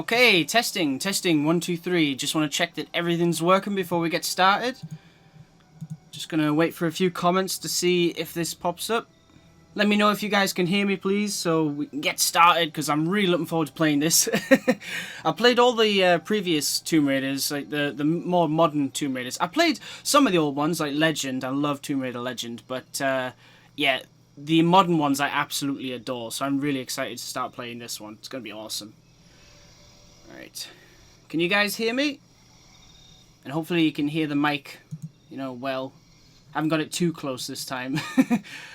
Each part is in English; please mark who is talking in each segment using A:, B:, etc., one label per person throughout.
A: Okay, testing, 1, 2, 3. Just want to check that everything's working before we get started. Just gonna wait for a few comments to see if this pops up. Let me know if you guys can hear me, please, so we can get started, because I'm really looking forward to playing this. I played all the previous Tomb Raiders, like the more modern Tomb Raiders. I played some of the old ones, like Legend. I love Tomb Raider Legend, but yeah, the modern ones I absolutely adore, so I'm really excited to start playing this one. It's gonna be awesome. Alright. Can you guys hear me? And hopefully you can hear the mic, you know, well. I haven't got it too close this time.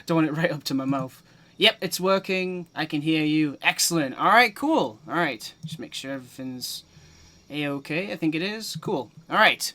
A: Don't want it right up to my mouth. Yep, it's working. I can hear you. Excellent. Alright, cool. Alright. Just make sure everything's A-okay. I think it is. Cool. Alright.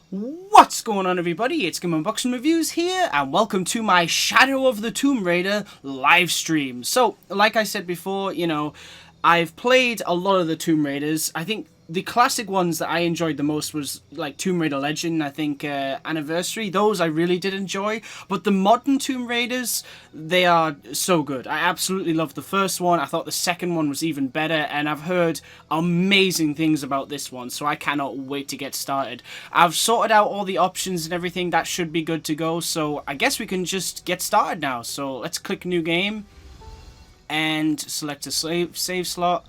A: What's going on, everybody? It's Unboxing Reviews here, and welcome to my Shadow of the Tomb Raider live stream. So, like I said before, you know, I've played a lot of the Tomb Raiders. I think the classic ones that I enjoyed the most was like Tomb Raider Legend, I think Anniversary. Those I really did enjoy. But the modern Tomb Raiders, they are so good. I absolutely loved the first one. I thought the second one was even better. And I've heard amazing things about this one. So I cannot wait to get started. I've sorted out all the options and everything. That should be good to go. So I guess we can just get started now. So let's click New Game. And select a save slot.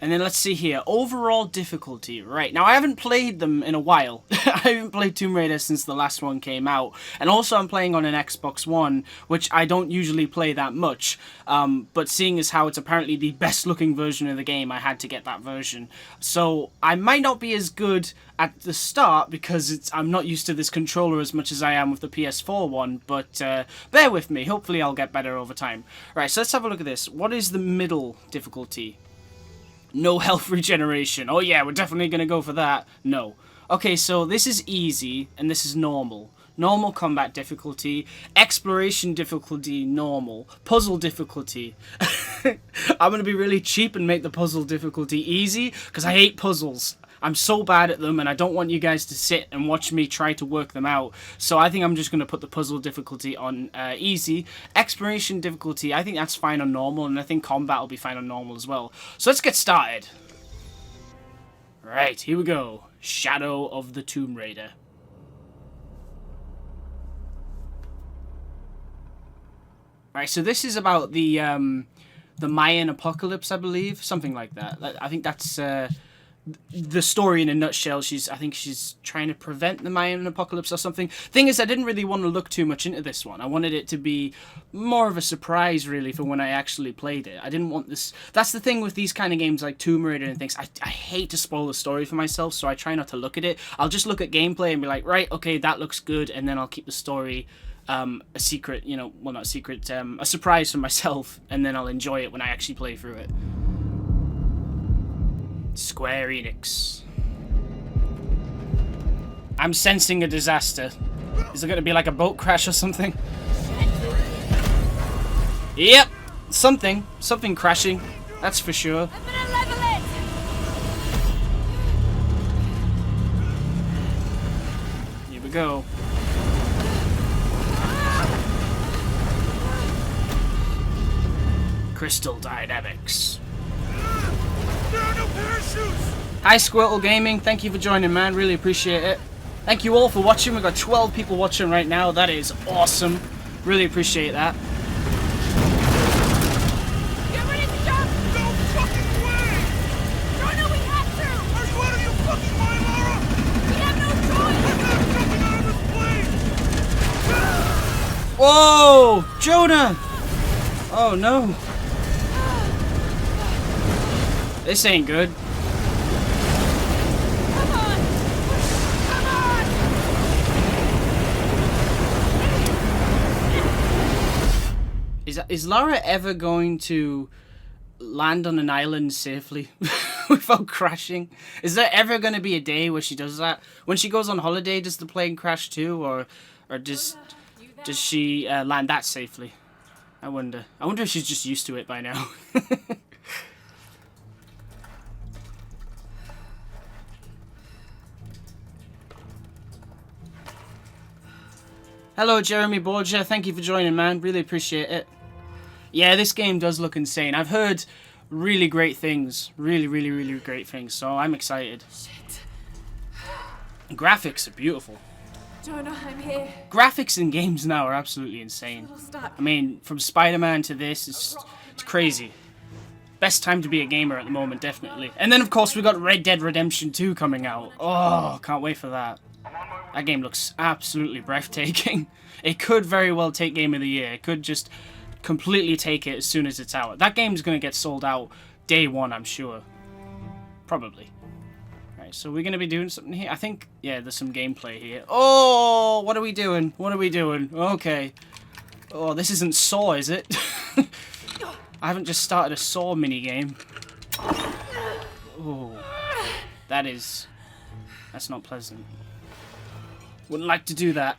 A: And then let's see here. Overall difficulty. Right. Now, I haven't played them in a while. I haven't played Tomb Raider since the last one came out. And also, I'm playing on an Xbox One, which I don't usually play that much. But seeing as how it's apparently the best-looking version of the game, I had to get that version. So, I might not be as good at the start because I'm not used to this controller as much as I am with the PS4 one. But bear with me. Hopefully, I'll get better over time. Right, so let's have a look at this. What is the middle difficulty? No health regeneration. Oh yeah, we're definitely going to go for that. No. Okay, so this is easy, and this is normal. Normal combat difficulty. Exploration difficulty, normal. Puzzle difficulty. I'm going to be really cheap and make the puzzle difficulty easy, because I hate puzzles. I'm so bad at them, and I don't want you guys to sit and watch me try to work them out. So I think I'm just going to put the puzzle difficulty on easy. Exploration difficulty, I think that's fine on normal, and I think combat will be fine on normal as well. So let's get started. Right, here we go. Shadow of the Tomb Raider. Right, so this is about the Mayan apocalypse, I believe. Something like that. I think that's the story in a nutshell. I think she's trying to prevent the Mayan apocalypse or something. Thing is, I didn't really want to look too much into this one. I wanted it to be more of a surprise, really, for when I actually played it. I didn't want this. That's the thing with these kind of games like Tomb Raider and things. I hate to spoil the story for myself, so I try not to look at it. I'll just look at gameplay and be like, right, okay, that looks good, and then I'll keep the story a secret, you know, well, not a secret, a surprise for myself, and then I'll enjoy it when I actually play through it. Square Enix. I'm sensing a disaster. Is it going to be like a boat crash or something? Yep, something crashing. That's for sure.
B: I'm gonna level it.
A: Here we go. Crystal Dynamics.
C: There are no parachutes!
A: Hi Squirtle Gaming, thank you for joining, man. Really appreciate it. Thank you all for watching. We've got 12 people watching right now. That is awesome. Really appreciate that.
B: Get ready to jump.
C: No fucking way!
B: Jonah, we have to.
C: Are you out of your fucking mind, Lara?
B: We have no choice.
C: I'm not jumping out of this plane!
A: Whoa! Jonah! Oh no. This ain't good.
B: Come on. Come on.
A: Is Lara ever going to land on an island safely without crashing? Is there ever going to be a day where she does that? When she goes on holiday, does the plane crash too, or does she land that safely? I wonder. I wonder if she's just used to it by now. Hello, Jeremy Borgia. Thank you for joining, man. Really appreciate it. Yeah, this game does look insane. I've heard really great things. Really, really, really great things. So I'm excited.
B: Shit.
A: Graphics are beautiful.
B: Jonah, I'm here.
A: Graphics in games now are absolutely insane.
B: Little stuck.
A: I mean, from Spider-Man to this, it's crazy. Best time to be a gamer at the moment, definitely. And then, of course, we got Red Dead Redemption 2 coming out. Oh, can't wait for that. That game looks absolutely breathtaking. It could very well take Game of the Year. It could just completely take it as soon as it's out. That game's going to get sold out day one, I'm sure. Probably. Right, so we're going to be doing something here. I think, yeah, there's some gameplay here. Oh, what are we doing? What are we doing? Okay. Oh, this isn't Saw, is it? I haven't just started a Saw minigame. Oh, that's not pleasant. Wouldn't like to do that.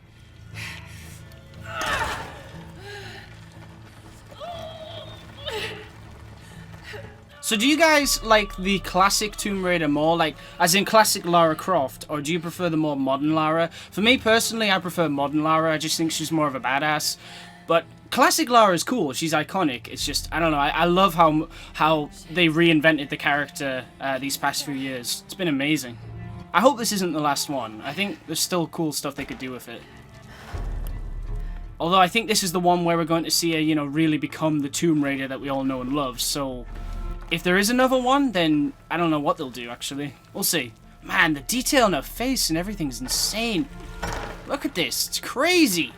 A: So do you guys like the classic Tomb Raider more, like, as in classic Lara Croft, or do you prefer the more modern Lara? For me personally, I prefer modern Lara. I just think she's more of a badass. But classic Lara is cool. She's iconic. It's just, I don't know. I love how they reinvented the character these past few years. It's been amazing. I hope this isn't the last one. I think there's still cool stuff they could do with it. Although I think this is the one where we're going to see her, you know, really become the Tomb Raider that we all know and love. So if there is another one, then I don't know what they'll do, actually. We'll see. Man, the detail on her face and everything's insane. Look at this. It's crazy.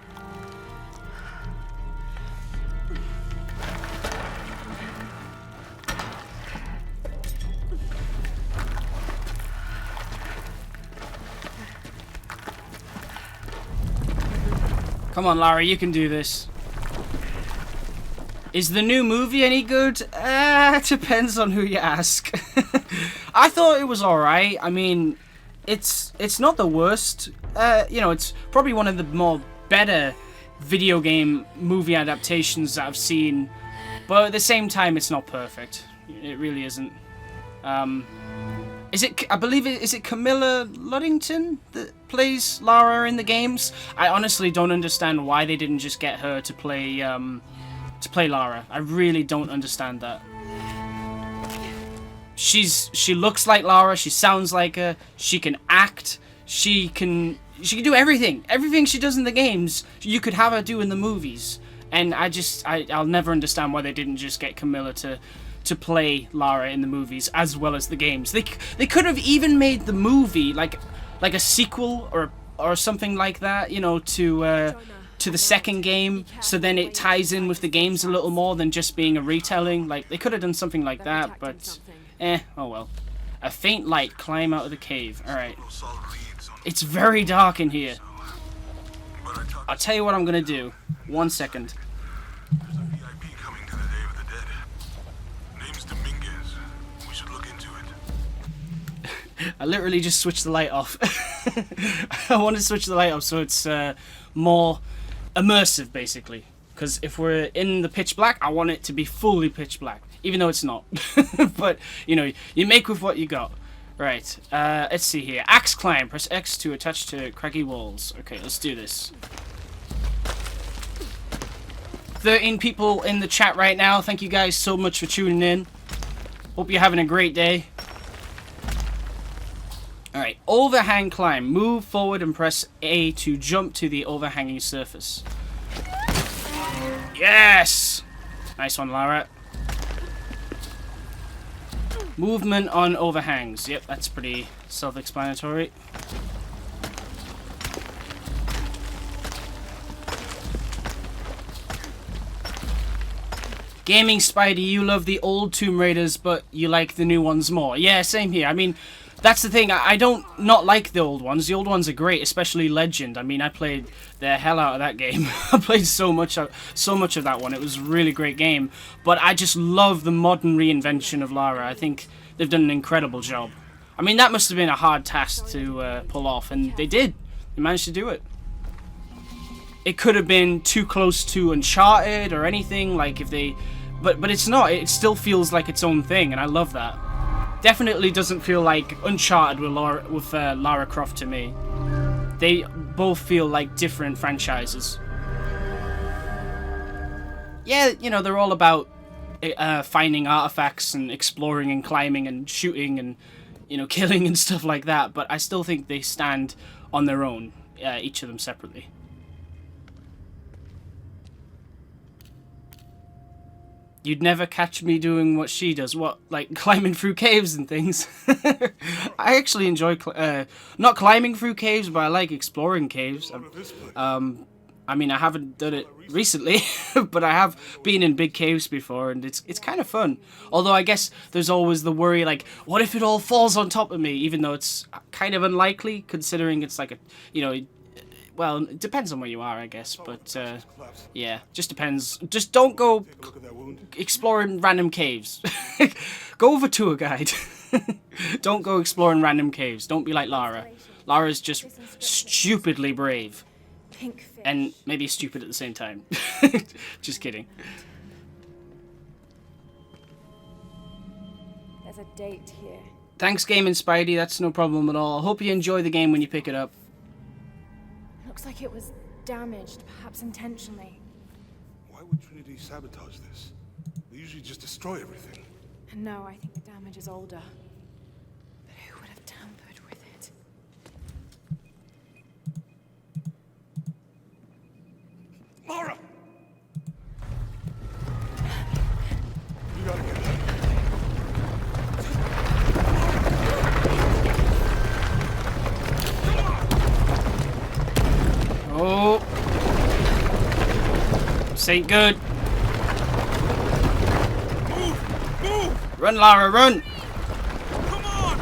A: Come on, Lara, you can do this. Is the new movie any good? Depends on who you ask. I thought it was alright. I mean, it's not the worst. You know, it's probably one of the more better video game movie adaptations that I've seen. But at the same time, it's not perfect. It really isn't. I believe is it Camilla Luddington that plays Lara in the games? I honestly don't understand why they didn't just get her to play Lara. I really don't understand that. She looks like Lara, she sounds like her, she can act, she can do everything. Everything she does in the games, you could have her do in the movies. And I'll never understand why they didn't just get Camilla to play Lara in the movies as well as the games. They could have even made the movie like a sequel or something like that, you know, to the second game, so then it ties in with the games a little more than just being a retelling. Like, they could have done something like that, but oh well. A faint light climb out of the cave. Alright. It's very dark in here. I'll tell you what I'm gonna do. 1 second.
C: There's a VIP coming to the Day of the Dead. Name's Dominguez. We should look into it.
A: I literally just switched the light off. I want to switch the light off so it's more immersive, basically. Because if we're in the pitch black, I want it to be fully pitch black. Even though it's not. But, you know, you make with what you got. Right, let's see here. Axe climb. Press X to attach to craggy walls. Okay, let's do this. 13 people in the chat right now. Thank you guys so much for tuning in. Hope you're having a great day. Alright, overhang climb. Move forward and press A to jump to the overhanging surface. Yes! Nice one, Lara. Movement on overhangs. Yep, that's pretty self-explanatory. Gaming Spidey, you love the old Tomb Raiders, but you like the new ones more. Yeah, same here. I mean, that's the thing. I don't not like the old ones. The old ones are great, especially Legend. I mean, I played the hell out of that game. I played so much of that one. It was a really great game. But I just love the modern reinvention of Lara. I think they've done an incredible job. I mean, that must have been a hard task to pull off, and they did. They managed to do it. It could have been too close to Uncharted or anything, like if they... But it's not. It still feels like its own thing, and I love that. Definitely doesn't feel like Uncharted with Lara Croft to me. They both feel like different franchises. Yeah, you know, they're all about finding artifacts and exploring and climbing and shooting and, you know, killing and stuff like that. But I still think they stand on their own, each of them separately. You'd never catch me doing what she does. What, like climbing through caves and things? I actually enjoy not climbing through caves, but I like exploring caves. I mean, I haven't done it recently, but I have been in big caves before, and it's kind of fun. Although I guess there's always the worry, like, what if it all falls on top of me? Even though it's kind of unlikely, considering it's like a, you know, well, it depends on where you are, I guess. But yeah, just depends. Just don't go exploring random caves. Go with a tour guide. Don't go exploring random caves. Don't be like Lara. Lara's just stupidly brave. And maybe stupid at the same time. Just kidding.
B: There's a date here.
A: Thanks, Game and Spidey. That's no problem at all. Hope you enjoy the game when you pick it up.
B: Looks like it was damaged, perhaps intentionally.
C: Why would Trinity sabotage this? They usually just destroy everything.
B: No, I think the damage is older. But who would have tampered with it?
C: Lara! You gotta get out.
A: Oh. This ain't good.
C: Move!
A: Run, Lara, run!
C: Come on!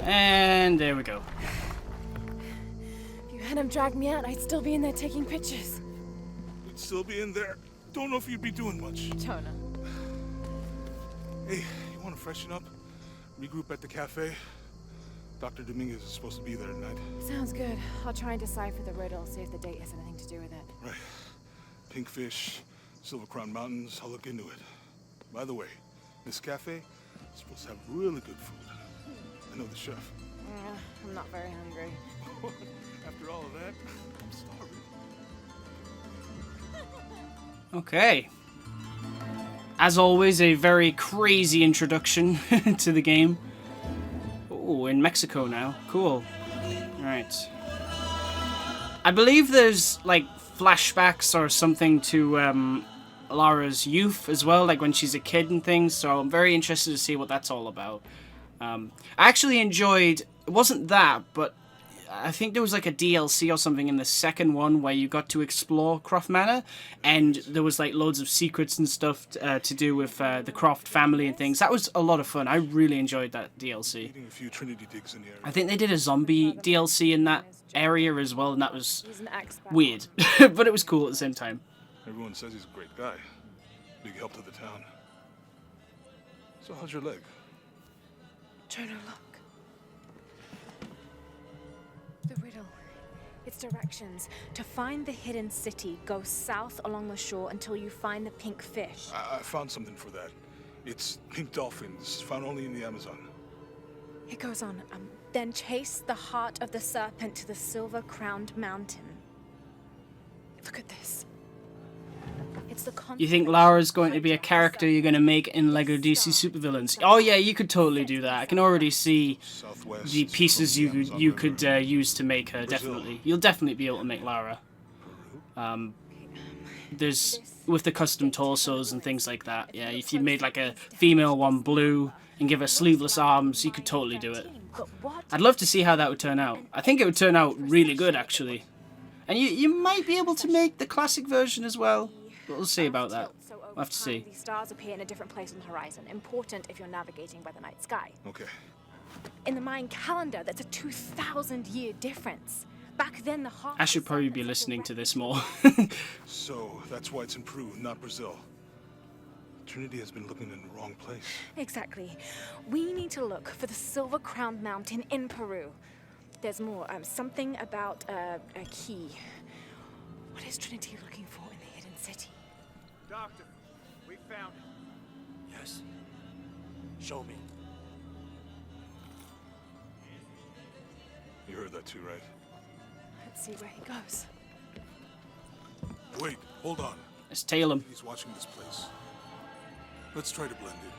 A: And there we go.
B: If you hadn't dragged me out, I'd still be in there taking pictures.
C: You'd still be in there. Don't know if you'd be doing much.
B: Jonah.
C: Hey, you want to freshen up? Regroup at the cafe? Dr. Dominguez is supposed to be there tonight.
B: Sounds good. I'll try and decipher the riddle, see if the date has anything to do with it.
C: Right. Pinkfish, Silver Crown Mountains, I'll look into it. By the way, this cafe is supposed to have really good food. I know the chef.
B: I'm not very hungry.
C: After all of that, I'm starving.
A: Okay. As always, a very crazy introduction to the game. Oh, in Mexico now. Cool. Alright. I believe there's, like, flashbacks or something to Lara's youth as well, like when she's a kid and things, so I'm very interested to see what that's all about. I actually enjoyed... It wasn't that, but I think there was like a DLC or something in the second one where you got to explore Croft Manor, and there was like loads of secrets and stuff to do with the Croft family and things. That was a lot of fun. I really enjoyed that DLC.
C: Eating a few Trinity digs in the area.
A: I think they did a zombie DLC in that area as well, and that was weird, but it was cool at the same time.
C: Everyone says he's a great guy. Big help to the town. So how's your leg?
B: Jonah, look. The riddle. Its directions. To find the hidden city, go south along the shore until you find the pink fish.
C: I found something for that. It's pink dolphins, found only in the Amazon.
B: It goes on. Then chase the heart of the serpent to the silver-crowned mountain. Look at this. It's the
A: You think Lara's going to be a character you're going to make in LEGO DC Supervillains? Oh yeah, you could totally do that. I can already see the pieces you could use to make her, definitely. You'll definitely be able to make Lara. There's, with the custom torsos and things like that, yeah, if you made like a female one blue and give her sleeveless arms, you could totally do it. I'd love to see how that would turn out. I think it would turn out really good, actually. And you might be able to make the classic version as well. We'll see about that. We'll have to see.
B: These stars appear in a different place on the horizon. Important if you're navigating by the night sky.
C: Okay.
B: In the Mayan calendar, that's a 2,000-year difference. Back then, the heart...
A: I should probably be listening to this more.
C: So that's why it's in Peru, not Brazil. Trinity has been looking in the wrong place.
B: Exactly. We need to look for the silver-crowned mountain in Peru. There's more. Something about a key. What is Trinity looking for in the hidden city?
D: Doctor, we found it.
E: Yes. Show me.
C: You heard that too, right?
B: Let's see where he goes.
C: Wait, hold on.
A: Let's tail him.
C: He's watching this place. Let's try to blend in.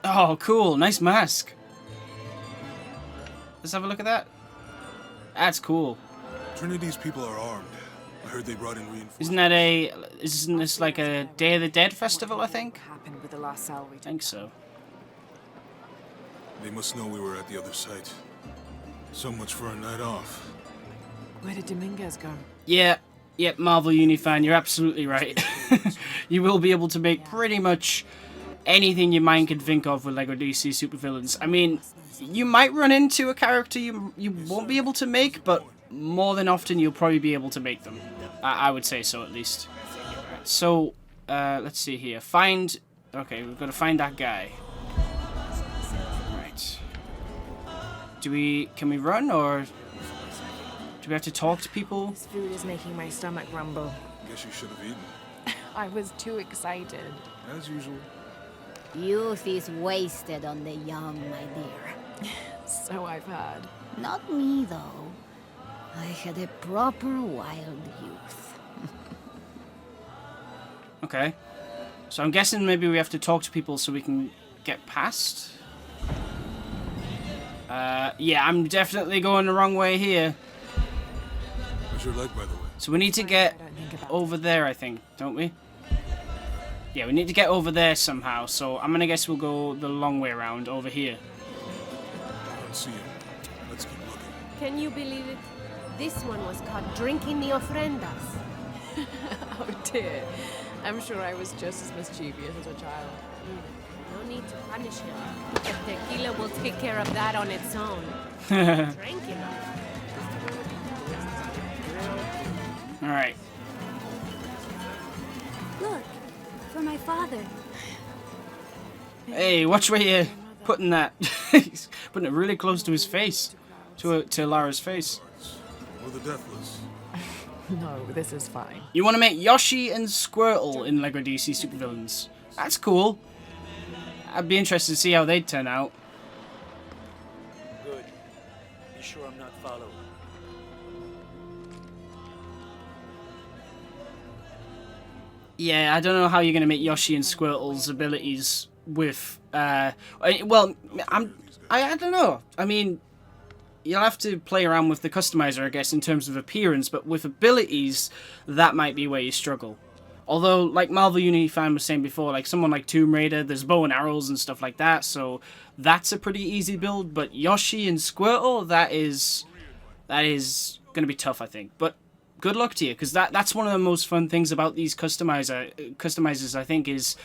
A: Oh, cool. Nice mask. Let's have a look at that. That's cool.
C: Trinity's people are armed. I heard they brought in reinforcements.
A: Isn't this like a Day of the Dead festival, I think?
B: Happened with the last cell we
A: I think so.
C: They must know we were at the other site. So much for a night off.
B: Where did Dominguez go?
A: Yeah, Marvel Unifan, you're absolutely right. You will be able to make pretty much anything your mind can think of with LEGO DC supervillains. I mean, you might run into a character you won't be able to make, but more than often you'll probably be able to make them. I would say so, at least. So, let's see here. Okay, we've got to find that guy. Right. Can we run, or do we have to talk to people?
B: This food is making my stomach rumble.
C: Guess you should have eaten.
B: I was too excited.
C: As usual.
F: Youth is wasted on the young, my dear.
B: So I've heard.
F: Not me, though. I had a proper wild youth.
A: Okay. So I'm guessing maybe we have to talk to people so we can get past. Yeah, I'm definitely going the wrong way here.
C: How's your leg, by the way?
A: So we need to get over there, I think, don't we? Yeah, we need to get over there somehow. So I'm gonna guess we'll go the long way around over here.
C: I don't see him. Let's keep looking.
G: Can you believe it? This one was caught drinking the ofrendas.
B: Oh dear. I'm sure I was just as mischievous as a child.
G: No need to punish him. The tequila will take care of that on its own. Drank enough.
A: All right.
F: Look, for my father.
A: Hey, watch where you're putting that. He's putting it really close to his face, to Lara's face.
C: Or the Deathless.
B: No, this is fine.
A: You want to make Yoshi and Squirtle in LEGO DC supervillains? That's cool. I'd be interested to see how they'd turn out.
E: Good. Be sure I'm not followed.
A: Yeah, I don't know how you're going to make Yoshi and Squirtle's abilities with, well, I don't know. I mean, you'll have to play around with the customizer, I guess, in terms of appearance, but with abilities, that might be where you struggle. Although, like Marvel Unifan was saying before, like someone like Tomb Raider, there's bow and arrows and stuff like that, so that's a pretty easy build, but Yoshi and Squirtle, that is going to be tough, I think. But good luck to you, because that's one of the most fun things about these customizers, I think, is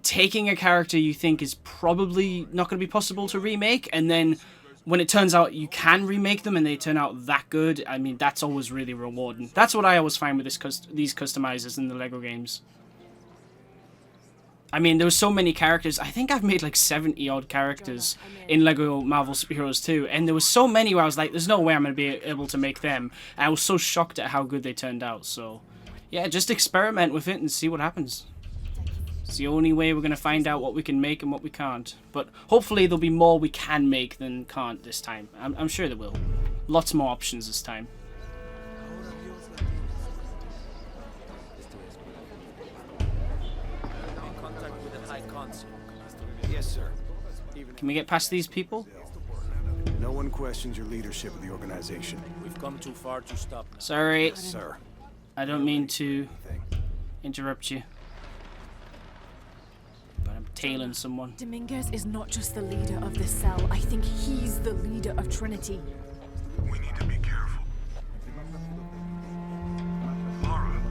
A: taking a character you think is probably not going to be possible to remake, and then when it turns out you can remake them and they turn out that good, I mean, that's always really rewarding. That's what I always find with these customizers in the LEGO games. I mean, there were so many characters. I think I've made like 70 odd characters in LEGO Marvel Superheroes 2, and there were so many where I was like, there's no way I'm going to be able to make them. And I was so shocked at how good they turned out. So, yeah, just experiment with it and see what happens. It's the only way we're going to find out what we can make and what we can't. But hopefully there'll be more we can make than can't this time. I'm sure there will. Lots more options this time.
E: In contact with the High Consul. Yes, sir.
A: Can we get past these people?
H: No one questions your leadership of the organization.
E: We've come too far to stop now.
A: Sorry,
H: Sir.
A: I don't mean to interrupt you. But I'm tailing someone.
B: Dominguez is not just the leader of the cell. I think he's the leader of Trinity.
C: We need to be careful. Lara.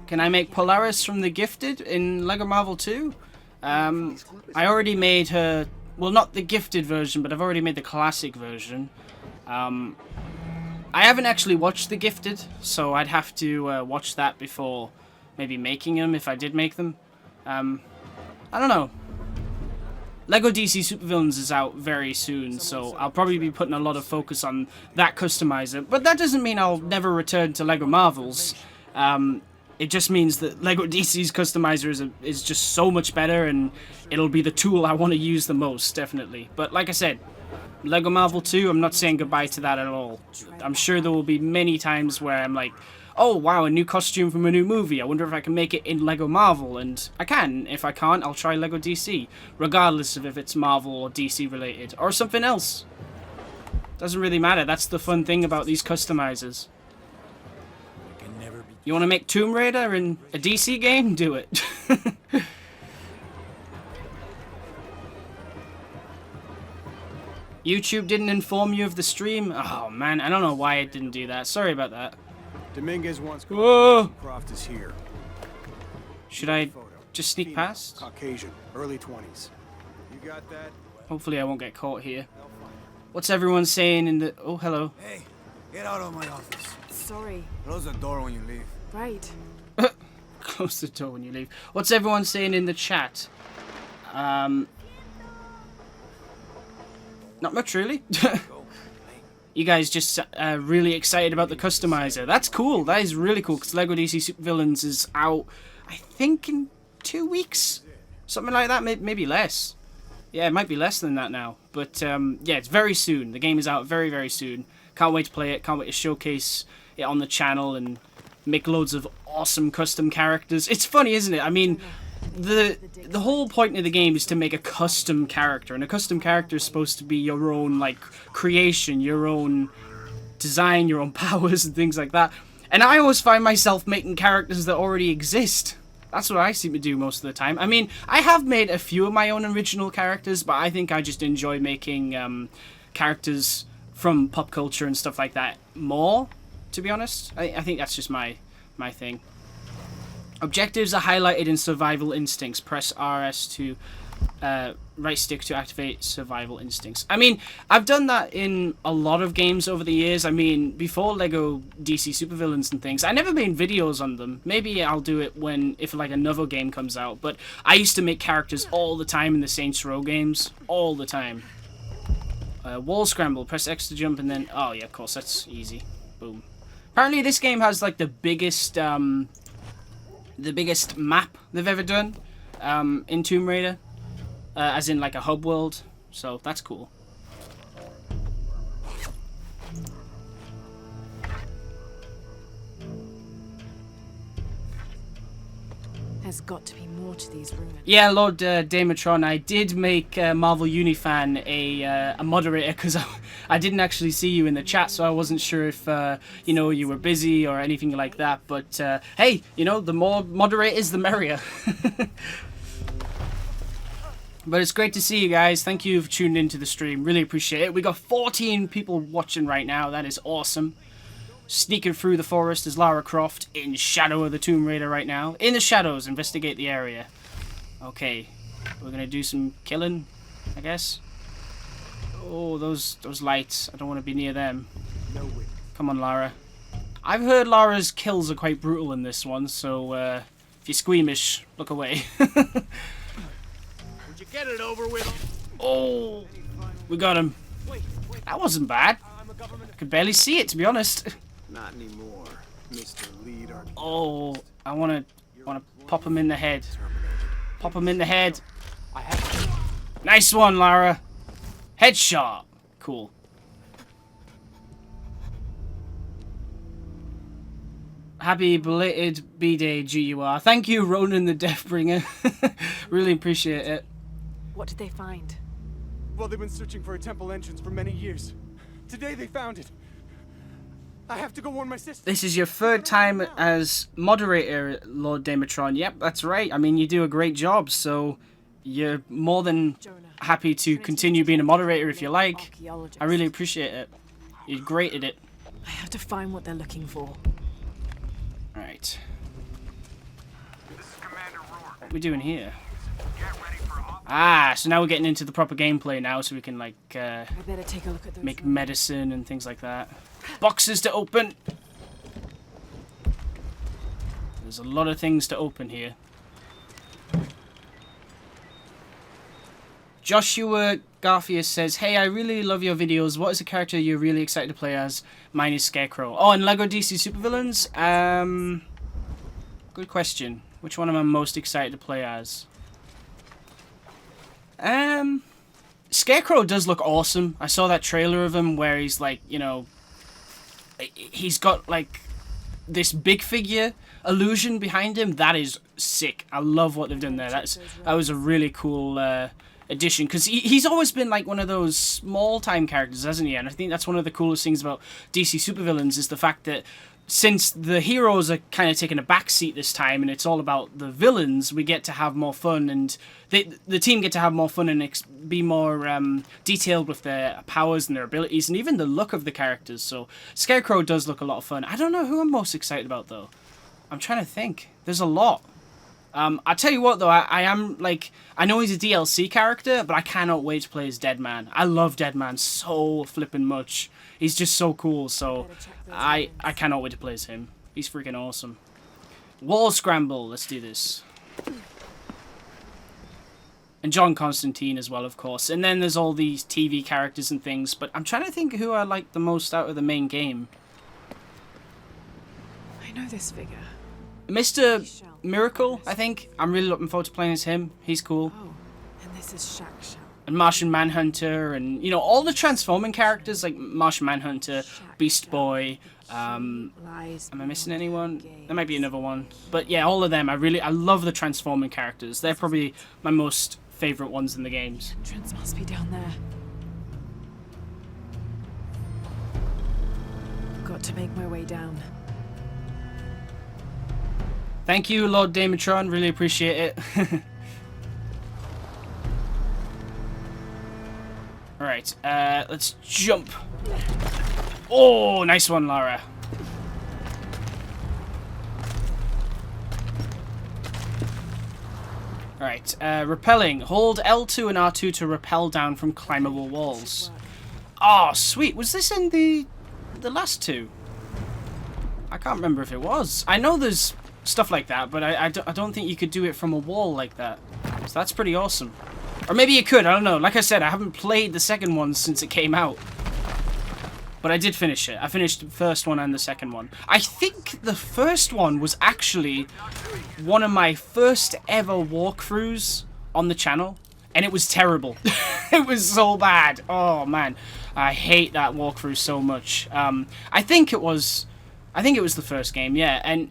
A: Can I make Polaris from the Gifted in LEGO Marvel 2? I already made her... Well, not the Gifted version, but I've already made the classic version. I haven't actually watched the Gifted, so I'd have to watch that before maybe making them, if I did make them. I don't know. LEGO DC Supervillains is out very soon, so I'll probably be putting a lot of focus on that customizer. But that doesn't mean I'll never return to LEGO Marvels. It just means that LEGO DC's customizer is just so much better, and it'll be the tool I want to use the most, definitely. But like I said, Lego Marvel 2, I'm not saying goodbye to that at all. I'm sure there will be many times where I'm like, oh wow, a new costume from a new movie. I wonder if I can make it in Lego Marvel, and I can. If I can't, I'll try Lego DC, regardless of if it's Marvel or DC related, or something else. Doesn't really matter. That's the fun thing about these customizers. You want to make Tomb Raider in a DC game? Do it. YouTube didn't inform you of the stream? Oh man, I don't know why it didn't do that. Sorry about that.
H: Dominguez wants
A: Whoa!
H: Croft is here.
A: Should I just sneak past?
H: Caucasian, early 20s. You got that?
A: Hopefully I won't get caught here. What's everyone saying in the... Oh, hello.
I: Hey, get out of my office.
B: Sorry.
I: Close the door when you leave.
B: Right.
A: Close the door when you leave. What's everyone saying in the chat? Not much, really. You guys just really excited about the customizer. That's cool. That is really cool, because Lego DC Supervillains is out, I think, in 2 weeks? Something like that, maybe less. Yeah, it might be less than that now. But, yeah, it's very soon. The game is out very, very soon. Can't wait to play it. Can't wait to showcase it on the channel and make loads of awesome custom characters. It's funny, isn't it? I mean... The whole point of the game is to make a custom character, and a custom character is supposed to be your own, like, creation, your own design, your own powers and things like that. And I always find myself making characters that already exist. That's what I seem to do most of the time. I mean, I have made a few of my own original characters, but I think I just enjoy making characters from pop culture and stuff like that more, to be honest. I think that's just my thing. Objectives are highlighted in survival instincts. Press RS to right stick to activate survival instincts. I mean, I've done that in a lot of games over the years. I mean, before Lego DC Supervillains and things, I never made videos on them. Maybe I'll do it if like another game comes out. But I used to make characters all the time in the Saints Row games. All the time. Wall scramble. Press X to jump and then... Oh, yeah, of course. That's easy. Boom. Apparently this game has like the biggest map they've ever done in Tomb Raider, as in like a hub world, so that's cool.
B: There's got to be more to these ruins.
A: Yeah, Lord Damatron, I did make Marvel Unifan a moderator because I didn't actually see you in the chat, so I wasn't sure if you know, you were busy or anything like that. But hey, you know, the more moderators, the merrier. But it's great to see you guys. Thank you for tuning into the stream. Really appreciate it. We got 14 people watching right now. That is awesome. Sneaking through the forest is Lara Croft in Shadow of the Tomb Raider right now. In the shadows, investigate the area. Okay, we're gonna do some killing, I guess. Oh, those lights. I don't want to be near them. Come on, Lara. I've heard Lara's kills are quite brutal in this one, so if you're squeamish, look away.
D: Would you get it over with?
A: Oh, we got him. That wasn't bad. I could barely see it, to be honest.
H: Not anymore, Mr. Lead Architect.
A: Oh, I wanna pop him in the head. Pop him in the head. Nice one, Lara. Headshot. Cool. Happy belated B-Day, GUR. Thank you, Ronan the Deathbringer. Really appreciate it.
B: What did they find?
D: Well, they've been searching for a temple entrance for many years. Today they found it. I have to go warn my sister.
A: This is your third time as moderator, Lord Damatron. Yep, that's right. I mean, you do a great job, so you're more than happy to continue being a moderator if you like. I really appreciate it. You're great at it.
B: I have to find what they're looking for.
A: Alright. What are we doing here? Ah, so now we're getting into the proper gameplay now, so we can, like,
B: I better take a look at those
A: make medicine and things like that. Boxes to open! There's a lot of things to open here. Joshua Garfield says, hey, I really love your videos. What is a character you're really excited to play as? Mine is Scarecrow. Oh, and Lego DC Supervillains? Good question. Which one am I most excited to play as? Scarecrow does look awesome. I saw that trailer of him where he's like, you know, he's got like this big figure illusion behind him. That is sick. I love what they've done there. That was a really cool addition, because he's always been like one of those small time characters, hasn't he? And I think that's one of the coolest things about DC supervillains is the fact that since the heroes are kind of taking a backseat this time and it's all about the villains, we get to have more fun, and the team get to have more fun and be more detailed with their powers and their abilities and even the look of the characters. So Scarecrow does look a lot of fun. I don't know who I'm most excited about though. I'm trying to think. There's a lot. I'll tell you what though, I am like, I know he's a DLC character, but I cannot wait to play as Deadman. I love Deadman so flippin' much. He's just so cool, so I cannot wait to play as him. He's freaking awesome. Wall Scramble, let's do this. And John Constantine as well, of course. And then there's all these TV characters and things, but I'm trying to think who I like the most out of the main game.
B: I know this figure.
A: Mr. Miracle, I think. I'm really looking forward to playing as him. He's cool.
B: Oh, and this is Shack Shack.
A: And Martian Manhunter, and, you know, all the transforming characters, like Martian Manhunter, Beast Boy, am I missing anyone? There might be another one. But yeah, all of them, I love the transforming characters. They're probably my most favourite ones in the games.
B: Entrance must be down there. Got to make my way down.
A: Thank you, Lord Damatron, really appreciate it. Alright, let's jump. Oh, nice one, Lara. Alright, repelling. Hold L2 and R2 to repel down from climbable walls. Oh, sweet. Was this in the last two? I can't remember if it was. I know there's stuff like that, but I don't think you could do it from a wall like that. So that's pretty awesome. Or maybe you could, I don't know. Like I said, I haven't played the second one since it came out. But I did finish it. I finished the first one and the second one. I think the first one was actually one of my first ever walkthroughs on the channel. And it was terrible. It was so bad. Oh, man. I hate that walkthrough so much. I think it was the first game, yeah. And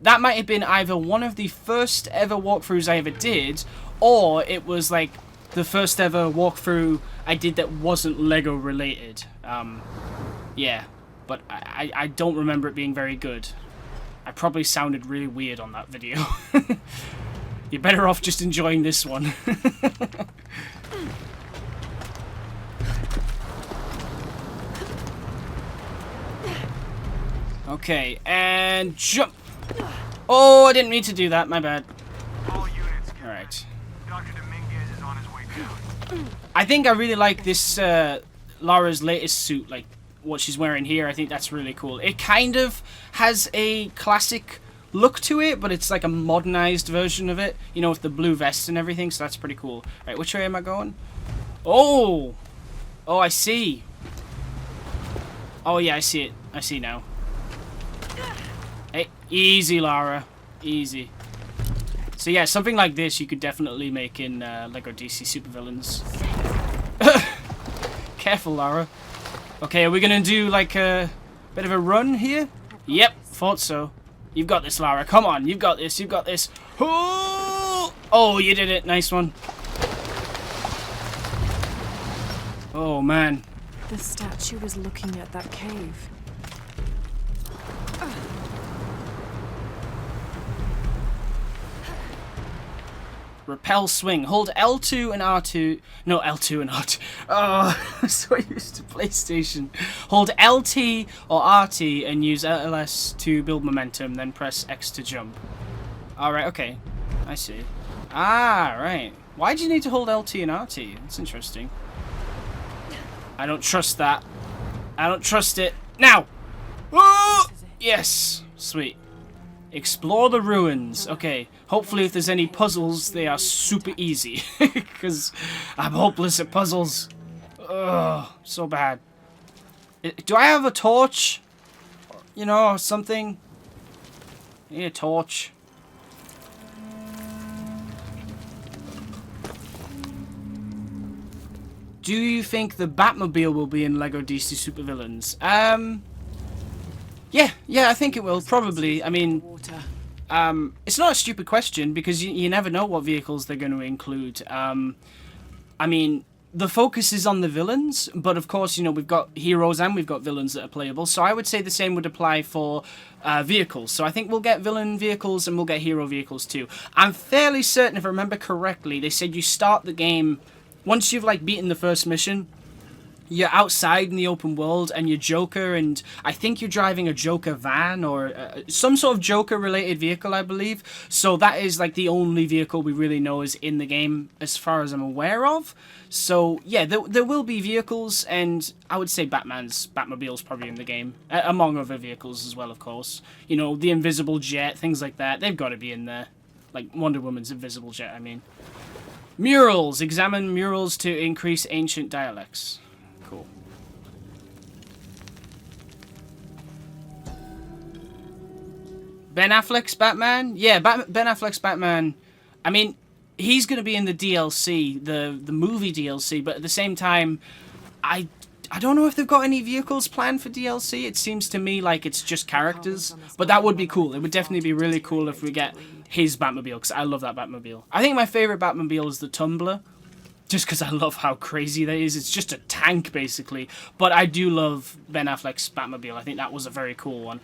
A: that might have been either one of the first ever walkthroughs I ever did, or it was like the first ever walkthrough I did that wasn't Lego related. Yeah, but I don't remember it being very good. I probably sounded really weird on that video. You're better off just enjoying this one. Okay, and jump. Oh, I didn't mean to do that, my bad. Alright. I think I really like this Lara's latest suit, like what she's wearing here. I think that's really cool. It kind of has a classic look to it, but it's like a modernized version of it, you know, with the blue vest and everything, so that's pretty cool. Right, which way am I going? Oh! Oh, I see. Oh, yeah, I see it. I see now. Hey, easy, Lara. Easy. So yeah, something like this you could definitely make in Lego DC Supervillains. Careful, Lara. Okay, are we gonna do like a bit of a run here? Yep, thought so. You've got this, Lara. Come on, you've got this. You've got this. Oh, you did it. Nice one. Oh man.
B: The statue was looking at that cave.
A: Repel swing. Hold L2 and R2. No, L2 and R2. Oh, I'm so used to PlayStation. Hold LT or RT and use LS to build momentum, then press X to jump. Alright, okay. I see. Ah, right. Why do you need to hold LT and RT? That's interesting. I don't trust that. I don't trust it. Now! Oh! Yes! Sweet. Explore the ruins. Okay. Hopefully if there's any puzzles, they are super easy. Because I'm hopeless at puzzles. Ugh, so bad. Do I have a torch? You know, something? I need a torch. Do you think the Batmobile will be in LEGO DC Supervillains? Yeah, I think it will, probably. I mean, it's not a stupid question, because you never know what vehicles they're going to include. I mean, the focus is on the villains, but of course, you know, we've got heroes and we've got villains that are playable, so I would say the same would apply for vehicles. So I think we'll get villain vehicles and we'll get hero vehicles too. I'm fairly certain, if I remember correctly, they said you start the game, once you've, like, beaten the first mission, you're outside in the open world and you're Joker, and I think you're driving a Joker van or some sort of Joker related vehicle, I believe. So that is like the only vehicle we really know is in the game as far as I'm aware of. So yeah, there will be vehicles, and I would say Batman's Batmobile's probably in the game, among other vehicles as well, of course. You know, the invisible jet, things like that, they've got to be in there. Like Wonder Woman's invisible jet, I mean. Murals. Examine murals to increase ancient dialects. Cool. Ben Affleck's Batman? Yeah, Ben Affleck's Batman. I mean, he's going to be in the DLC, the movie DLC, but at the same time, I don't know if they've got any vehicles planned for DLC. It seems to me like it's just characters, but that would be cool. It would definitely be really cool if we get his Batmobile, because I love that Batmobile. I think my favorite Batmobile is the Tumbler, just because I love how crazy that is. It's just a tank, basically. But I do love Ben Affleck's Batmobile. I think that was a very cool one.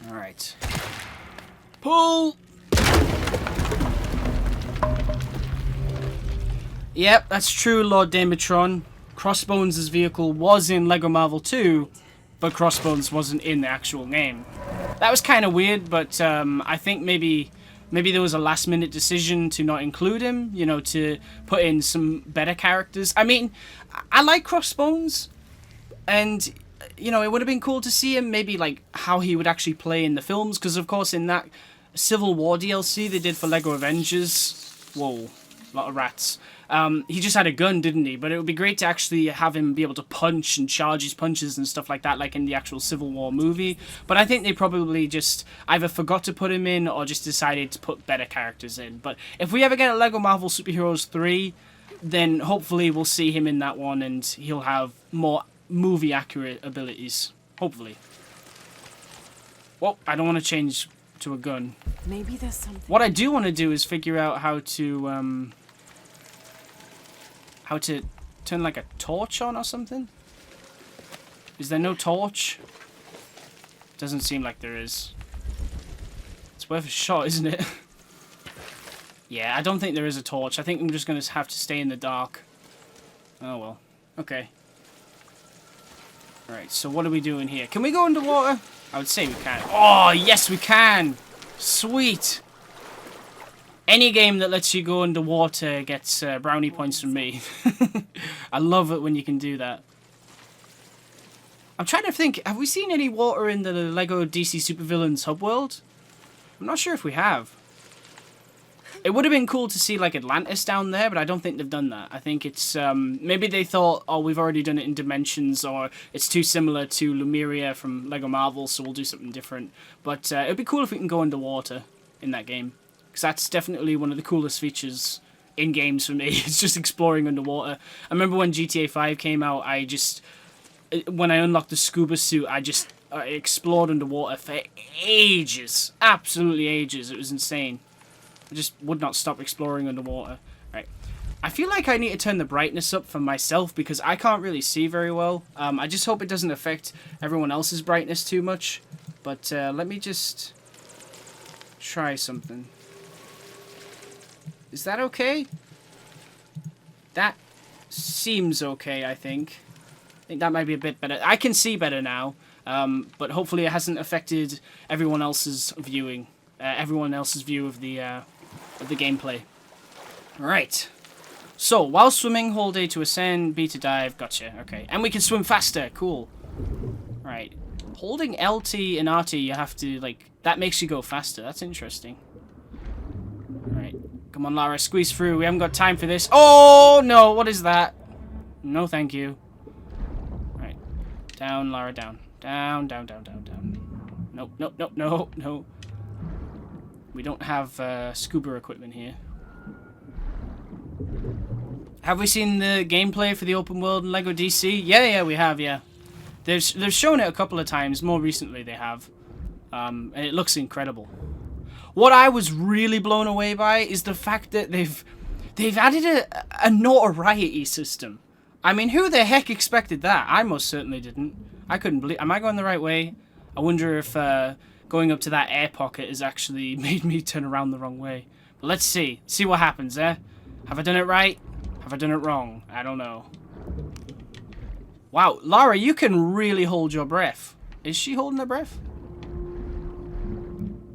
A: Alright. Pull! Yep, that's true, Lord Damatron. Crossbones' vehicle was in LEGO Marvel 2, but Crossbones wasn't in the actual game. That was kind of weird, but I think maybe there was a last-minute decision to not include him, you know, to put in some better characters. I mean, I like Crossbones, and, you know, it would have been cool to see him, maybe, like, how he would actually play in the films, because, of course, in that Civil War DLC they did for LEGO Avengers... Whoa, a lot of rats. He just had a gun, didn't he? But it would be great to actually have him be able to punch and charge his punches and stuff like that, like in the actual Civil War movie. But I think they probably just either forgot to put him in or just decided to put better characters in. But if we ever get a LEGO Marvel Superheroes 3, then hopefully we'll see him in that one and he'll have more movie-accurate abilities. Hopefully. Well, I don't want to change to a gun.
G: Maybe there's something.
A: What I do want to do is figure out how to turn like a torch on or something. Is there no torch? Doesn't seem like there is. It's worth a shot, isn't it? Yeah, I don't think there is a torch. I think I'm just going to have to stay in the dark. Oh well. Okay. Alright, so what are we doing here? Can we go underwater? I would say we can. Oh, yes we can! Sweet! Any game that lets you go underwater gets brownie points from me. I love it when you can do that. I'm trying to think, have we seen any water in the LEGO DC Supervillains hub world? I'm not sure if we have. It would have been cool to see like Atlantis down there, but I don't think they've done that. I think it's, maybe they thought, oh, we've already done it in Dimensions, or it's too similar to Lemuria from LEGO Marvel, so we'll do something different. But it'd be cool if we can go underwater in that game. Because that's definitely one of the coolest features in games for me. It's just exploring underwater. I remember when GTA 5 came out, when I unlocked the scuba suit, I explored underwater for ages. Absolutely ages. It was insane. I just would not stop exploring underwater. Right. I feel like I need to turn the brightness up for myself because I can't really see very well. I just hope it doesn't affect everyone else's brightness too much. But let me just try something. Is that okay? That seems okay, I think. I think that might be a bit better. I can see better now, but hopefully it hasn't affected everyone else's viewing. Everyone else's view of the gameplay. Alright. So, while swimming, hold A to ascend, B to dive. Gotcha, okay. And we can swim faster. Cool. Right. Holding LT and RT, you have to, like, that makes you go faster. That's interesting. Alright. Come on, Lara, squeeze through. We haven't got time for this. Oh, no, what is that? No, thank you. Right. Down, Lara, down. Down, down, down, down, down. Nope, nope, nope, no, no. We don't have scuba equipment here. Have we seen the gameplay for the open world in LEGO DC? Yeah, we have, yeah. They've shown it a couple of times. More recently, they have. And it looks incredible. What I was really blown away by is the fact that they've added a notoriety system. I mean, who the heck expected that? I most certainly didn't. I couldn't believe... Am I going the right way? I wonder if going up to that air pocket has actually made me turn around the wrong way. But let's see. See what happens, eh? Have I done it right? Have I done it wrong? I don't know. Wow, Lara, you can really hold your breath. Is she holding her breath?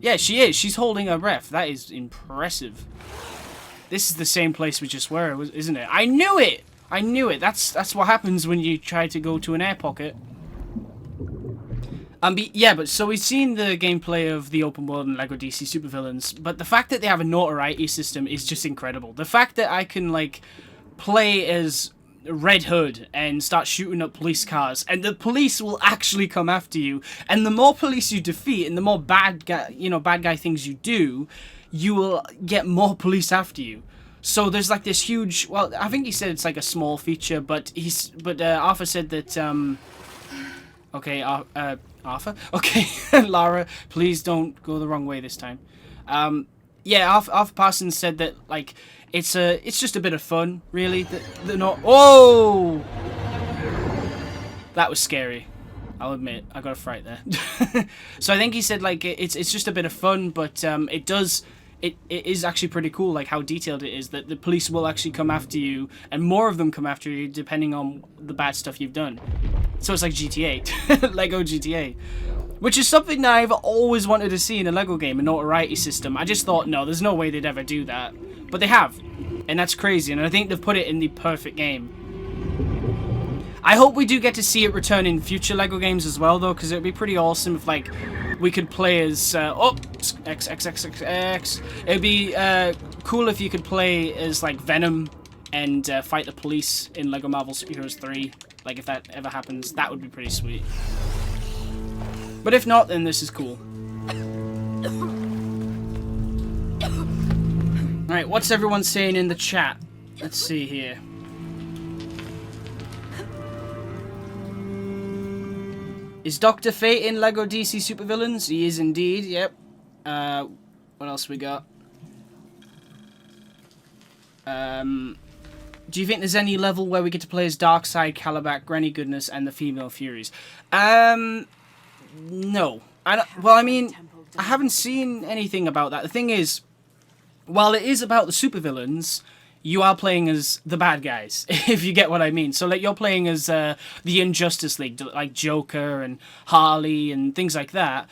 A: Yeah, she is. She's holding her breath. That is impressive. This is the same place we just were, isn't it? I knew it! I knew it. That's what happens when you try to go to an air pocket. But so we've seen the gameplay of the open world and LEGO DC Supervillains, but the fact that they have a notoriety system is just incredible. The fact that I can, like, play as Red Hood and start shooting up police cars, and the police will actually come after you, and the more police you defeat and the more bad guy things you do, you will get more police after you. So there's like this huge, well, I think he said it's like a small feature, but Arthur said that okay, Arthur? Okay, Lara, please don't go the wrong way this time. Yeah, Arthur Parsons said that, like, it's just a bit of fun, really. They're not... Oh! That was scary. I'll admit, I got a fright there. So I think he said, like, it's just a bit of fun, but it is actually pretty cool, like, how detailed it is, that the police will actually come after you, and more of them come after you, depending on the bad stuff you've done. So it's like GTA. LEGO GTA. Which is something that I've always wanted to see in a LEGO game, a notoriety system. I just thought, no, there's no way they'd ever do that. But they have. And that's crazy, and I think they've put it in the perfect game. I hope we do get to see it return in future LEGO games as well, though, because it would be pretty awesome if, like, we could play as... X. It would be cool if you could play as, like, Venom and fight the police in LEGO Marvel Super Heroes 3. Like, if that ever happens, that would be pretty sweet. But if not, then this is cool. Alright, what's everyone saying in the chat? Let's see here. Is Dr. Fate in LEGO DC Supervillains? He is indeed, yep. What else we got? Do you think there's any level where we get to play as Darkseid, Calabac, Granny Goodness, and the Female Furies? No. Well, I mean, I haven't seen anything about that. The thing is, while it is about the supervillains, you are playing as the bad guys, if you get what I mean. So, like, you're playing as the Injustice League, like Joker and Harley and things like that.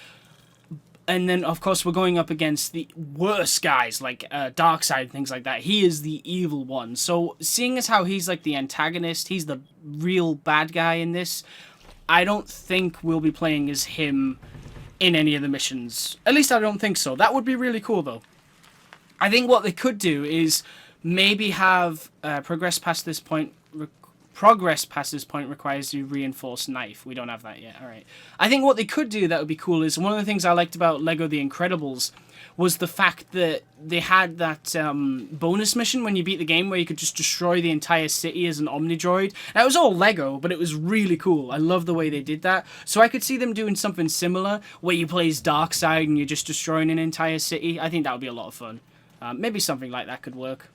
A: And then, of course, we're going up against the worst guys, like Darkseid and things like that. He is the evil one. So, seeing as how he's, like, the antagonist, he's the real bad guy in this, I don't think we'll be playing as him in any of the missions. At least I don't think so. That would be really cool, though. I think what they could do is maybe have progress past this point requires you reinforced knife. We don't have that yet. All right. I think what they could do that would be cool is, one of the things I liked about LEGO The Incredibles was the fact that they had that bonus mission when you beat the game where you could just destroy the entire city as an Omnidroid. Now, it was all LEGO, but it was really cool. I love the way they did that. So I could see them doing something similar where you play as Darkseid and you're just destroying an entire city. I think that would be a lot of fun. Maybe something like that could work.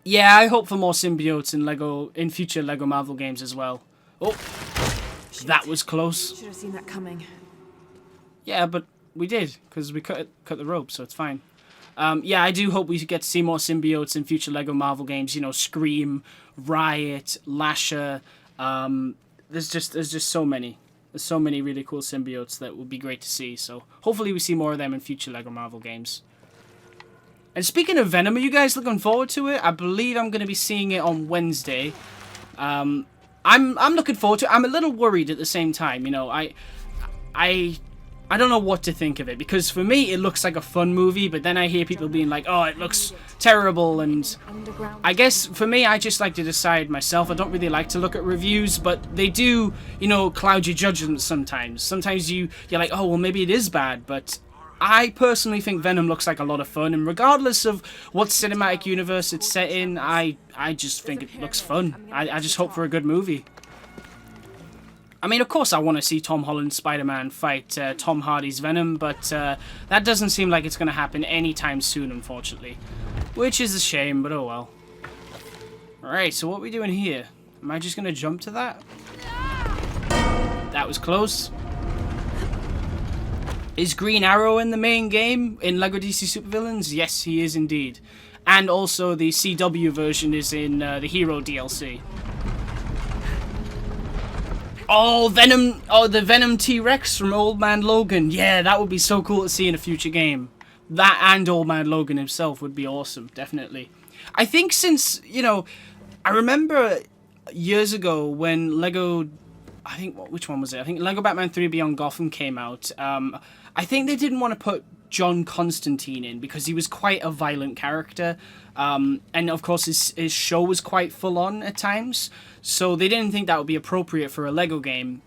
A: Yeah, I hope for more symbiotes in future LEGO Marvel games as well. Oh, that was close.
B: Should have seen that coming.
A: Yeah, but we did, because we cut the rope, so it's fine. Yeah, I do hope we get to see more symbiotes in future LEGO Marvel games. You know, Scream, Riot, Lasher. There's just so many. There's so many really cool symbiotes that would be great to see. So hopefully we see more of them in future LEGO Marvel games. And speaking of Venom, are you guys looking forward to it? I believe I'm going to be seeing it on Wednesday. I'm looking forward to it. I'm a little worried at the same time. You know, I don't know what to think of it, because for me it looks like a fun movie, but then I hear people being like, oh, it looks terrible, and I guess for me, I just like to decide myself. I don't really like to look at reviews, but they do, you know, cloud your judgment sometimes. Sometimes you're like, oh, well, maybe it is bad, but I personally think Venom looks like a lot of fun, and regardless of what cinematic universe it's set in, I just think it looks fun. I just hope for a good movie. I mean, of course I want to see Tom Holland's Spider-Man fight Tom Hardy's Venom, but that doesn't seem like it's going to happen anytime soon, unfortunately. Which is a shame, but oh well. Alright, so what are we doing here? Am I just going to jump to that? That was close. Is Green Arrow in the main game in LEGO DC Supervillains? Yes, he is indeed. And also the CW version is in the Hero DLC. Oh, Venom! Oh, the Venom T-Rex from Old Man Logan. Yeah, that would be so cool to see in a future game. That and Old Man Logan himself would be awesome, definitely. I think since, you know, I remember years ago when LEGO... I think, which one was it? I think LEGO Batman 3 Beyond Gotham came out. I think they didn't want to put John Constantine in because he was quite a violent character. And of course his show was quite full on at times. So they didn't think that would be appropriate for a LEGO game.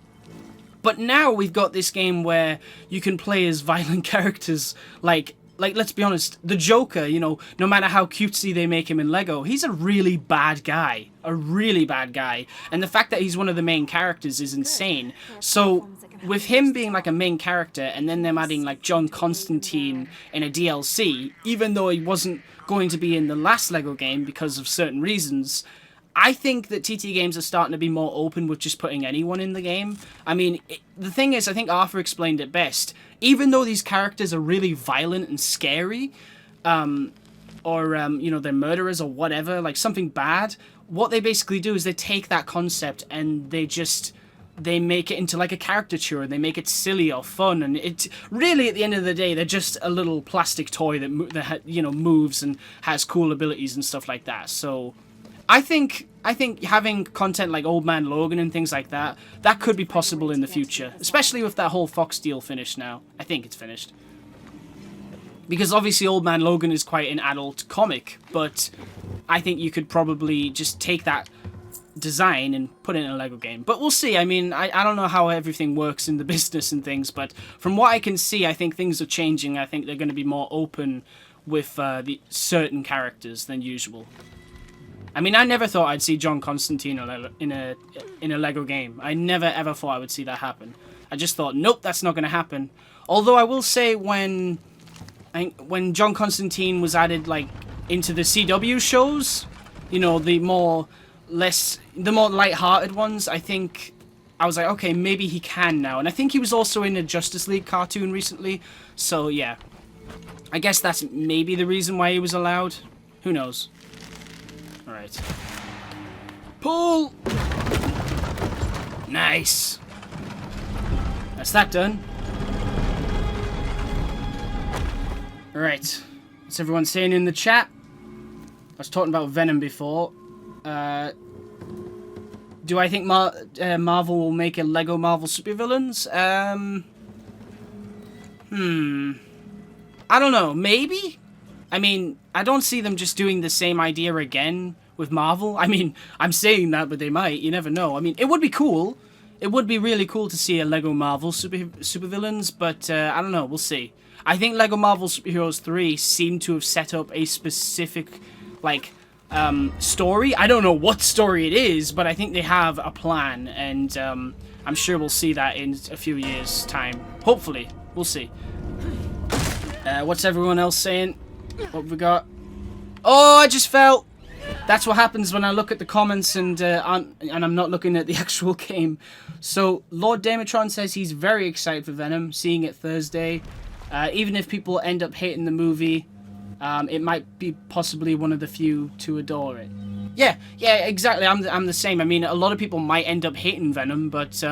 A: But now we've got this game where you can play as violent characters like let's be honest, the Joker, you know, no matter how cutesy they make him in LEGO, he's a really bad guy. A really bad guy. And the fact that he's one of the main characters is insane. So with him being like a main character and then them adding like John Constantine in a DLC, even though he wasn't going to be in the last LEGO game because of certain reasons, I think that TT Games are starting to be more open with just putting anyone in the game. I mean, the thing is, I think Arthur explained it best. Even though these characters are really violent and scary, you know, they're murderers or whatever, like something bad, what they basically do is they take that concept and they make it into like a caricature, and they make it silly or fun, and it really, at the end of the day, they're just a little plastic toy that you know, moves and has cool abilities and stuff like that. So I think having content like Old Man Logan and things like that could be possible in the future, especially with that whole Fox deal finished now. I think it's finished. Because obviously Old Man Logan is quite an adult comic, but I think you could probably just take that design and put it in a LEGO game. But we'll see. I mean, I don't know how everything works in the business and things, but from what I can see, I think things are changing. I think they're going to be more open with the certain characters than usual. I mean, I never thought I'd see John Constantine in a LEGO game. I never ever thought I would see that happen. I just thought, nope, that's not going to happen. Although I will say when John Constantine was added like into the CW shows, you know, the more light-hearted ones, I think I was like, okay, maybe he can now. And I think he was also in a Justice League cartoon recently. So yeah, I guess that's maybe the reason why he was allowed. Who knows? Alright. Pull! Nice! That's that done. Alright. What's everyone saying in the chat? I was talking about Venom before. Do I think Marvel will make a LEGO Marvel supervillains? I don't know. Maybe? I mean, I don't see them just doing the same idea again with Marvel. I mean, I'm saying that, but they might. You never know. I mean, it would be cool. It would be really cool to see a LEGO Marvel supervillains, but I don't know. We'll see. I think LEGO Marvel Superheroes 3 seemed to have set up a specific, like, story. I don't know what story it is, but I think they have a plan, and I'm sure we'll see that in a few years' time. Hopefully. We'll see. What's everyone else saying? What have we got? Oh, I just fell! That's what happens when I look at the comments and I'm not looking at the actual game. So, Lord Damatron says he's very excited for Venom, seeing it Thursday. Even if people end up hating the movie, it might be possibly one of the few to adore it. Yeah, exactly. I'm the same. I mean, a lot of people might end up hating Venom, but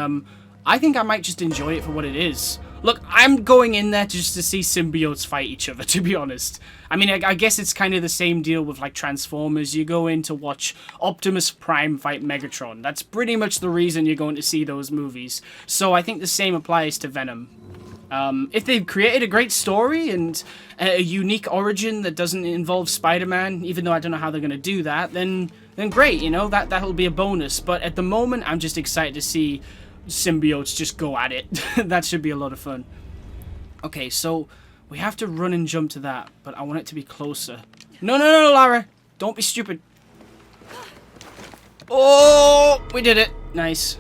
A: I think I might just enjoy it for what it is. Look, I'm going in there just to see symbiotes fight each other, to be honest. I mean, I guess it's kind of the same deal with, like, Transformers. You go in to watch Optimus Prime fight Megatron. That's pretty much the reason you're going to see those movies. So I think the same applies to Venom. If they've created a great story and a unique origin that doesn't involve Spider-Man, even though I don't know how they're going to do that, then great, you know, that'll be a bonus. But at the moment, I'm just excited to see symbiotes just go at it. That should be a lot of fun. Okay, so We have to run and jump to that, but I want it to be closer. No, no, no, Lara! Don't be stupid. Oh, we did it. Nice.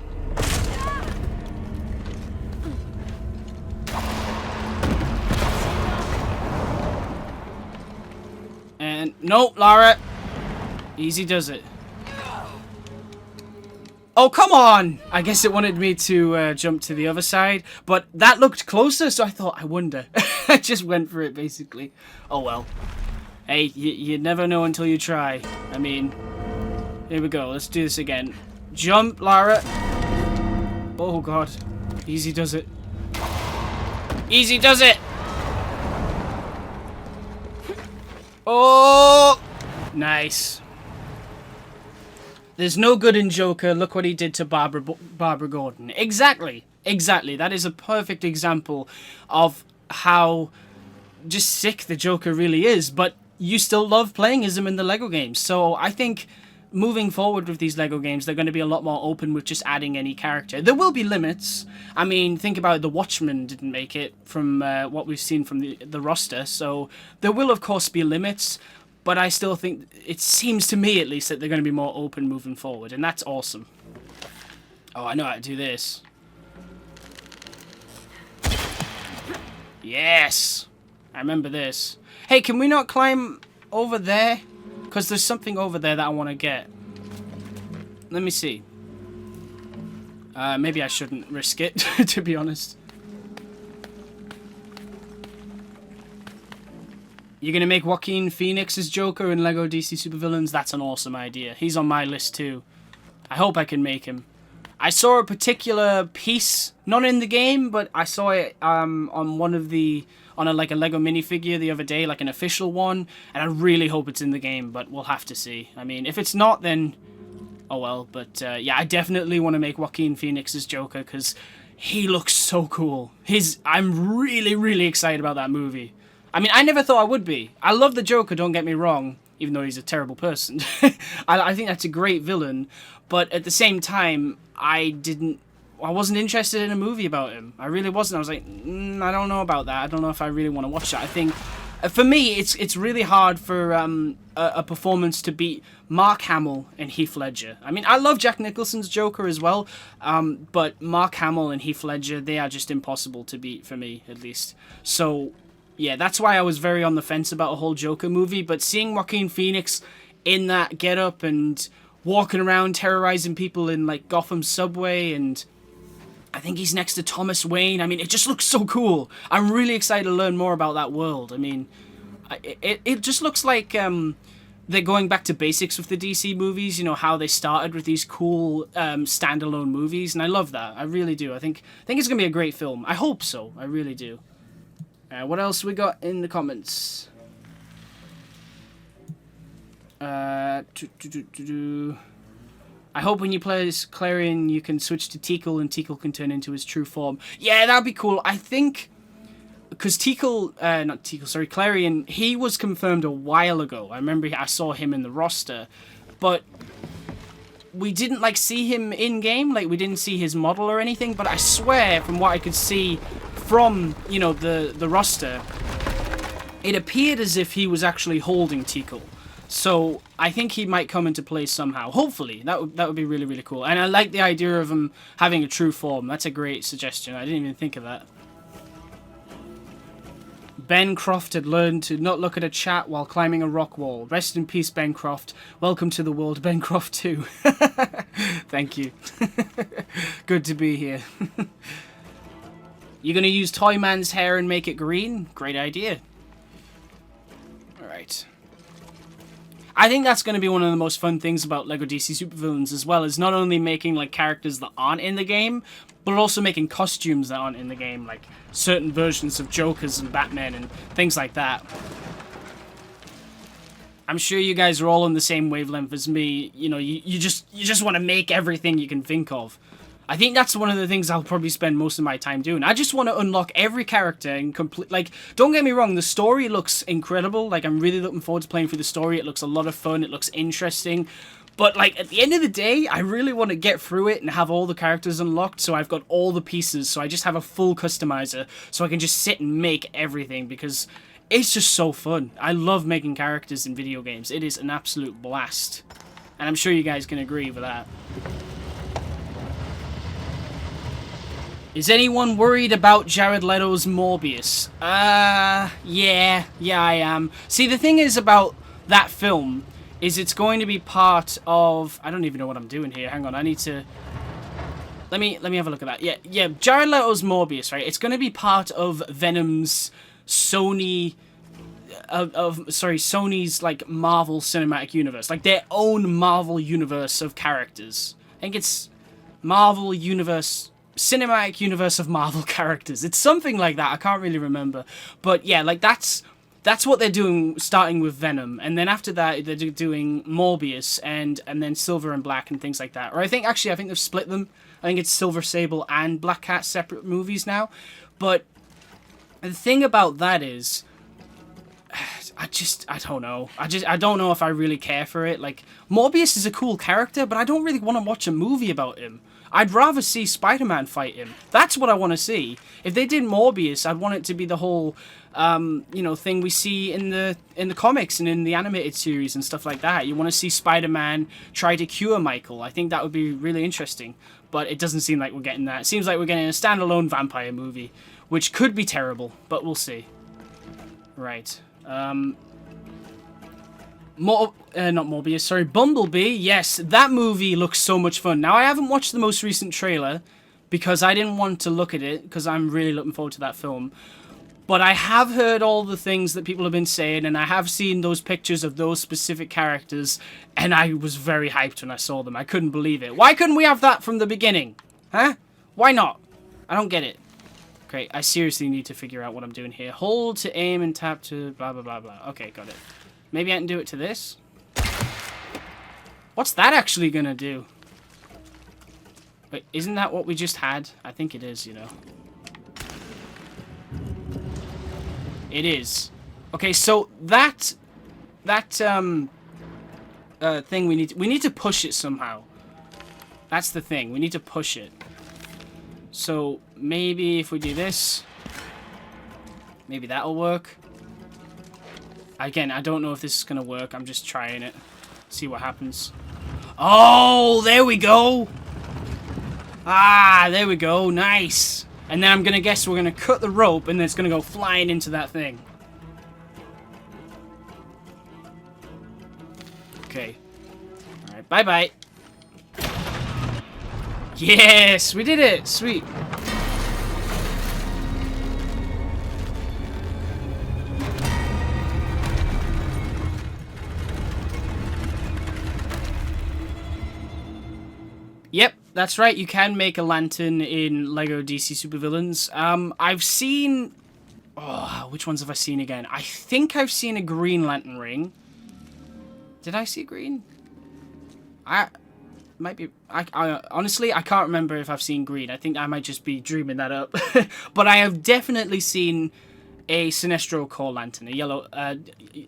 A: And no, Lara. Easy does it. Oh, come on! I guess it wanted me to jump to the other side, but that looked closer, so I thought, I wonder. I just went for it, basically. Oh, well. Hey, you never know until you try. I mean, here we go. Let's do this again. Jump, Lara. Oh, God. Easy does it. Easy does it! Oh! Nice. There's no good in Joker. Look what he did to Barbara Gordon. Exactly. Exactly. That is a perfect example of how just sick the Joker really is. But you still love playing as him in the Lego games. So I think moving forward with these Lego games, they're going to be a lot more open with just adding any character. There will be limits. I mean, think about it. The Watchmen didn't make it from what we've seen from the roster. So there will, of course, be limits. But I still think, it seems to me at least, that they're going to be more open moving forward. And that's awesome. Oh, I know how to do this. Yes! I remember this. Hey, can we not climb over there? Because there's something over there that I want to get. Let me see. Maybe I shouldn't risk it, to be honest. You're going to make Joaquin Phoenix's Joker in LEGO DC Supervillains? That's an awesome idea. He's on my list too. I hope I can make him. I saw a particular piece, not in the game, but I saw it on one of the... on a LEGO minifigure the other day, like an official one, and I really hope it's in the game, but we'll have to see. I mean, if it's not, then... oh well, but yeah, I definitely want to make Joaquin Phoenix's Joker, because he looks so cool. I'm really, really excited about that movie. I mean, I never thought I would be. I love the Joker, don't get me wrong, even though he's a terrible person. I think that's a great villain, but at the same time, I wasn't interested in a movie about him. I really wasn't. I was like, I don't know about that. I don't know if I really want to watch that. I think, for me, it's really hard for a performance to beat Mark Hamill and Heath Ledger. I mean, I love Jack Nicholson's Joker as well, but Mark Hamill and Heath Ledger, they are just impossible to beat, for me, at least. So... yeah, that's why I was very on the fence about a whole Joker movie, but seeing Joaquin Phoenix in that getup and walking around terrorizing people in, like, Gotham subway, and I think he's next to Thomas Wayne. I mean, it just looks so cool. I'm really excited to learn more about that world. I mean, it just looks like they're going back to basics with the DC movies, you know, how they started with these cool standalone movies, and I love that. I really do. I think it's going to be a great film. I hope so. I really do. What else we got in the comments? I hope when you play as Clarion, you can switch to Tikal and Tikal can turn into his true form. Yeah, that'd be cool. I think... because Clarion, he was confirmed a while ago. I remember I saw him in the roster. But we didn't, like, see him in-game. Like, we didn't see his model or anything. But I swear, from what I could see... from, you know, the roster, it appeared as if he was actually holding Tikal. So I think he might come into play somehow. Hopefully. That would be really, really cool. And I like the idea of him having a true form. That's a great suggestion. I didn't even think of that. Ben Croft had learned to not look at a chat while climbing a rock wall. Rest in peace, Ben Croft. Welcome to the world, Ben Croft 2. Thank you. Good to be here. You're going to use Toyman's hair and make it green? Great idea. Alright. I think that's going to be one of the most fun things about LEGO DC Supervillains as well, is not only making, like, characters that aren't in the game, but also making costumes that aren't in the game, like certain versions of Jokers and Batman and things like that. I'm sure you guys are all on the same wavelength as me. You know, you just want to make everything you can think of. I think that's one of the things I'll probably spend most of my time doing. I just want to unlock every character and complete... like, don't get me wrong, the story looks incredible. Like, I'm really looking forward to playing through the story. It looks a lot of fun. It looks interesting. But, like, at the end of the day, I really want to get through it and have all the characters unlocked, so I've got all the pieces, so I just have a full customizer, so I can just sit and make everything, because it's just so fun. I love making characters in video games. It is an absolute blast. And I'm sure you guys can agree with that. Is anyone worried about Jared Leto's Morbius? Yeah, I am. See, the thing is about that film is it's going to be part of... I don't even know what I'm doing here. Hang on, I need to... Let me have a look at that. Yeah, Jared Leto's Morbius, right? It's going to be part of Venom's Sony... Sony's, like, Marvel Cinematic Universe. Like, their own Marvel Universe of characters. I think it's Marvel Universe... Cinematic Universe of Marvel characters. It's something like that. I can't really remember. But, yeah, like, that's what they're doing, starting with Venom. And then after that, they're doing Morbius and then Silver and Black and things like that. Or I think they've split them. I think it's Silver Sable and Black Cat separate movies now. But the thing about that is... I don't know. I don't know if I really care for it. Like, Morbius is a cool character, but I don't really want to watch a movie about him. I'd rather see Spider-Man fight him. That's what I want to see. If they did Morbius, I'd want it to be the whole, thing we see in the comics and in the animated series and stuff like that. You want to see Spider-Man try to cure Michael. I think that would be really interesting. But it doesn't seem like we're getting that. It seems like we're getting a standalone vampire movie, which could be terrible, but we'll see. Right. Not Morbius, sorry, Bumblebee. Yes, that movie looks so much fun. Now, I haven't watched the most recent trailer because I didn't want to look at it because I'm really looking forward to that film. But I have heard all the things that people have been saying, and I have seen those pictures of those specific characters, and I was very hyped when I saw them. I couldn't believe it. Why couldn't we have that from the beginning? Huh? Why not? I don't get it. Okay, I seriously need to figure out what I'm doing here. Hold to aim and tap to blah, blah, blah, blah. Okay, got it. Maybe I can do it to this? What's that actually gonna do? Wait, isn't that what we just had? I think it is, you know. It is. Okay, so that thing we need to push it somehow. That's the thing. We need to push it. So maybe if we do this, maybe that'll work. Again, I don't know if this is gonna work. I'm just trying it. See what happens. Oh, there we go. Ah, there we go. Nice. And then I'm gonna guess we're gonna cut the rope and then it's gonna go flying into that thing. Okay. Alright, bye-bye. Yes, we did it. Sweet. Yep, that's right. You can make a lantern in LEGO DC Supervillains. I've seen... Oh, which ones have I seen again? I think I've seen a green lantern ring. Did I see green? Might be... honestly, I can't remember if I've seen green. I think I might just be dreaming that up. But I have definitely seen a Sinestro core lantern, a yellow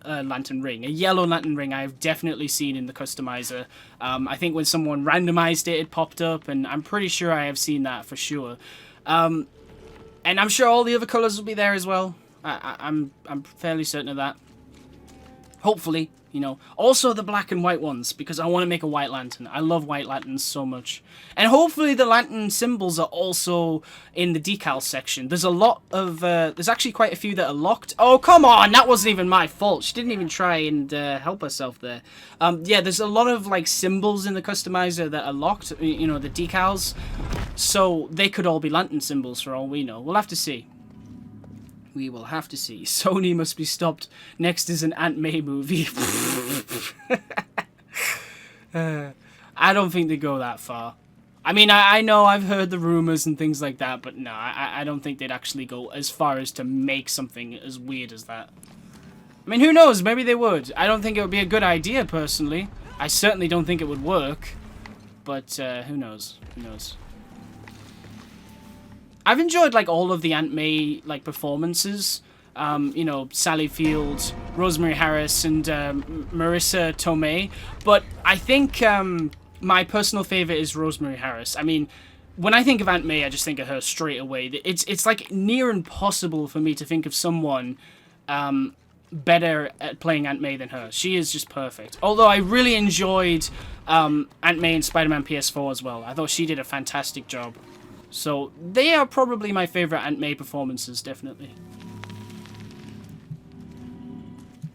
A: lantern ring. A yellow lantern ring I have definitely seen in the customizer. I think when someone randomized it, it popped up, and I'm pretty sure I have seen that for sure. And I'm sure all the other colors will be there as well. I'm fairly certain of that. Hopefully, you know. Also the black and white ones, because I want to make a white lantern. I love white lanterns so much. And hopefully the lantern symbols are also in the decal section. There's a lot of... there's actually quite a few that are locked. Oh, come on! That wasn't even my fault. She didn't even try and help herself there. Yeah, there's a lot of, like, symbols in the customizer that are locked. You know, the decals. So they could all be lantern symbols for all we know. We'll have to see. We will have to see. Sony must be stopped. Next is an Aunt May movie. I don't think they go that far. I mean, I know I've heard the rumors and things like that, but no, I don't think they'd actually go as far as to make something as weird as that. I mean, who knows? Maybe they would. I don't think it would be a good idea, personally. I certainly don't think it would work. But, who knows? Who knows? I've enjoyed, like, all of the Aunt May, like, performances. you know, Sally Field, Rosemary Harris, and Marissa Tomei. But I think my personal favorite is Rosemary Harris. I mean, when I think of Aunt May, I just think of her straight away. It's like near impossible for me to think of someone better at playing Aunt May than her. She is just perfect. Although I really enjoyed Aunt May in Spider-Man PS4 as well. I thought she did a fantastic job. So they are probably my favorite Aunt May performances, definitely.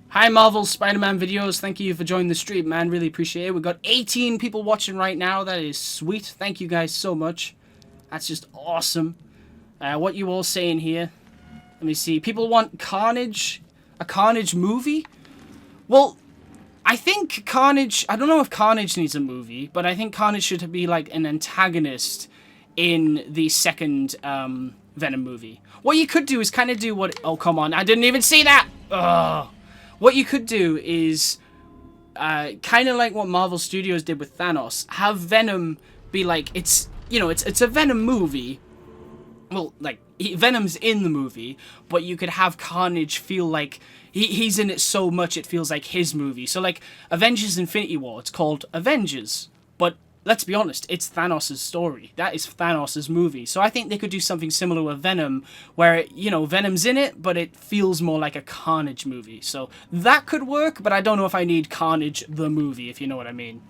A: Hi Marvel Spider-Man videos, thank you for joining the stream, man, really appreciate it. We've got 18 people watching right now, that is sweet. Thank you guys so much. That's just awesome. What you all saying here? Let me see. People want Carnage, a Carnage movie? Well, I think Carnage, I don't know if Carnage needs a movie, but I think Carnage should be like an antagonist in the second Venom movie. What you could do is kind of do what, oh come on, I didn't even see that! Ugh. What you could do is kind of like what Marvel Studios did with Thanos. Have Venom be like, it's, you know, it's a Venom movie. Well, like, Venom's in the movie, but you could have Carnage feel like he's in it so much it feels like his movie. So like Avengers Infinity War, it's called Avengers, but let's be honest, it's Thanos' story. That is Thanos' movie. So I think they could do something similar with Venom, where, you know, Venom's in it, but it feels more like a Carnage movie. So that could work, but I don't know if I need Carnage the movie, if you know what I mean.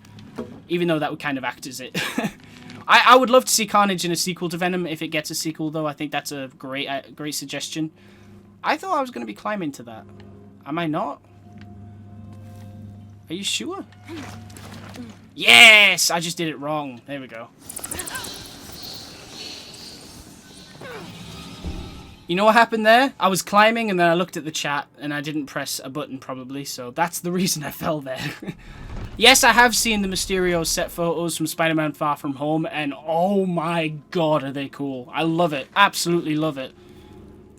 A: Even though that would kind of act as it. I would love to see Carnage in a sequel to Venom, if it gets a sequel, though. I think that's a great suggestion. I thought I was going to be climbing to that. Am I not? Are you sure? Yes! I just did it wrong. There we go. You know what happened there? I was climbing and then I looked at the chat and I didn't press a button probably, so that's the reason I fell there. Yes, I have seen the Mysterio set photos from Spider-Man Far From Home and oh my god are they cool. I love it. Absolutely love it.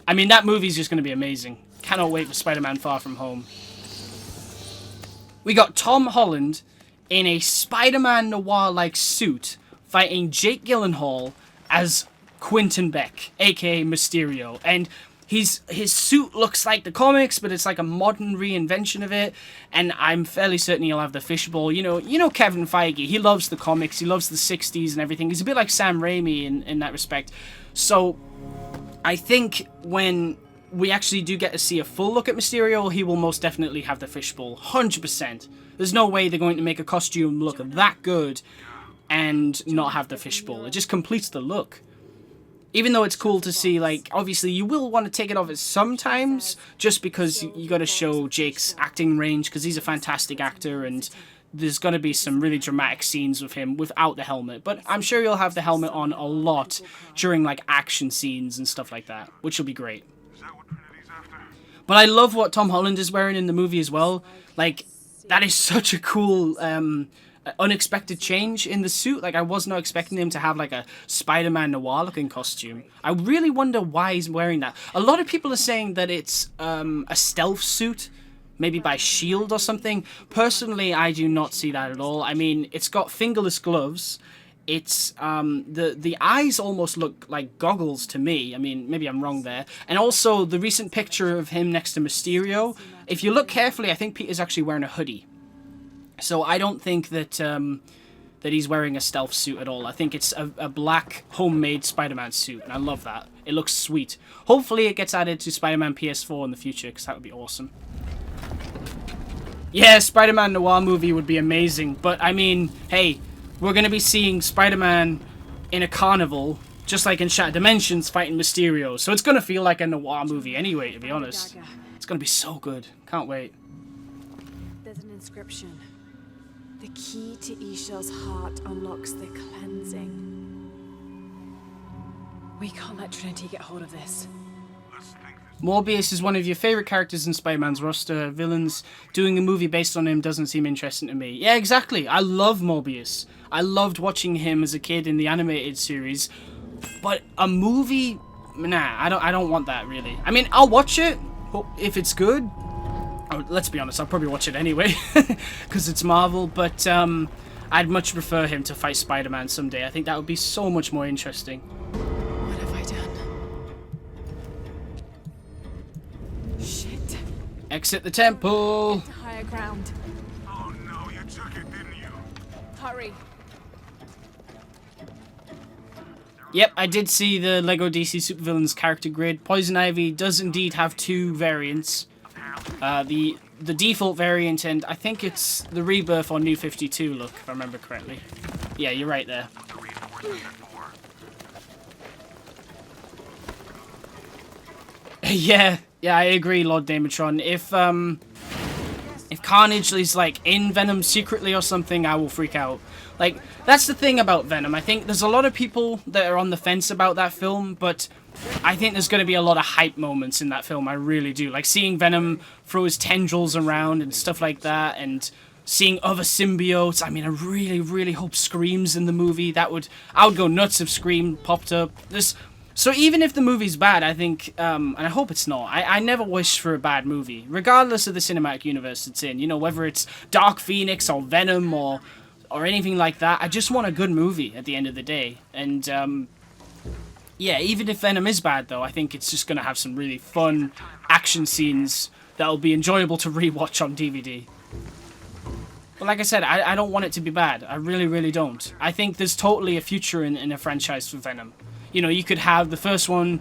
A: I mean, that movie's just going to be amazing. Cannot wait for Spider-Man Far From Home. We got Tom Holland in a Spider-Man noir-like suit, fighting Jake Gyllenhaal as Quentin Beck, aka Mysterio. And his suit looks like the comics, but it's like a modern reinvention of it. And I'm fairly certain he'll have the fishbowl. You know Kevin Feige, he loves the comics, he loves the 60s and everything. He's a bit like Sam Raimi in that respect. So I think when we actually do get to see a full look at Mysterio, he will most definitely have the fishbowl, 100%. There's no way they're going to make a costume look that good and not have the fishbowl. It just completes the look. Even though it's cool to see, like, obviously you will want to take it off at sometimes, just because you got to show Jake's acting range, because he's a fantastic actor, and there's going to be some really dramatic scenes with him without the helmet. But I'm sure you'll have the helmet on a lot during, like, action scenes and stuff like that, which will be great. But I love what Tom Holland is wearing in the movie as well. Like, that is such a cool, unexpected change in the suit. Like, I was not expecting him to have, like, a Spider-Man noir-looking costume. I really wonder why he's wearing that. A lot of people are saying that it's a stealth suit, maybe by S.H.I.E.L.D. or something. Personally, I do not see that at all. I mean, it's got fingerless gloves. It's, the eyes almost look like goggles to me. I mean, maybe I'm wrong there. And also, the recent picture of him next to Mysterio, if you look carefully, I think Peter's actually wearing a hoodie. So I don't think that, that he's wearing a stealth suit at all. I think it's a black, homemade Spider-Man suit, and I love that. It looks sweet. Hopefully it gets added to Spider-Man PS4 in the future, because that would be awesome. Yeah, Spider-Man Noir movie would be amazing, but I mean, hey, we're going to be seeing Spider-Man in a carnival, just like in Shattered Dimensions, fighting Mysterio. So it's going to feel like a noir movie anyway, to be honest. It's going to be so good. Can't wait.
B: There's an inscription. The key to Ishel's heart unlocks the cleansing. We can't let Trinity get hold of this.
A: Morbius is one of your favourite characters in Spider-Man's roster. Villains doing a movie based on him doesn't seem interesting to me. Yeah, exactly. I love Morbius. I loved watching him as a kid in the animated series. But a movie? Nah, I don't want that, really. I mean, I'll watch it if it's good. Oh, let's be honest, I'll probably watch it anyway. Because it's Marvel. But I'd much prefer him to fight Spider-Man someday. I think that would be so much more interesting.
B: What have I done?
A: Exit the temple.
B: To higher ground.
C: Oh no, you took it, didn't you?
B: Hurry.
A: Yep, I did see the LEGO DC Supervillains character grid. Poison Ivy does indeed have 2 variants. The default variant, and I think it's the Rebirth or New 52 look, if I remember correctly. Yeah, you're right there. Yeah, I agree, Lord Damatron. If Carnage is, like, in Venom secretly or something, I will freak out. Like, that's the thing about Venom. I think there's a lot of people that are on the fence about that film, but I think there's going to be a lot of hype moments in that film. I really do. Like, seeing Venom throw his tendrils around and stuff like that, and seeing other symbiotes. I mean, I really, really hope Scream's in the movie. I would go nuts if Scream popped up. So even if the movie's bad, I think, and I hope it's not, I never wish for a bad movie, regardless of the cinematic universe it's in. You know, whether it's Dark Phoenix or Venom or anything like that, I just want a good movie at the end of the day. And, yeah, even if Venom is bad, though, I think it's just going to have some really fun action scenes that'll be enjoyable to rewatch on DVD. But like I said, I don't want it to be bad. I really, really don't. I think there's totally a future in a franchise for Venom. You know, you could have the first one,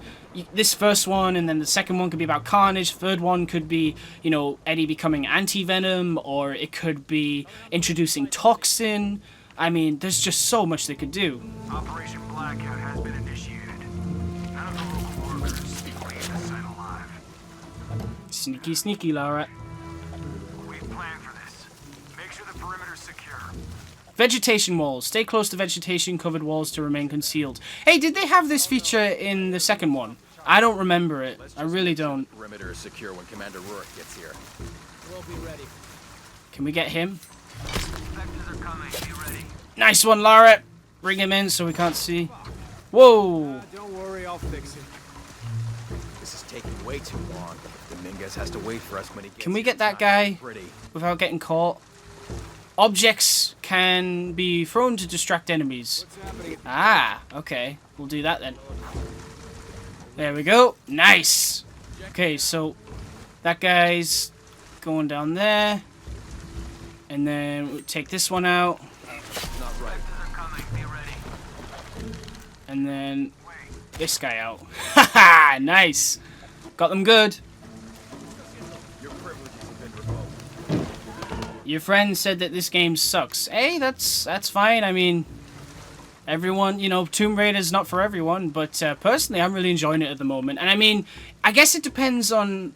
A: this first one, and then the second one could be about Carnage. Third one could be, you know, Eddie becoming anti-Venom, or it could be introducing Toxin. I mean, there's just so much they could do.
J: Operation Blackout has been initiated. None of the local workers will leave the site alive.
A: Sneaky, sneaky, Lara.
J: We've planned for this. Make sure the perimeter's secure.
A: Vegetation walls. Stay close to vegetation-covered walls to remain concealed. Hey, did they have this feature in the second one? I don't remember it. I really don't.
E: Perimeter is secure when Commander Rourke gets here.
I: We'll be ready.
A: Can we get him?
J: Inspectors are coming. Be ready.
A: Nice one, Lara. Bring him in so we can't see. Whoa.
D: Don't worry, I'll fix it.
E: This is taking way too long. Dominguez has to wait for us when he gets
A: Can we
E: here.
A: get
E: It's
A: that
E: not
A: guy
E: pretty.
A: without getting caught? Objects can be thrown to distract enemies. Ah, okay. We'll do that then. There we go. Nice. Okay, so that guy's going down there. And then we'll take this one out.
E: Not right.
J: Inspectors are coming. Be ready.
A: And then this guy out. Haha, nice. Got them good.
E: Your privileges have been revoked.
A: Your friend said that this game sucks. Hey, that's fine. I mean, everyone, you know, Tomb Raider's not for everyone, but personally, I'm really enjoying it at the moment. And I mean, I guess it depends on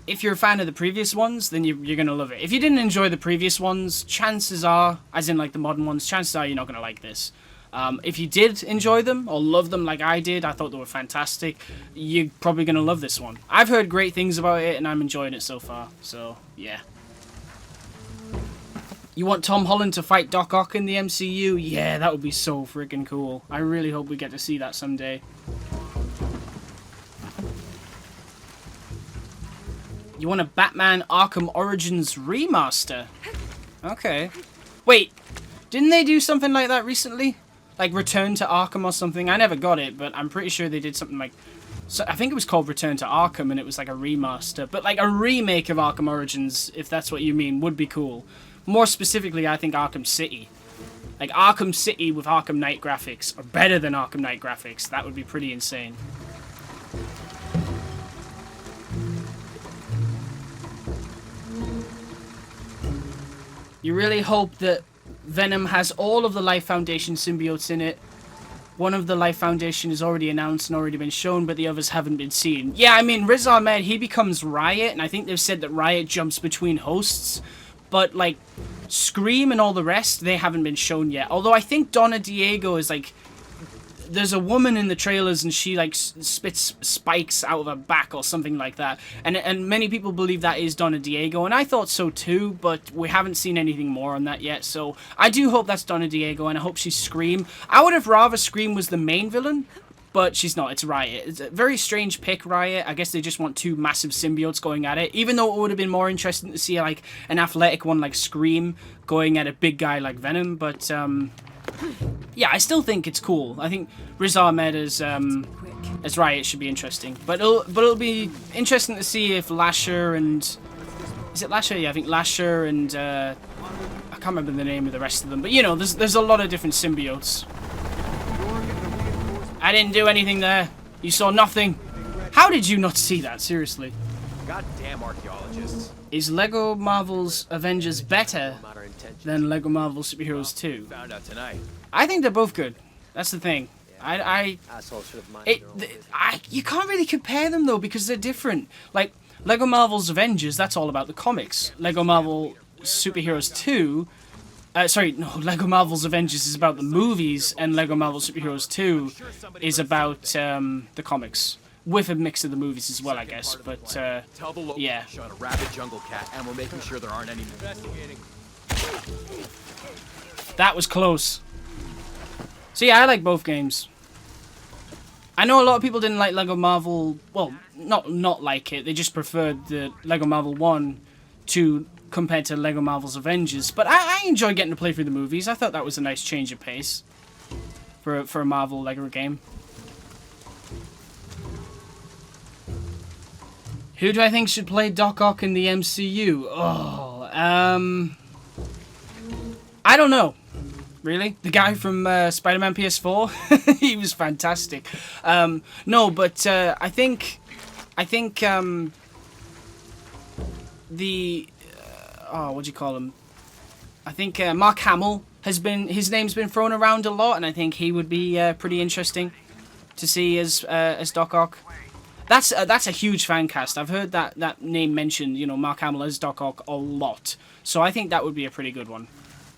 A: if you're a fan of the previous ones, then you're gonna love it. If you didn't enjoy the previous ones, chances are, as in like the modern ones, chances are you're not gonna like this. If you did enjoy them or love them like I did, I thought they were fantastic, you're probably gonna love this one. I've heard great things about it and I'm enjoying it so far, so yeah. You want Tom Holland to fight Doc Ock in the MCU? Yeah, that would be so freaking cool. I really hope we get to see that someday. You want a Batman Arkham Origins remaster? Okay. Wait, didn't they do something like that recently? Like Return to Arkham or something? I never got it, but I'm pretty sure they did something like... So I think it was called Return to Arkham, and it was like a remaster. But like a remake of Arkham Origins, if that's what you mean, would be cool. More specifically, I think Arkham City. Like Arkham City with Arkham Knight graphics, or better than Arkham Knight graphics. That would be pretty insane. You really hope that Venom has all of the Life Foundation symbiotes in it. One of the Life Foundation is already announced and already been shown, but the others haven't been seen. Yeah, I mean, Riz Ahmed, he becomes Riot, and I think they've said that Riot jumps between hosts. But, like, Scream and all the rest, they haven't been shown yet. Although I think Donna Diego is, like... There's a woman in the trailers and she, like, spits spikes out of her back or something like that. And many people believe that is Donna Diego, and I thought so too, but we haven't seen anything more on that yet. So I do hope that's Donna Diego, and I hope she's Scream. I would have rather Scream was the main villain, but she's not. It's Riot. It's a very strange pick, Riot. I guess they just want two massive symbiotes going at it, even though it would have been more interesting to see, like, an athletic one like Scream going at a big guy like Venom, but, yeah, I still think it's cool. I think Riz Ahmed as Riot should be interesting. But it'll be interesting to see if Lasher and Is it Lasher? Yeah, I think Lasher and I can't remember the name of the rest of them. But you know, there's a lot of different symbiotes. I didn't do anything there. You saw nothing. How did you not see that? Seriously.
E: Goddamn archaeologists.
A: Is Lego Marvel's Avengers better than Lego Marvel Superheroes 2?
E: Found out tonight.
A: I think they're both good. That's the thing. You can't really compare them though because they're different. Like Lego Marvel's Avengers, that's all about the comics. Lego Marvel Superheroes 2, Lego Marvel's Avengers is about the movies, and Lego Marvel Superheroes 2 is about the comics. With a mix of the movies as well, I guess. But
E: Tell the local
A: yeah.
E: shot a rabid jungle cat, and we're making sure there aren't any investigating.
A: That was close. So yeah, I like both games. I know a lot of people didn't like Lego Marvel. Well, not like it. They just preferred the Lego Marvel 1 to compared to Lego Marvel's Avengers. But I enjoyed getting to play through the movies. I thought that was a nice change of pace for a Marvel Lego game. Who do I think should play Doc Ock in the MCU? Oh, I don't know. Really? The guy from Spider-Man PS4? He was fantastic. No, but I think what do you call him? I think Mark Hamill his name's been thrown around a lot, and I think he would be pretty interesting to see as Doc Ock. That's a huge fan cast. I've heard that name mentioned, you know, Mark Hamill as Doc Ock a lot. So I think that would be a pretty good one.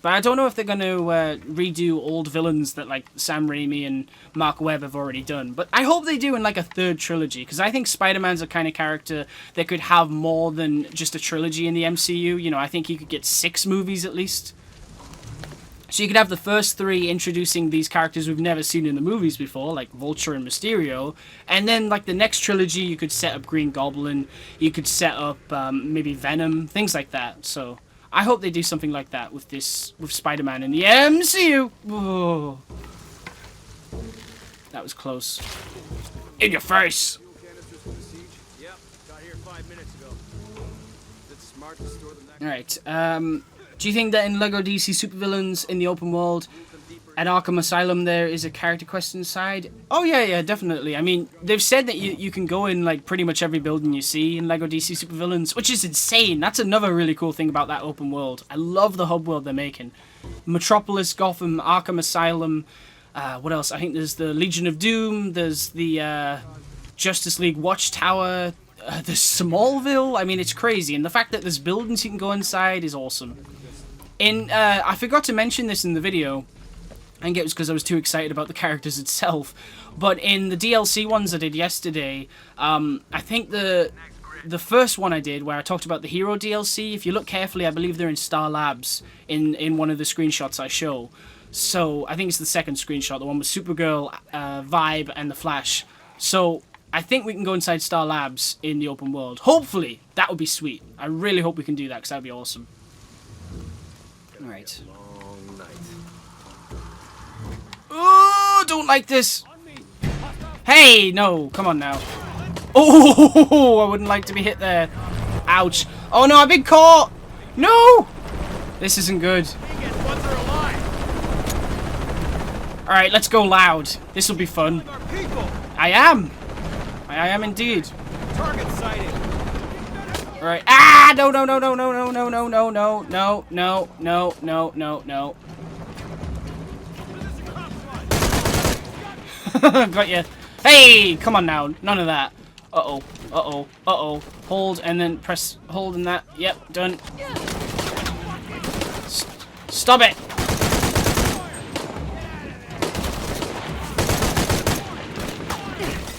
A: But I don't know if they're going to redo old villains that like Sam Raimi and Mark Webb have already done. But I hope they do in like a third trilogy, because I think Spider-Man's a kind of character that could have more than just a trilogy in the MCU. You know, I think you could get 6 movies at least. So you could have the first 3 introducing these characters we've never seen in the movies before, like Vulture and Mysterio. And then like the next trilogy, you could set up Green Goblin. You could set up maybe Venom, things like that. So I hope they do something like that with Spider-Man in the MCU. Oh. That was close. In your face.
D: Yep, got here 5 minutes ago. Is it smart to store them that?
A: All right. Do you think that in Lego DC supervillains in the open world at Arkham Asylum there is a character quest inside? Oh yeah, definitely. I mean, they've said that you can go in like pretty much every building you see in Lego DC supervillains, which is insane. That's another really cool thing about that open world. I love the hub world they're making. Metropolis, Gotham, Arkham Asylum. What else? I think there's the Legion of Doom. There's the Justice League Watchtower. There's Smallville. I mean, it's crazy. And the fact that there's buildings you can go inside is awesome. I forgot to mention this in the video. I think it was because I was too excited about the characters itself. But in the DLC ones I did yesterday, I think the first one I did, where I talked about the Hero DLC, if you look carefully, I believe they're in Star Labs in one of the screenshots I show. So I think it's the second screenshot, the one with Supergirl, Vibe, and the Flash. So I think we can go inside Star Labs in the open world. Hopefully, that would be sweet. I really hope we can do that, because that would be awesome. Alright.
E: Long night.
A: Oh, don't like this. Hey, no, come on now. Oh, I wouldn't like to be hit there. Ouch. Oh no, I've been caught. No. This isn't good. Alright, let's go loud. This will be fun. I am. I am indeed.
D: Target sighted.
A: Alright. Ah! No, no, no, no, no, no, no, no, no, no, no, no, no, no, no, no. Got you. Hey! Come on now. None of that. Uh-oh. Uh-oh. Uh-oh. Hold and then press hold and that. Yep, done. Stop it!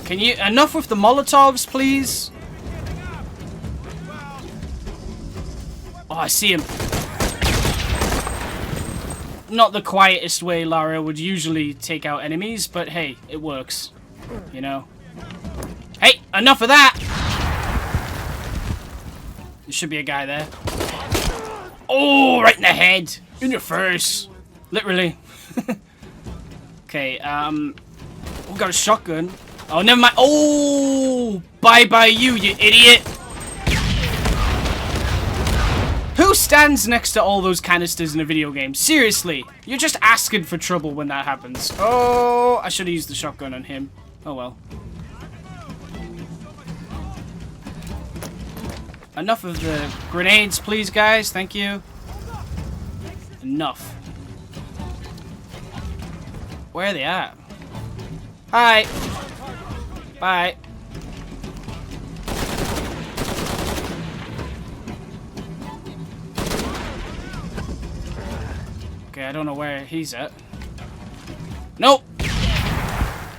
A: Can you... Enough with the Molotovs, please? Oh, I see him. Not the quietest way Lara would usually take out enemies, but hey, it works. You know? Hey, enough of that! There should be a guy there. Oh, right in the head! In your face! Literally. Okay, we got a shotgun. Oh, never mind. Oh! Bye-bye you idiot! Who stands next to all those canisters in a video game? Seriously, you're just asking for trouble when that happens. Oh, I should have used the shotgun on him. Oh well. Enough of the grenades, please, guys. Thank you. Enough. Where are they at? Hi. Bye. Okay, I don't know where he's at. Nope.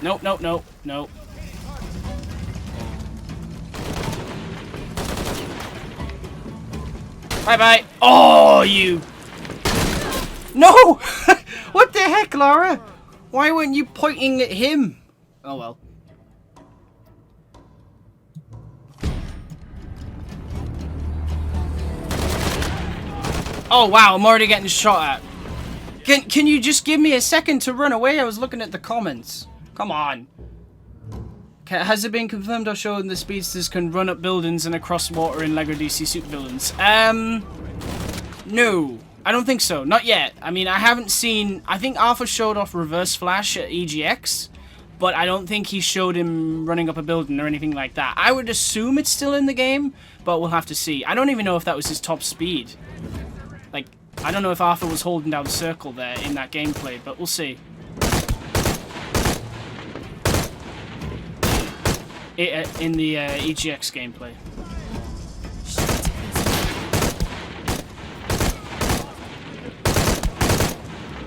A: Nope, nope, nope, nope. Bye-bye. Oh, you... No! What the heck, Lara? Why weren't you pointing at him? Oh, well. Oh, wow, I'm already getting shot at. Can you just give me a second to run away? I was looking at the comments. Come on. Okay, has it been confirmed or shown the speedsters can run up buildings and across water in LEGO DC Supervillains? No. I don't think so. Not yet. I mean, I haven't seen... I think Arthur showed off Reverse Flash at EGX, but I don't think he showed him running up a building or anything like that. I would assume it's still in the game, but we'll have to see. I don't even know if that was his top speed. Like, I don't know if Arthur was holding down circle there in that gameplay, but we'll see. In the EGX gameplay.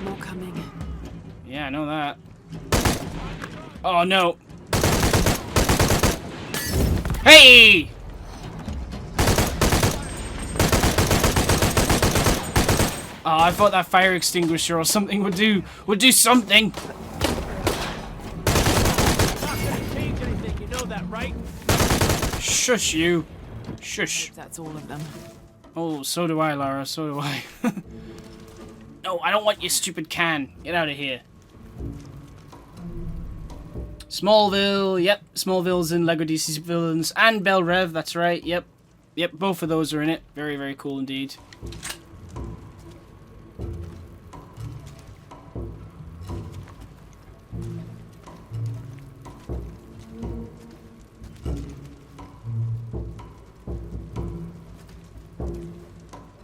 G: More coming.
A: Yeah, I know that. Oh no. Hey! Oh, I thought that fire extinguisher or something would do something.
J: Right?
A: Shush you. Shush.
G: That's all of them.
A: Oh, so do I, Lara. So do I. No, I don't want your stupid can. Get out of here. Smallville. Yep. Smallville's in LEGO DC Villains. And Bell Rev. That's right. Yep. Yep. Both of those are in it. Very, very cool indeed.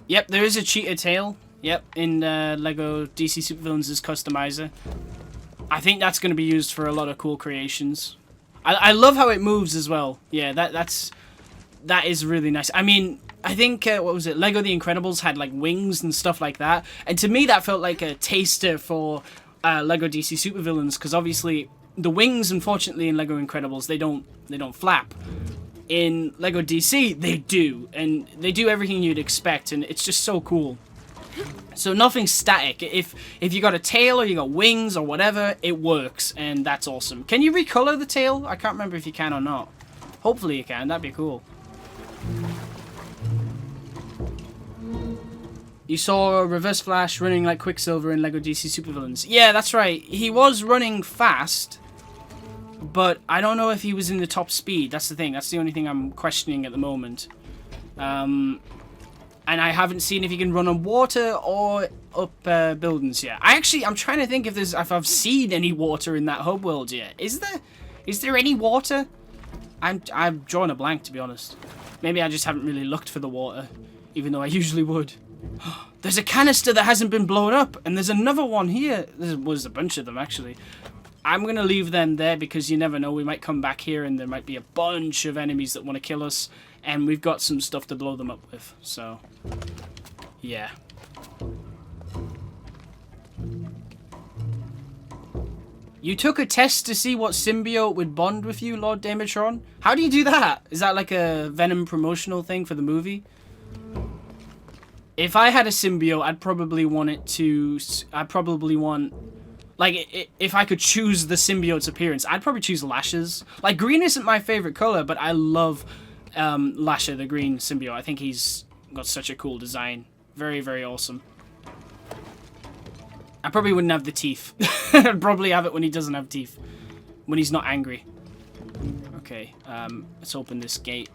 A: Yep, there is a cheetah tail. Yep, in LEGO DC Supervillains' customizer. I think that's going to be used for a lot of cool creations. I love how it moves as well. Yeah, that is really nice. I mean, I think what was it? LEGO The Incredibles had like wings and stuff like that, and to me that felt like a taster for LEGO DC Supervillains, because obviously the wings, unfortunately, in LEGO Incredibles they don't flap. In LEGO DC, they do, and they do everything you'd expect, and it's just so cool. So nothing's static. If you got a tail or you got wings or whatever, it works, and that's awesome. Can you recolor the tail? I can't remember if you can or not. Hopefully you can. That'd be cool. You saw Reverse Flash running like Quicksilver in LEGO DC Supervillains. Yeah, that's right. He was running fast, but I don't know if he was in the top speed. That's the thing. That's the only thing I'm questioning at the moment. And I haven't seen if he can run on water or up buildings yet. I'm trying to think if I've seen any water in that hub world yet. Is there any water? I'm drawing a blank, to be honest. Maybe I just haven't really looked for the water, even though I usually would. There's a canister that hasn't been blown up, and there's another one here. There was a bunch of them, actually. I'm going to leave them there because you never know. We might come back here and there might be a bunch of enemies that want to kill us. And we've got some stuff to blow them up with. So, yeah. You took a test to see what symbiote would bond with you, Lord Damatron? How do you do that? Is that like a Venom promotional thing for the movie? If I had a symbiote, I'd probably want it to... Like, if I could choose the symbiote's appearance, I'd probably choose Lashes. Like, green isn't my favorite color, but I love Lasher, the green symbiote. I think he's got such a cool design. Very, very awesome. I probably wouldn't have the teeth. I'd probably have it when he doesn't have teeth. When he's not angry. Okay, let's open this gate.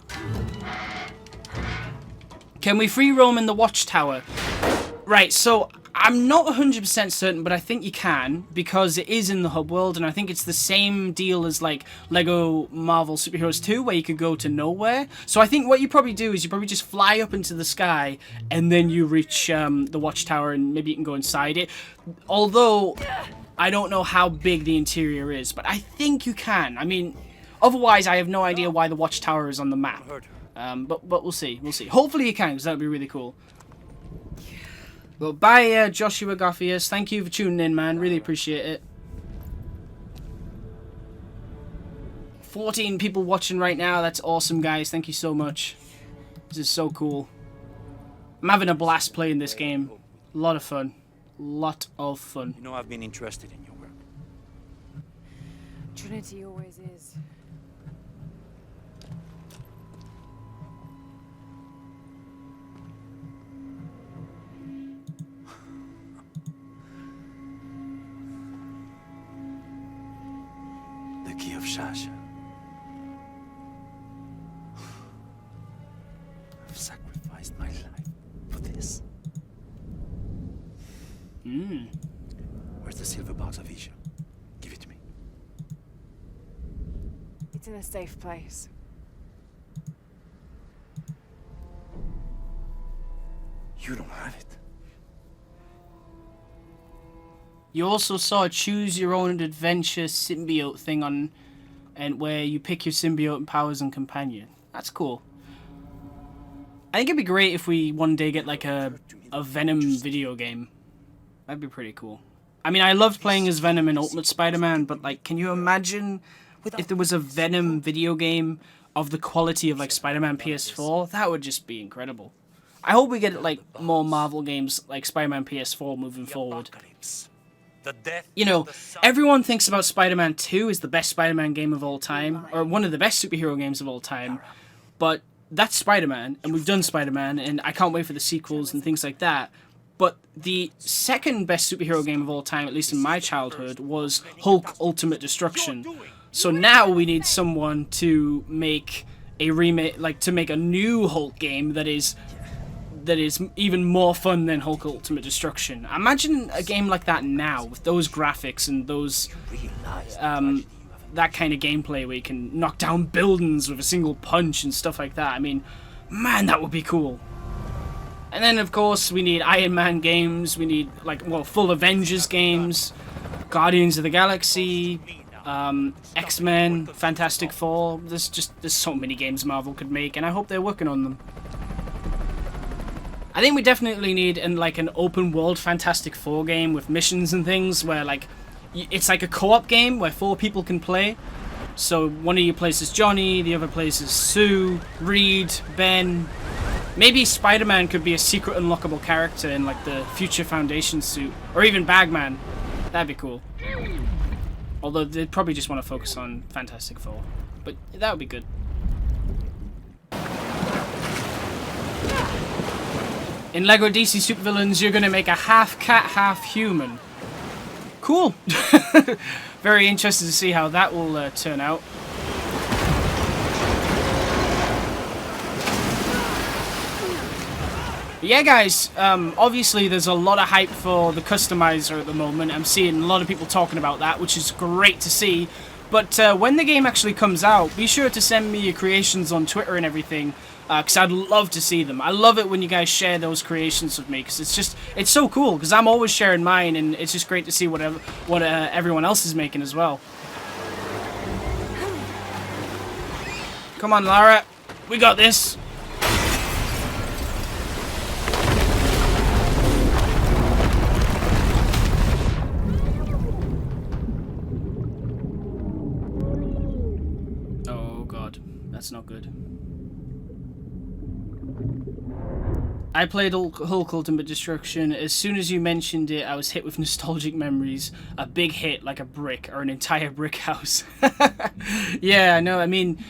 A: Can we free roam in the watchtower? Right, so I'm not 100% certain, but I think you can, because it is in the hub world, and I think it's the same deal as like Lego Marvel Superheroes 2, where you could go to nowhere. So I think what you probably do is you probably just fly up into the sky, and then you reach the watchtower, and maybe you can go inside it. Although, I don't know how big the interior is, but I think you can. I mean, otherwise I have no idea why the watchtower is on the map. But we'll see, Hopefully you can, because that would be really cool. Well, bye, Joshua Goffius. Thank you for tuning in, man. Really appreciate it. 14 people watching right now. That's awesome, guys. Thank you so much. This is so cool. I'm having a blast playing this game. A lot of fun. Lot of fun.
J: You know I've been interested in your work.
B: Trinity always is.
J: The key of Shasha. I've sacrificed my life for this. Where's the silver box of Isha? Give it to me.
B: It's in a safe place.
J: You don't have it.
A: You also saw a choose your own adventure symbiote thing on, and where you pick your symbiote and powers and companion. That's cool. I think it'd be great if we one day get like a Venom video game. That'd be pretty cool. I mean, I loved playing as Venom in Ultimate Spider-Man, but like, can you imagine if there was a Venom video game of the quality of like Spider-Man PS4? That would just be incredible. I hope we get like more Marvel games like Spider-Man PS4 moving forward. You know, everyone thinks about Spider-Man 2 as the best Spider-Man game of all time, or one of the best superhero games of all time, but that's Spider-Man, and we've done Spider-Man, and I can't wait for the sequels and things like that. But the second best superhero game of all time, at least in my childhood, was Hulk Ultimate Destruction. So now we need someone to make a remake, like to make a new Hulk game that is even more fun than Hulk Ultimate Destruction. Imagine a game like that now, with those graphics and those that kind of gameplay where you can knock down buildings with a single punch and stuff like that. I mean, man, that would be cool. And then, of course, we need Iron Man games, we need, like, well, full Avengers games, Guardians of the Galaxy, X-Men, Fantastic Four. There's so many games Marvel could make, and I hope they're working on them. I think we definitely need an open world Fantastic Four game with missions and things where like it's like a co-op game where 4 people can play. So one of you plays as Johnny, the other plays as Sue, Reed, Ben. Maybe Spider-Man could be a secret unlockable character in like the future Foundation suit, or even Bagman. That'd be cool. Although they'd probably just want to focus on Fantastic Four, but that would be good. In LEGO DC Supervillains, you're going to make a half cat, half human. Cool. Very interested to see how that will turn out. But yeah, guys, obviously there's a lot of hype for the customizer at the moment. I'm seeing a lot of people talking about that, which is great to see. But when the game actually comes out, be sure to send me your creations on Twitter and everything. Because I'd love to see them. I love it when you guys share those creations with me, because it's so cool, because I'm always sharing mine, and it's just great to see what everyone else is making as well. Come on, Lara. We got this. Oh, God. That's not good. I played Hulk Ultimate Destruction. As soon as you mentioned it, I was hit with nostalgic memories. A big hit, like a brick, or an entire brick house. Yeah, no, I mean,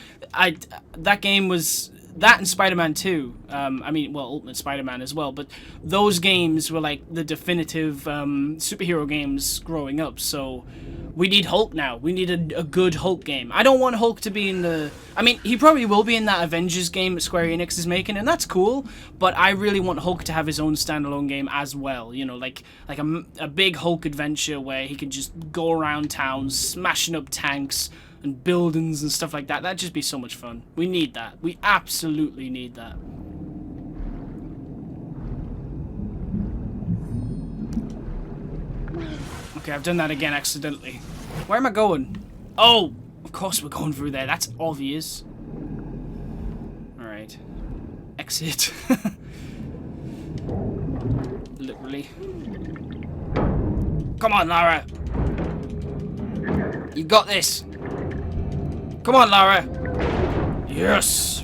A: that game was that and Spider-Man 2. I mean, well, Ultimate Spider-Man as well. But those games were like the definitive superhero games growing up. So we need Hulk now. We need a good Hulk game. I don't want Hulk to be in the... I mean, he probably will be in that Avengers game that Square Enix is making, and that's cool. But I really want Hulk to have his own standalone game as well. You know, like a big Hulk adventure where he can just go around town smashing up tanks and buildings and stuff like that. That'd just be so much fun. We need that. We absolutely need that. Okay, I've done that again accidentally. Where am I going? Oh, of course we're going through there. That's obvious. Alright. Exit. Literally. Come on, Lara. You got this. Come on, Lara. Yes.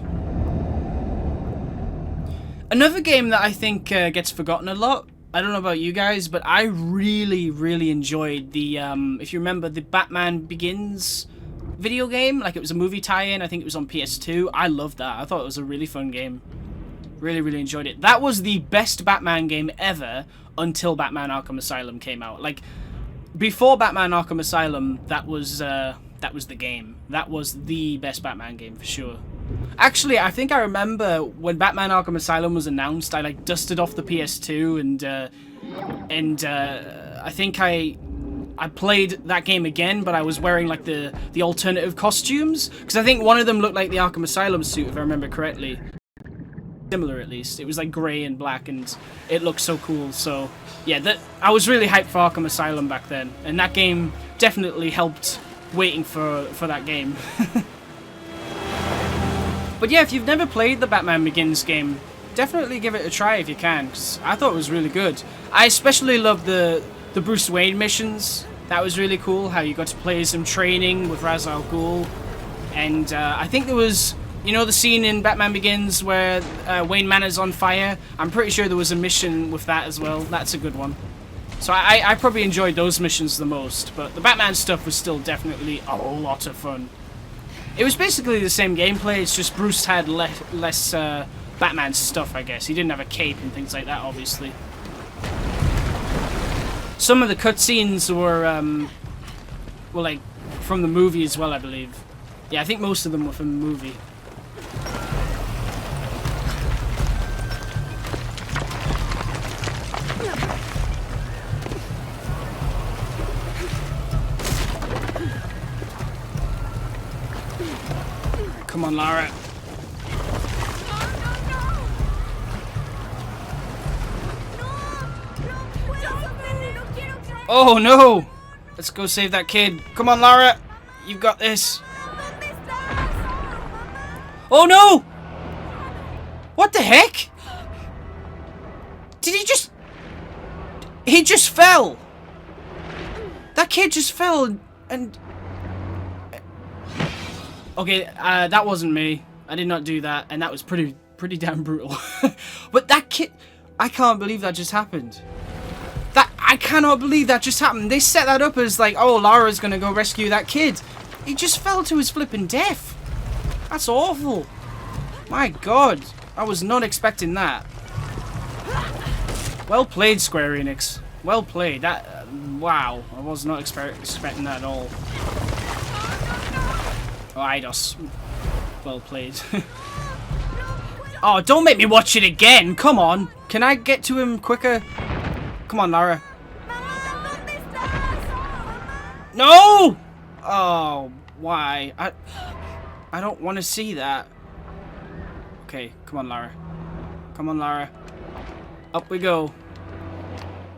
A: Another game that I think gets forgotten a lot. I don't know about you guys, but I really, really enjoyed the, if you remember, the Batman Begins video game. Like, it was a movie tie-in. I think it was on PS2. I loved that. I thought it was a really fun game. Really, really enjoyed it. That was the best Batman game ever until Batman Arkham Asylum came out. Like, before Batman Arkham Asylum, that was the game. That was the best Batman game for sure. Actually, I think I remember when Batman Arkham Asylum was announced, I like dusted off the PS2 and I think I played that game again, but I was wearing like the alternative costumes, because I think one of them looked like the Arkham Asylum suit, if I remember correctly. Similar, at least. It was like grey and black, and it looked so cool. So yeah, I was really hyped for Arkham Asylum back then, and that game definitely helped waiting for that game. But yeah, if you've never played the Batman Begins game, definitely give it a try if you can, because I thought it was really good. I especially loved the Bruce Wayne missions. That was really cool, how you got to play some training with Ra's al Ghul. And I think there was, you know, the scene in Batman Begins where Wayne Manor's on fire? I'm pretty sure there was a mission with that as well. That's a good one. So I probably enjoyed those missions the most, but the Batman stuff was still definitely a lot of fun. It was basically the same gameplay, it's just Bruce had less Batman stuff, I guess. He didn't have a cape and things like that, obviously. Some of the cutscenes were like from the movie as well, I believe. Yeah, I think most of them were from the movie. Come on, Lara. Oh no! Let's go save that kid. Come on, Lara. You've got this. Oh no! What the heck? Did he just... He just fell. That kid just fell and... Okay, that wasn't me. I did not do that, and that was pretty damn brutal. But that kid... I can't believe that just happened. I cannot believe that just happened. They set that up as like, oh, Lara's gonna go rescue that kid. He just fell to his flipping death. That's awful. My god. I was not expecting that. Well played, Square Enix. Well played. That... wow. I was not expecting that at all. Oh, Eidos. Well played. Oh, don't make me watch it again. Come on. Can I get to him quicker? Come on, Lara. No! Oh, why? I don't want to see that. Okay, come on, Lara. Come on, Lara. Up we go.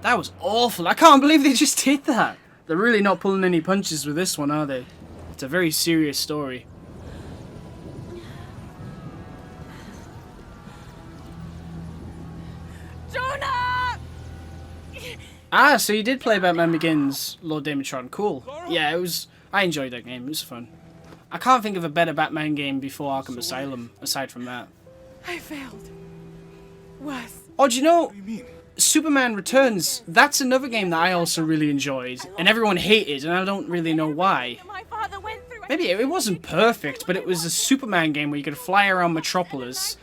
A: That was awful. I can't believe they just did that. They're really not pulling any punches with this one, are they? It's a very serious story. Ah, so you did play Batman Begins, Lord Damitron. Cool. Yeah, it was... I enjoyed that game. It was fun. I can't think of a better Batman game before Arkham Asylum, aside from that.
B: I failed. Worse.
A: Oh, do you know... Superman Returns, that's another game that I also really enjoyed, and everyone hated, and I don't really know why.
B: My father went through.
A: maybe it wasn't perfect, but it was a Superman game where you could fly around Metropolis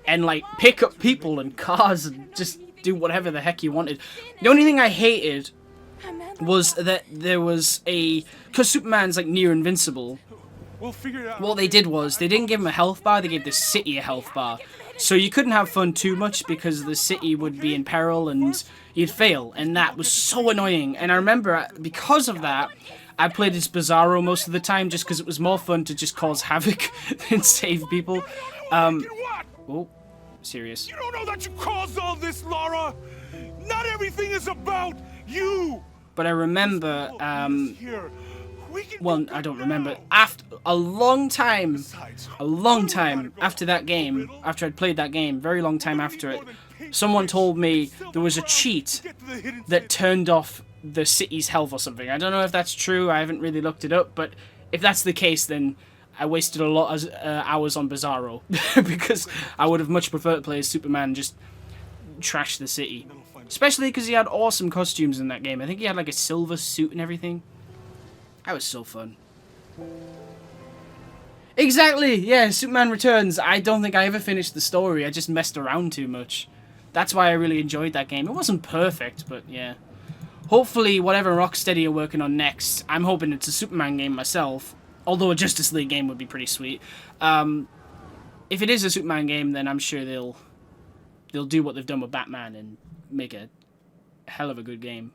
A: and like pick up people and cars and just do whatever the heck you wanted. The only thing I hated was that there was because Superman's like near invincible.
C: We'll figure it out.
A: What they did was they didn't give him a health bar, they gave the city a health bar. So you couldn't have fun too much because the city would be in peril and you'd fail, and that was so annoying. And I remember because of that, I played as Bizarro most of the time just because it was more fun to just cause havoc than save people. Oh, serious.
C: You don't know that you caused all this, Lara. Not everything is about you.
A: But I remember,
C: Here.
A: well, I don't remember. After a long time after that game, after I'd played that game, very long time after it, someone told me there was a cheat that turned off the city's health or something. I don't know if that's true. I haven't really looked it up, but if that's the case, then I wasted a lot of hours on Bizarro because I would have much preferred to play as Superman and just trash the city. Especially because he had awesome costumes in that game. I think he had like a silver suit and everything. That was so fun. Exactly! Yeah, Superman Returns. I don't think I ever finished the story. I just messed around too much. That's why I really enjoyed that game. It wasn't perfect, but yeah. Hopefully, whatever Rocksteady are working on next, I'm hoping it's a Superman game myself. Although a Justice League game would be pretty sweet. If it is a Superman game, then I'm sure they'll do what they've done with Batman and make a hell of a good game.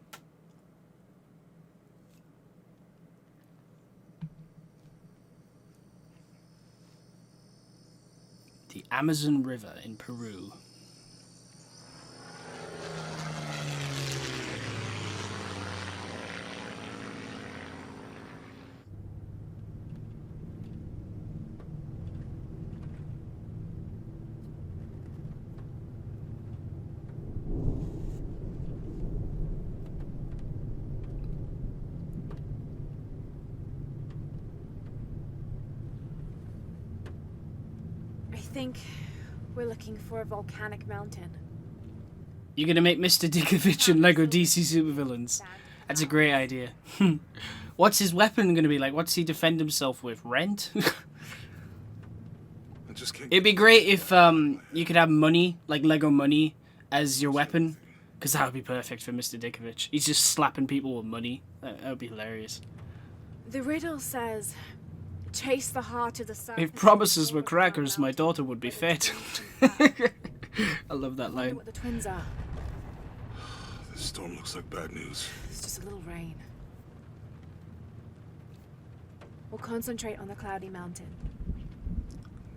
A: The Amazon River in Peru.
B: I think we're looking for a volcanic mountain.
A: You're gonna make Mr. Dickovich and Lego DC supervillains. That's a great idea. What's his weapon gonna be like? What's he defend himself with? Rent? It'd be great if you could have money, like Lego money, as your weapon. Because that would be perfect for Mr. Dickovich. He's just slapping people with money. That would be hilarious.
B: The riddle says, chase the heart of the sun.
A: If promises were crackers, my daughter would be fed. I love that line.
B: What the twins are.
C: This storm looks like bad news.
B: It's just a little rain. We'll concentrate on the cloudy mountain.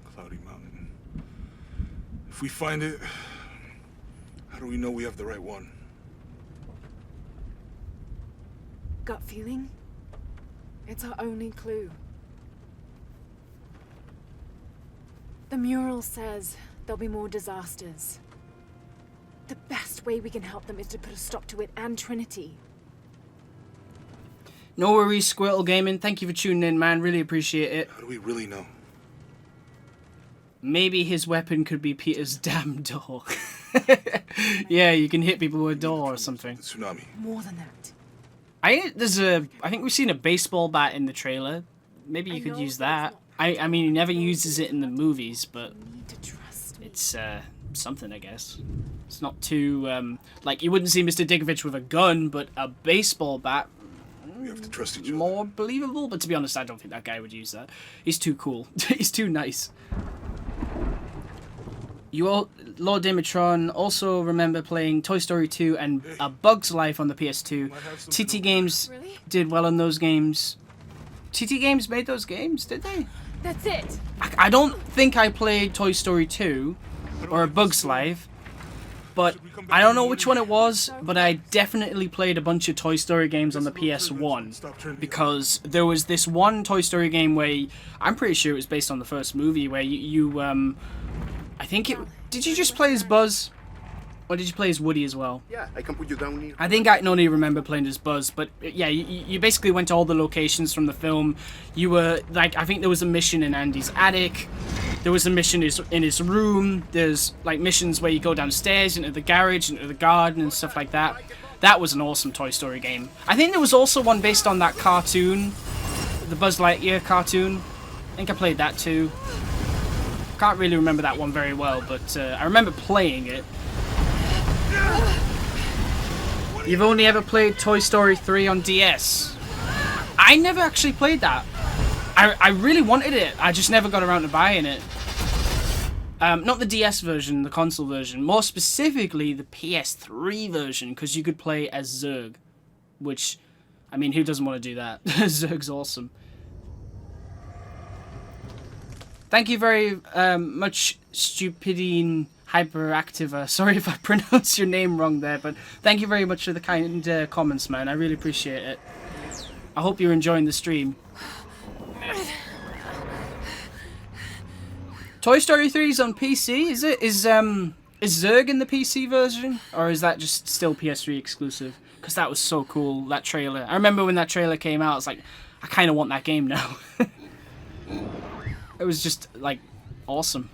C: Cloudy Mountain. If we find it, how do we know we have the right one?
B: Gut feeling? It's our only clue. The mural says there'll be more disasters. The best way we can help them is to put a stop to it and Trinity.
A: No worries, Squirtle Gaming. Thank you for tuning in, man. Really appreciate it.
C: How do we really know?
A: Maybe his weapon could be Peter's damn door. Yeah, you can hit people with a door or something.
C: The tsunami.
B: More than that.
A: I think we've seen a baseball bat in the trailer. Maybe you could use that. I mean, he never uses it in the movies, but it's something, I guess. It's not too like you wouldn't see Mr. Dickovich with a gun, but a baseball bat.
C: We have to trust each other.
A: More believable, but to be honest, I don't think that guy would use that. He's too cool. He's too nice. You all, Lord Dimitron, also remember playing Toy Story 2 and A Bug's Life on the PS2. TT Games did well on those games. TT Games made those games, did they?
B: That's it.
A: I don't think I played Toy Story 2 or A Bug's Life, but I don't know which one it was, but I definitely played a bunch of Toy Story games on the PS1 because there was this one Toy Story game where I'm pretty sure it was based on the first movie where you I think it... Did you just play as Buzz? Or did you play as Woody as well?
H: Yeah, I can put you down here.
A: I think I can only remember playing as Buzz, but yeah, you basically went to all the locations from the film. You were, like, I think there was a mission in Andy's attic. There was a mission in his room. There's, like, missions where you go downstairs into the garage, into the garden and stuff like that. That was an awesome Toy Story game. I think there was also one based on that cartoon the Buzz Lightyear cartoon. I think I played that too. Can't really remember that one very well, but I remember playing it. You've only ever played Toy Story 3 on DS. I never actually played that. I really wanted it. I just never got around to buying it. Not the DS version, the console version. More specifically, the PS3 version, because you could play as Zurg. Which, I mean, who doesn't want to do that? Zurg's awesome. Thank you very much, Stupidine Hyperactiva. Sorry if I pronounced your name wrong there, but thank you very much for the kind comments, man. I really appreciate it. I hope you're enjoying the stream. Toy Story 3 is on PC, is it? Is Zurg in the PC version? Or is that just still PS3 exclusive? Because that was so cool, that trailer. I remember when that trailer came out, I was like, I kind of want that game now. It was just, like, awesome.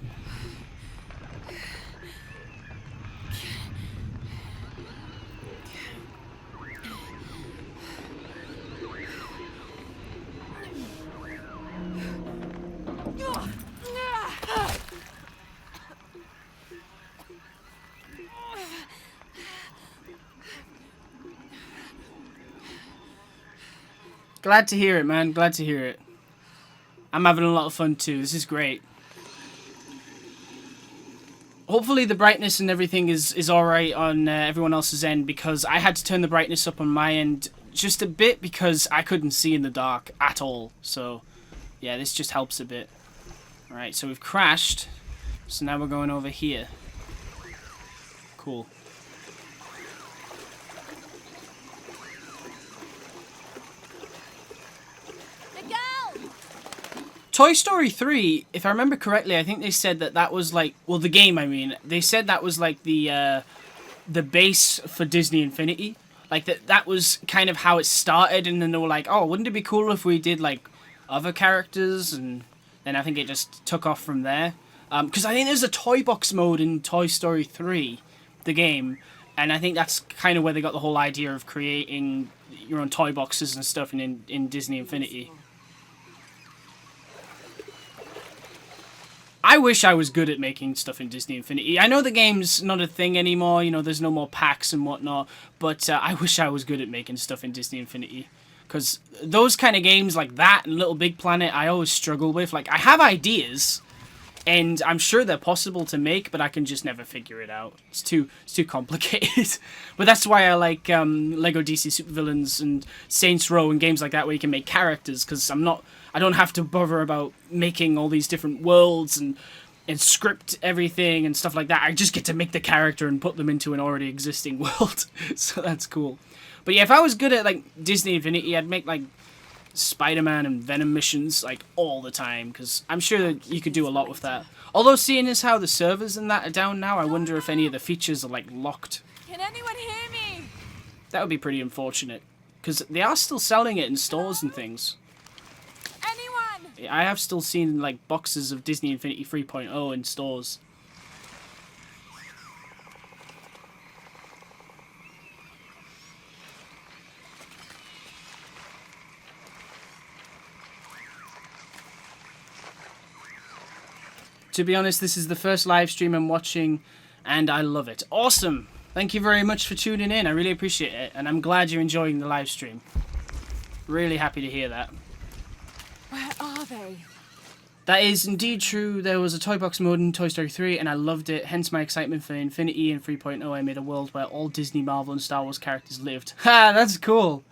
A: Glad to hear it, man. Glad to hear it. I'm having a lot of fun too. This is great. Hopefully the brightness and everything is alright on everyone else's end, because I had to turn the brightness up on my end just a bit because I couldn't see in the dark at all. So, yeah, this just helps a bit. Alright, so we've crashed. So now we're going over here. Cool. Toy Story 3, if I remember correctly, I think they said that was like, well, the game, I mean, they said that was like the base for Disney Infinity. Like that was kind of how it started, and then they were like, oh, wouldn't it be cool if we did like other characters? And then I think it just took off from there. Because I think there's a toy box mode in Toy Story 3, the game, and I think that's kind of where they got the whole idea of creating your own toy boxes and stuff in Disney Infinity. I wish I was good at making stuff in Disney Infinity. I know the game's not a thing anymore, you know, there's no more packs and whatnot, but I wish I was good at making stuff in Disney Infinity. Because those kind of games like that and Little Big Planet, I always struggle with. Like, I have ideas, and I'm sure they're possible to make, but I can just never figure it out. It's too complicated. But that's why I like Lego DC Supervillains and Saints Row and games like that where you can make characters, because I don't have to bother about making all these different worlds and script everything and stuff like that. I just get to make the character and put them into an already existing world. So that's cool. But yeah, if I was good at like Disney Infinity, I'd make like Spider-Man and Venom missions like all the time, because I'm sure that you could do a lot with that. Although seeing as how the servers and that are down now, I wonder if any of the features are like locked.
B: Can anyone hear me?
A: That would be pretty unfortunate, because they are still selling it in stores and things.
B: Anyone?
A: I have still seen like boxes of Disney Infinity 3.0 in stores. To be honest, this is the first live stream I'm watching, and I love it. Awesome! Thank you very much for tuning in. I really appreciate it, and I'm glad you're enjoying the live stream. Really happy to hear that.
B: Where are they?
A: That is indeed true. There was a toy box mode in Toy Story 3, and I loved it. Hence my excitement for Infinity and 3.0. I made a world where all Disney, Marvel, and Star Wars characters lived. Ha! That's cool!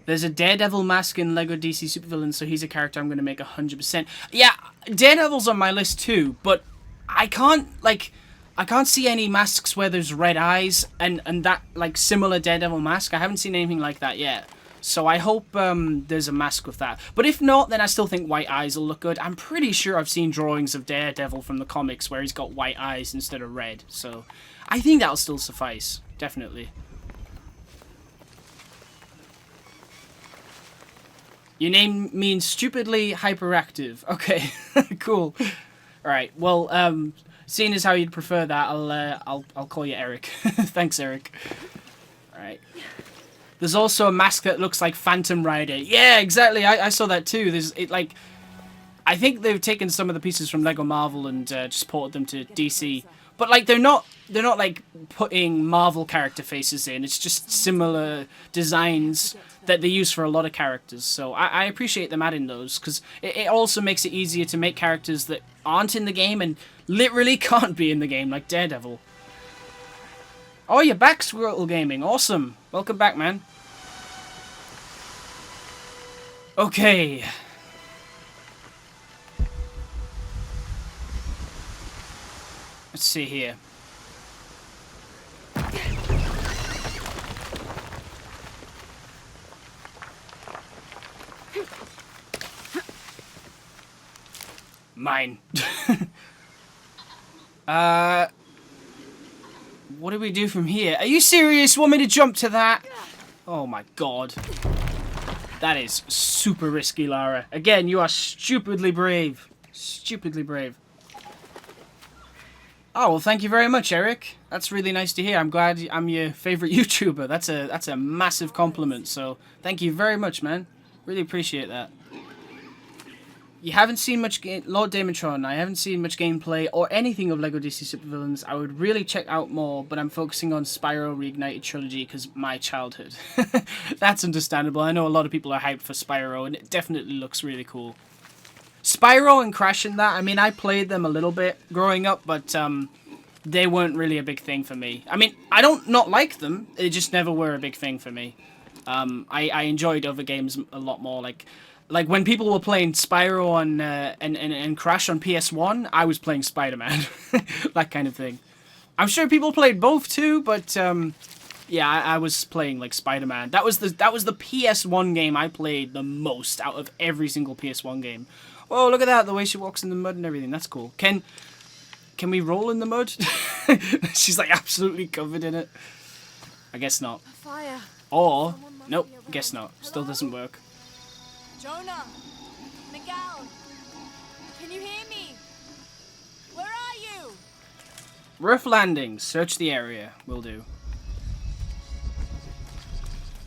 A: There's a Daredevil mask in Lego DC Supervillains, so he's a character I'm going to make 100%. Yeah, Daredevil's on my list too, but I can't see any masks where there's red eyes and that, like, similar Daredevil mask. I haven't seen anything like that yet. So I hope there's a mask with that. But if not, then I still think white eyes will look good. I'm pretty sure I've seen drawings of Daredevil from the comics where he's got white eyes instead of red. So I think that'll still suffice, definitely. Your name means stupidly hyperactive. Okay, cool. All right. Well, seeing as how you'd prefer that, I'll call you Eric. Thanks, Eric. All right. There's also a mask that looks like Phantom Rider. Yeah, exactly. I saw that too. I think they've taken some of the pieces from Lego Marvel and just ported them to DC. But like they're not like putting Marvel character faces in. It's just similar designs that they use for a lot of characters. So I appreciate them adding those, because it also makes it easier to make characters that aren't in the game and literally can't be in the game, like Daredevil. Oh, you're back, Squirtle Gaming. Awesome. Welcome back, man. Okay. Let's see here. Mine. What do we do from here? Are you serious? Want me to jump to that? Oh my god. That is super risky, Lara. Again, you are stupidly brave. Stupidly brave. Oh, well, thank you very much, Eric. That's really nice to hear. I'm glad I'm your favorite YouTuber. That's a massive compliment, so thank you very much, man. Really appreciate that. You haven't seen much Lord Daemontron. I haven't seen much gameplay or anything of LEGO DC Supervillains. I would really check out more, but I'm focusing on Spyro Reignited Trilogy because my childhood. That's understandable. I know a lot of people are hyped for Spyro, and it definitely looks really cool. Spyro and Crash and that, I mean, I played them a little bit growing up, but they weren't really a big thing for me. I mean, I don't not like them. They just never were a big thing for me. I enjoyed other games a lot more, like when people were playing Spyro on and Crash on PS1, I was playing Spider-Man, that kind of thing. I'm sure people played both too, but yeah, I was playing like Spider-Man. That was the PS1 game I played the most out of every single PS1 game. Oh, look at that! The way she walks in the mud and everything. That's cool. Can we roll in the mud? She's like absolutely covered in it. I guess not.
B: Fire.
A: Or nope, guess not. Still doesn't work.
B: Jonah! Miguel! Can you hear me? Where are you?
A: Rough landing. Search the area. Will do.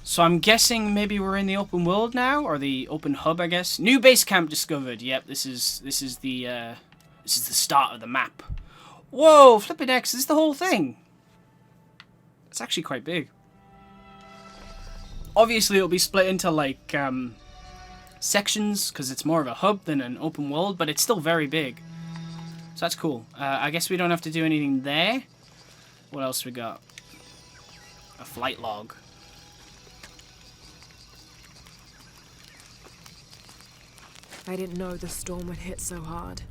A: So I'm guessing maybe we're in the open world now, or the open hub, I guess. New base camp discovered. Yep, this is the start of the map. Whoa, flipping X! This is the whole thing. It's actually quite big. Obviously, it'll be split into like sections because it's more of a hub than an open world, but it's still very big. So that's cool. I guess we don't have to do anything there. What else we got? A flight log.
K: I didn't know the storm would hit so hard.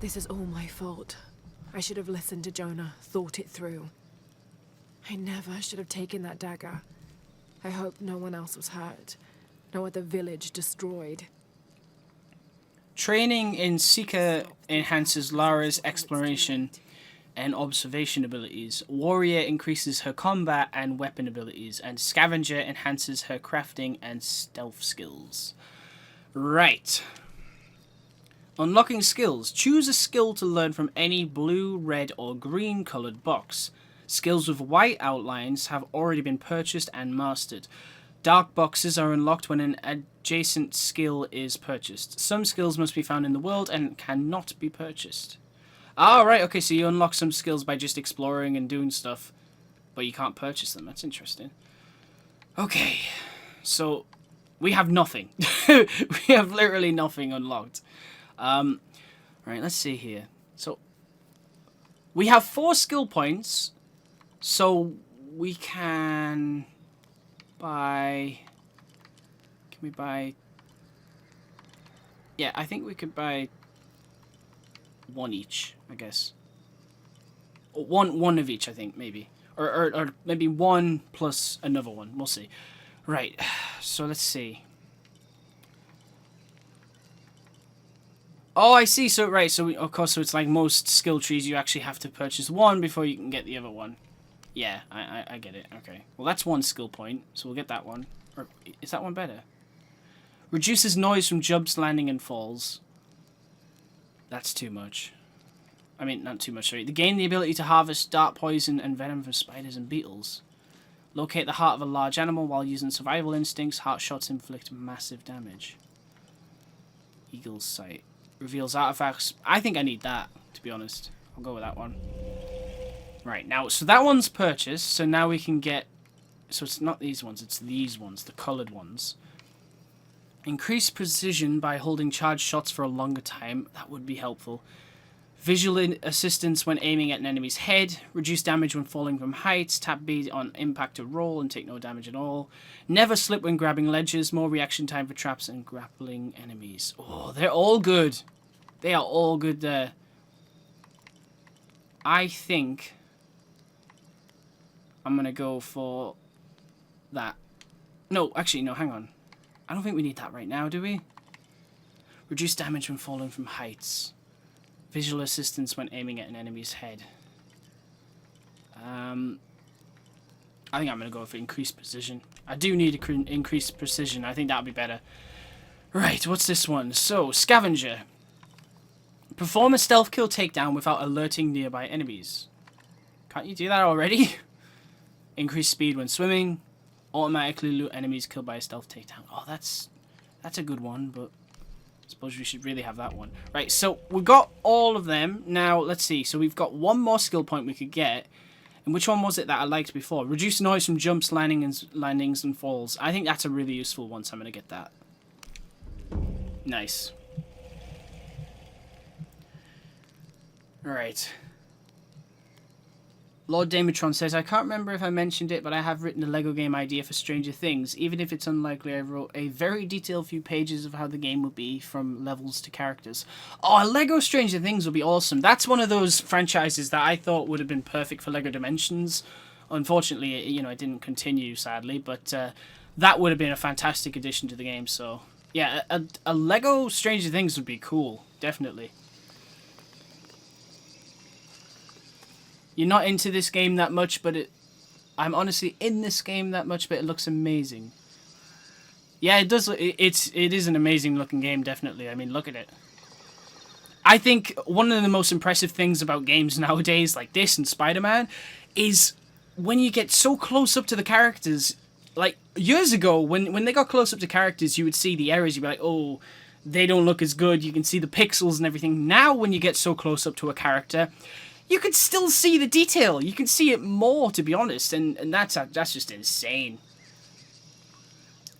K: This is all my fault. I should have listened to Jonah, thought it through. I never should have taken that dagger. I hope no one else was hurt. No other village destroyed.
A: Training in Seeker enhances Lara's exploration and observation abilities. Warrior increases her combat and weapon abilities. And Scavenger enhances her crafting and stealth skills. Right. Unlocking skills. Choose a skill to learn from any blue, red, or green colored box. Skills with white outlines have already been purchased and mastered. Dark boxes are unlocked when an adjacent skill is purchased. Some skills must be found in the world and cannot be purchased. Ah, right, okay, so you unlock some skills by just exploring and doing stuff, but you can't purchase them. That's interesting. Okay, so we have nothing. We have literally nothing unlocked. Right, let's see here. So we have 4 skill points, so we can buy... Can we buy... Yeah, I think we could buy 1 each, I guess. Or one of each, I think, maybe. Or maybe 1 plus another one. We'll see. Right, so let's see. Oh, I see. So, right, so of course, so it's like most skill trees, you actually have to purchase 1 before you can get the other one. Yeah, I get it. Okay. Well, that's 1 skill point, so we'll get that one. Or is that one better? Reduces noise from jumps, landing, and falls. That's too much. I mean, not too much, sorry. They gain the ability to harvest dark poison and venom from spiders and beetles. Locate the heart of a large animal while using survival instincts. Heart shots inflict massive damage. Eagle's sight. Reveals artifacts. I think I need that, to be honest. I'll go with that one. Right, now, so that one's purchased. So now we can get... So it's not these ones, it's these ones, the coloured ones. Increase precision by holding charged shots for a longer time. That would be helpful. Visual assistance when aiming at an enemy's head. Reduce damage when falling from heights. Tap B on impact to roll and take no damage at all. Never slip when grabbing ledges. More reaction time for traps and grappling enemies. Oh, they're all good. They are all good there. I think I'm going to go for that. No, actually, no, hang on. I don't think we need that right now, do we? Reduce damage when falling from heights. Visual assistance when aiming at an enemy's head. I think I'm going to go for increased precision. I do need increased precision. I think that would be better. Right, what's this one? So, Scavenger. Perform a stealth kill takedown without alerting nearby enemies. Can't you do that already? Increase speed when swimming. Automatically loot enemies killed by a stealth takedown. Oh, that's a good one, but I suppose we should really have that one. Right, so we've got all of them. Now, let's see. So we've got one more skill point we could get. And which one was it that I liked before? Reduce noise from jumps, landings, and falls. I think that's a really useful one, so I'm going to get that. Nice. Alright. Lord Damitron says, I can't remember if I mentioned it, but I have written a LEGO game idea for Stranger Things. Even if it's unlikely, I wrote a very detailed few pages of how the game would be, from levels to characters. Oh, a LEGO Stranger Things would be awesome. That's one of those franchises that I thought would have been perfect for LEGO Dimensions. Unfortunately, it didn't continue, sadly, but that would have been a fantastic addition to the game. So, yeah, a LEGO Stranger Things would be cool, definitely. You're not into this game that much, but I'm honestly in this game that much, but it looks amazing. Yeah, it does. It is an amazing looking game, definitely. I mean, look at it. I think one of the most impressive things about games nowadays, like this and Spider-Man, is when you get so close up to the characters. Like, years ago, when they got close up to characters, you would see the errors. You'd be like, oh, they don't look as good. You can see the pixels and everything. Now, when you get so close up to a character, you can still see the detail. You can see it more, to be honest, and that's just insane.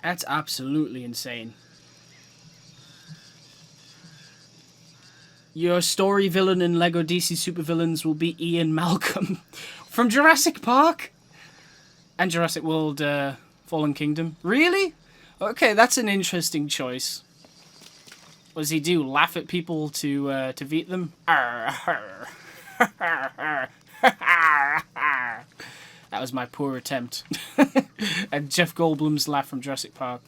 A: That's absolutely insane. Your story villain in LEGO DC Supervillains will be Ian Malcolm from Jurassic Park and Jurassic World Fallen Kingdom. Really? Okay, that's an interesting choice. What does he do? Laugh at people to beat them? Arr. That was my poor attempt. And Jeff Goldblum's laugh from Jurassic Park.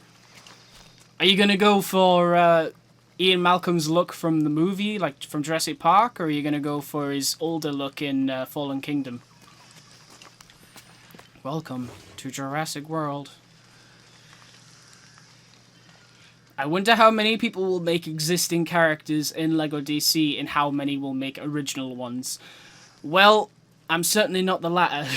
A: Are you going to go for Ian Malcolm's look from the movie, like from Jurassic Park, or are you going to go for his older look in Fallen Kingdom? Welcome to Jurassic World. I wonder how many people will make existing characters in LEGO DC and how many will make original ones. Well, I'm certainly not the latter.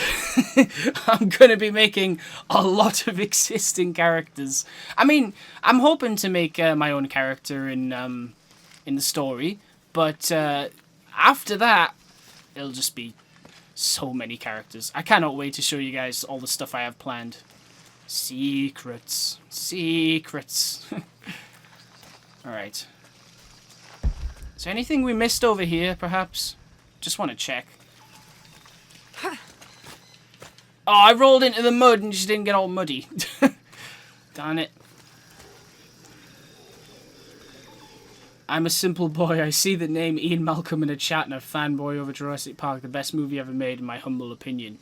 A: I'm going to be making a lot of existing characters. I mean, I'm hoping to make my own character in the story, but after that, it'll just be so many characters. I cannot wait to show you guys all the stuff I have planned. Secrets. Secrets. Alright. Is there anything we missed over here, perhaps? Just want to check. Oh, I rolled into the mud and just didn't get all muddy. Darn it. I'm a simple boy. I see the name Ian Malcolm in a chat and a fanboy over Jurassic Park, the best movie ever made in my humble opinion.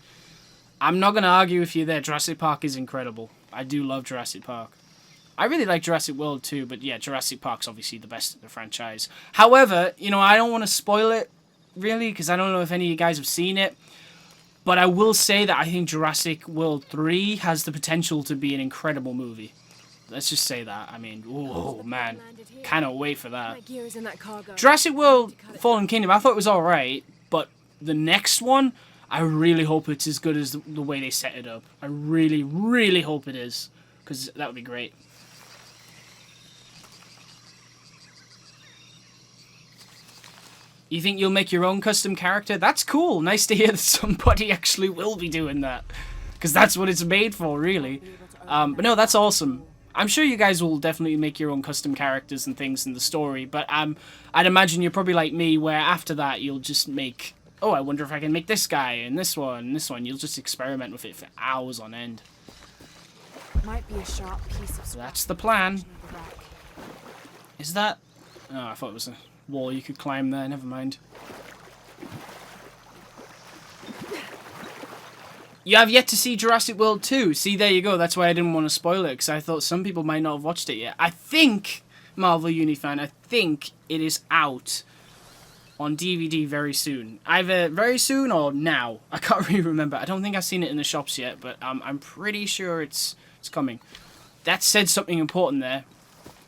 A: I'm not going to argue with you there. Jurassic Park is incredible. I do love Jurassic Park. I really like Jurassic World too, but yeah, Jurassic Park's obviously the best of the franchise. However, I don't want to spoil it, really, because I don't know if any of you guys have seen it. But I will say that I think Jurassic World 3 has the potential to be an incredible movie. Let's just say that. I mean, oh man, cannot wait for that.
K: My gear is in that cargo.
A: Jurassic World Fallen Kingdom, I thought it was alright, but the next one, I really hope it's as good as the way they set it up. I really, really hope it is, because that would be great. You think you'll make your own custom character? That's cool. Nice to hear that somebody actually will be doing that, because that's what it's made for, really. But no, that's awesome. I'm sure you guys will definitely make your own custom characters and things in the story, but I'd imagine you're probably like me, where after that you'll just make, oh, I wonder if I can make this guy and this one and this one. You'll just experiment with it for hours on end.
K: Might be a sharp piece of
A: So that's the plan. Is that? Oh, I thought it was a wall you could climb there. Never mind. You have yet to see Jurassic World 2. See, there you go. That's why I didn't want to spoil it, because I thought some people might not have watched it yet. I think, Marvel Unifan, I think it is out on DVD very soon. Either very soon or now. I can't really remember. I don't think I've seen it in the shops yet, but I'm pretty sure it's coming. That said something important there.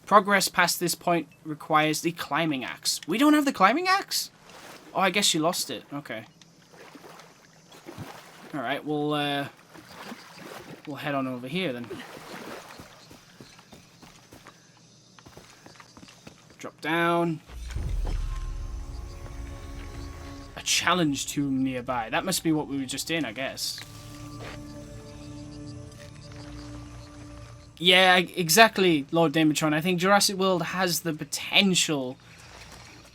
A: Progress past this point requires the climbing axe. We don't have the climbing axe? Oh, I guess you lost it. Okay. Alright, we'll head on over here then. Drop down. A challenge tomb nearby. That must be what we were just in, I guess. Yeah, exactly, Lord Damatron. I think Jurassic World has the potential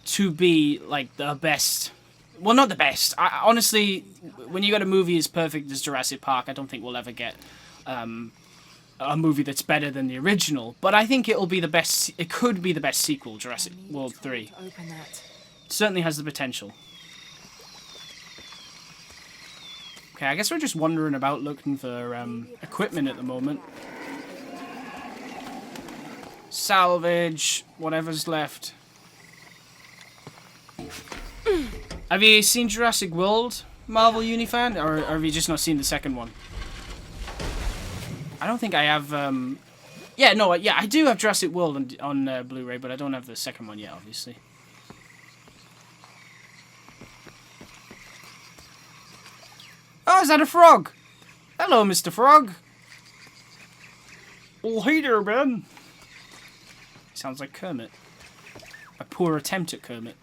A: to be, like, the best. Well, not the best. Honestly, when you got a movie as perfect as Jurassic Park, I don't think we'll ever get a movie that's better than the original. But I think it'll be the best. It could be the best sequel, Jurassic World 3. Certainly has the potential. Okay, I guess we're just wandering about looking for equipment at the moment. Salvage, whatever's left. Have you seen Jurassic World, Marvel Unifan, or have you just not seen the second one? I don't think I have. Yeah, no, yeah, I do have Jurassic World on Blu-ray, but I don't have the second one yet, obviously. Oh, is that a frog? Hello, Mr. Frog. Oh, hey there, Ben. Sounds like Kermit. A poor attempt at Kermit.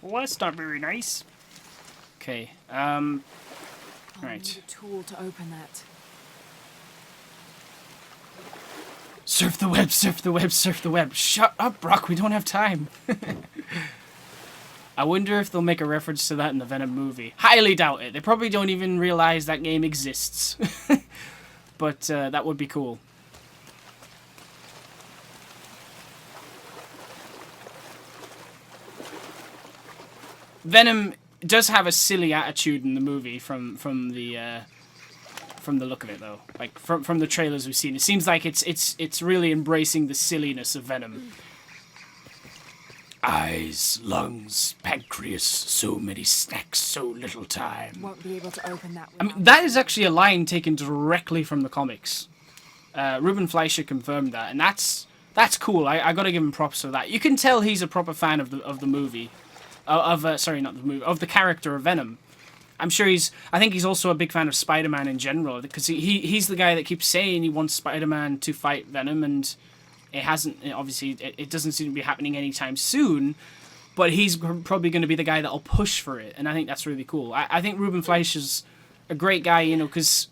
A: Well, that's not very nice. Okay, right.
K: Need a tool to open that.
A: Surf the web, surf the web, surf the web. Shut up, Brock, we don't have time. I wonder if they'll make a reference to that in the Venom movie. Highly doubt it. They probably don't even realize that game exists. But that would be cool. Venom does have a silly attitude in the movie from the look of it, though. Like from the trailers we've seen, it seems like it's really embracing the silliness of Venom. Eyes, lungs, pancreas, so many snacks, so little time.
K: Won't be able to open that.
A: I mean, that is actually a line taken directly from the comics. Ruben Fleischer confirmed that, and that's cool. I gotta give him props for that. You can tell he's a proper fan of the movie. Sorry, not the movie, of the character of Venom. I'm sure I think he's also a big fan of Spider-Man in general, because he's the guy that keeps saying he wants Spider-Man to fight Venom, and it hasn't, obviously, it doesn't seem to be happening anytime soon, but he's probably going to be the guy that'll push for it, and I think that's really cool. I think Ruben Fleischer's a great guy, you know, because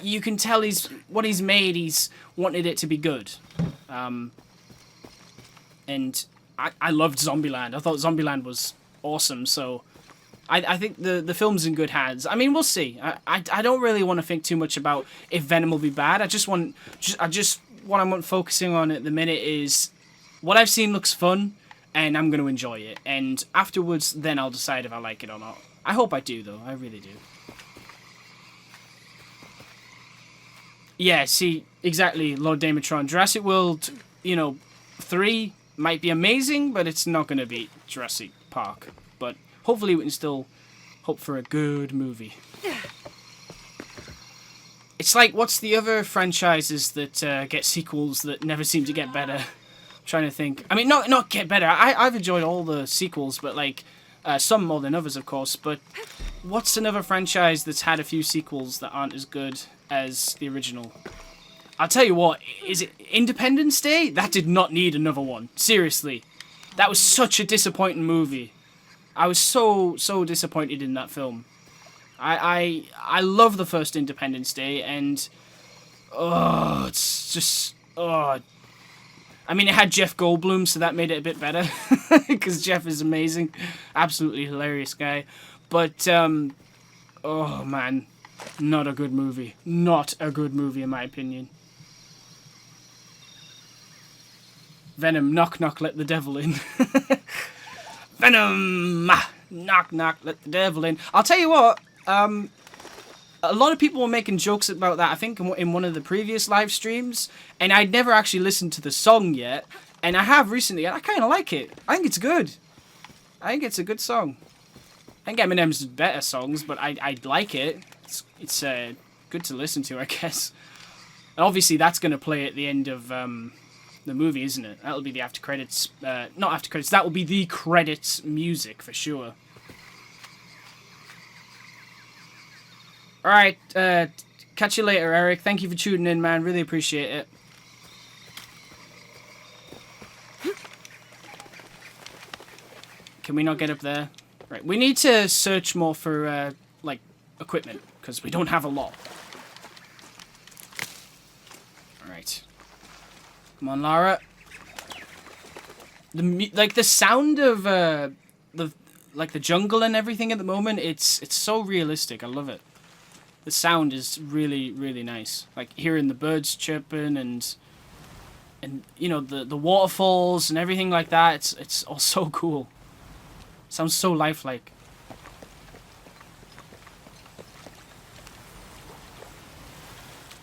A: you can tell what he's made, he's wanted it to be good. And I loved Zombieland. I thought Zombieland was awesome, so I think the film's in good hands. I mean, we'll see. I don't really want to think too much about if Venom will be bad. What I'm focusing on at the minute is what I've seen looks fun, and I'm going to enjoy it. And afterwards, then I'll decide if I like it or not. I hope I do, though. I really do. Yeah, see, exactly, Lord Damatron. Jurassic World, 3 might be amazing, but it's not going to beat Jurassic Park. But hopefully we can still hope for a good movie. It's like, what's the other franchises that get sequels that never seem to get better? I'm trying to think. I mean, not get better. I've enjoyed all the sequels, but like Some more than others, of course, but what's another franchise that's had a few sequels that aren't as good as the original? I'll tell you what, is it Independence Day? That did not need another one. Seriously. That was such a disappointing movie. I was so disappointed in that film. I love the first Independence Day, and it's just I mean, it had Jeff Goldblum, so that made it a bit better because Jeff is amazing, absolutely hilarious guy. But oh man, not a good movie. Not a good movie in my opinion. Venom, knock knock, let the devil in. Venom, knock knock, let the devil in. I'll tell you what. A lot of people were making jokes about that, I think, in one of the previous live streams, and I'd never actually listened to the song yet, and I have recently, and I kind of like it. I think it's good. I think it's a good song. I think Eminem's better songs, but I like it. It's good to listen to, I guess. And obviously, that's going to play at the end of the movie, isn't it? That'll be the after credits. Not after credits. That will be the credits music for sure. Alright, catch you later, Eric. Thank you for tuning in, man. Really appreciate it. Can we not get up there? Right, we need to search more for, like, equipment, because we don't have a lot. Alright. Come on, Lara. The sound of, the jungle and everything at the moment, it's so realistic. I love it. The sound is really, really nice. Like hearing the birds chirping and you know the waterfalls and everything like that. It's all so cool. Sounds so lifelike.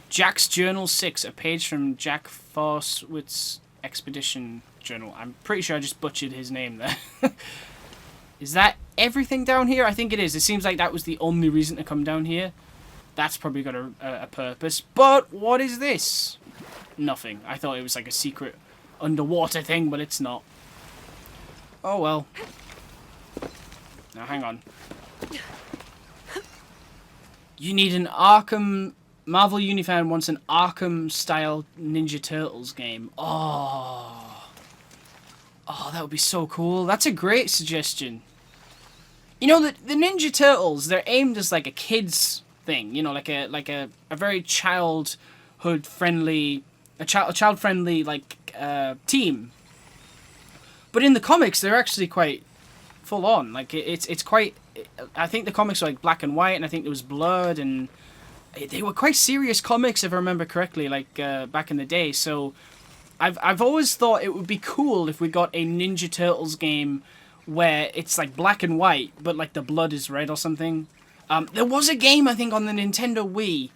A: Jack's Journal 6, a page from Jack Forswitz's expedition journal. I'm pretty sure I just butchered his name there. Is that everything down here? I think it is. It seems like that was the only reason to come down here. That's probably got a purpose. But what is this? Nothing. I thought it was like a secret underwater thing, but it's not. Oh well. Now hang on. You need an Arkham... Marvel Unifan wants an Arkham-style Ninja Turtles game. Oh, that would be so cool. That's a great suggestion. You know, the Ninja Turtles, they're aimed as like a kid's thing, you know, like a very childhood-friendly, a child-friendly like team. But in the comics, they're actually quite full on. Like it's quite. I think the comics were like black and white, and I think there was blood, and they were quite serious comics if I remember correctly, like back in the day. So I've always thought it would be cool if we got a Ninja Turtles game where it's like black and white, but like the blood is red or something. There was a game, I think, on the Nintendo Wii.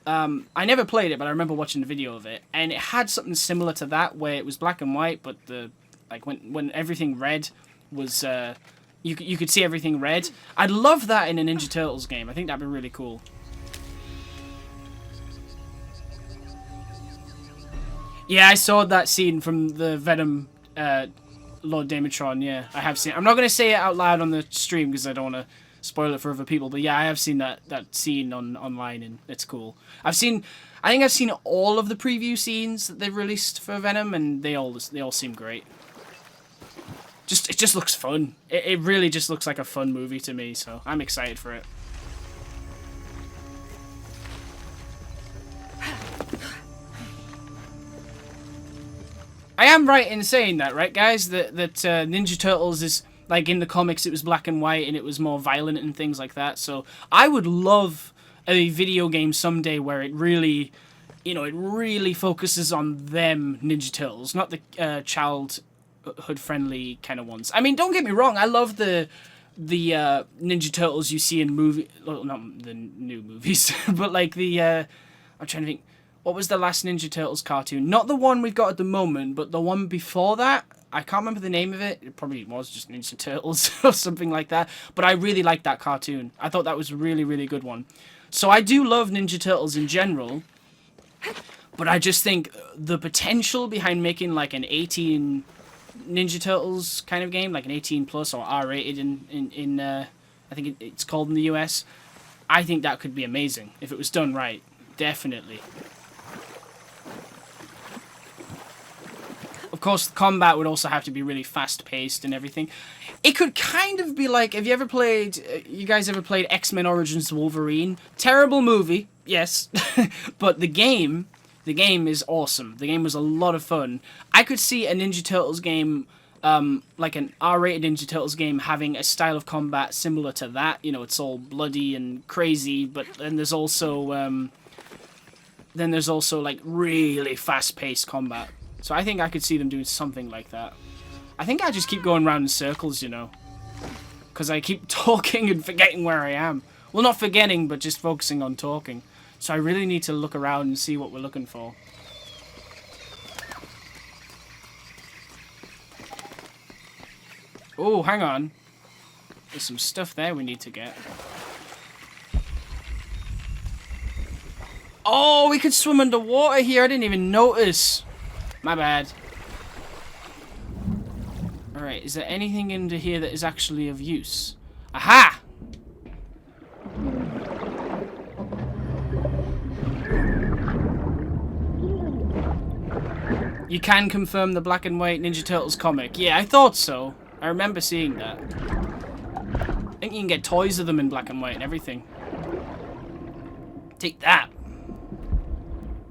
A: I never played it, but I remember watching the video of it. And it had something similar to that, where it was black and white, but the like when everything red was... you could see everything red. I'd love that in a Ninja Turtles game. I think that'd be really cool. Yeah, I saw that scene from the Venom Lord Damatron, yeah. I have seen it. I'm not going to say it out loud on the stream because I don't want to spoil it for other people, but yeah, I have seen that scene online, and it's cool. I think I've seen all of the preview scenes that they've released for Venom, and they all seem great. It just looks fun. It really just looks like a fun movie to me, so I'm excited for it. I am right in saying that, right, guys? That Ninja Turtles is... Like, in the comics, it was black and white, and it was more violent and things like that. So, I would love a video game someday where it really, you know, it really focuses on them Ninja Turtles, not the childhood-friendly kind of ones. I mean, don't get me wrong, I love the Ninja Turtles you see in movie... Well, not the new movies, but, like, I'm trying to think... What was the last Ninja Turtles cartoon? Not the one we've got at the moment, but the one before that. I can't remember the name of it. It probably was just Ninja Turtles or something like that. But I really liked that cartoon. I thought that was a really, really good one. So I do love Ninja Turtles in general. But I just think the potential behind making like an 18 Ninja Turtles kind of game, like an 18 plus or R-rated in I think it's called in the US. I think that could be amazing if it was done right. Definitely. Of course, the combat would also have to be really fast-paced and everything. It could kind of be like, have you ever played, you guys ever played X-Men Origins Wolverine? Terrible movie, yes, but the game is awesome. The game was a lot of fun. I could see a Ninja Turtles game, like an R-rated Ninja Turtles game, having a style of combat similar to that. You know, it's all bloody and crazy, but then there's also like really fast-paced combat. So I think I could see them doing something like that. I think I just keep going around in circles, you know, because I keep talking and forgetting where I am. Well, not forgetting, but just focusing on talking. So I really need to look around and see what we're looking for. Oh, hang on. There's some stuff there we need to get. Oh, we could swim underwater here. I didn't even notice. My bad. Alright, is there anything under here that is actually of use? Aha! You can confirm the black and white Ninja Turtles comic. Yeah, I thought so. I remember seeing that. I think you can get toys of them in black and white and everything. Take that.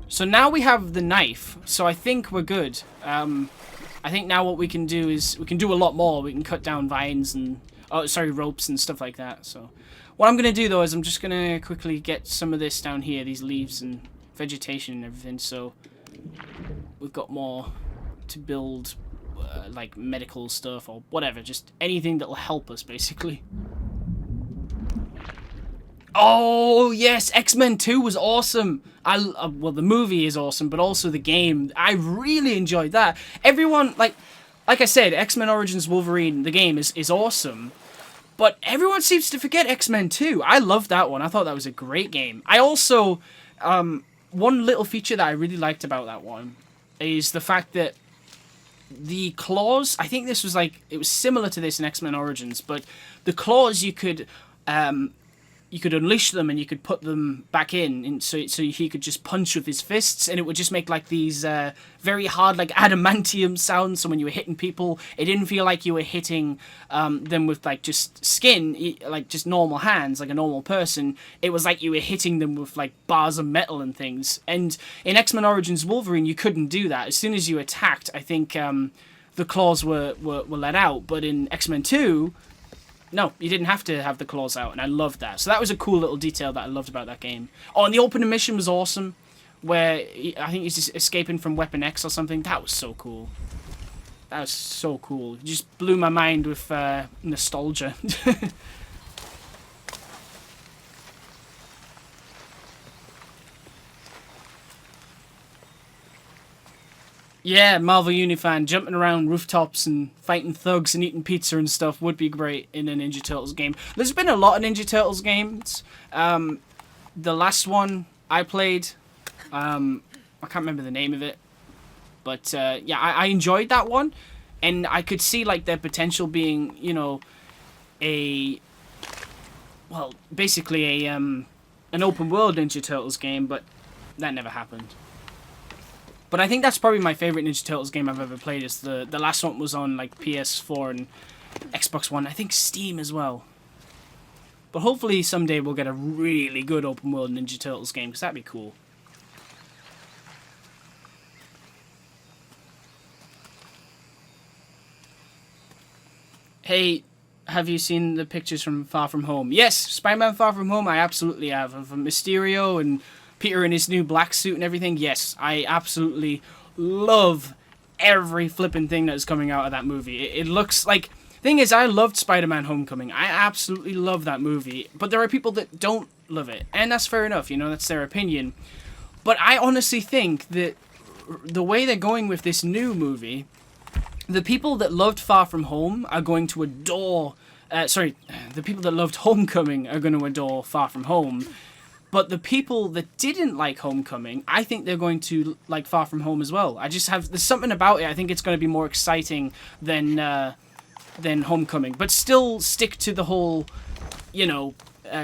A: So now we have the knife, so I think we're good. I think now what we can do is, we can do a lot more. We can cut down vines and, ropes and stuff like that. So what I'm going to do though is I'm just going to quickly get some of this down here, these leaves and vegetation and everything, so we've got more to build, like medical stuff or whatever, just anything that will help us basically. Oh, yes, X-Men 2 was awesome. Well, the movie is awesome, but also the game. I really enjoyed that. Everyone, like I said, X-Men Origins Wolverine, the game is awesome. But everyone seems to forget X-Men 2. I loved that one. I thought that was a great game. I also, one little feature that I really liked about that one is the fact that the claws, I think this was like, it was similar to this in X-Men Origins, but the claws you could unleash them and you could put them back in, and so he could just punch with his fists, and it would just make like these very hard, like adamantium sounds. So when you were hitting people, it didn't feel like you were hitting them with like just skin, like just normal hands, like a normal person. It was like you were hitting them with like bars of metal and things. And in X-Men Origins Wolverine, you couldn't do that. As soon as you attacked, I think the claws were let out. But in X-Men 2, no, you didn't have to have the claws out, and I loved that. So that was a cool little detail that I loved about that game. Oh, and the opening mission was awesome, where I think he's just escaping from Weapon X or something. That was so cool. That was so cool. It just blew my mind with nostalgia. Yeah, Marvel Unifan, jumping around rooftops and fighting thugs and eating pizza and stuff would be great in a Ninja Turtles game. There's been a lot of Ninja Turtles games. The last one I played, I can't remember the name of it, but yeah, I enjoyed that one, and I could see like their potential being, you know, basically an open world Ninja Turtles game, but that never happened. But I think that's probably my favorite Ninja Turtles game I've ever played. Is the last one was on like PS4 and Xbox One. I think Steam as well. But hopefully someday we'll get a really good open world Ninja Turtles game, because that'd be cool. Hey, have you seen the pictures from Far From Home? Yes, Spider-Man Far From Home I absolutely have. Of Mysterio and Peter in his new black suit and everything. Yes, I absolutely love every flipping thing that's coming out of that movie. It looks like... Thing is, I loved Spider-Man Homecoming. I absolutely love that movie. But there are people that don't love it. And that's fair enough, you know, that's their opinion. But I honestly think that the way they're going with this new movie, the people that loved Far From Home are going to adore... the people that loved Homecoming are going to adore Far From Home. But the people that didn't like Homecoming, I think they're going to like Far From Home as well. There's something about it. I think it's going to be more exciting than Homecoming, but still stick to the whole, you know,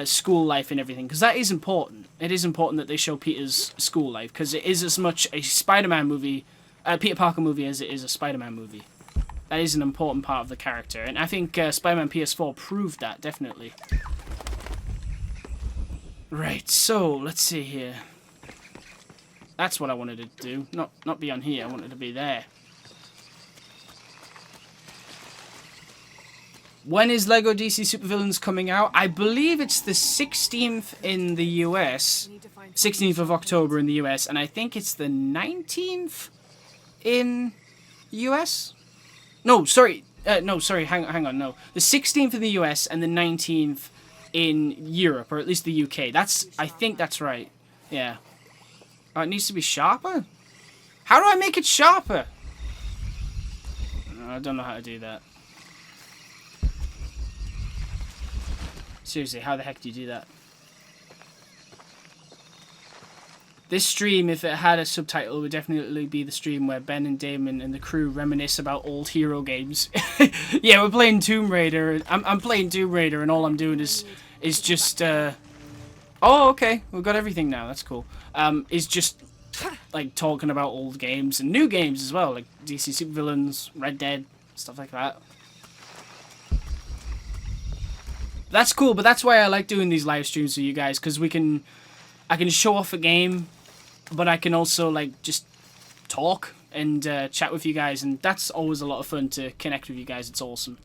A: school life and everything, because that is important. It is important that they show Peter's school life, because it is as much a Spider-Man movie, Peter Parker movie, as it is a Spider-Man movie. That is an important part of the character, and I think Spider-Man PS4 proved that, definitely. Right, so, let's see here. That's what I wanted to do. Not be on here, I wanted to be there. When is LEGO DC Supervillains coming out? I believe it's the 16th in the US. 16th of October in the US, and I think it's the 19th in US? No, sorry. Hang on, no. The 16th in the US and the 19th in Europe, or at least the UK. I think that's right. Yeah. Oh, it needs to be sharper? How do I make it sharper? I don't know how to do that. Seriously, how the heck do you do that? This stream, if it had a subtitle, would definitely be the stream where Ben and Damon and the crew reminisce about old hero games. Yeah, we're playing Tomb Raider. I'm playing Tomb Raider, and all I'm doing is just oh, okay, we've got everything now. That's cool. Is just like talking about old games and new games as well, like DC Supervillains, Red Dead, stuff like that. That's cool, but that's why I like doing these live streams with you guys, because I can show off a game, but I can also like just talk and chat with you guys, and that's always a lot of fun to connect with you guys. It's awesome.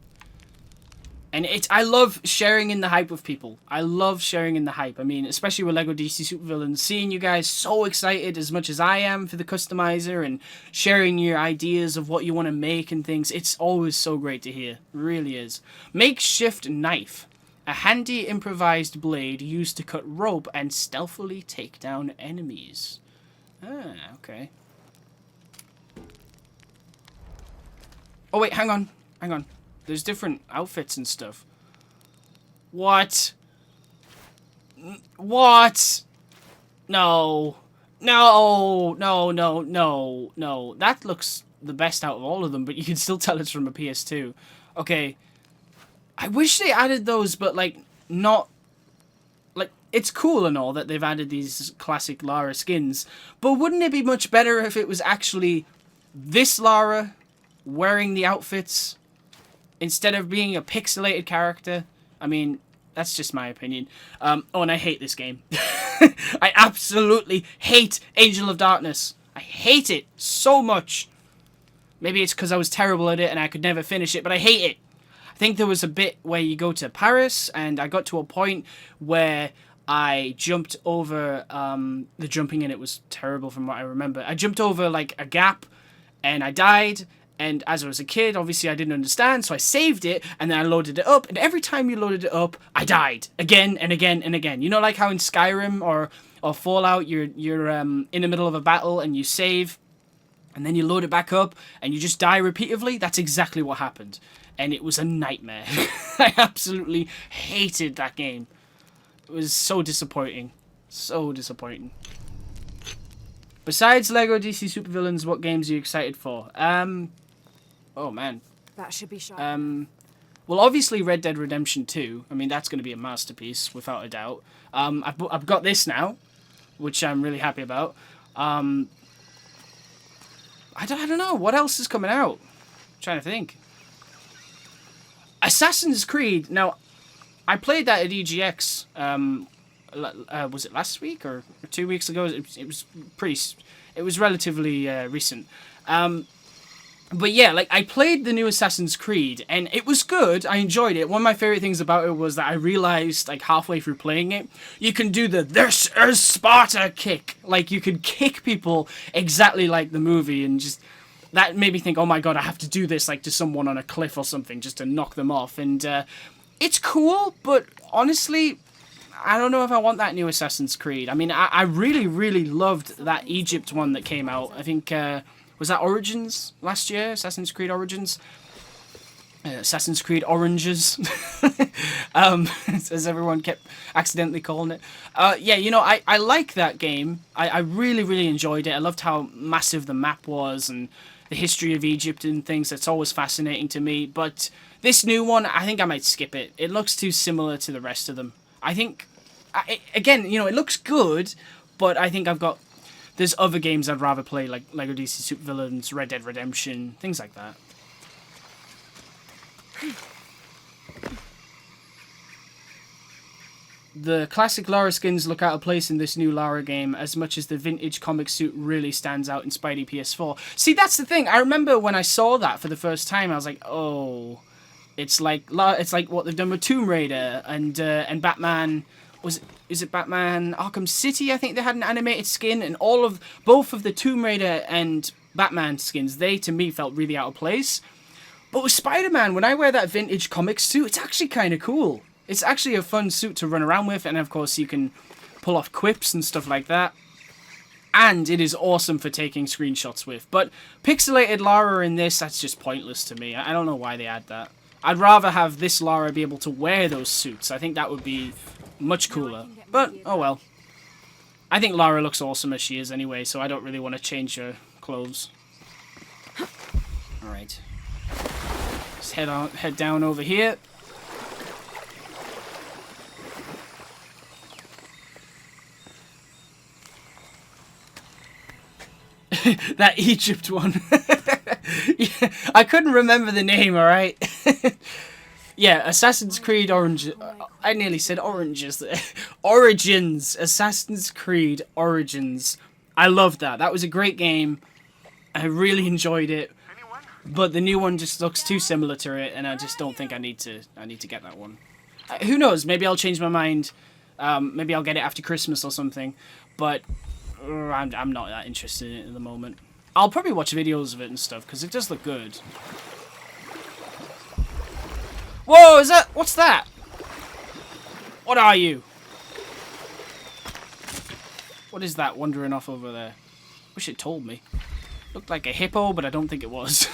A: And I love sharing in the hype with people. I love sharing in the hype. I mean, especially with LEGO DC Supervillains, seeing you guys so excited as much as I am for the customizer and sharing your ideas of what you want to make and things. It's always so great to hear. It really is. Makeshift knife. A handy improvised blade used to cut rope and stealthily take down enemies. Ah, okay. Oh wait, hang on. There's different outfits and stuff. What? What? No. No. That looks the best out of all of them, but you can still tell it's from a PS2. Okay. I wish they added those, but, like, not... Like, it's cool and all that they've added these classic Lara skins, but wouldn't it be much better if it was actually this Lara wearing the outfits instead of being a pixelated character? I mean, that's just my opinion. Oh, and I hate this game. I absolutely hate Angel of Darkness. I hate it so much. Maybe it's because I was terrible at it and I could never finish it, but I hate it. I think there was a bit where you go to Paris, and I got to a point where I jumped over the jumping, and it was terrible from what I remember. I jumped over like a gap, and I died. And as I was a kid, obviously I didn't understand, so I saved it, and then I loaded it up. And every time you loaded it up, I died again and again and again. You know, like how in Skyrim or Fallout, you're in the middle of a battle and you save, and then you load it back up, and you just die repeatedly. That's exactly what happened. And it was a nightmare. I absolutely hated that game. It was so disappointing. So disappointing. Besides LEGO DC Supervillains, what games are you excited for? Oh, man.
K: That should be sharp.
A: Well, obviously Red Dead Redemption 2. I mean, that's going to be a masterpiece, without a doubt. I've got this now, which I'm really happy about. I don't know. What else is coming out? I'm trying to think. Assassin's Creed. Now, I played that at EGX. Was it last week or 2 weeks ago? It was relatively recent. But yeah, like, I played the new Assassin's Creed, and it was good. I enjoyed it. One of my favorite things about it was that I realized, like, halfway through playing it, you can do the "This is Sparta" kick. Like, you could kick people exactly like the movie, and just... That made me think, oh my god, I have to do this, like, to someone on a cliff or something, just to knock them off. And it's cool, but honestly, I don't know if I want that new Assassin's Creed. I mean, I really, really loved that Egypt one that came out. I think, was that Origins last year? Assassin's Creed Origins? Assassin's Creed Oranges, as everyone kept accidentally calling it. Yeah, you know, I like that game. I really, really enjoyed it. I loved how massive the map was and the history of Egypt and things. That's always fascinating to me. But this new one, I think I might skip it. It looks too similar to the rest of them. I think, again, you know, it looks good, but I think there's other games I'd rather play, like LEGO DC Supervillains, Red Dead Redemption, things like that. The classic Lara skins look out of place in this new Lara game, as much as the vintage comic suit really stands out in Spidey PS4. See, that's the thing. I remember when I saw that for the first time, I was like, oh, it's like what they've done with Tomb Raider and Batman. Is it Batman Arkham City? I think they had an animated skin, and both of the Tomb Raider and Batman skins, they to me felt really out of place. But with Spider-Man, when I wear that vintage comic suit, it's actually kind of cool. It's actually a fun suit to run around with, and of course you can pull off quips and stuff like that. And it is awesome for taking screenshots with. But pixelated Lara in this, that's just pointless to me. I don't know why they add that. I'd rather have this Lara be able to wear those suits. I think that would be much cooler. But, oh well. I think Lara looks awesome as she is anyway, so I don't really want to change her clothes. Alright. Let's head down over here. That Egypt one. Yeah, I couldn't remember the name, alright? Yeah, Assassin's Creed Orange. I nearly said Oranges. Origins. Assassin's Creed Origins. I loved that. That was a great game. I really enjoyed it. But the new one just looks too similar to it, and I just don't think I need to get that one. Who knows? Maybe I'll change my mind. Maybe I'll get it after Christmas or something. But I'm not that interested in it at the moment. I'll probably watch videos of it and stuff, because it does look good. Whoa, what's that? What are you? What is that wandering off over there? Wish it told me. Looked like a hippo, but I don't think it was.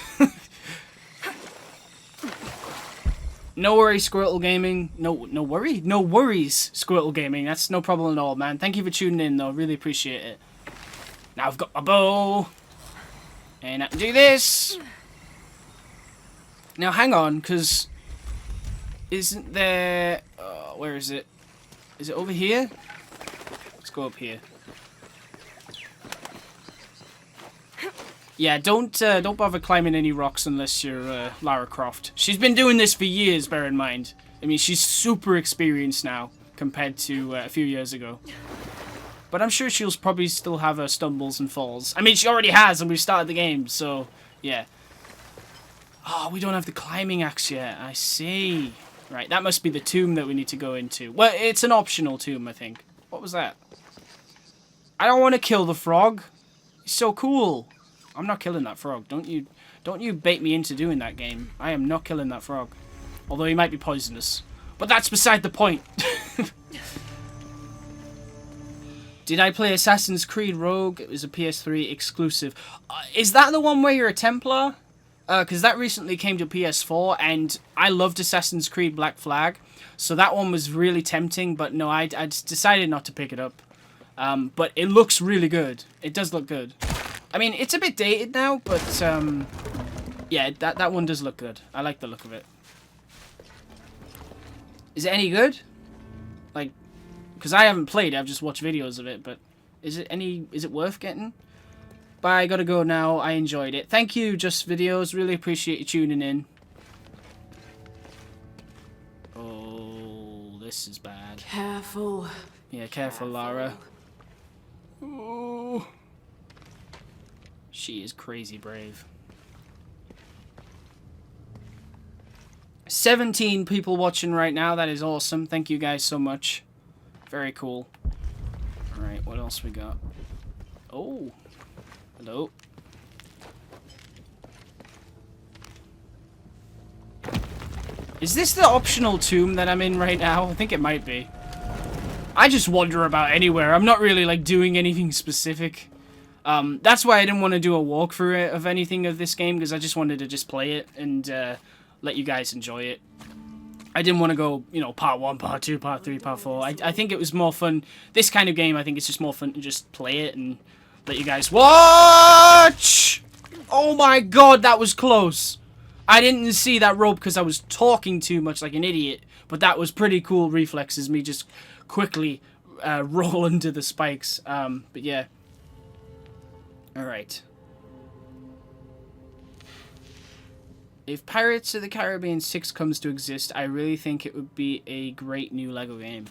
A: No worries, Squirtle Gaming. No worries, Squirtle Gaming. That's no problem at all, man. Thank you for tuning in, though. Really appreciate it. Now I've got my bow. And I can do this. Now, hang on, because isn't there... where is it? Is it over here? Let's go up here. Yeah, don't bother climbing any rocks unless you're Lara Croft. She's been doing this for years, bear in mind. I mean, she's super experienced now compared to a few years ago. But I'm sure she'll probably still have her stumbles and falls. I mean, she already has, and we've started the game, so yeah. Oh, we don't have the climbing axe yet. I see. Right, that must be the tomb that we need to go into. Well, it's an optional tomb, I think. What was that? I don't want to kill the frog. He's so cool. I'm not killing that frog. Don't you bait me into doing that, game. I am not killing that frog. Although he might be poisonous. But that's beside the point. Did I play Assassin's Creed Rogue? It was a PS3 exclusive. Is that the one where you're a Templar? Because that recently came to PS4, and I loved Assassin's Creed Black Flag. So that one was really tempting, but no, I decided not to pick it up. But it looks really good. It does look good. I mean, it's a bit dated now, but yeah, that one does look good. I like the look of it. Is it any good? Like, because I haven't played it, I've just watched videos of it, but is it worth getting? But I gotta go now. I enjoyed it. Thank you, Just Videos. Really appreciate you tuning in. Oh, this is bad.
K: Careful.
A: Yeah, careful, Lara. Oh. She is crazy brave. 17 people watching right now. That is awesome. Thank you guys so much. Very cool. Alright, what else we got? Oh. Hello. Is this the optional tomb that I'm in right now? I think it might be. I just wander about anywhere. I'm not really like doing anything specific. That's why I didn't want to do a walkthrough of anything of this game, because I just wanted to just play it and let you guys enjoy it. I didn't want to go, you know, part 1, part 2, part 3, part 4. I think it was more fun. This kind of game, I think it's just more fun to just play it and let you guys watch. Oh my god, that was close. I didn't see that rope because I was talking too much like an idiot. But that was pretty cool reflexes, me just quickly roll into the spikes. But yeah. Alright. If Pirates of the Caribbean 6 comes to exist, I really think it would be a great new LEGO game.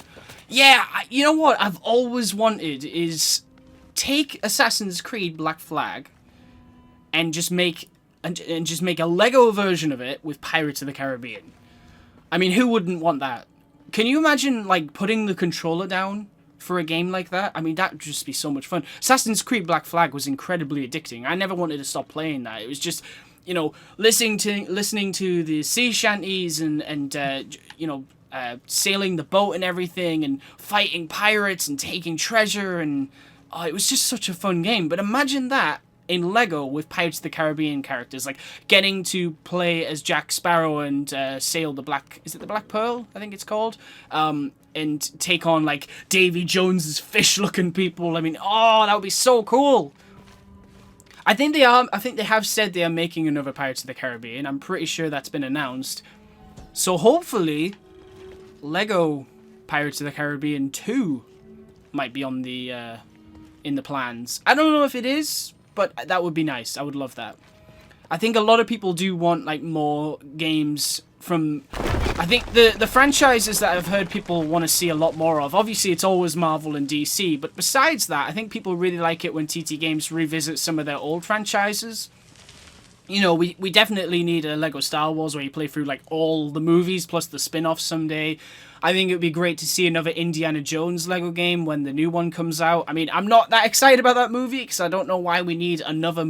A: Yeah, you know what I've always wanted is take Assassin's Creed Black Flag and just make a LEGO version of it with Pirates of the Caribbean. I mean, who wouldn't want that? Can you imagine like putting the controller down for a game like that? I mean, that would just be so much fun. Assassin's Creed Black Flag was incredibly addicting. I never wanted to stop playing that. It was just, you know, listening to the sea shanties and you know, sailing the boat and everything and fighting pirates and taking treasure, and it was just such a fun game. But imagine that in LEGO with Pirates of the Caribbean characters, like getting to play as Jack Sparrow and sail the Black... Is it the Black Pearl? I think it's called. And take on, like, Davy Jones's fish-looking people. I mean, oh, that would be so cool. I think they have said they are making another Pirates of the Caribbean. I'm pretty sure that's been announced. So hopefully, LEGO Pirates of the Caribbean 2 might be on the in the plans. I don't know if it is, but that would be nice. I would love that. I think a lot of people do want like more games from... I think the franchises that I've heard people want to see a lot more of, obviously it's always Marvel and DC, but besides that, I think people really like it when TT Games revisit some of their old franchises. You know, we definitely need a LEGO Star Wars where you play through like all the movies plus the spin-offs someday. I think it would be great to see another Indiana Jones LEGO game when the new one comes out. I mean, I'm not that excited about that movie because I don't know why we need another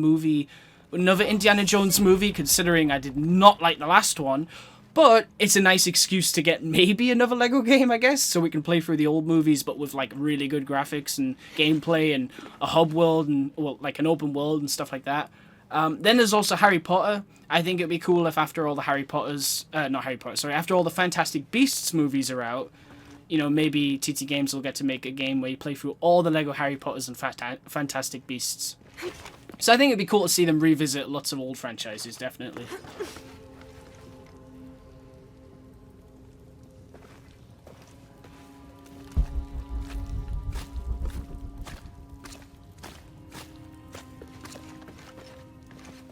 A: Indiana Jones movie, considering I did not like the last one. But it's a nice excuse to get maybe another LEGO game, I guess, so we can play through the old movies, but with like really good graphics and gameplay and a hub world and, well, like an open world and stuff like that. Then there's also Harry Potter. I think it'd be cool if after all the after all the Fantastic Beasts movies are out, you know, maybe TT Games will get to make a game where you play through all the LEGO Harry Potters and Fantastic Beasts. So I think it'd be cool to see them revisit lots of old franchises, definitely.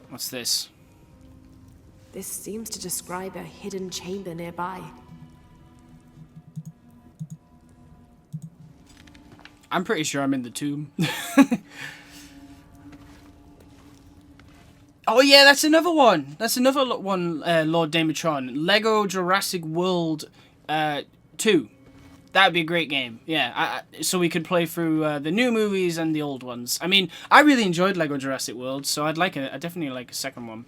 A: What's this?
K: This seems to describe a hidden chamber nearby.
A: I'm pretty sure I'm in the tomb. Oh yeah, that's another one. That's another one, Lord Damitron. Lego Jurassic World 2. That'd be a great game. Yeah, so we could play through the new movies and the old ones. I mean, I really enjoyed Lego Jurassic World, so I'd definitely like a second one.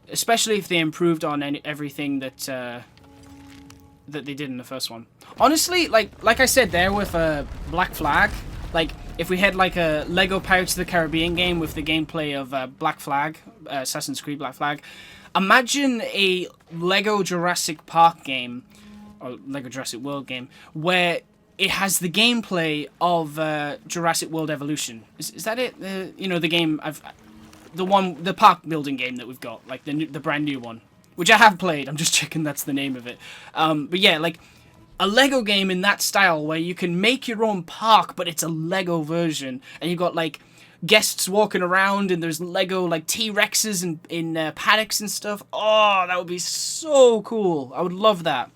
A: Especially if they improved on everything that that they did in the first one. Honestly, like I said there with Black Flag, like if we had like a Lego Pirates of the Caribbean game with the gameplay of Black Flag, Assassin's Creed Black Flag, imagine a Lego Jurassic Park game, or Lego Jurassic World game, where it has the gameplay of Jurassic World Evolution. Is that it? You know, the game the park building game that we've got, like the brand new one, which I have played. I'm just checking that's the name of it. But yeah, like a Lego game in that style where you can make your own park, but it's a Lego version, and you've got like guests walking around, and there's Lego like T-Rexes in paddocks and stuff. Oh, that would be so cool. I would love that.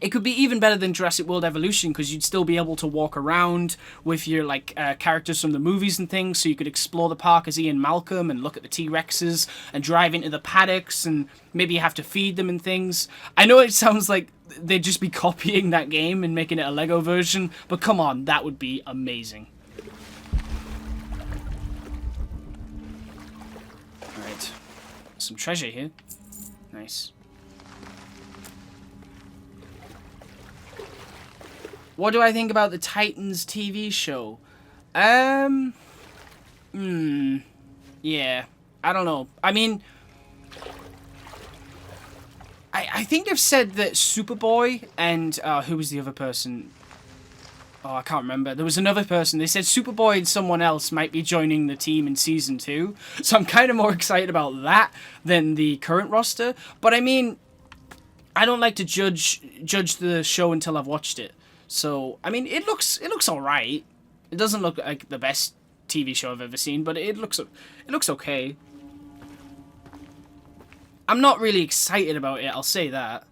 A: It could be even better than Jurassic World Evolution because you'd still be able to walk around with your like characters from the movies and things, so you could explore the park as Ian Malcolm and look at the T-Rexes and drive into the paddocks, and maybe you have to feed them and things. I know it sounds like they'd just be copying that game and making it a Lego version, but come on, that would be amazing. Alright, some treasure here. Nice. What do I think about the Titans TV show? Yeah, I don't know. I mean, I think they've said that Superboy and who was the other person? Oh, I can't remember. There was another person. They said Superboy and someone else might be joining the team in Season 2. So I'm kind of more excited about that than the current roster. But I mean, I don't like to judge the show until I've watched it. So, I mean, it looks alright. It doesn't look like the best TV show I've ever seen, but it looks okay. I'm not really excited about it, I'll say that.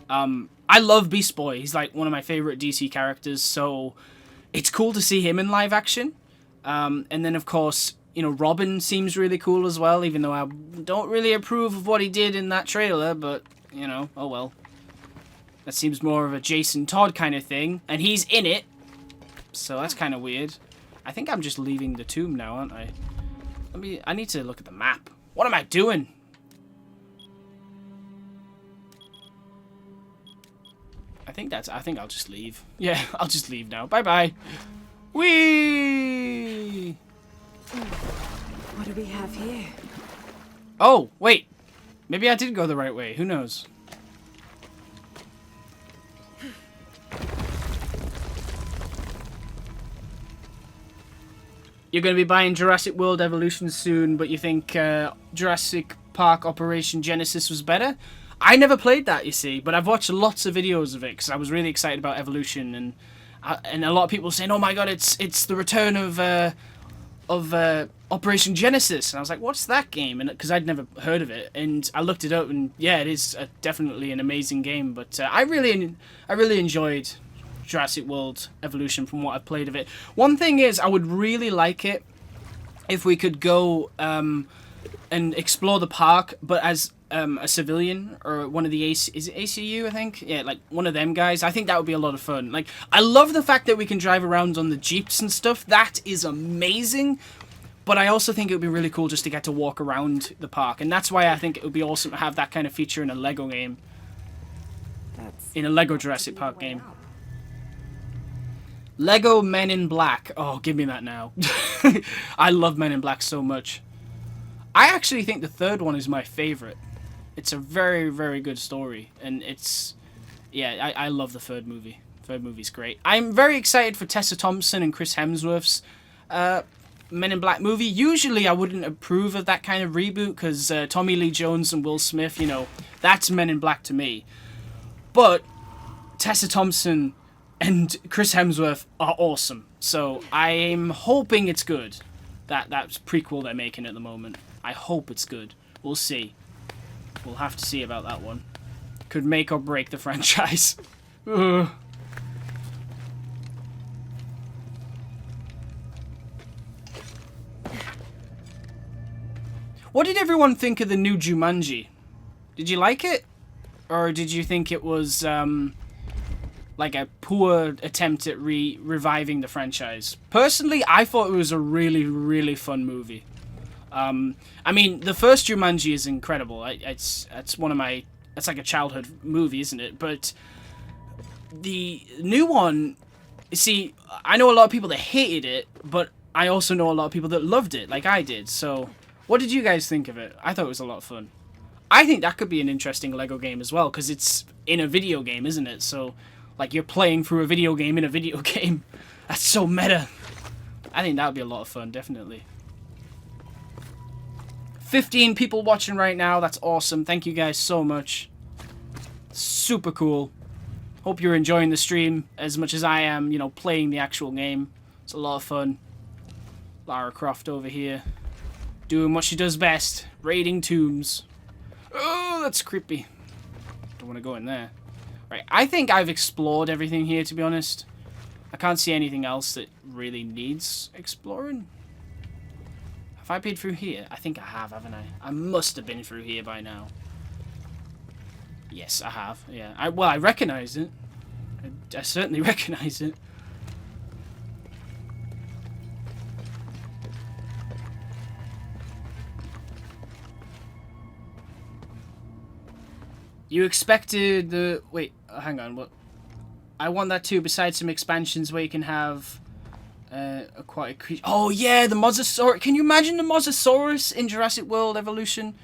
A: I love Beast Boy. He's like one of my favorite DC characters, so it's cool to see him in live action. And then, of course, you know, Robin seems really cool as well, even though I don't really approve of what he did in that trailer, but, you know, oh well. That seems more of a Jason Todd kind of thing, and he's in it, so that's kind of weird. I think I'm just leaving the tomb now, aren't I? I need to look at the map. What am I doing? I think I'll just leave. Yeah, I'll just leave now. Bye-bye. Whee!
K: What do we have here?
A: Oh, wait. Maybe I did go the right way. Who knows? You're going to be buying Jurassic World Evolution soon, but you think Jurassic Park Operation Genesis was better? I never played that, you see, but I've watched lots of videos of it because I was really excited about Evolution, and a lot of people saying, "Oh my god, it's the return of Operation Genesis," and I was like, "What's that game?" And because I'd never heard of it, and I looked it up, and yeah, it is definitely an amazing game. But I really enjoyed Jurassic World Evolution from what I've played of it. One thing is, I would really like it if we could go and explore the park, but as a civilian or one of the is it ACU, I think? Yeah, like one of them guys. I think that would be a lot of fun. Like, I love the fact that we can drive around on the Jeeps and stuff. That is amazing. But I also think it would be really cool just to get to walk around the park. And that's why I think it would be awesome to have that kind of feature in a Lego game. In a Lego Jurassic Park game. Lego Men in Black. Oh, give me that now. I love Men in Black so much. I actually think the third one is my favorite. It's a very, very good story. And it's... Yeah, I love the third movie. Third movie's great. I'm very excited for Tessa Thompson and Chris Hemsworth's Men in Black movie. Usually I wouldn't approve of that kind of reboot because Tommy Lee Jones and Will Smith, you know, that's Men in Black to me. But Tessa Thompson and Chris Hemsworth are awesome. So I'm hoping it's good. That's prequel they're making at the moment. I hope it's good. We'll see. We'll have to see about that one. Could make or break the franchise. Ugh. What did everyone think of the new Jumanji? Did you like it? Or did you think it was like a poor attempt at reviving the franchise? Personally, I thought it was a really, really fun movie. I mean, the first Jumanji is incredible. It's one of my... It's like a childhood movie, isn't it? But the new one... See, I know a lot of people that hated it, but I also know a lot of people that loved it, like I did. So, what did you guys think of it? I thought it was a lot of fun. I think that could be an interesting Lego game as well, because it's in a video game, isn't it? So, like, you're playing through a video game in a video game. That's so meta. I think that would be a lot of fun, definitely. 15 people watching right now. That's awesome. Thank you guys so much. Super cool. Hope you're enjoying the stream as much as I am, you know, playing the actual game. It's a lot of fun. Lara Croft over here. Doing what she does best. Raiding tombs. Oh, that's creepy. Don't want to go in there. Right, I think I've explored everything here, to be honest. I can't see anything else that really needs exploring. Have I been through here? I think I have, haven't I? I must have been through here by now. Yes, I have. Yeah. I recognize it. I certainly recognize it. You expected the... Wait, hang on. What? I want that too, besides some expansions where you can have aquatic creatures. Oh, yeah, the Mosasaurus. Can you imagine the Mosasaurus in Jurassic World Evolution?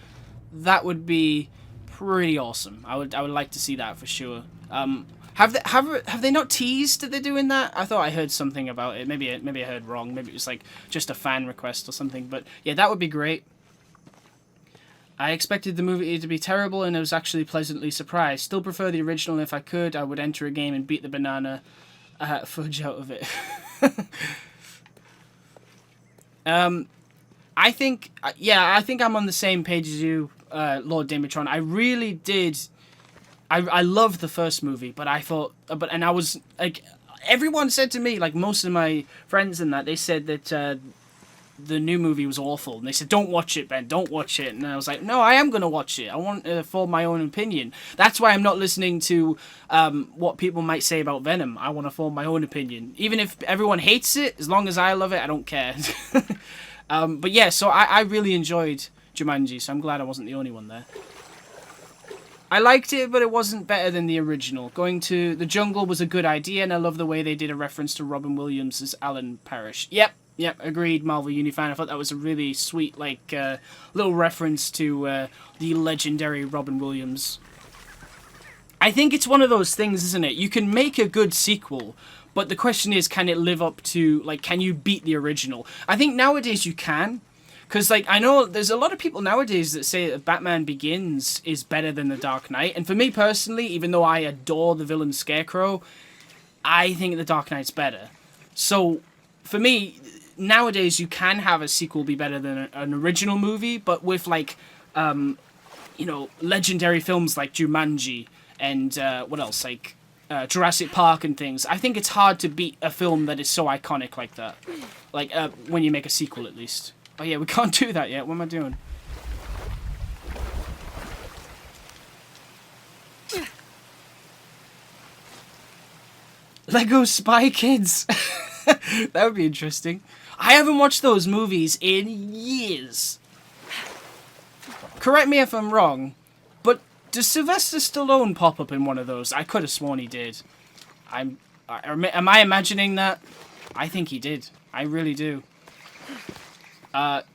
A: That would be pretty awesome. I would like to see that for sure. Have they not teased that they're doing that? I thought I heard something about it. Maybe I heard wrong. Maybe it was like just a fan request or something. But yeah, that would be great. I expected the movie to be terrible, and I was actually pleasantly surprised. Still prefer the original. If I could, I would enter a game and beat the banana fudge out of it. I think I'm on the same page as you, Lord Dimitron. I really did. I loved the first movie, but I thought, and I was like, everyone said to me, like most of my friends and that, they said that the new movie was awful, and they said, "Don't watch it, Ben. Don't watch it." And I was like, "No, I am gonna watch it. I want to form my own opinion. That's why I'm not listening to what people might say about Venom. I want to form my own opinion, even if everyone hates it. As long as I love it, I don't care." But yeah, so I really enjoyed Jumanji, so I'm glad I wasn't the only one there. I liked it, but it wasn't better than the original. Going to the jungle was a good idea, and I love the way they did a reference to Robin Williams as Alan Parrish. Yep, agreed, Marvel Unifan. I thought that was a really sweet, like, little reference to the legendary Robin Williams. I think it's one of those things, isn't it? You can make a good sequel, but the question is, can it live up to, like, can you beat the original? I think nowadays you can. Because, like, I know there's a lot of people nowadays that say that Batman Begins is better than The Dark Knight. And for me personally, even though I adore the villain Scarecrow, I think The Dark Knight's better. So, for me, nowadays you can have a sequel be better than an original movie, but with, like, you know, legendary films like Jumanji and, what else, like, Jurassic Park and things, I think it's hard to beat a film that is so iconic like that. Like, when you make a sequel, at least. Oh yeah, we can't do that yet. What am I doing? Lego Spy Kids! That would be interesting. I haven't watched those movies in years. Correct me if I'm wrong, but does Sylvester Stallone pop up in one of those? I could have sworn he did. Am I imagining that? I think he did. I really do.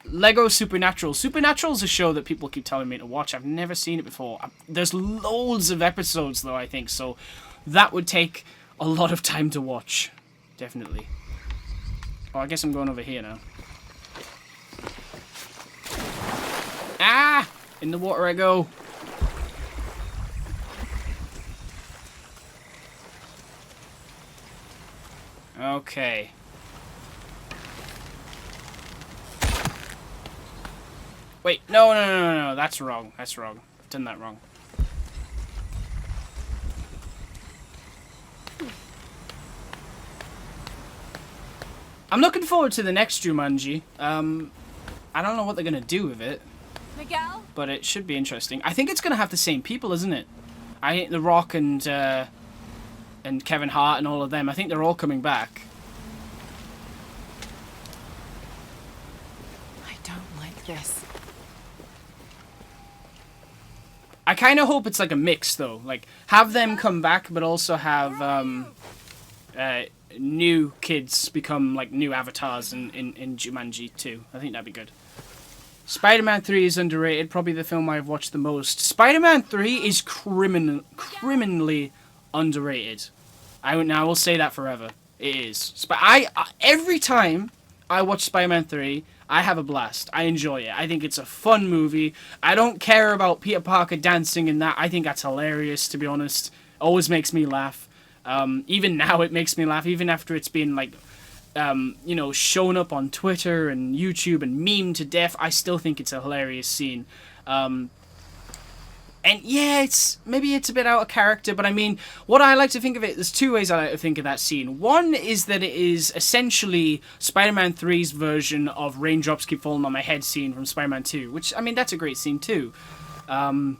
A: Lego Supernatural. Supernatural's a show that people keep telling me to watch. I've never seen it before. There's loads of episodes, though, I think, so that would take a lot of time to watch. Definitely. Oh, I guess I'm going over here now. Ah! In the water I go. Okay. Wait, no, that's wrong. That's wrong. I've done that wrong. I'm looking forward to the next Jumanji. I don't know what they're gonna do with it.
B: Miguel?
A: But it should be interesting. I think it's gonna have the same people, isn't it? I think The Rock and Kevin Hart and all of them, I think they're all coming back.
K: I don't like this.
A: I kind of hope it's like a mix, though. Like, have them come back, but also have new kids become, like, new avatars in Jumanji, too. I think that'd be good. Spider-Man 3 is underrated. Probably the film I've watched the most. Spider-Man 3 is criminally underrated. I will say that forever. It is. Every time I watch Spider-Man 3... I have a blast. I enjoy it. I think it's a fun movie. I don't care about Peter Parker dancing and that. I think that's hilarious, to be honest. Always makes me laugh. Even now it makes me laugh. Even after it's been, like, you know, shown up on Twitter and YouTube and memed to death, I still think it's a hilarious scene. And yeah, maybe it's a bit out of character, but I mean, what I like to think of it, there's two ways I like to think of that scene. One is that it is essentially Spider-Man 3's version of Raindrops Keep Falling on My Head scene from Spider-Man 2, which, I mean, that's a great scene too. And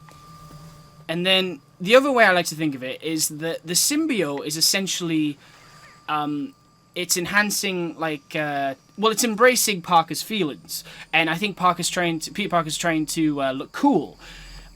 A: then the other way I like to think of it is that the symbiote is essentially, it's enhancing, like, well, it's embracing Parker's feelings, and I think Peter Parker's trying to look cool.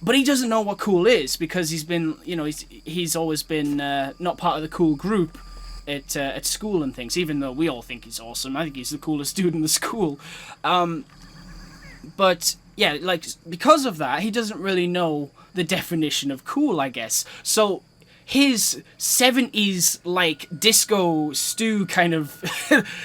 A: But he doesn't know what cool is, because he's been, you know, he's always been not part of the cool group at school and things, even though we all think he's awesome. I think he's the coolest dude in the school. But, yeah, like, because of that, he doesn't really know the definition of cool, I guess. So his 70s like disco stew kind of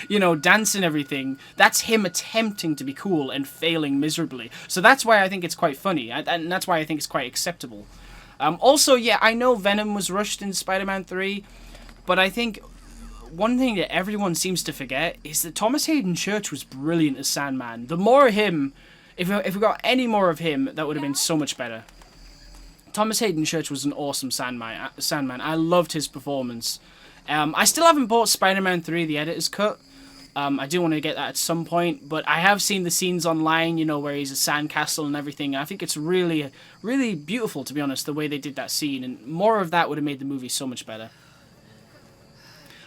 A: you know, dance and everything, that's him attempting to be cool and failing miserably. So that's why I think it's quite funny, and that's why I think it's quite acceptable. Also, yeah, I know Venom was rushed in Spider-Man 3, but I think one thing that everyone seems to forget is that Thomas Hayden Church was brilliant as Sandman. The more of him, if we got any more of him, that would have been so much better. Thomas Hayden Church was an awesome Sandman. I loved his performance. I still haven't bought Spider-Man 3, the editor's cut. I do want to get that at some point, but I have seen the scenes online, you know, where he's a sandcastle and everything. I think it's really, really beautiful, to be honest, the way they did that scene, and more of that would have made the movie so much better.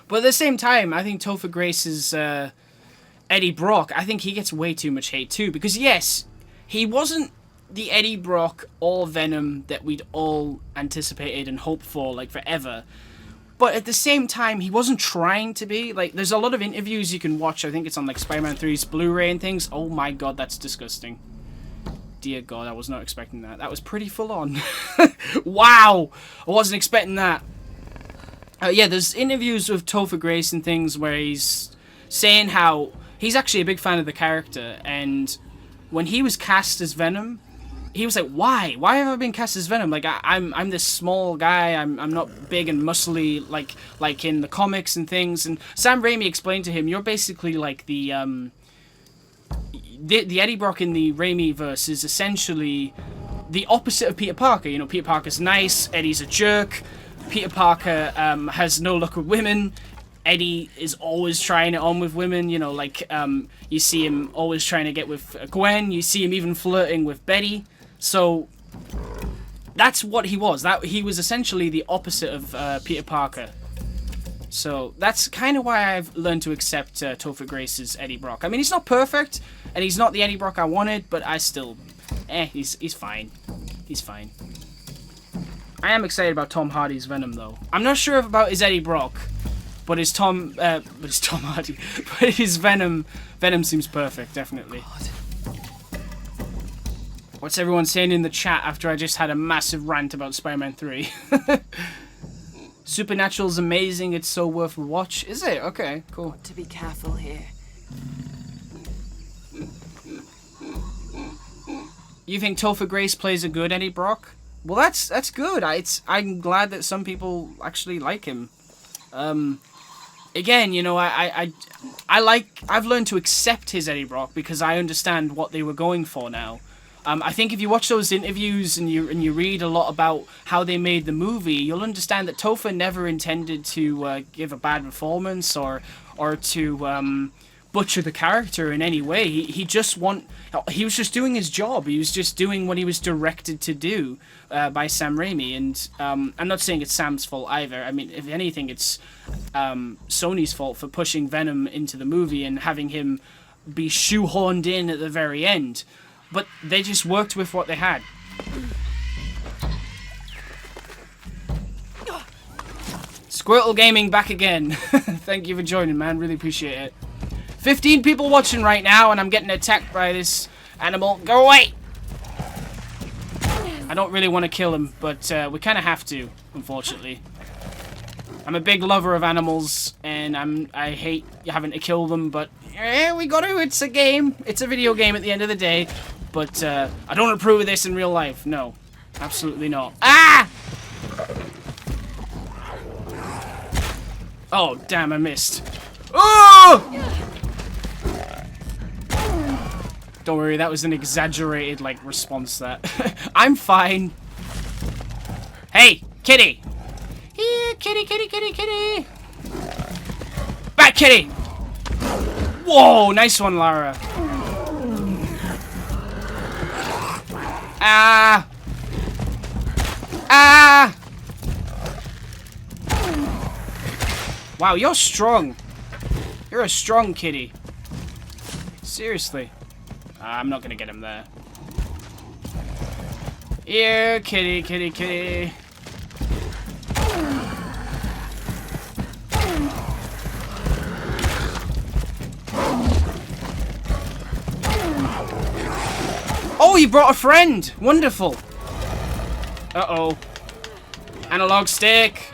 A: But at the same time, I think Topher Grace's Eddie Brock, I think he gets way too much hate too, because yes, he wasn't the Eddie Brock or Venom that we'd all anticipated and hoped for, like, forever. But at the same time, he wasn't trying to be. Like, there's a lot of interviews you can watch. I think it's on, like, Spider-Man 3's Blu-ray and things. Oh my god, that's disgusting. Dear god, I was not expecting that. That was pretty full on. Wow! I wasn't expecting that. Yeah, there's interviews with Topher Grace and things where he's saying how he's actually a big fan of the character, and when he was cast as Venom, he was like, why? Why have I been cast as Venom? Like, I'm this small guy, I'm not big and muscly like in the comics and things. And Sam Raimi explained to him, you're basically like the Eddie Brock in the Raimi verse is essentially the opposite of Peter Parker. You know, Peter Parker's nice, Eddie's a jerk. Peter Parker has no luck with women. Eddie is always trying it on with women, you know, like, you see him always trying to get with Gwen, you see him even flirting with Betty. So that's what he was. He was essentially the opposite of Peter Parker. So that's kind of why I've learned to accept Topher Grace's Eddie Brock. I mean, he's not perfect, and he's not the Eddie Brock I wanted, but I still, he's fine. He's fine. I am excited about Tom Hardy's Venom, though. I'm not sure about his Eddie Brock, but his Tom Hardy, but his Venom seems perfect, definitely. What's everyone saying in the chat after I just had a massive rant about Spider-Man 3? Supernatural's amazing, it's so worth a watch. Is it? Okay, cool.
K: Got to be careful here.
A: You think Topher Grace plays a good Eddie Brock? Well, that's good. I'm glad that some people actually like him. Again, you know, I've learned to accept his Eddie Brock because I understand what they were going for now. I think if you watch those interviews and you read a lot about how they made the movie, you'll understand that Topher never intended to give a bad performance or to butcher the character in any way. He was just doing his job. He was just doing what he was directed to do by Sam Raimi. And I'm not saying it's Sam's fault either. I mean, if anything, it's Sony's fault for pushing Venom into the movie and having him be shoehorned in at the very end. But they just worked with what they had. Squirtle Gaming back again. Thank you for joining, man. Really appreciate it. 15 people watching right now, and I'm getting attacked by this animal. Go away! I don't really want to kill him, but we kind of have to, unfortunately. I'm a big lover of animals, and I hate having to kill them, but we got to. It's a game. It's a video game at the end of the day. But I don't approve of this in real life. No, absolutely not. Ah! Oh, damn, I missed. Oh! Don't worry, that was an exaggerated, like, response that. I'm fine. Hey, kitty! Here, kitty, kitty, kitty, kitty! Back, kitty! Whoa, nice one, Lara. Ah! Ah! Wow, you're strong. You're a strong kitty. Seriously. I'm not gonna get him there. Here, kitty, kitty, kitty. Oh, you brought a friend! Wonderful! Uh-oh. Analog stick.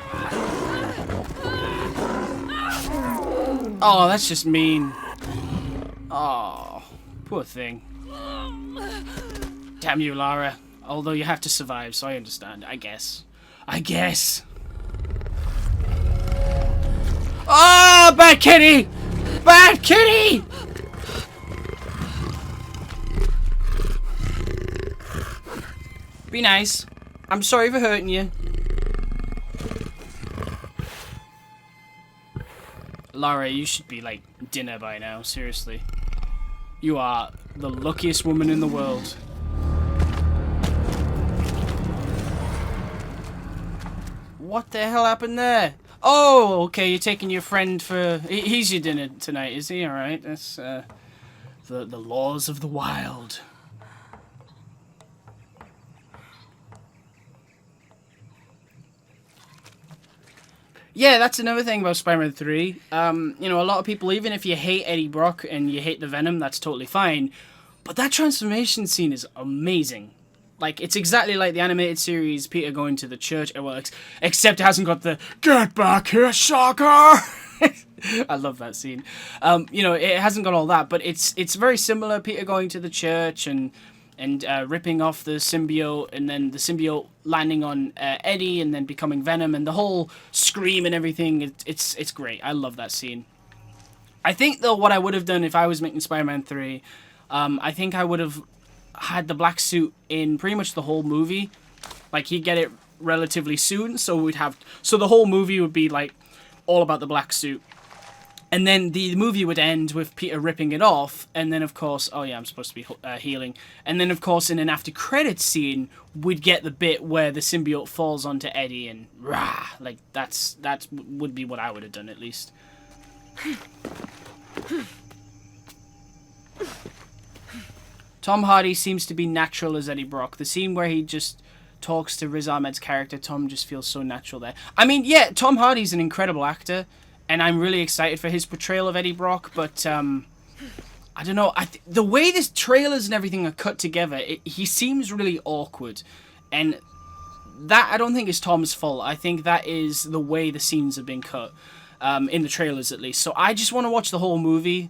A: Oh, that's just mean. Oh, poor thing. Damn you, Lara. Although you have to survive, so I understand. I guess. Oh, bad kitty! Bad kitty! Be nice. I'm sorry for hurting you. Lara, you should be like dinner by now, seriously. You are the luckiest woman in the world. What the hell happened there? Oh, okay, you're taking your friend for... He's your dinner tonight, is he? Alright, that's the laws of the wild. Yeah, that's another thing about Spider-Man 3. You know, a lot of people, even if you hate Eddie Brock and you hate the Venom, that's totally fine. But that transformation scene is amazing. Like, it's exactly like the animated series, Peter going to the church. Well, except it hasn't got the, "Get back here, shocker!" I love that scene. You know, it hasn't got all that, but it's very similar. Peter going to the church and ripping off the symbiote, and then the symbiote landing on Eddie, and then becoming Venom, and the whole scream and everything. It's great. I love that scene. I think, though, what I would have done if I was making Spider-Man 3, I think I would have had the black suit in pretty much the whole movie. Like, he'd get it relatively soon, so the whole movie would be, like, all about the black suit. And then the movie would end with Peter ripping it off, and then, of course... Oh, yeah, I'm supposed to be healing. And then, of course, in an after-credits scene, we'd get the bit where the symbiote falls onto Eddie, and rah! Like, that would be what I would have done, at least. Tom Hardy seems to be natural as Eddie Brock. The scene where he just talks to Riz Ahmed's character, Tom, just feels so natural there. I mean, yeah, Tom Hardy's an incredible actor, and I'm really excited for his portrayal of Eddie Brock, but I don't know. The way this trailers and everything are cut together, he seems really awkward, and that I don't think is Tom's fault. I think that is the way the scenes have been cut, in the trailers at least. So I just want to watch the whole movie,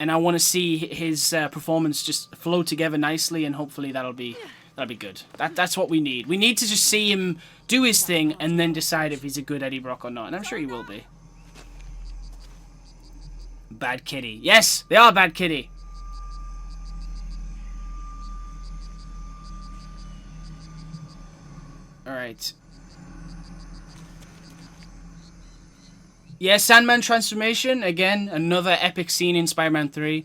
A: and I want to see his performance just flow together nicely, and hopefully that'll be good. That's what we need. We need to just see him do his thing, and then decide if he's a good Eddie Brock or not, and I'm sure he will be. Bad kitty. Yes, they are bad kitty. Alright. Yeah, Sandman transformation. Again, another epic scene in Spider-Man 3.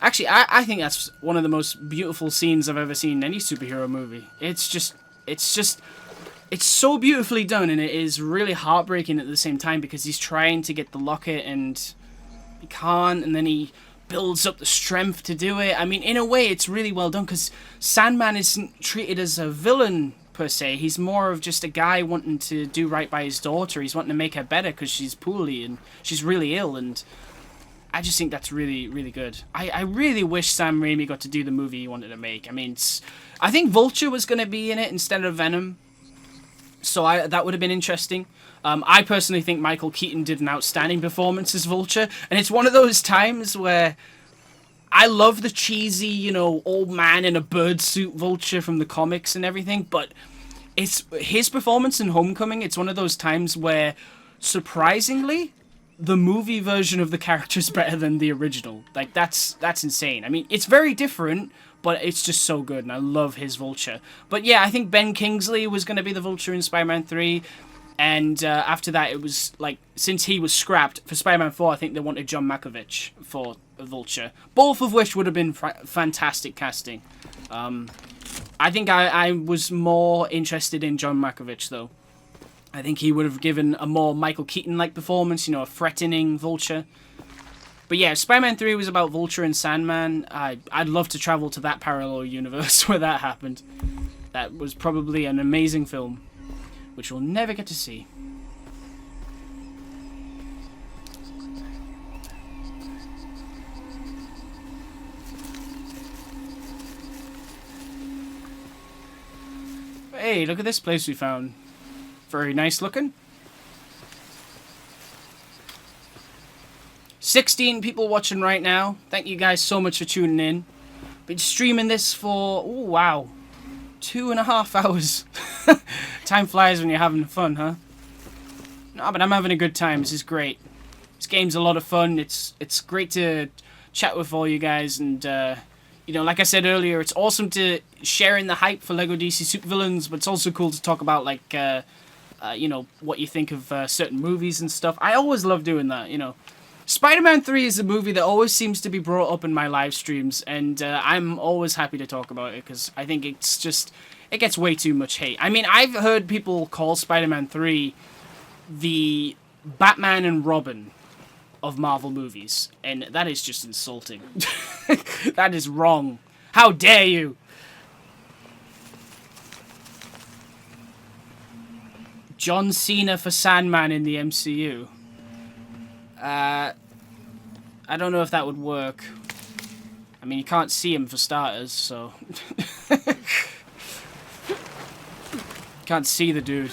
A: Actually, I think that's one of the most beautiful scenes I've ever seen in any superhero movie. It's so beautifully done, and it is really heartbreaking at the same time, because he's trying to get the locket and he can't, and then he builds up the strength to do it. I mean, in a way, it's really well done, because Sandman isn't treated as a villain per se. He's more of just a guy wanting to do right by his daughter. He's wanting to make her better because she's poorly and she's really ill, and I just think that's really, really good. I really wish Sam Raimi got to do the movie he wanted to make. I mean, I think Vulture was going to be in it instead of Venom, so that would have been interesting. I personally think Michael Keaton did an outstanding performance as Vulture, and it's one of those times where I love the cheesy, you know, old man in a bird suit Vulture from the comics and everything, but it's his performance in Homecoming. It's one of those times where, surprisingly, the movie version of the character is better than the original. Like, that's insane. I mean, it's very different, but it's just so good, and I love his Vulture. But yeah, I think Ben Kingsley was going to be the Vulture in Spider-Man 3, and after that, it was, like, since he was scrapped, for Spider-Man 4, I think they wanted John Malkovich for Vulture. Both of which would have been fantastic casting. I think I was more interested in John Malkovich, though. I think he would have given a more Michael Keaton-like performance, you know, a threatening Vulture. But yeah, Spider-Man 3 was about Vulture and Sandman. I'd love to travel to that parallel universe where that happened. That was probably an amazing film, which we'll never get to see. Hey, look at this place we found. Very nice looking. 16 people watching right now. Thank you guys so much for tuning in. Been streaming this for, oh wow, 2.5 hours. Time flies when you're having fun, huh? No, but I'm having a good time. This is great. This game's a lot of fun. It's great to chat with all you guys, and you know, like I said earlier, it's awesome to share in the hype for LEGO DC Supervillains, but it's also cool to talk about, like, you know, what you think of certain movies and stuff. I always love doing that, you know. Spider-Man 3 is a movie that always seems to be brought up in my live streams, and I'm always happy to talk about it, because I think it's just, it gets way too much hate. I mean, I've heard people call Spider-Man 3 the Batman and Robin of Marvel movies, and that is just insulting. That is wrong. How dare you? John Cena for Sandman in the MCU. I don't know if that would work. I mean, you can't see him for starters, so... Can't see the dude.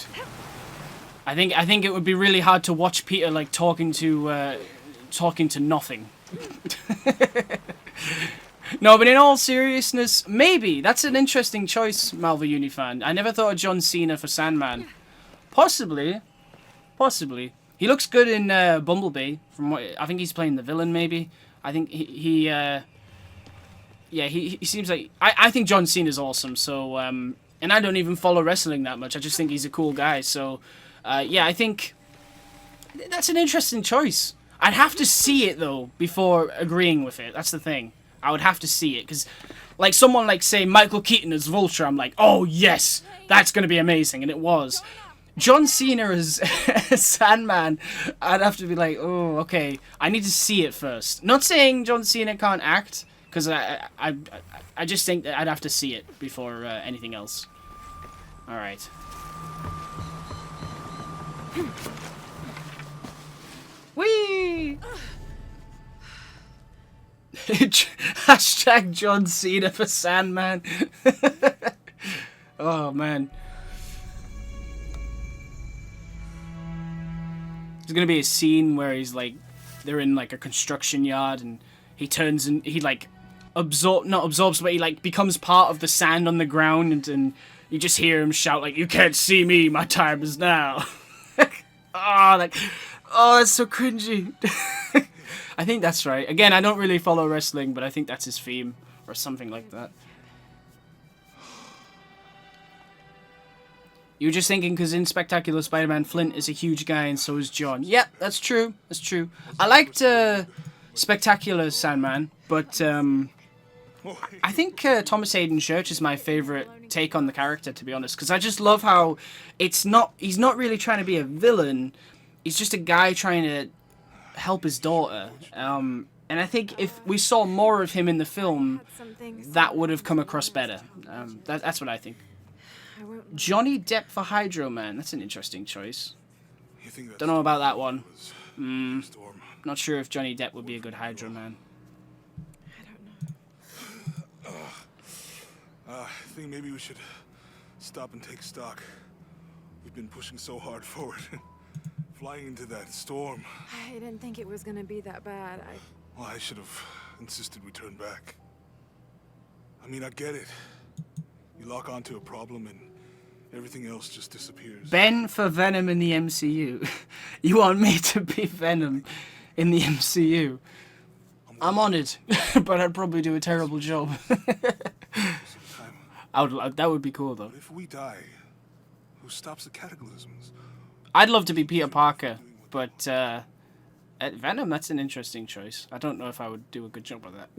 A: I think it would be really hard to watch Peter, like, talking to nothing. No, but in all seriousness, maybe. That's an interesting choice, Malva Unifan. I never thought of John Cena for Sandman. Possibly. Possibly. He looks good in Bumblebee. From what I think he's playing the villain, maybe. I think yeah, he seems like... I think John Cena's awesome, so... and I don't even follow wrestling that much. I just think he's a cool guy, so... yeah, I think... That's an interesting choice. I'd have to see it, though, before agreeing with it. That's the thing. I would have to see it, because... Like, someone like, say, Michael Keaton as Vulture, I'm like, oh, yes! That's gonna be amazing, and it was. John Cena as Sandman, I'd have to be like, oh, okay, I need to see it first. Not saying John Cena can't act, because I just think that I'd have to see it before anything else. Alright. Whee! Hashtag John Cena for Sandman. Oh, man. There's gonna be a scene where he's like, they're in like a construction yard, and he turns and he like not absorbs, but he like becomes part of the sand on the ground, and you just hear him shout like, "You can't see me, my time is now." Oh, like, oh, that's so cringy. I think that's right. Again, I don't really follow wrestling, but I think that's his theme or something like that. You were just thinking because in Spectacular Spider-Man, Flint is a huge guy and so is John. Yep, that's true. That's true. I liked Spectacular Sandman, but I think Thomas Hayden Church is my favourite take on the character, to be honest. Because I just love how he's not really trying to be a villain. He's just a guy trying to help his daughter. And I think if we saw more of him in the film, that would have come across better. That's what I think. Johnny Depp for Hydro Man. That's an interesting choice. Don't know about that one. Not sure if Johnny Depp would be a good Hydro Man.
C: I don't know. I think maybe we should stop and take stock. We've been pushing so hard forward. Flying into that storm.
K: I didn't think it was gonna be that bad.
C: Well, I should have insisted we turn back. I mean, I get it. You lock onto a problem and everything else just disappears.
A: Ben for Venom in the MCU. You want me to be Venom in the MCU? I'm honoured, but I'd probably do a terrible job. That would be cool, though.
C: But if we die, who stops the cataclysms?
A: I'd love to be Peter Parker, but at Venom, that's an interesting choice. I don't know if I would do a good job of that.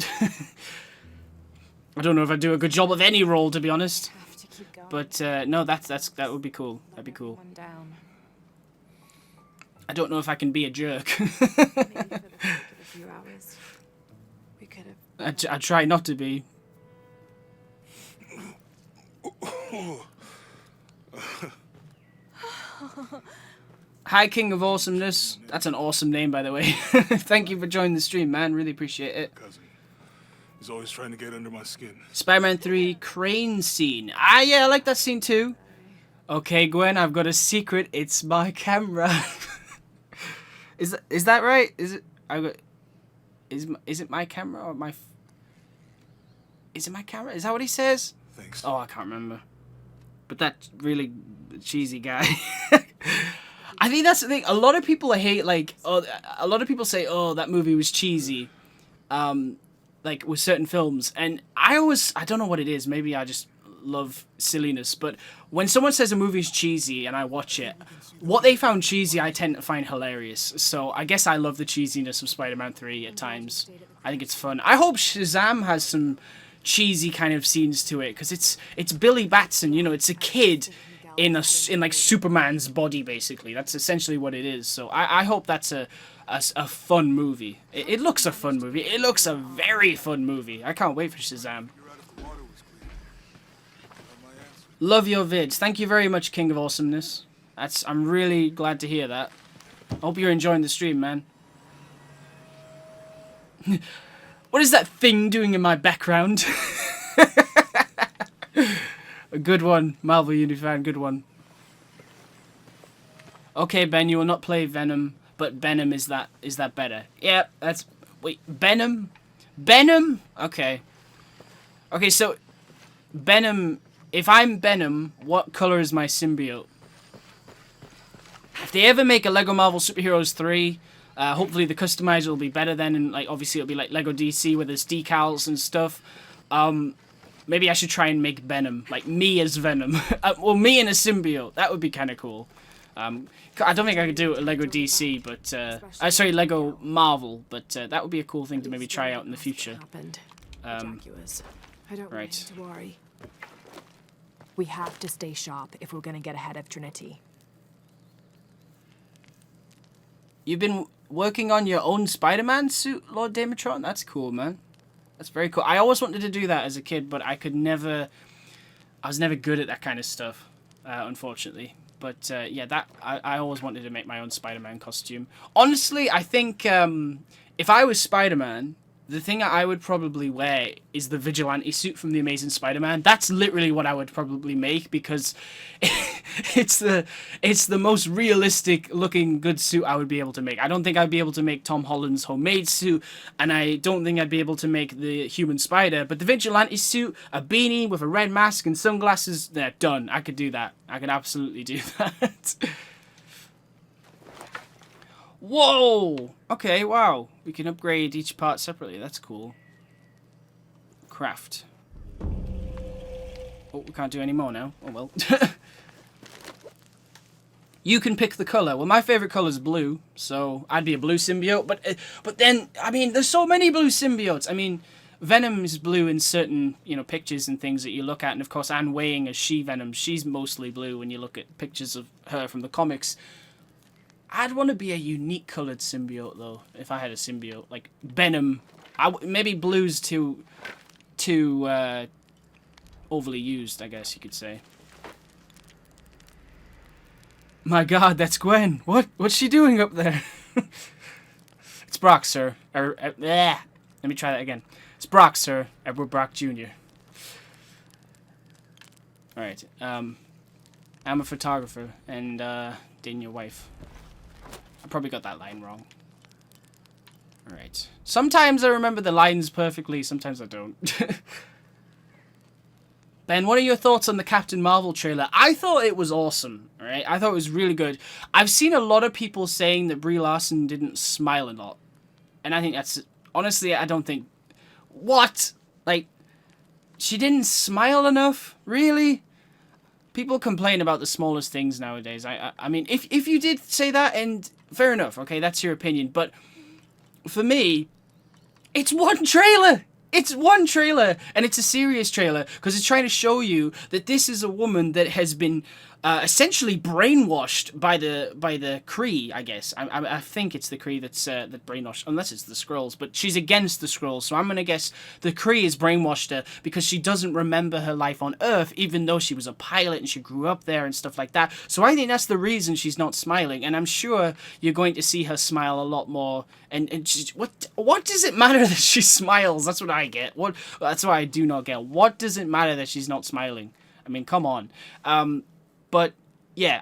A: I don't know if I'd do a good job of any role, to be honest. But no, that would be cool. That'd be cool. I don't know if I can be a jerk. I try not to be. Hi, King of Awesomeness. That's an awesome name, by the way. Thank you for joining the stream, man. Really appreciate it.
C: Cousin. He's always trying to get under my skin.
A: Spider-Man 3 crane scene. Ah, yeah, I like that scene too. Okay, Gwen, I've got a secret. It's my camera. Is that right? Is it? Is it my camera or my? Is it my camera? Is that what he says?
C: Thanks.
A: Oh, I can't remember. But that really cheesy guy. I think that's the thing. A lot of people hate, like, a lot of people say, oh, that movie was cheesy, like with certain films, and I don't know what it is. Maybe I just love silliness. But when someone says a movie's cheesy and I watch it, what they found cheesy, I tend to find hilarious. So I guess I love the cheesiness of Spider-Man 3 at times. I think it's fun. I hope Shazam has some cheesy kind of scenes to it, because it's Billy Batson, you know, it's a kid in like Superman's body, basically. That's essentially what it is. So I hope that's a fun movie. It looks a fun movie. It looks a very fun movie. I can't wait for Shazam. Love your vids. Thank you very much, King of Awesomeness. I'm really glad to hear that. Hope you're enjoying the stream, man. What is that thing doing in my background? A good one, Marvel Uni fan, good one. Okay, Ben, you will not play Venom, but Venom is that better? Yeah, that's wait, Venom? Venom? Okay. Okay, so Venom, if I'm Venom, what color is my symbiote? If they ever make a Lego Marvel Superheroes 3, hopefully the customizer will be better then, and like obviously it'll be like Lego DC with its decals and stuff. Maybe I should try and make Venom, like me as Venom, well, me and a symbiote. That would be kind of cool. I don't think I could do it with Lego DC, but sorry, Lego Marvel, but that would be a cool thing to maybe try out in the future.
K: I don't want him to worry. We have to stay sharp if we're going to get ahead of Trinity.
A: You've been working on your own Spider-Man suit, Lord Damatron? That's cool, man. That's very cool. I always wanted to do that as a kid, but I was never good at that kind of stuff, unfortunately. But yeah, I always wanted to make my own Spider-Man costume. Honestly, I think if I was Spider-Man, the thing I would probably wear is the vigilante suit from The Amazing Spider-Man. That's literally what I would probably make, because it's the most realistic looking good suit I would be able to make. I don't think I'd be able to make Tom Holland's homemade suit, and I don't think I'd be able to make the human spider. But the vigilante suit, a beanie with a red mask and sunglasses, they're done. I could do that. I could absolutely do that. Whoa! Okay, wow. We can upgrade each part separately. That's cool. Craft. Oh, we can't do any more now. Oh, well. You can pick the color. Well, my favorite color is blue, so I'd be a blue symbiote. But then, I mean, there's so many blue symbiotes. I mean, Venom is blue in certain, you know, pictures and things that you look at. And, of course, Anne Weying as She-Venom, she's mostly blue when you look at pictures of her from the comics. I'd want to be a unique colored symbiote, though, if I had a symbiote. Like, Venom. Maybe blue's too overly used, I guess you could say. My god, that's Gwen. What's she doing up there? It's Brock, sir. Let me try that again. It's Brock, sir. Edward Brock Jr. Alright, I'm a photographer, and, dating your wife. I probably got that line wrong. Alright. Sometimes I remember the lines perfectly, sometimes I don't. Ben, what are your thoughts on the Captain Marvel trailer? I thought it was awesome, alright? I thought it was really good. I've seen a lot of people saying that Brie Larson didn't smile a lot. And I think that's... Honestly, I don't think... What? Like, she didn't smile enough? Really? People complain about the smallest things nowadays. I mean, if you did say that, and fair enough, okay, that's your opinion. But for me, it's one trailer. It's one trailer, and it's a serious trailer, because it's trying to show you that this is a woman that has been essentially brainwashed by the Kree, I guess. I think it's the Kree that's that brainwashed, unless it's the Skrulls, but she's against the Skrulls, so I'm going to guess the Kree has brainwashed her because she doesn't remember her life on Earth, even though she was a pilot and she grew up there and stuff like that. So I think that's the reason she's not smiling, and I'm sure you're going to see her smile a lot more. And what does it matter that she smiles? That's what I get. That's what I do not get. What does it matter that she's not smiling? I mean, come on. But yeah,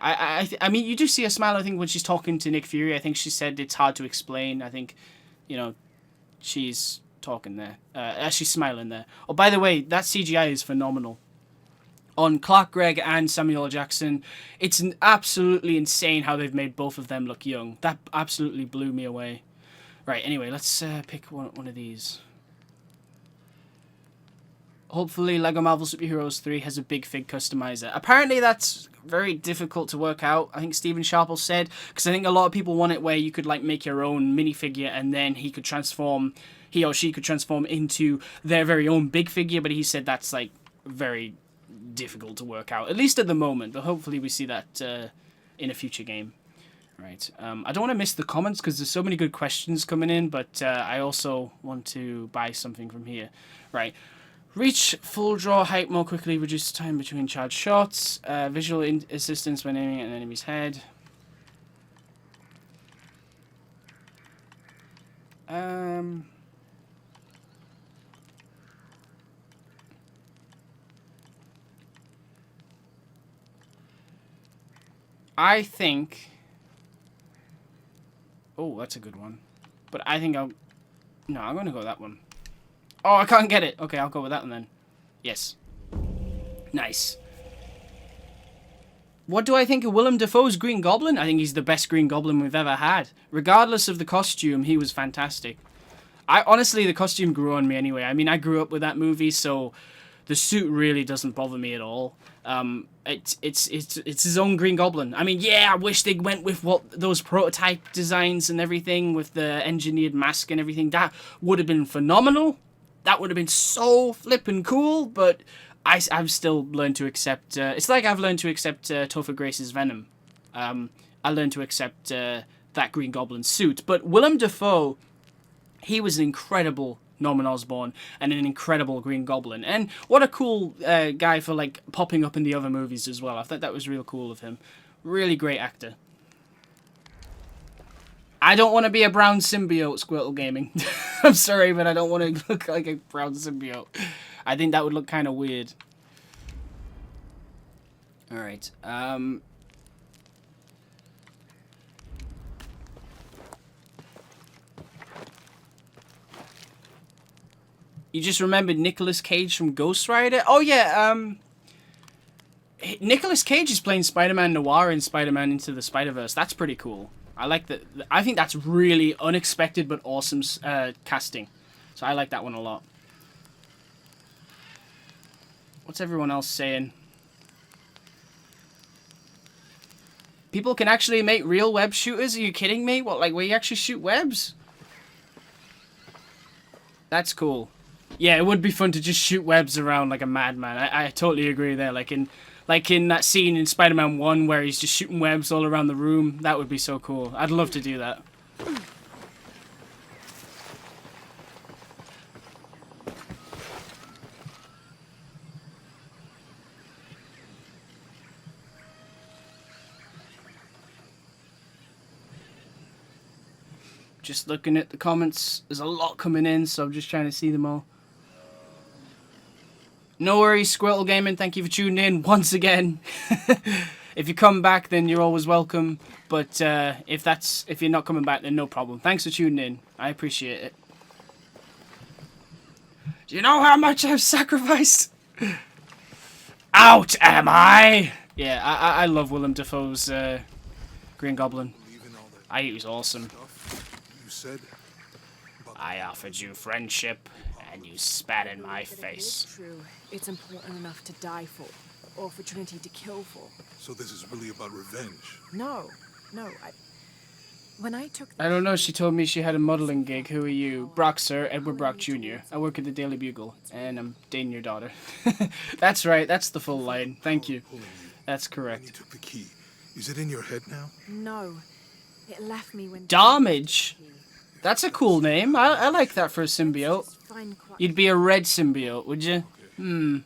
A: I mean, you do see a smile, I think, when she's talking to Nick Fury. I think she said it's hard to explain. I think, you know, she's talking there. She's smiling there. Oh, by the way, that CGI is phenomenal. On Clark Gregg and Samuel L. Jackson, it's absolutely insane how they've made both of them look young. That absolutely blew me away. Right, anyway, let's pick one of these. Hopefully LEGO Marvel Super Heroes 3 has a big fig customizer. Apparently that's very difficult to work out, I think Stephen Sharple said, because I think a lot of people want it where you could like make your own minifigure and then he or she could transform into their very own big figure, but he said that's like very difficult to work out, at least at the moment, but hopefully we see that in a future game. Right, I don't want to miss the comments because there's so many good questions coming in, but I also want to buy something from here. Right. Reach full draw height more quickly, reduce time between charged shots, visual assistance when aiming at an enemy's head. I think... Oh, that's a good one. But I think I'm going to go with that one. Oh, I can't get it. Okay, I'll go with that one then. Yes. Nice. What do I think of Willem Dafoe's Green Goblin? I think he's the best Green Goblin we've ever had. Regardless of the costume, he was fantastic. Honestly, the costume grew on me anyway. I mean, I grew up with that movie, so the suit really doesn't bother me at all. It's his own Green Goblin. I mean, yeah, I wish they went with those prototype designs and everything, with the engineered mask and everything. That would have been phenomenal. That would have been so flippin' cool, but I've still learned to accept... it's like I've learned to accept Topher Grace's Venom. I learned to accept that Green Goblin suit. But Willem Dafoe, he was an incredible Norman Osborn and an incredible Green Goblin. And what a cool guy for like popping up in the other movies as well. I thought that was real cool of him. Really great actor. I don't want to be a brown symbiote, Squirtle Gaming. I'm sorry, but I don't want to look like a brown symbiote. I think that would look kind of weird. Alright, You just remembered Nicolas Cage from Ghost Rider? Oh yeah, Nicolas Cage is playing Spider-Man Noir in Spider-Man Into the Spider-Verse. That's pretty cool. I like that. I think that's really unexpected but awesome casting. So I like that one a lot. What's everyone else saying? People can actually make real web shooters? Are you kidding me? What, like where you actually shoot webs? That's cool. Yeah, it would be fun to just shoot webs around like a madman. I totally agree there. Like in that scene in Spider-Man 1 where he's just shooting webs all around the room. That would be so cool. I'd love to do that. Just looking at the comments. There's a lot coming in, so I'm just trying to see them all. No worries, Squirtle Gaming. Thank you for tuning in once again. If you come back, then you're always welcome. But if you're not coming back, then no problem. Thanks for tuning in. I appreciate it. Do you know how much I've sacrificed? Out am I? Yeah, I love Willem Dafoe's Green Goblin. I think he was awesome. I offered you friendship, and you spat in my face.
K: If true, it's important enough to die for, or for Trinity to kill for.
C: So this is really about revenge?
K: No. When I took...
A: I don't know, she told me she had a modeling gig. Who are you? Brock, sir. Edward Brock Jr. I work at the Daily Bugle, and I'm dating your daughter. That's right, that's the full line. Thank you. That's correct.
C: You took the key. Is it in your head now?
K: No. It left me when...
A: Damage? That's a cool name. I like that for a symbiote. You'd be a red symbiote, would you?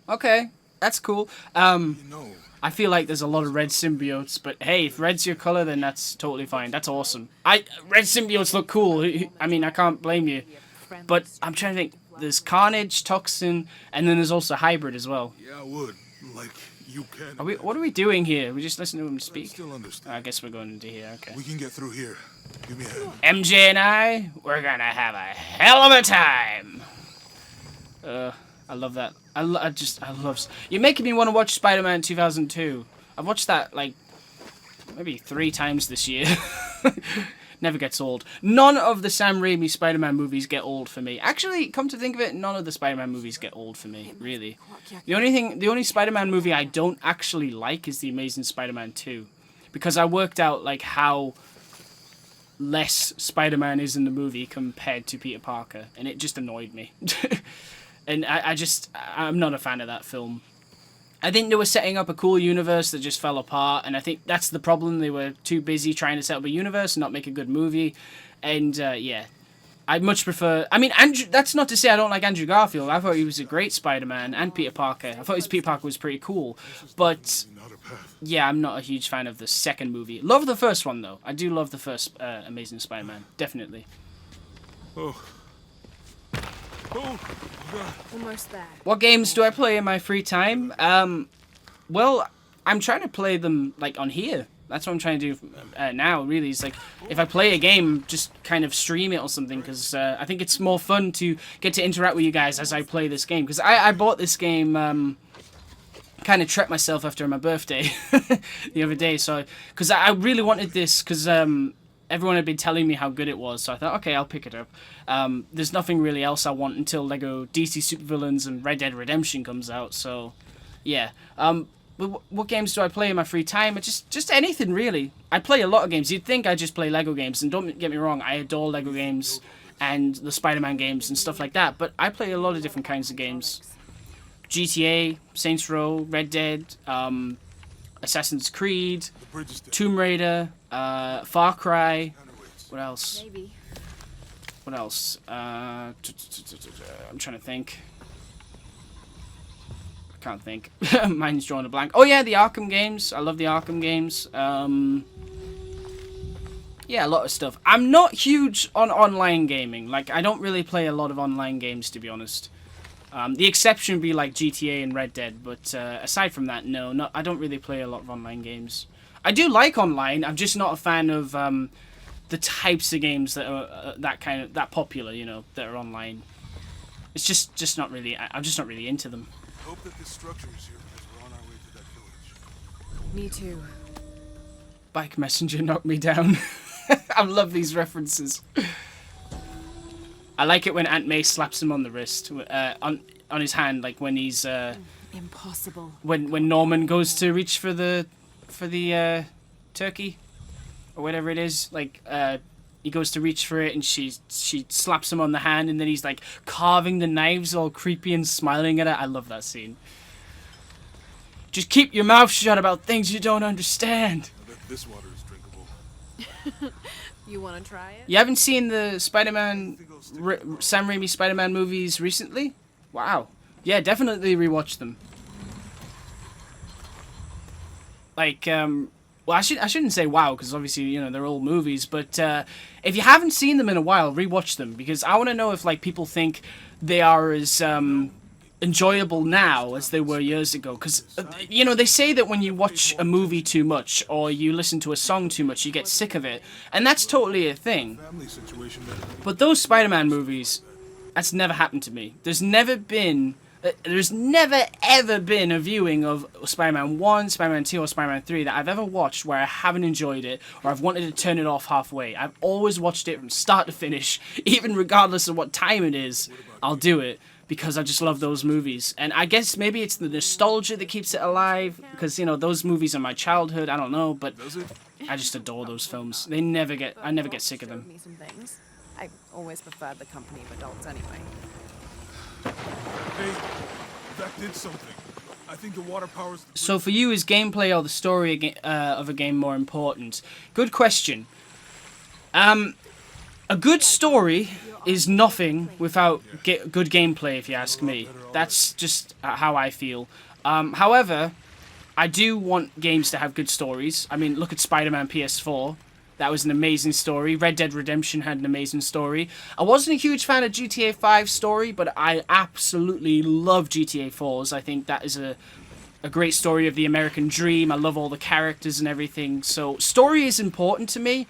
A: Okay. That's cool. I feel like there's a lot of red symbiotes, but hey, if red's your color, then that's totally fine. That's awesome. Red symbiotes look cool. I mean, I can't blame you. But I'm trying to think. There's Carnage, Toxin, and then there's also Hybrid as well.
C: Yeah, I would. Like You can.
A: What are we doing here? We just listen to him speak?
C: Still understand.
A: I guess we're going into here, okay.
C: We can get through here. Give me a hand.
A: MJ and I, we're gonna have a hell of a time. I love that. I love... You're making me want to watch Spider-Man 2002. I've watched that, like, maybe 3 times this year. Never gets old. None of the Sam Raimi Spider-Man movies get old for me. Actually, come to think of it, none of the Spider-Man movies get old for me, really. The only Spider-Man movie I don't actually like is The Amazing Spider-Man 2. Because I worked out, like, how less Spider-Man is in the movie compared to Peter Parker. And it just annoyed me. And I'm not a fan of that film. I think they were setting up a cool universe that just fell apart, and I think that's the problem. They were too busy trying to set up a universe and not make a good movie, and yeah. I much prefer... I mean, Andrew, that's not to say I don't like Andrew Garfield. I thought he was a great Spider-Man, and Peter Parker. I thought his Peter Parker was pretty cool, but yeah, I'm not a huge fan of the second movie. Love the first one, though. I do love the first Amazing Spider-Man, definitely.
C: Oh. Oh, God.
B: Almost there.
A: What games do I play in my free time? Well, I'm trying to play them, like, on here. That's what I'm trying to do now, really. It's like, if I play a game, just kind of stream it or something, because I think it's more fun to get to interact with you guys as I play this game. Because I bought this game, kind of treat myself after my birthday the other day. So, because I really wanted this, because everyone had been telling me how good it was, so I thought, okay, I'll pick it up. There's nothing really else I want until Lego DC Supervillains and Red Dead Redemption comes out, so yeah. What games do I play in my free time? Just anything, really. I play a lot of games. You'd think I just play Lego games, and don't get me wrong, I adore Lego games and the Spider-Man games and stuff like that, but I play a lot of different kinds of games. GTA, Saints Row, Red Dead, Assassin's Creed, Tomb Raider, Far Cry. What else?
B: Maybe.
A: What else? I'm trying to think. I can't think. Mine's drawing a blank. Oh yeah, the Arkham games. I love the Arkham games. Yeah, a lot of stuff. I'm not huge on online gaming. Like, I don't really play a lot of online games, to be honest. The exception would be like GTA and Red Dead, but aside from that, no, I don't really play a lot of online games. I do like online. I'm just not a fan of the types of games that are that popular, you know, that are online. It's just not really. I'm just not really into them.
C: Hope that this structure is here because we're on our way to that village.
K: Me too.
A: Bike messenger knocked me down. I love these references. I like it when Aunt May slaps him on the wrist, on his hand, like when he's
K: Impossible.
A: When Norman goes to reach for the turkey or whatever it is, like he goes to reach for it and she slaps him on the hand, and then he's like carving the knives all creepy and smiling at it. I love that scene. Just keep your mouth shut about things you don't understand.
C: I bet this water is drinkable.
K: You want to try it?
A: You haven't seen the Spider-Man, Sam Raimi Spider-Man movies recently? Wow. Yeah, definitely rewatch them. Like, well, I shouldn't say wow, because obviously, you know, they're old movies, but if you haven't seen them in a while, rewatch them, because I want to know if, like, people think they are as enjoyable now as they were years ago, because you know, they say that when you watch a movie too much or you listen to a song too much, you get sick of it, and that's totally a thing. But those Spider-Man movies, that's never happened to me. There's never ever been a viewing of Spider-Man 1, Spider-Man 2 or Spider-Man 3 that I've ever watched where I haven't enjoyed it or I've wanted to turn it off halfway. I've always watched it from start to finish, even regardless of what time it is. I'll do it, because I just love those movies. And I guess maybe it's the nostalgia that keeps it alive, because, you know, those movies are my childhood, I don't know, but I just adore those films. I never get sick of them.
K: Me some things. I always preferred the company of adults anyway.
C: Hey, that did something. I think the water powers...
A: So for you, is gameplay or the story of a game more important? Good question. A good story is nothing without good gameplay, if you ask me. That's just how I feel. However, I do want games to have good stories. I mean, look at Spider-Man PS4. That was an amazing story. Red Dead Redemption had an amazing story. I wasn't a huge fan of GTA 5's story, but I absolutely love GTA 4's. I think that is a great story of the American dream. I love all the characters and everything. So story is important to me.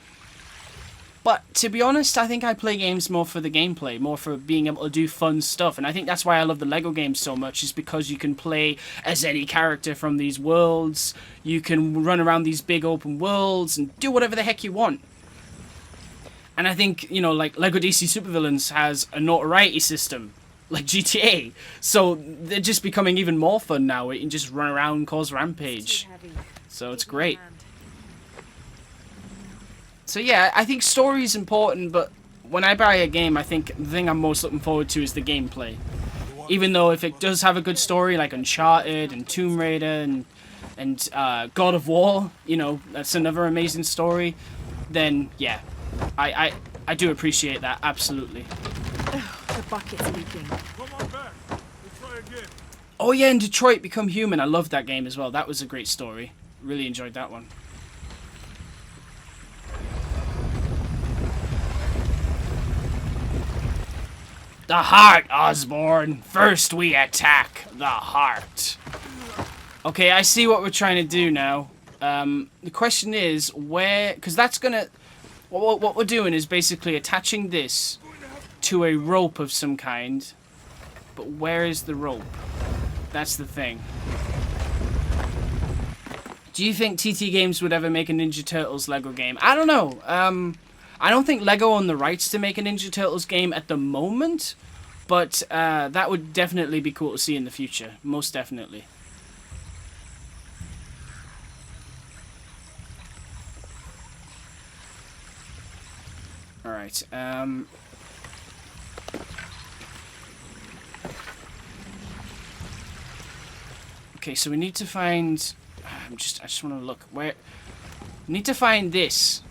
A: But to be honest, I think I play games more for the gameplay, more for being able to do fun stuff. And I think that's why I love the LEGO games so much, is because you can play as any character from these worlds. You can run around these big open worlds and do whatever the heck you want. And I think, you know, like LEGO DC Supervillains has a notoriety system, like GTA. So they're just becoming even more fun now. You can just run around and cause rampage. So it's great. So yeah, I think story is important, but when I buy a game, I think the thing I'm most looking forward to is the gameplay. Even though if it does have a good story, like Uncharted and Tomb Raider and God of War, you know, that's another amazing story, then yeah, I do appreciate that, absolutely.
K: The bucket's leaking.
C: Come on back. Let's try again.
A: Oh yeah, and Detroit Become Human, I loved that game as well. That was a great story. Really enjoyed that one. The heart, Osborne. First we attack the heart. Okay, I see what we're trying to do now. The question is where, because that's gonna, what we're doing is basically attaching this to a rope of some kind. But where is the rope? That's the thing. Do you think TT Games would ever make a Ninja Turtles Lego game? I don't know. I don't think Lego own the rights to make a Ninja Turtles game at the moment, but that would definitely be cool to see in the future. Most definitely. Alright, okay, so we need to find... I just want to look. Where... We need to find this.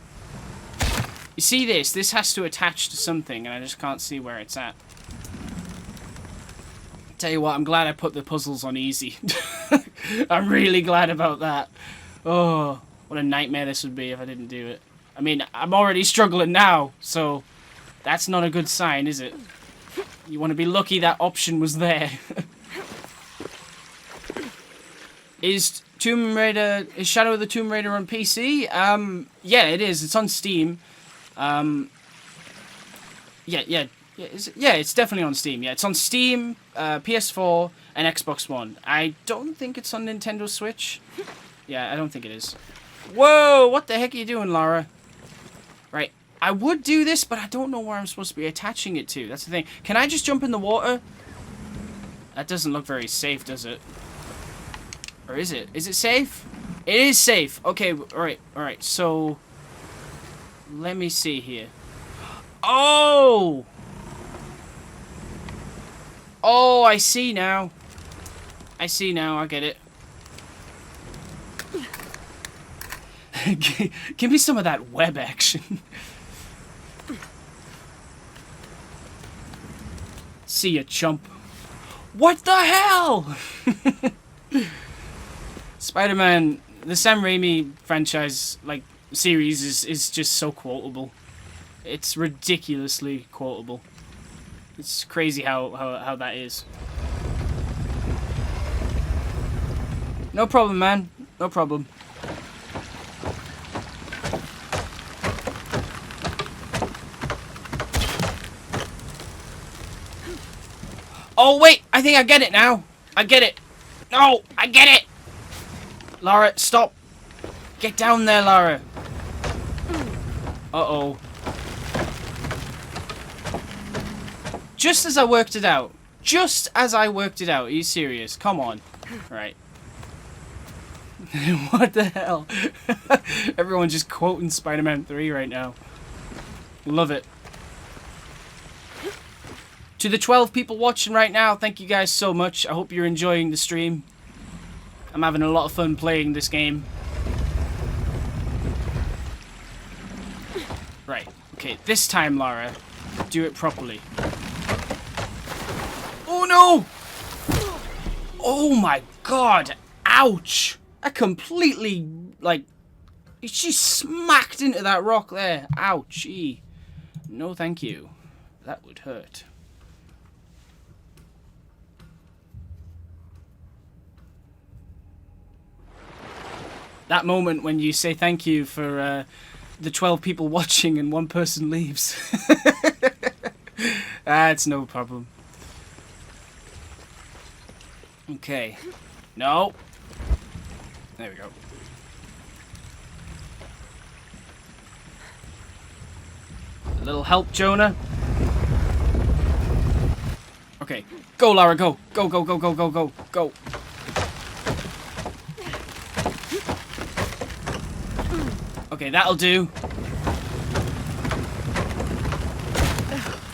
A: You see this? This has to attach to something, and I just can't see where it's at. Tell you what, I'm glad I put the puzzles on easy. I'm really glad about that. Oh, what a nightmare this would be if I didn't do it. I mean, I'm already struggling now, so that's not a good sign, is it? You want to be lucky that option was there. Is Shadow of the Tomb Raider on PC? Yeah, it is. It's on Steam. Yeah, it's definitely on Steam. Yeah, it's on Steam, PS4, and Xbox One. I don't think it's on Nintendo Switch. Yeah, I don't think it is. Whoa, what the heck are you doing, Lara? Right, I would do this, but I don't know where I'm supposed to be attaching it to. That's the thing. Can I just jump in the water? That doesn't look very safe, does it? Or is it? Is it safe? It is safe. Okay, alright, so... Let me see here. Oh! Oh, I see now. I get it. Give me some of that web action. See ya, chump. What the hell? Spider-Man, the Sam Raimi franchise, like, series is just so quotable. It's ridiculously quotable. It's crazy how that is. No problem, man. No problem. Oh, wait! I think I get it now! I get it! No! I get it! Lara, stop! Get down there, Lara! Uh-oh. Just as I worked it out. Just as I worked it out. Are you serious? Come on. Right. What the hell? Everyone's just quoting Spider-Man 3 right now. Love it. To the 12 people watching right now, thank you guys so much. I hope you're enjoying the stream. I'm having a lot of fun playing this game. Right. Okay, this time, Lara, do it properly. Oh no! Oh my god! Ouch! I completely, like, she smacked into that rock there. Ouchie. No thank you. That would hurt. That moment when you say thank you for the 12 people watching and one person leaves. That's no problem. Okay. No. There we go. A little help, Jonah. Okay. Go, Lara, go. Go, go, go, go, go, go, go. Okay, that'll do.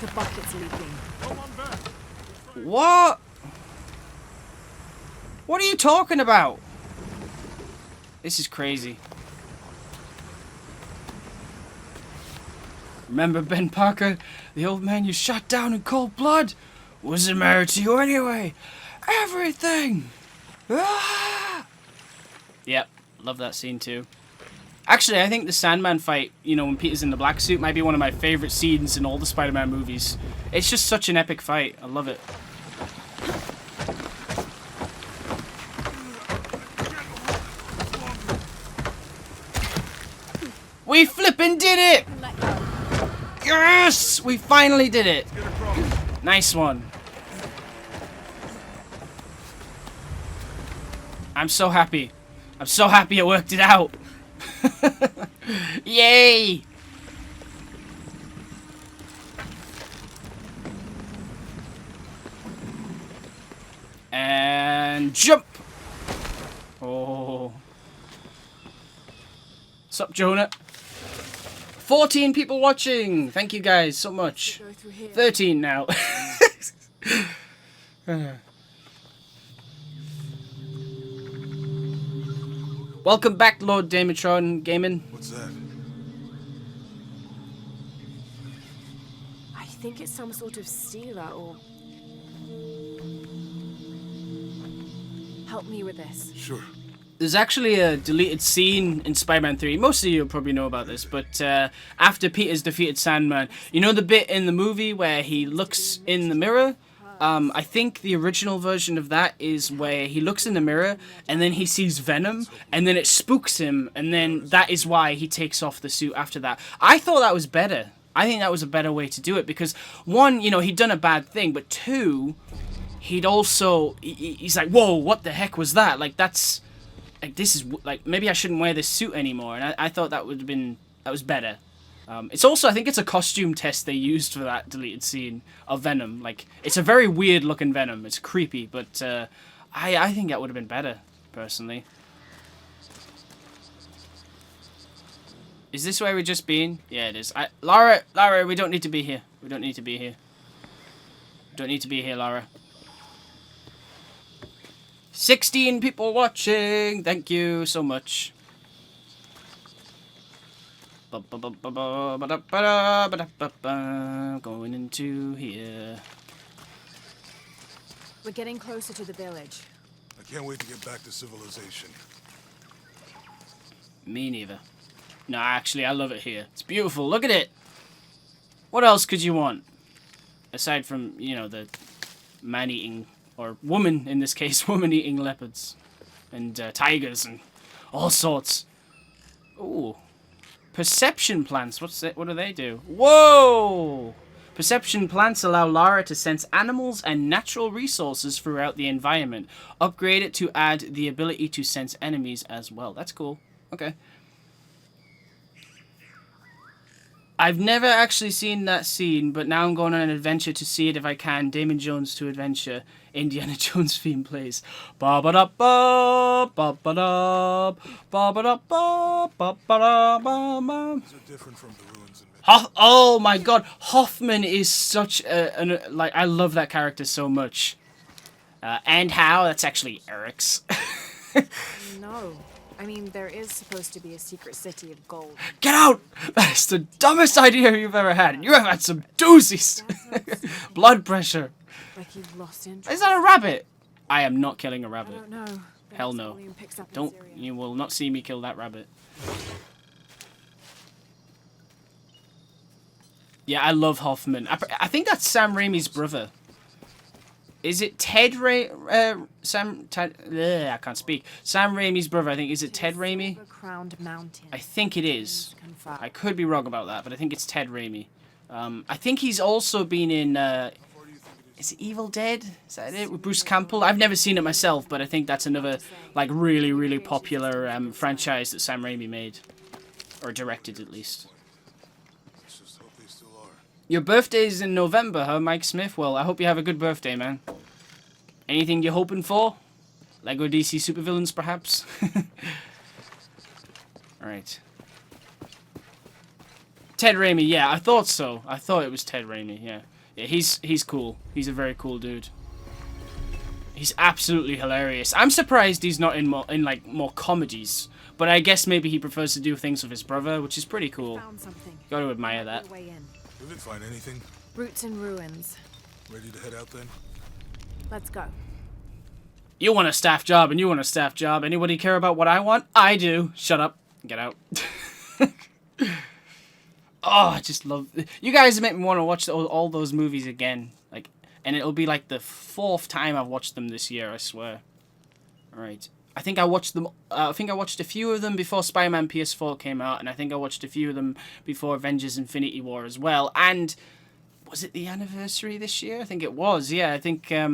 K: The bucket's leaking.
A: What? What are you talking about? This is crazy. Remember Ben Parker, the old man you shot down in cold blood? Wasn't married to you anyway. Everything. Ah! Yep, love that scene too. Actually, I think the Sandman fight, you know, when Peter's in the black suit, might be one of my favorite scenes in all the Spider-Man movies. It's just such an epic fight. I love it. We flippin' did it! Yes! We finally did it! Nice one. I'm so happy. I'm so happy I worked it out. Yay! And jump! Oh. What's up, Jonah? 14 people watching! Thank you guys so much. 13 now. Welcome back, Lord Damatron Gaming.
C: What's that?
K: I think it's some sort of sealer or... Help me with this.
C: Sure.
A: There's actually a deleted scene in Spider-Man 3. Most of you probably know about this, but after Peter's defeated Sandman, you know the bit in the movie where he looks in the mirror? I think the original version of that is where he looks in the mirror and then he sees Venom and then it spooks him and then that is why he takes off the suit after that. I thought that was better. I think that was a better way to do it because one, you know, he'd done a bad thing, but two, he'd also, he's like, whoa, what the heck was that? Like, that's, like, this is, like, maybe I shouldn't wear this suit anymore. And I thought that would have been, that was better. It's also, I think it's a costume test they used for that deleted scene of Venom. Like, it's a very weird looking Venom. It's creepy, but I think that would have been better, personally. Is this where we've just been? Yeah, it is. Lara, we don't need to be here. We don't need to be here. Don't need to be here, Lara. 16 people watching. Thank you so much. Going into here.
K: We're getting closer to the village.
C: I can't wait to get back to civilization.
A: Me neither. No, actually, I love it here. It's beautiful. Look at it. What else could you want? Aside from, you know, the man-eating, or woman, in this case, woman-eating leopards. And tigers and all sorts. Ooh. Perception plants. What do they do? Whoa! Perception plants allow Lara to sense animals and natural resources throughout the environment. Upgrade it to add the ability to sense enemies as well. That's cool. Okay. I've never actually seen that scene, but now I'm going on an adventure to see it if I can. Damon Jones to Adventure. Indiana Jones theme plays. Ba ba da ba ba ba da ba ba da ba ba ba da ba ba.
C: These are different from the ruins in
A: Oh my God, Hoffman is such a like, I love that character so much. And how? That's actually Eric's.
K: No. I mean, there is supposed to be a secret city of gold.
A: Get out! That's the dumbest idea you've ever had. And you have had some doozies. Blood pressure.
K: Like you've lost interest.
A: Is that a rabbit? I am not killing a rabbit.
K: I don't know.
A: Hell no. Don't. You will not see me kill that rabbit. Yeah, I love Hoffman. I think that's Sam Raimi's brother. Is it I can't speak. Sam Raimi's brother, I think. Is it Ted Raimi?
K: Silver-crowned mountain.
A: I think it is. I could be wrong about that, but I think it's Ted Raimi. I think he's also been in... is it Evil Dead? Is that it? With Bruce Campbell? I've never seen it myself, but I think that's another like really, really popular franchise that Sam Raimi made. Or directed, at least.
C: Let's just hope they still are.
A: Your birthday's in November, huh, Mike Smith? Well, I hope you have a good birthday, man. Anything you're hoping for? Lego DC supervillains, perhaps? Alright. Ted Raimi, yeah, I thought so. I thought it was Ted Raimi, yeah. Yeah, he's cool. He's a very cool dude. He's absolutely hilarious. I'm surprised he's not in more comedies. But I guess maybe he prefers to do things with his brother, which is pretty cool.
K: Found something.
A: Got to admire that.
C: We didn't find anything.
K: Roots and ruins.
C: Ready to head out then?
K: Let's go.
A: You want a staff job, and you want a staff job. Anybody care about what I want? I do. Shut up. Get out. Oh, I just love... You guys make me want to watch all those movies again. Like, and it'll be like the 4th time I've watched them this year, I swear. Alright. I think I watched them... I think I watched a few of them before Spider-Man PS4 came out, and I think I watched a few of them before Avengers Infinity War as well. And... was it the anniversary this year? I think it was, yeah. I think it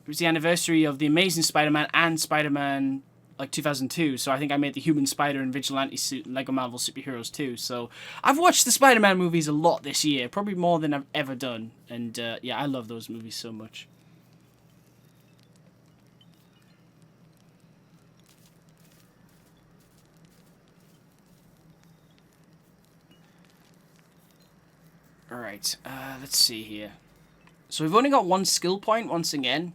A: was the anniversary of The Amazing Spider-Man and Spider-Man... like 2002, so I think I made the Human Spider and Vigilante suit in LEGO Marvel Superheroes 2, so I've watched the Spider-Man movies a lot this year, probably more than I've ever done, and yeah, I love those movies so much. Alright, let's see here. So we've only got 1 skill point once again.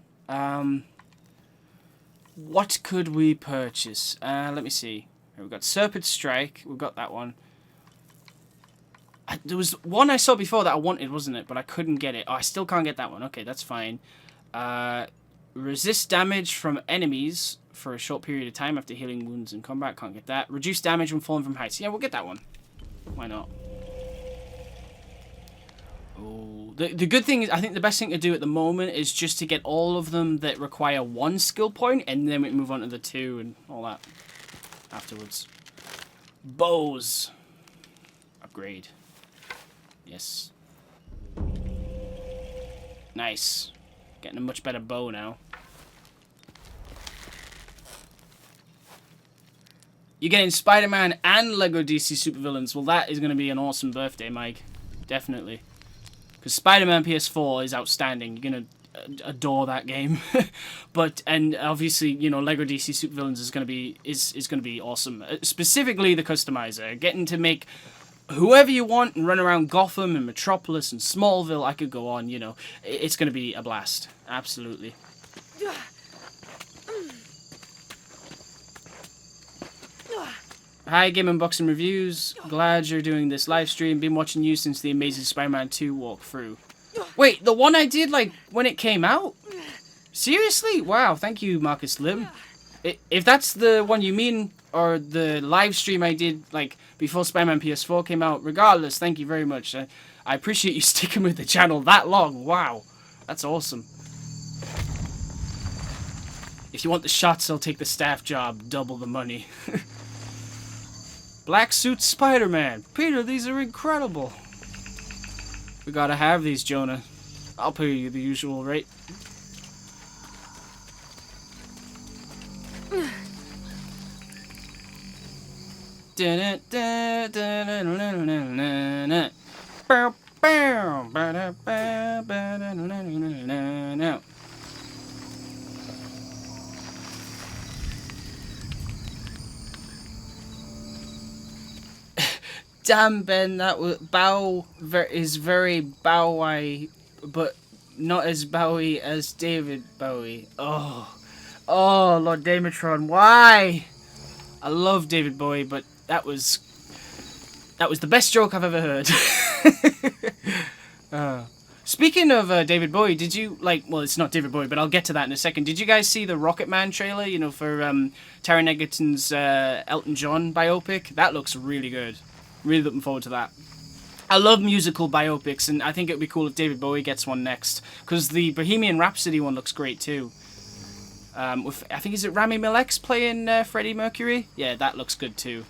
A: What could we purchase? Let me see. We've got Serpent Strike. We've got that one. There was one I saw before that I wanted, wasn't it? But I couldn't get it. Oh, I still can't get that one. Okay, that's fine. Resist damage from enemies for a short period of time after healing wounds in combat. Can't get that. Reduce damage when falling from heights. Yeah, we'll get that one. Why not? Oh, the good thing is, I think the best thing to do at the moment is just to get all of them that require 1 skill point, and then we move on to the 2 and all that afterwards. Bows. Upgrade. Yes. Nice. Getting a much better bow now. You're getting Spider-Man and Lego DC supervillains. Well, that is going to be an awesome birthday, Mike. Definitely. Because Spider-Man PS4 is outstanding. You're going to adore that game. And obviously, you know, Lego DC supervillains is going to be awesome. Specifically the customizer. Getting to make whoever you want and run around Gotham and Metropolis and Smallville. I could go on, you know. It's going to be a blast. Absolutely. Hi, Game Unboxing Reviews. Glad you're doing this live stream. Been watching you since the Amazing Spider-Man 2 walkthrough. Wait, the one I did, like, when it came out? Seriously? Wow, thank you, Marcus Lim. If that's the one you mean, or the live stream I did, like, before Spider-Man PS4 came out, regardless, thank you very much. I appreciate you sticking with the channel that long. Wow, that's awesome. If you want the shots, I'll take the staff job. Double the money. Black suit Spider-Man. Peter, these are incredible. We gotta have these, Jonah. I'll pay you the usual rate. Damn, Ben, that was is very Bowie, but not as Bowie as David Bowie. Oh, Lord Damatron, why? I love David Bowie, but that was the best joke I've ever heard. Speaking of David Bowie, did you well, it's not David Bowie, but I'll get to that in a second. Did you guys see the Rocket Man trailer? You know, for Taron Egerton's Elton John biopic. That looks really good. Really looking forward to that. I love musical biopics, and I think it would be cool if David Bowie gets one next, because the Bohemian Rhapsody one looks great too. With, I think, is it Rami Malek's playing Freddie Mercury? Yeah, that looks good too.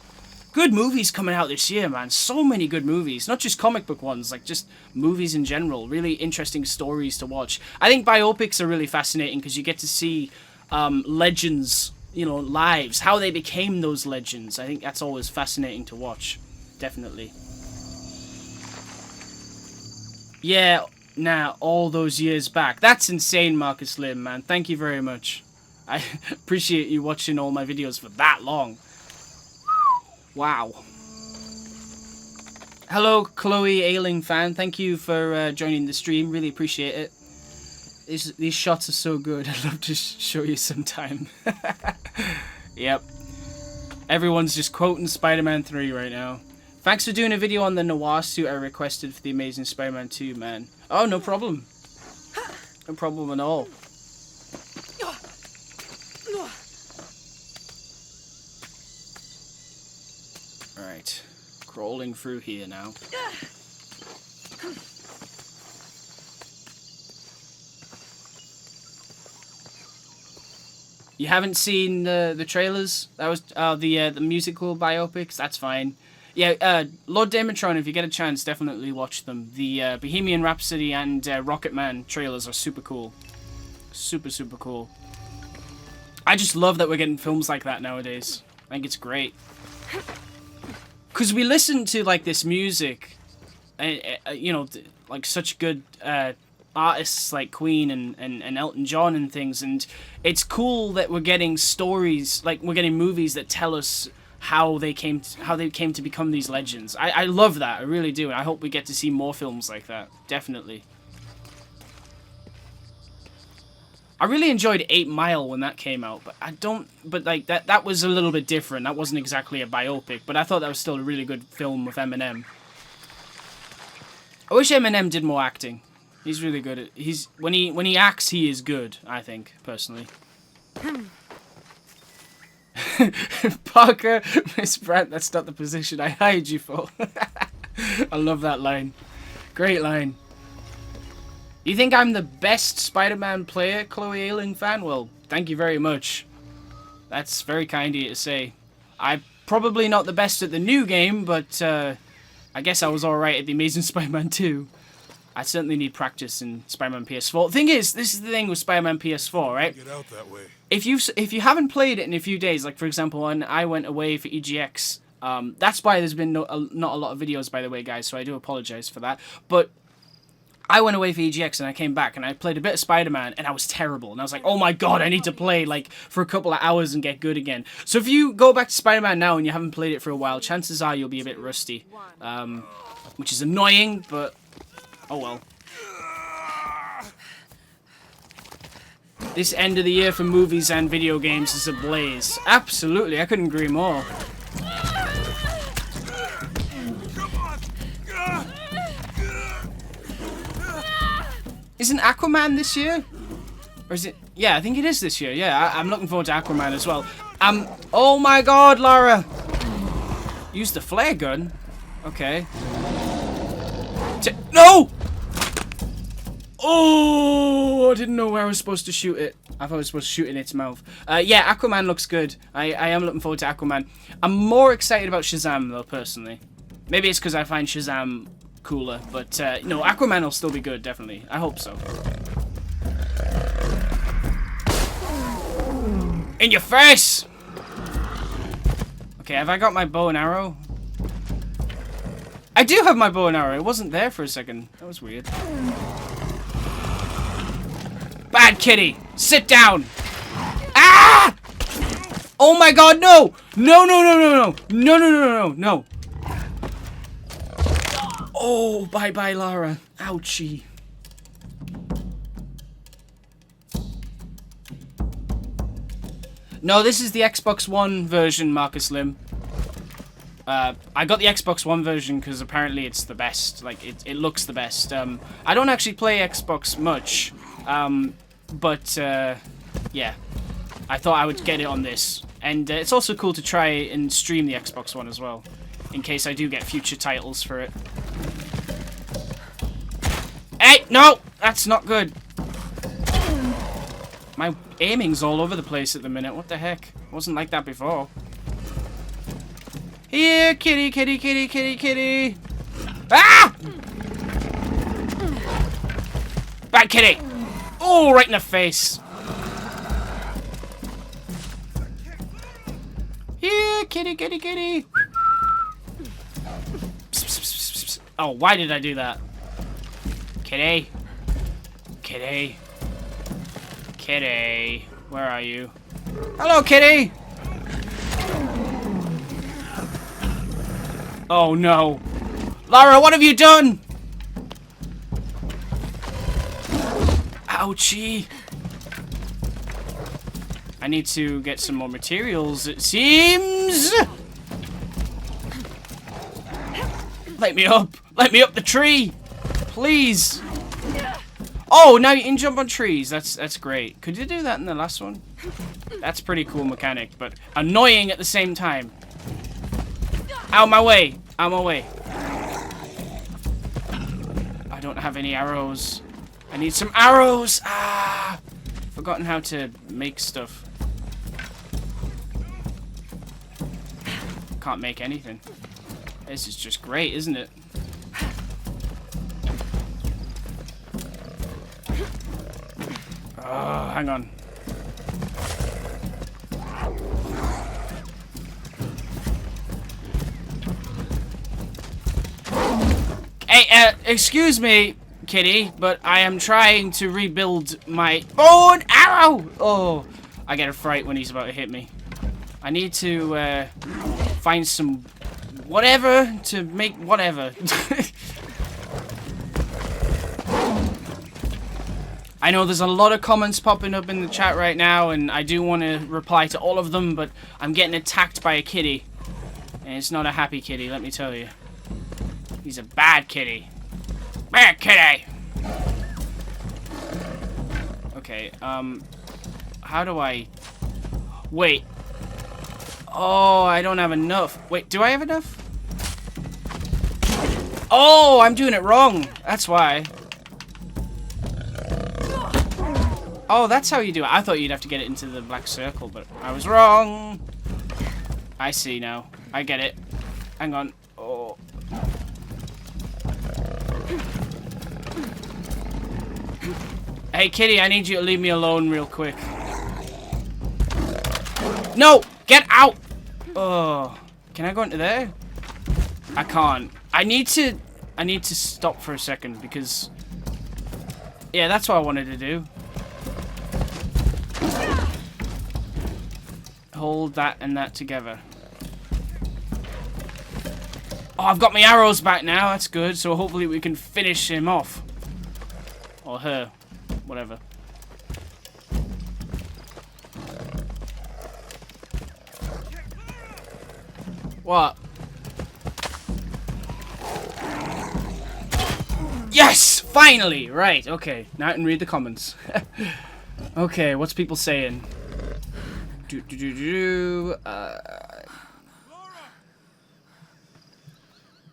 A: Good movies coming out this year, man. So many good movies. Not just comic book ones, like just movies in general. Really interesting stories to watch. I think biopics are really fascinating because you get to see legends, you know, lives, how they became those legends. I think that's always fascinating to watch. Definitely. Yeah, now all those years back. That's insane, Marcus Lim, man. Thank you very much. I appreciate you watching all my videos for that long. Wow. Hello, Chloe Ailing fan. Thank you for joining the stream. Really appreciate it. These shots are so good. I'd love to show you sometime. Yep. Everyone's just quoting Spider-Man 3 right now. Thanks for doing a video on the noir suit I requested for the Amazing Spider-Man 2, man. Oh, no problem. No problem at all. Alright. Crawling through here now. You haven't seen the trailers? That was the musical biopics? That's fine. Yeah, Lord Damatron, if you get a chance, definitely watch them. The Bohemian Rhapsody and Rocket Man trailers are super cool. Super, super cool. I just love that we're getting films like that nowadays. I think it's great. Because we listen to, like, this music, you know, like, such good artists like Queen and Elton John and things, and it's cool that we're getting stories, like, we're getting movies that tell us how they came to become these legends. I love that, I really do, and I hope we get to see more films like that, definitely. I really enjoyed 8 Mile when that came out, but like that was a little bit different. That wasn't exactly a biopic, but I thought that was still a really good film with Eminem. I wish Eminem did more acting. He's really good at when he acts, he is good, I think, personally. Parker, Miss Brandt, that's not the position I hired you for. I love that line. Great line. You think I'm the best Spider-Man player, Chloe Ailing fan? Well, thank you very much. That's very kind of you to say. I'm probably not the best at the new game, but I guess I was alright at the Amazing Spider-Man 2. I certainly need practice in Spider-Man PS4. The thing is, this is the thing with Spider-Man PS4, right?
C: Get out that way.
A: If you haven't played it in a few days, like for example, when I went away for EGX, that's why there's been not a lot of videos, by the way, guys. So I do apologize for that. But I went away for EGX and I came back and I played a bit of Spider-Man and I was terrible. And I was like, oh my god, I need to play like for a couple of hours and get good again. So if you go back to Spider-Man now and you haven't played it for a while, chances are you'll be a bit rusty. Which is annoying, but oh well. This end of the year for movies and video games is ablaze. Absolutely, I couldn't agree more. Isn't Aquaman this year? Or is it? Yeah, I think it is this year. Yeah, I'm looking forward to Aquaman as well. Oh my god, Lara! Use the flare gun? Okay. No! Oh, I didn't know where I was supposed to shoot it. I thought I was supposed to shoot in its mouth. Yeah, Aquaman looks good. I am looking forward to Aquaman. I'm more excited about Shazam, though, personally. Maybe it's because I find Shazam cooler, but no, Aquaman will still be good, definitely. I hope so. In your face! Okay, have I got my bow and arrow? I do have my bow and arrow. It wasn't there for a second. That was weird. Bad kitty! Sit down! Ah! Oh my god, no! No, no, no, no, no! No, no, no, no, no! Oh, bye-bye, Lara. Ouchie. No, this is the Xbox One version, Marcus Lim. I got the Xbox One version because apparently it's the best. Like, it looks the best. I don't actually play Xbox much. But yeah. I thought I would get it on this. And it's also cool to try and stream the Xbox One as well. In case I do get future titles for it. Hey, no! That's not good. My aiming's all over the place at the minute. What the heck? Wasn't like that before. Here, kitty, kitty, kitty, kitty, kitty. Ah! Bad kitty. Oh, right in the face. Here, kitty, kitty, kitty. Oh, why did I do that? Kitty. Kitty. Kitty. Where are you? Hello, kitty. Oh, no. Lara, what have you done? Ouchie. I need to get some more materials, it seems. Let me up. Let me up the tree. Please. Oh, now you can jump on trees. That's great. Could you do that in the last one? That's pretty cool mechanic, but annoying at the same time. Out my way. Out my way. I don't have any arrows. I need some arrows. Ah! Forgotten how to make stuff. Can't make anything. This is just great, isn't it? Oh, hang on. Hey, excuse me, kitty, but I am trying to rebuild my bow and arrow! Oh, I get a fright when he's about to hit me. I need to, find some whatever to make whatever. I know there's a lot of comments popping up in the chat right now, and I do want to reply to all of them, but I'm getting attacked by a kitty. And it's not a happy kitty, let me tell you. He's a bad kitty. Bad kitty! Okay, how do I... Wait. Oh, I don't have enough. Wait, do I have enough? Oh, I'm doing it wrong. That's why. Oh, that's how you do it. I thought you'd have to get it into the black circle, but I was wrong. I see now. I get it. Hang on. Oh. Hey, kitty, I need you to leave me alone real quick. No! Get out! Oh. Can I go into there? I can't. I need to stop for a second because... Yeah, that's what I wanted to do. Hold that and that together. Oh, I've got my arrows back now. That's good. So hopefully we can finish him off. Or her. Whatever. What? Yes! Finally! Right, okay. Now I can read the comments. Okay, what's people saying?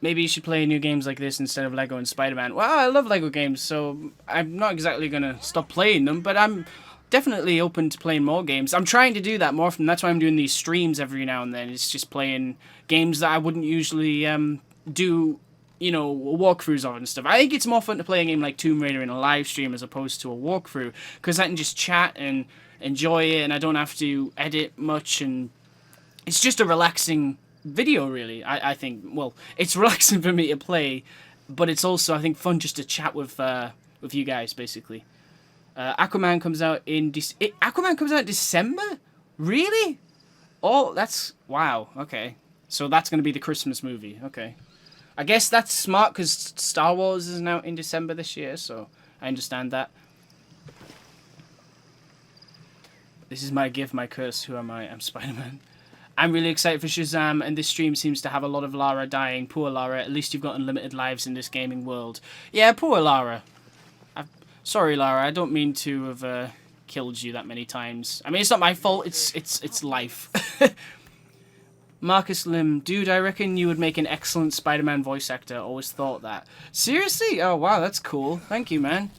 A: Maybe you should play new games like this instead of Lego and Spider-Man. Well, I love Lego games, so I'm not exactly gonna stop playing them, but I'm definitely open to playing more games. I'm trying to do that more often. That's why I'm doing these streams every now and then. It's just playing games that I wouldn't usually do, you know, walkthroughs of and stuff. I think it's more fun to play a game like Tomb Raider in a live stream as opposed to a walkthrough, because I can just chat and enjoy it, and I don't have to edit much, and it's just a relaxing video, really. I think. Well, it's relaxing for me to play, but it's also, I think, fun just to chat with you guys, basically. Aquaman comes out in Aquaman comes out in December? Really? Oh, that's... Wow, okay. So that's going to be the Christmas movie, okay. I guess that's smart, because Star Wars is out in December this year, so I understand that. This is my gift, my curse. Who am I? I'm Spider-Man. I'm really excited for Shazam, and this stream seems to have a lot of Lara dying. Poor Lara. At least you've got unlimited lives in this gaming world. Yeah, poor Lara. Sorry, Lara. I don't mean to have killed you that many times. I mean, it's not my fault. It's life. Marcus Lim, dude, I reckon you would make an excellent Spider-Man voice actor. Always thought that. Seriously? Oh, wow, that's cool. Thank you, man.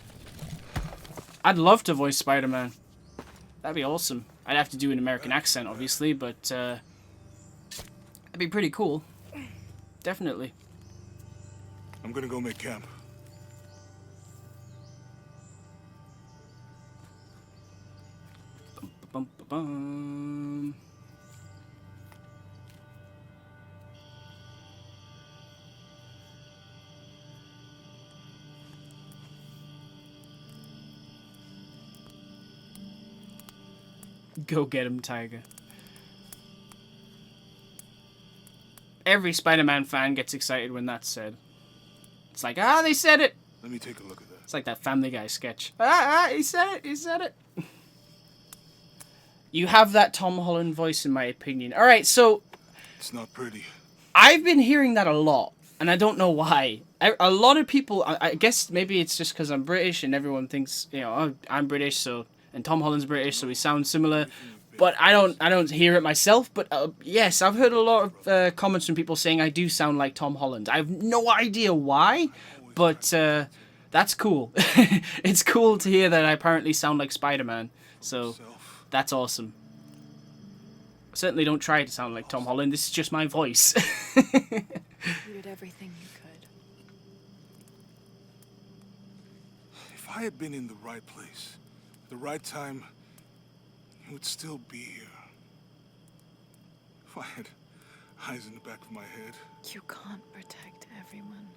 A: I'd love to voice Spider-Man. That'd be awesome. I'd have to do an American accent, obviously, but that'd be pretty cool. Definitely.
C: I'm gonna go make camp.
A: Bum, bum, bum. Go get him, Tiger. Every Spider-Man fan gets excited when that's said. It's like, ah, they said it!
C: Let me take a look at that.
A: It's like that Family Guy sketch. He said it, he said it. You have that Tom Holland voice, in my opinion. Alright, so...
C: It's not pretty.
A: I've been hearing that a lot, and I don't know why. A lot of people, I guess maybe it's just because I'm British and everyone thinks, you know, oh, I'm British, so... And Tom Holland's British, so we sound similar. But I don't hear it myself. But yes, I've heard a lot of comments from people saying I do sound like Tom Holland. I have no idea why, but that's cool. It's cool to hear that I apparently sound like Spider-Man. So that's awesome. Certainly don't try to sound like Tom Holland. This is just my voice.
K: You did everything you could.
C: If I had been in the right place, at the right time, you would still be here. If I had eyes in the back of my head.
K: You can't protect everyone.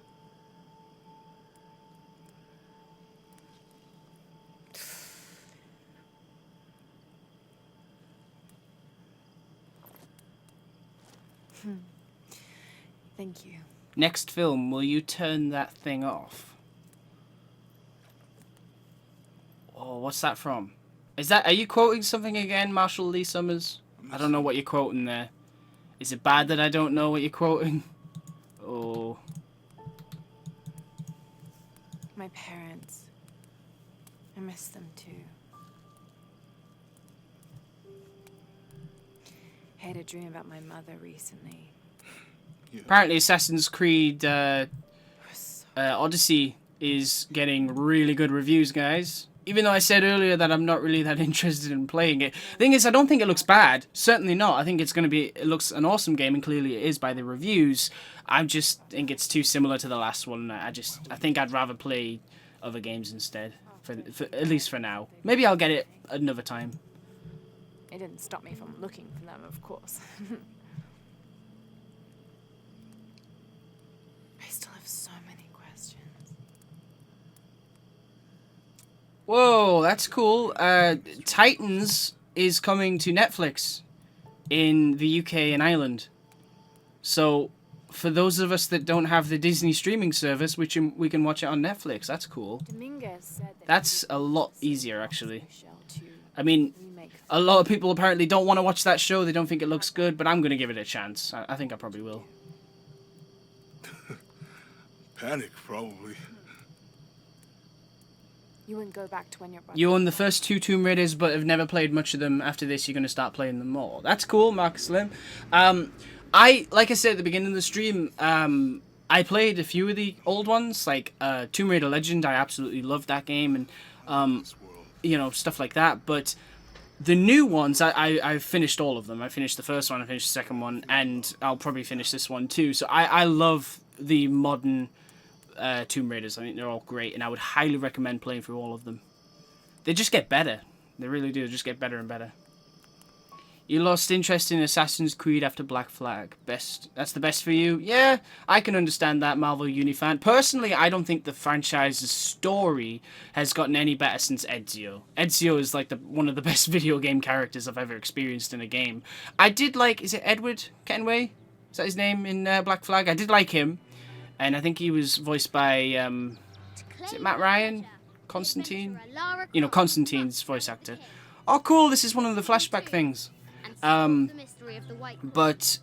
K: Thank you.
A: Next film, will you turn that thing off? Oh, what's that from? Is that, are you quoting something again, Marshall Lee Summers? I don't know what you're quoting there. Is it bad that I don't know what you're quoting? Oh.
K: My parents. I miss them too. I had a dream about my mother recently.
C: Yeah.
A: Apparently Assassin's Creed Odyssey is getting really good reviews, guys. Even though I said earlier that I'm not really that interested in playing it. The thing is, I don't think it looks bad. Certainly not. I think it's going to be... It looks an awesome game, and clearly it is by the reviews. I just think it's too similar to the last one. I think I'd rather play other games instead. For at least for now. Maybe I'll get it another time.
B: It didn't stop me from looking for them, of course.
K: I still have so many questions.
A: Whoa, that's cool. Titans is coming to Netflix in the UK and Ireland. So, for those of us that don't have the Disney streaming service, we can watch it on Netflix. That's cool.
B: Dominguez said that
A: That's a lot easier, actually. I mean, a lot of people apparently don't want to watch that show. They don't think it looks good, but I'm going to give it a chance. I think I probably will.
C: Panic, probably.
B: you wouldn't go back to when your brother...
A: You own the first 2 Tomb Raiders, but have never played much of them. After this, you're going to start playing them more. That's cool, Marcus Slim. Like I said at the beginning of the stream, I played a few of the old ones, like Tomb Raider Legend. I absolutely loved that game, and you know, stuff like that. But the new ones, I finished all of them. I finished the first one, I finished the second one, and I'll probably finish this one too. So I love the modern Tomb Raiders. I think they're all great, and I would highly recommend playing through all of them. They just get better. They really do. They just get better and better. You lost interest in Assassin's Creed after Black Flag. That's the best for you? Yeah, I can understand that, Marvel Unifan. Personally, I don't think the franchise's story has gotten any better since Ezio. Ezio is like one of the best video game characters I've ever experienced in a game. I did like, is it Edward Kenway? Is that his name in Black Flag? I did like him. And I think he was voiced by, is it Matt Ryan? Constantine? You know, Constantine's voice actor. Oh, cool, this is one of the flashback things. But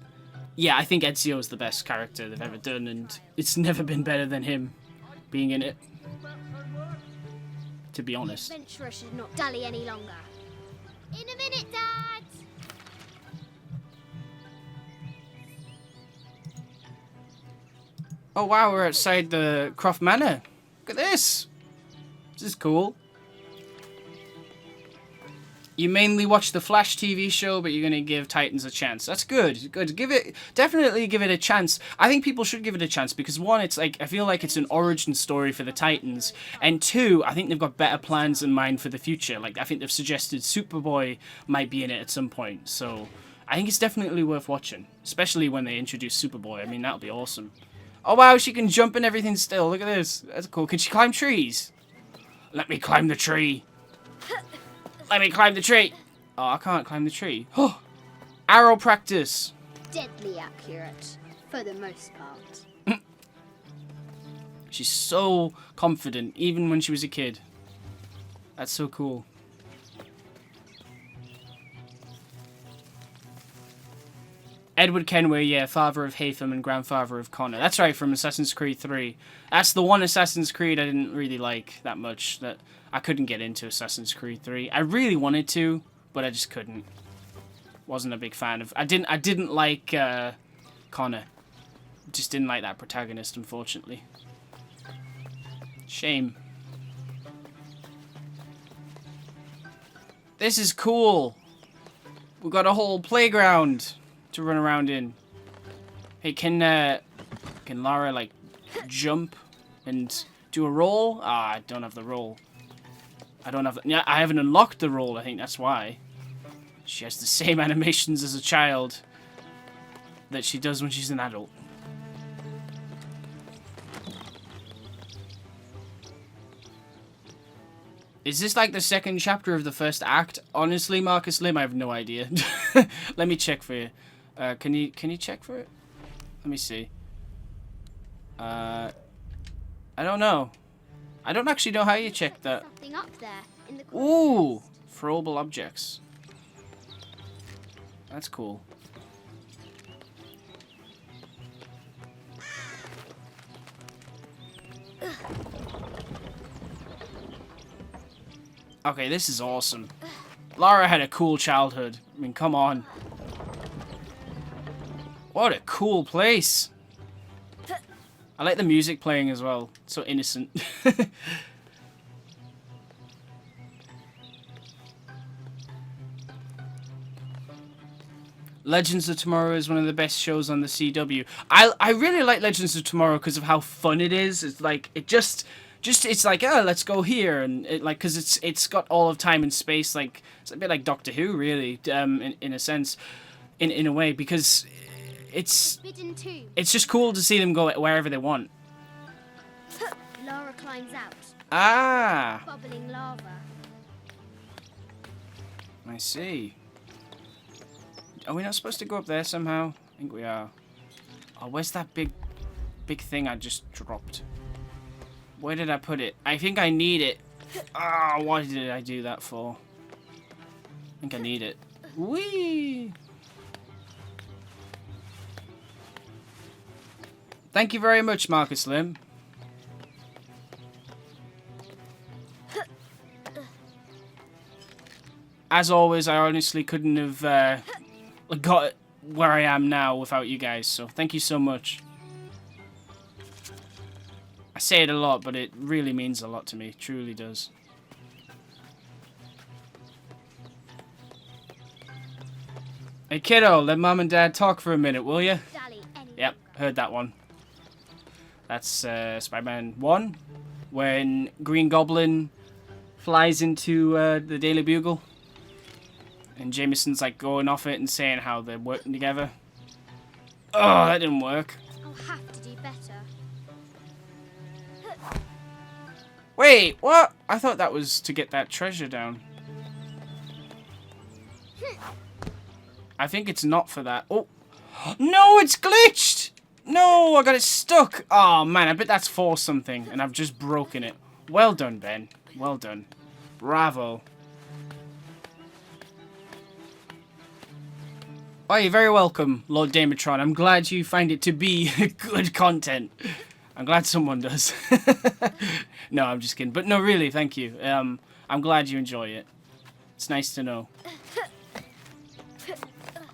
A: yeah, I think Ezio is the best character they've ever done, and it's never been better than him being in it, to be honest.
L: The adventurer should not dally any longer. In a minute, Dad!
A: Oh wow, we're outside the Croft Manor. Look at this. This is cool. You mainly watch the Flash TV show, but you're going to give Titans a chance. That's good. Good. Definitely give it a chance. I think people should give it a chance because one, it's like, I feel like it's an origin story for the Titans. And two, I think they've got better plans in mind for the future. Like, I think they've suggested Superboy might be in it at some point. So, I think it's definitely worth watching. Especially when they introduce Superboy. I mean, that'll be awesome. Oh wow, she can jump and everything still. Look at this. That's cool. Can she climb trees? Let me climb the tree. Let me climb the tree. Oh, I can't climb the tree. Oh, arrow practice.
L: Deadly accurate, for the most part.
A: She's so confident, even when she was a kid. That's so cool. Edward Kenway, yeah, father of Haytham and grandfather of Connor. That's right, from Assassin's Creed 3. That's the one Assassin's Creed I didn't really like that much. That I couldn't get into Assassin's Creed 3. I really wanted to, but I just couldn't. Wasn't a big fan of. I didn't like Connor. Just didn't like that protagonist, unfortunately. Shame. This is cool. We got a whole playground to run around in. Hey, can Lara like jump and do a roll? Ah, I don't have the roll. I don't have. Yeah, I haven't unlocked the roll. I think that's why. She has the same animations as a child that she does when she's an adult. Is this like the second chapter of the first act? Honestly, Marcus Lim, I have no idea. Let me check for you. Can you check for it? Let me see. I don't know. I don't actually know how you check that.
L: Something up there in the
A: Ooh, throwable objects. That's cool. Okay, this is awesome. Lara had a cool childhood. I mean, come on. What a cool place. I like the music playing as well. It's so innocent. Legends of Tomorrow is one of the best shows on the CW. I really like Legends of Tomorrow because of how fun it is. It's like it just it's like, oh, let's go here, and it like because it's got all of time and space. Like it's a bit like Doctor Who, really, in a sense, in a way, because it's just cool to see them go wherever they want.
L: Lara climbs out.
A: Ah.
L: Bubbling lava.
A: I see. Are we not supposed to go up there somehow? I think we are. Oh, where's that big thing I just dropped? Where did I put it? I think I need it. Ah, why did I do that for? I think I need it. Whee! Thank you very much, Marcus Lim. As always, I honestly couldn't have got where I am now without you guys, so thank you so much. I say it a lot, but it really means a lot to me. It truly does. Hey kiddo, let mom and dad talk for a minute, will you? Yep, heard that one. That's Spider-Man 1, when Green Goblin flies into the Daily Bugle. And Jameson's like going off it and saying how they're working together. Oh, that didn't work.
L: I'll have to do better.
A: Wait, what? I thought that was to get that treasure down. I think it's not for that. Oh, no, it's glitched. No, I got it stuck. Oh, man, I bet that's for something. And I've just broken it. Well done, Ben. Well done. Bravo. Oh, you're very welcome, Lord Damatron. I'm glad you find it to be good content. I'm glad someone does. No, I'm just kidding. But no, really, thank you. I'm glad you enjoy it. It's nice to know.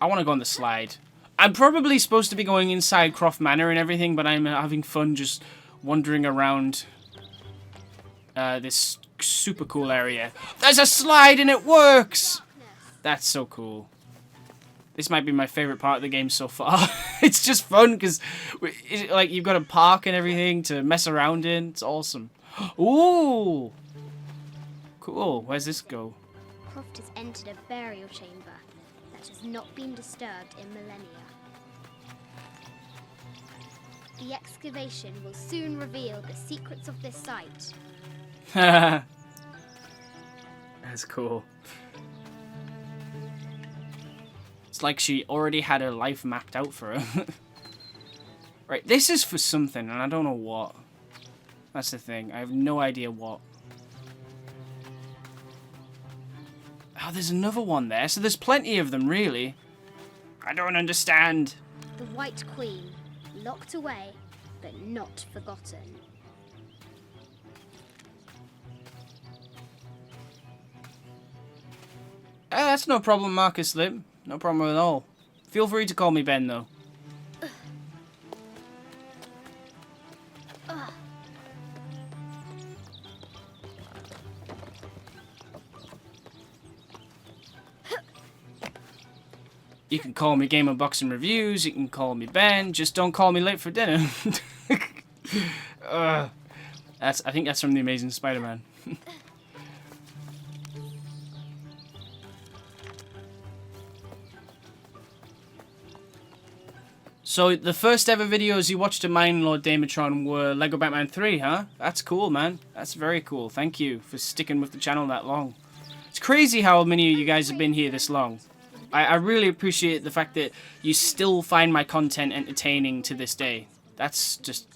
A: I want to go on the slide. I'm probably supposed to be going inside Croft Manor and everything, but I'm having fun just wandering around this super cool area. There's a slide and it works! That's so cool. This might be my favorite part of the game so far. It's just fun because like you've got a park and everything to mess around in. It's awesome. Ooh! Cool. Where's this go?
L: Croft has entered a burial chamber that has not been disturbed in millennia. The excavation will soon reveal the secrets of this site.
A: That's cool. It's like she already had her life mapped out for her. Right, this is for something, and I don't know what. That's the thing. I have no idea what. Oh, there's another one there. So there's plenty of them, really. I don't understand.
L: The White Queen, locked away, but not forgotten.
A: That's no problem, Marcus Lim. No problem at all. Feel free to call me Ben, though. You can call me Game Unboxing Reviews, you can call me Ben, just don't call me late for dinner. I think that's from The Amazing Spider-Man. So, the first ever videos you watched of mine, Lord Damatron, were Lego Batman 3, huh? That's cool, man. That's very cool. Thank you for sticking with the channel that long. It's crazy how many of you guys have been here this long. I really appreciate the fact that you still find my content entertaining to this day. That's just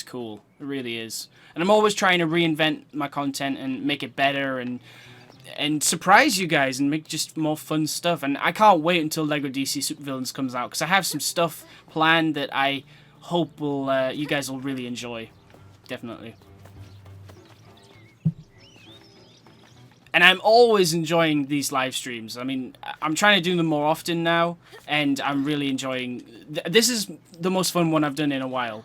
A: cool. It really is. And I'm always trying to reinvent my content and make it better and surprise you guys and make just more fun stuff. And I can't wait until Lego DC Supervillains comes out because I have some stuff planned that I hope will you guys will really enjoy. Definitely. And I'm always enjoying these live streams. I mean, I'm trying to do them more often now, and I'm really enjoying... This is the most fun one I've done in a while.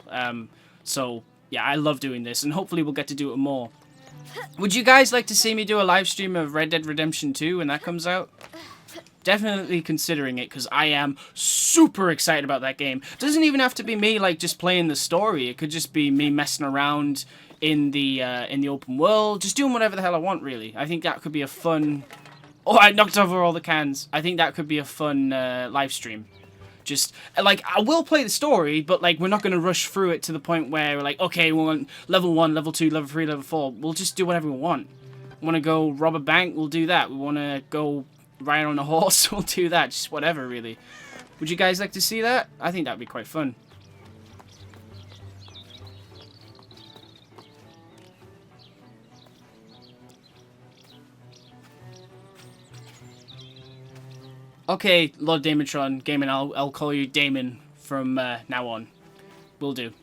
A: So, yeah, I love doing this, and hopefully we'll get to do it more. Would you guys like to see me do a live stream of Red Dead Redemption 2 when that comes out? Definitely considering it, because I am super excited about that game. It doesn't even have to be me, like, just playing the story. It could just be me messing around in the open world, just doing whatever the hell I want, really. I think that could be a fun... Oh, I knocked over all the cans. I think that could be a fun live stream. Just, like, I will play the story, but, like, we're not going to rush through it to the point where we're like, okay, we want level 1, level 2, level 3, level 4. We'll just do whatever we want. We want to go rob a bank, we'll do that. We want to go ride on a horse, we'll do that. Just whatever, really. Would you guys like to see that? I think that'd be quite fun. Okay, Lord Damatron, Gaming, I'll call you Damon from now on. Will do.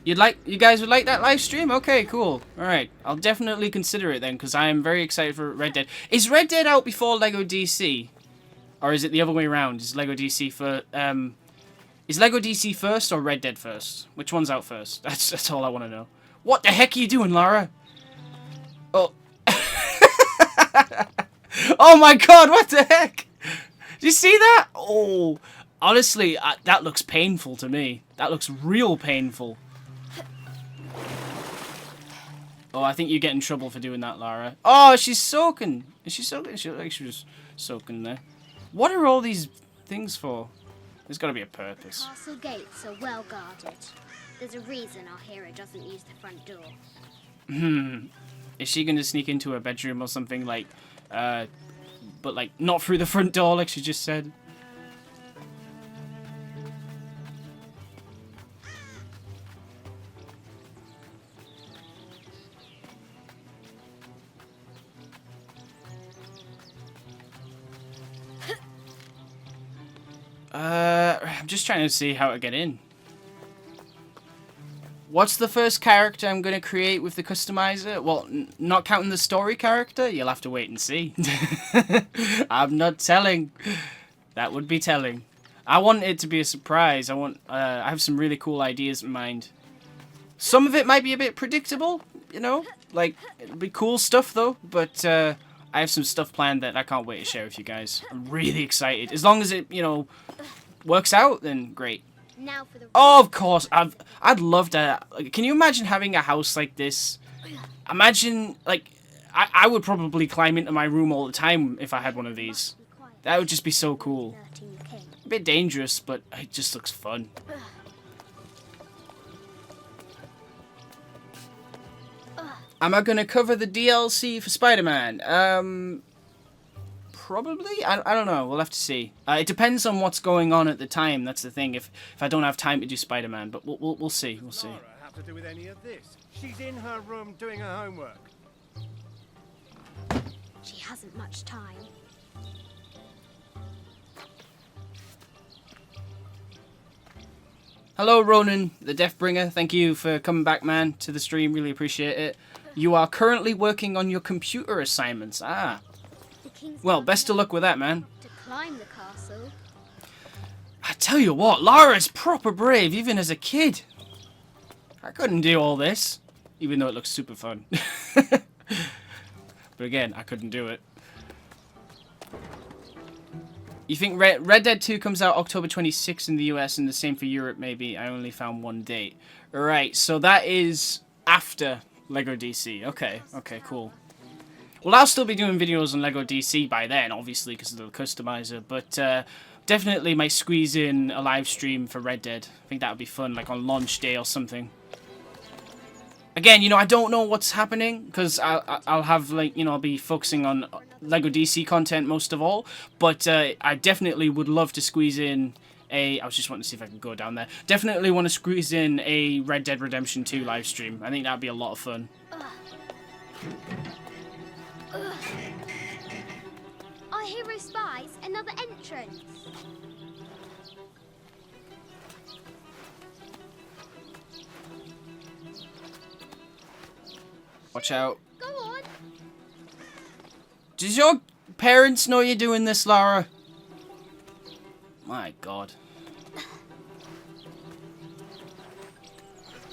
A: You guys would like that live stream? Okay, cool. Alright, I'll definitely consider it then, because I am very excited for Red Dead. Is Red Dead out before Lego DC? Or is it the other way around? Is Lego DC is Lego DC first or Red Dead first? Which one's out first? That's all I want to know. What the heck are you doing, Lara? Oh. Oh my god, what the heck? Did you see that? Oh, honestly, that looks painful to me. That looks real painful. Oh, I think you get in trouble for doing that, Lara. Oh, she's soaking. Is she soaking? She looks like she was soaking there. What are all these things for? There's got to be a purpose.
L: Castle gates are well guarded. There's a reason our hero doesn't use the front door.
A: Is she going to sneak into her bedroom or something like... but like not through the front door like she just said. I'm just trying to see how to get in. What's the first character I'm going to create with the customizer? Well, not counting the story character, you'll have to wait and see. I'm not telling. That would be telling. I want it to be a surprise. I have some really cool ideas in mind. Some of it might be a bit predictable, you know? Like, it'll be cool stuff, though. But I have some stuff planned that I can't wait to share with you guys. I'm really excited. As long as it, you know, works out, then great.
L: Now for the
A: Oh, of course. I'd love to... Like, can you imagine having a house like this? Imagine, like... I would probably climb into my room all the time if I had one of these. That would just be so cool. A bit dangerous, but it just looks fun. Am I going to cover the DLC for Spider-Man? Probably? I don't know. We'll have to see. It depends on what's going on at the time. That's the thing. If I don't have time to do Spider-Man, but we'll see. We'll see.
M: Lara have to do with any of this? She's in her room doing her homework.
L: She hasn't much time.
A: Hello, Ronan, the Deathbringer. Thank you for coming back, man, to the stream. Really appreciate it. You are currently working on your computer assignments. Ah. Well, best of luck with that, man.
L: To climb the castle.
A: I tell you what, Lara's proper brave, even as a kid. I couldn't do all this, even though it looks super fun. But again, I couldn't do it. You think Red Dead 2 comes out October 26th in the US and the same for Europe, maybe? I only found one date. Right, so that is after LEGO DC. Okay, cool. Well, I'll still be doing videos on LEGO DC by then, obviously, because of the customizer. But definitely might squeeze in a live stream for Red Dead. I think that would be fun, like on launch day or something. Again, you know, I don't know what's happening, because I'll have, like, you know, I'll be focusing on LEGO DC content most of all. But I definitely would love to squeeze in a... I was just wanting to see if I can go down there. Definitely want to squeeze in a Red Dead Redemption 2 live stream. I think that'd be a lot of fun.
L: Our hero spies another entrance.
A: Watch out.
L: Go on.
A: Does your parents know you're doing this, Lara? My God.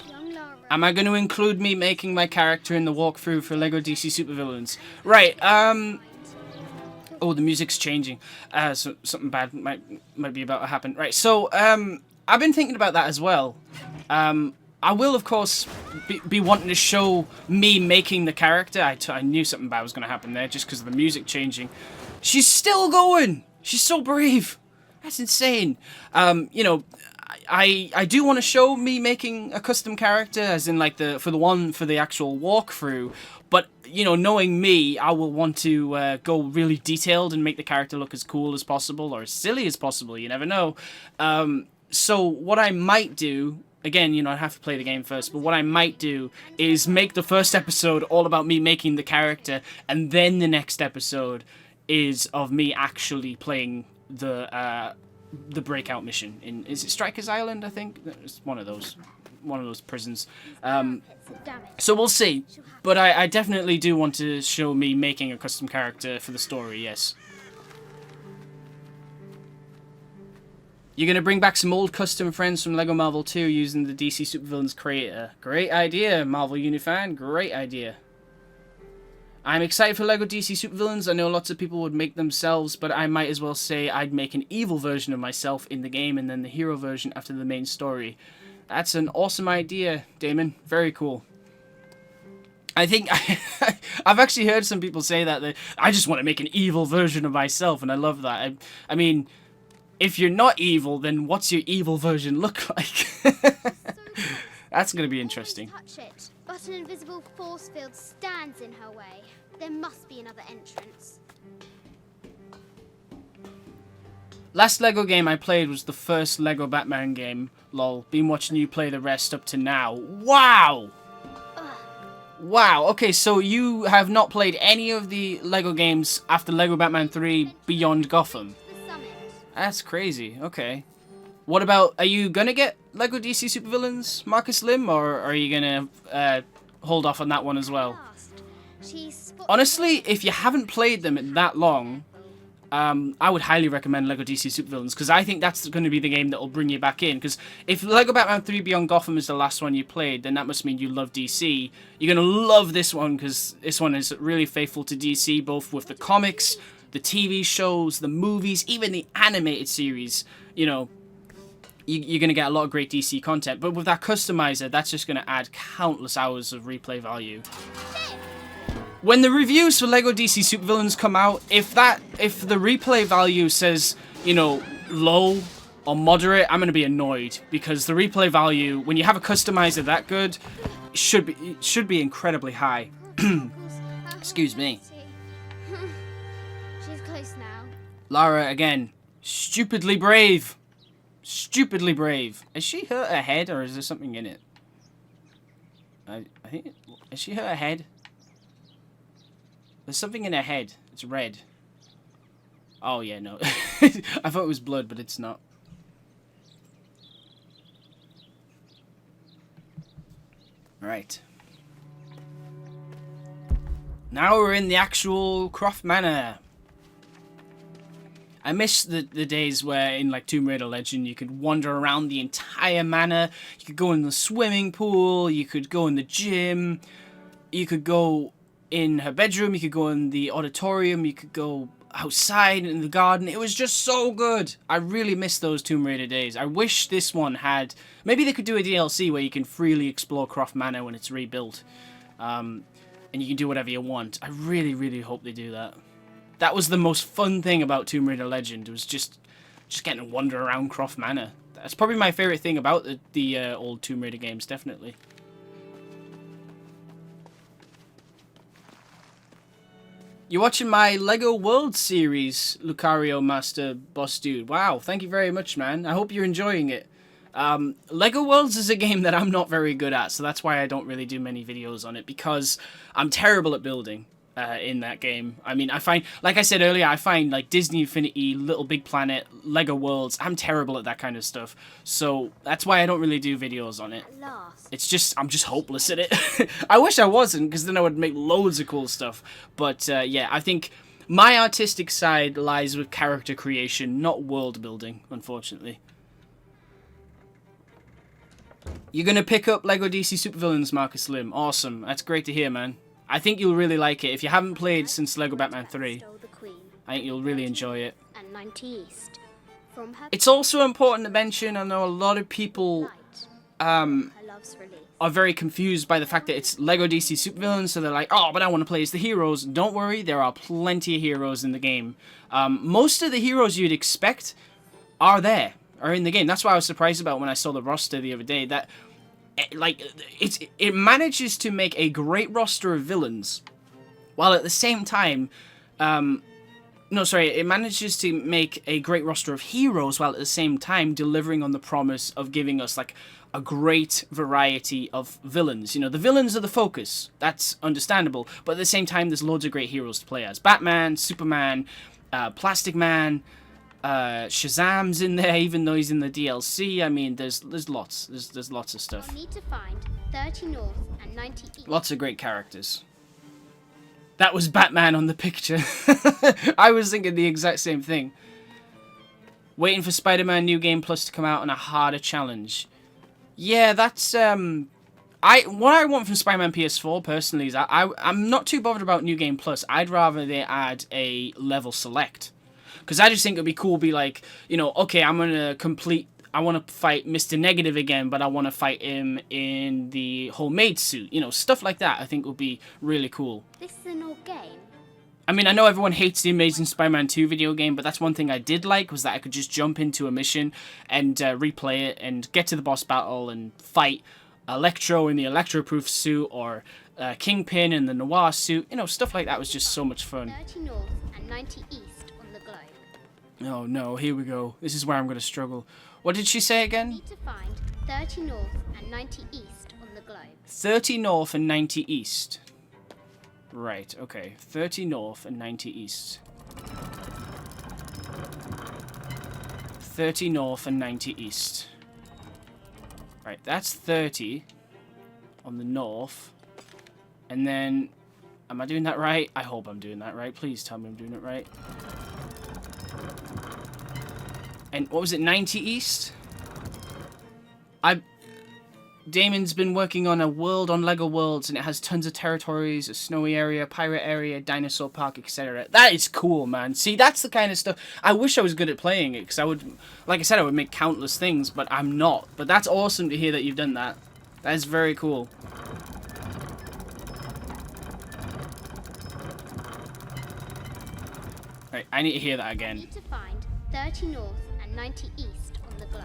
L: Young Lara.
A: Am I going to include me making my character in the walkthrough for LEGO DC Supervillains? Right, oh, the music's changing. So something bad might be about to happen. Right, so, I've been thinking about that as well. I will, of course, be wanting to show me making the character. I knew something bad was going to happen there just because of the music changing. She's still going! She's so brave! That's insane. You know, I do want to show me making a custom character, as in, like, for the actual walkthrough. But, you know, knowing me, I will want to go really detailed and make the character look as cool as possible, or as silly as possible, you never know. So what I might do... Again, you know, I have to play the game first, but what I might do is make the first episode all about me making the character, and then the next episode is of me actually playing the breakout mission in... Is it Strikers Island, I think? It's one of those prisons. So we'll see. But I definitely do want to show me making a custom character for the story, yes. You're going to bring back some old custom friends from LEGO Marvel 2 using the DC Supervillains creator. Great idea, Marvel Unifan. Great idea. I'm excited for LEGO DC Supervillains. I know lots of people would make themselves, but I might as well say I'd make an evil version of myself in the game and then the hero version after the main story. That's an awesome idea, Damon. Very cool. I think I've actually heard some people say that I just want to make an evil version of myself, and I love that. I mean... If you're not evil, then what's your evil version look like? That's going to be interesting.
L: Touch it, but an invisible force field stands in her way. There must be another entrance.
A: Last LEGO game I played was the first LEGO Batman game. Lol. Been watching you play the rest up to now. Wow! Wow, okay, so you have not played any of the LEGO games after LEGO Batman 3 Beyond Gotham? That's crazy. Okay. What about... Are you gonna get LEGO DC Supervillains, Marcus Lim, or are you gonna hold off on that one as well? Honestly, if you haven't played them in that long, I would highly recommend LEGO DC Supervillains, because I think that's going to be the game that will bring you back in. Because if LEGO Batman 3 Beyond Gotham is the last one you played, then that must mean you love DC. You're going to love this one, because this one is really faithful to DC, both with the comics, the TV shows, the movies, even the animated series. You know, you're going to get a lot of great DC content. But with that customizer, that's just going to add countless hours of replay value. When the reviews for LEGO DC Supervillains come out, if the replay value says, you know, low or moderate, I'm going to be annoyed, because the replay value, when you have a customizer that good, should be incredibly high. Excuse me.
L: She's close now.
A: Lara, again, stupidly brave. Stupidly brave. Has she hurt her head, or is there something in it? I think... Has she hurt her head? There's something in her head. It's red. Oh, yeah, no. I thought it was blood, but it's not. Right. Now we're in the actual Croft Manor. I miss the days where in like Tomb Raider Legend you could wander around the entire manor. You could go in the swimming pool. You could go in the gym. You could go in her bedroom, you could go in the auditorium, you could go outside in the garden. It was just so good. I really miss those Tomb Raider days. I wish this one had... Maybe they could do a DLC where you can freely explore Croft Manor when it's rebuilt. And you can do whatever you want. I really, really hope they do that. That was the most fun thing about Tomb Raider Legend. It was just getting to wander around Croft Manor. That's probably my favourite thing about the old Tomb Raider games, definitely. You're watching my LEGO World series, Lucario Master Boss Dude. Wow, thank you very much, man. I hope you're enjoying it. LEGO Worlds is a game that I'm not very good at, so that's why I don't really do many videos on it, because I'm terrible at building in that game. I mean, I find, like I said earlier, I find like Disney Infinity, Little Big Planet, LEGO Worlds, I'm terrible at that kind of stuff. So that's why I don't really do videos on it. It's just, I'm just hopeless at it. I wish I wasn't, because then I would make loads of cool stuff. But yeah, I think my artistic side lies with character creation, not world building, unfortunately. You're going to pick up LEGO DC Supervillains, Marcus Lim. Awesome. That's great to hear, man. I think you'll really like it. If you haven't played since LEGO Batman 3, I think you'll really enjoy it. It's also important to mention, I know a lot of people are very confused by the fact that it's LEGO DC Supervillains, so they're like, oh, but I want to play as the heroes. Don't worry, there are plenty of heroes in the game. Most of the heroes you'd expect are in the game. That's what I was surprised about when I saw the roster the other day, that like it manages to make a great roster of villains, while at the same time, it manages to make a great roster of heroes, while at the same time delivering on the promise of giving us like a great variety of villains. You know, the villains are the focus. That's understandable, but at the same time, there's loads of great heroes to play as. Batman, Superman, Plastic Man. Shazam's in there, even though he's in the DLC. I mean, there's lots. There's lots of stuff.
L: I'll need to find 30 north and 90 east.
A: Lots of great characters. That was Batman on the picture. I was thinking the exact same thing. Waiting for Spider-Man New Game Plus to come out on a harder challenge. Yeah, that's what I want from Spider-Man PS4 personally is I'm not too bothered about New Game Plus. I'd rather they add a level select. Because I just think it would be cool, be like, you know, okay, I want to fight Mr. Negative again, but I want to fight him in the homemade suit. You know, stuff like that I think would be really cool.
L: This is an old game.
A: I mean, I know everyone hates the Amazing Spider-Man 2 video game, but that's one thing I did like, was that I could just jump into a mission and replay it and get to the boss battle and fight Electro in the Electro-proof suit, or Kingpin in the Noir suit. You know, stuff like that was just so much fun.
L: 30 north and 90 east.
A: Oh no, here we go. This is where I'm going to struggle. What did she say again?
L: Need to find 30 north and 90 east on the globe.
A: 30 north and 90 east. Right, okay. 30 north and 90 east. 30 north and 90 east. Right, that's 30 on the north. And then, am I doing that right? I hope I'm doing that right. Please tell me I'm doing it right. And what was it, 90 East? Damon's been working on a world on LEGO Worlds, and it has tons of territories, a snowy area, pirate area, dinosaur park, etc. That is cool, man. See, that's the kind of stuff. I wish I was good at playing it, because I would, like I said, I would make countless things, but I'm not. But that's awesome to hear that you've done that. That is very cool. Right, I need to hear that again.
L: I need to find 30 north and 90 east on the globe.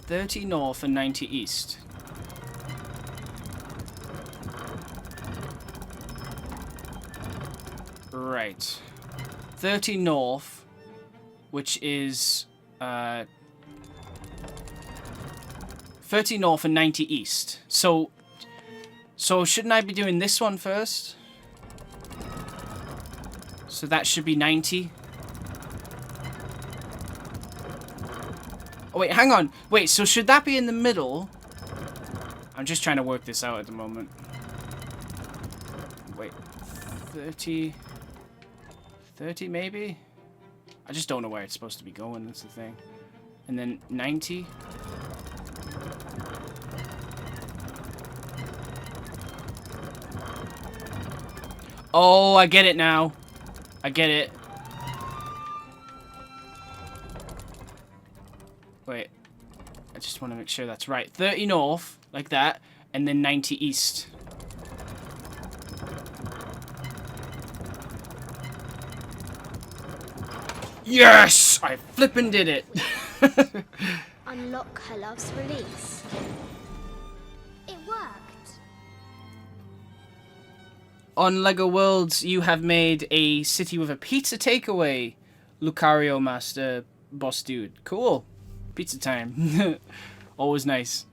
A: 30 north and 90 east. Right. 30 north, which is 30 north and 90 east. So shouldn't I be doing this one first? So that should be 90. Oh, wait, hang on. Wait, so should that be in the middle? I'm just trying to work this out at the moment. Wait, 30... 30 maybe? I just don't know where it's supposed to be going, that's the thing. And then 90. Oh, I get it now. I get it. Wait, I just want to make sure that's right. 30 north, like that, and then 90 east. Yes! I flippin' did it!
L: Unlock her love's release. It worked.
A: On LEGO Worlds, you have made a city with a pizza takeaway. Lucario Master Boss Dude. Cool. Pizza time. Always nice.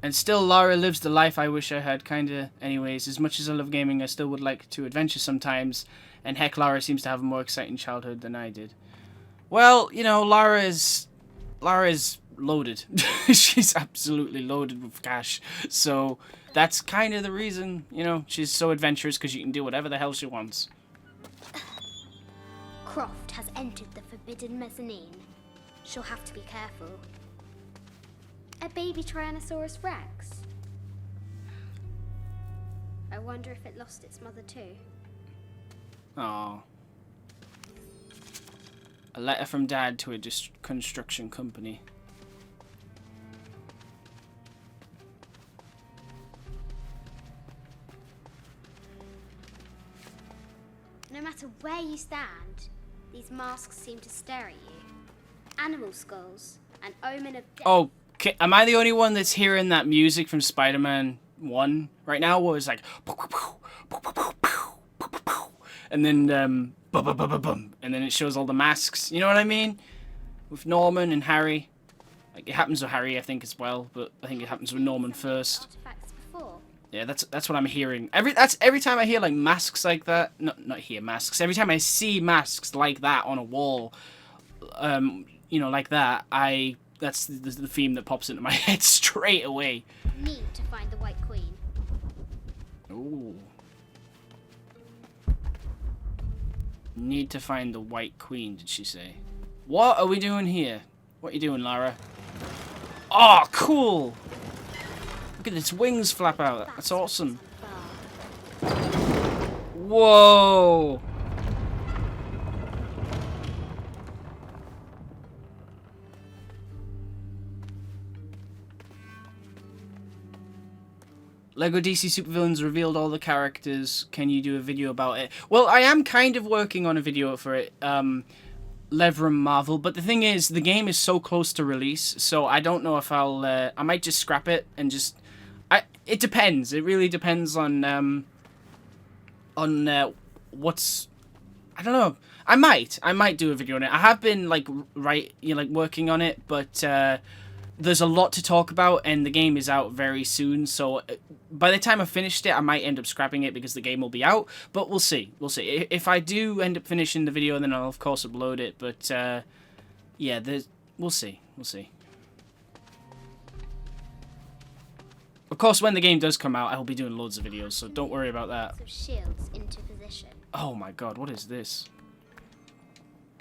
A: And still, Lara lives the life I wish I had, kinda. Anyways, as much as I love gaming, I still would like to adventure sometimes. And heck, Lara seems to have a more exciting childhood than I did. Well, you know, Lara is loaded. She's absolutely loaded with cash. So that's kind of the reason, you know, she's so adventurous, because she can do whatever the hell she wants.
L: Croft has entered the forbidden mezzanine. She'll have to be careful. A baby Tyrannosaurus Rex. I wonder if it lost its mother too.
A: Aww. A letter from Dad to a construction company.
L: No matter where you stand, these masks seem to stare at you. Animal skulls, an omen of death.
A: Oh, okay. Am I the only one that's hearing that music from Spider-Man 1 right now? Where it's like, and then and then it shows all the masks. You know what I mean? With Norman and Harry. Like, it happens with Harry, I think, as well, but I think it happens with Norman first. Yeah, that's what I'm hearing. Every time I hear like masks like that, not hear masks. Every time I see masks like that on a wall, you know, like that, that's the theme that pops into my head straight away.
L: Need to find the White Queen.
A: Ooh. Need to find the White Queen, did she say? What are we doing here? What are you doing, Lara? Oh, cool! Look at its wings flap out. That's awesome. Whoa! LEGO DC Supervillains revealed all the characters. Can you do a video about it? Well, I am kind of working on a video for it. Leverum Marvel, but the thing is, the game is so close to release, so I don't know if I might just scrap it and just... It depends. It really depends on what's... I don't know. I might do a video on it. I have been, like, working on it, but there's a lot to talk about, and the game is out very soon, so by the time I've finished it, I might end up scrapping it because the game will be out, but we'll see. We'll see. If I do end up finishing the video, then I'll, of course, upload it, but, yeah, we'll see. We'll see. Of course, when the game does come out, I will be doing loads of videos, so don't worry about that.
L: Shields into position.
A: Oh my god, what is this?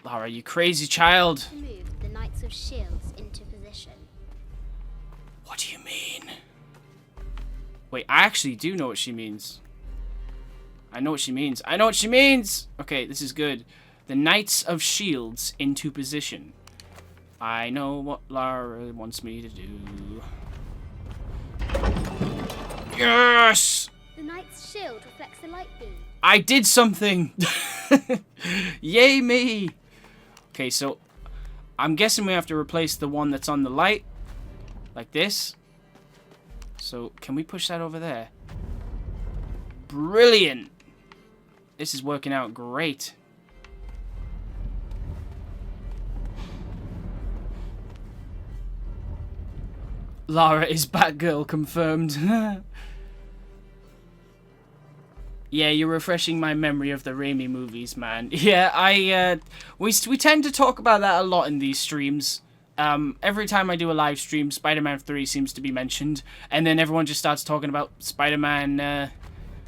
A: Lara, you crazy child.
L: To move the Knights of Shields into position.
A: What do you mean? Wait, I actually do know what she means. I know what she means. I know what she means! Okay, this is good. The Knights of Shields into position. I know what Lara wants me to do. Yes!
L: The Knight's shield reflects the light beam.
A: I did something! Yay me! Okay, so I'm guessing we have to replace the one that's on the light. Like this. So, can we push that over there? Brilliant! This is working out great. Lara is Batgirl confirmed. Yeah, you're refreshing my memory of the Raimi movies, man. Yeah, we tend to talk about that a lot in these streams. Every time I do a live stream, Spider-Man 3 seems to be mentioned, and then everyone just starts talking about Spider-Man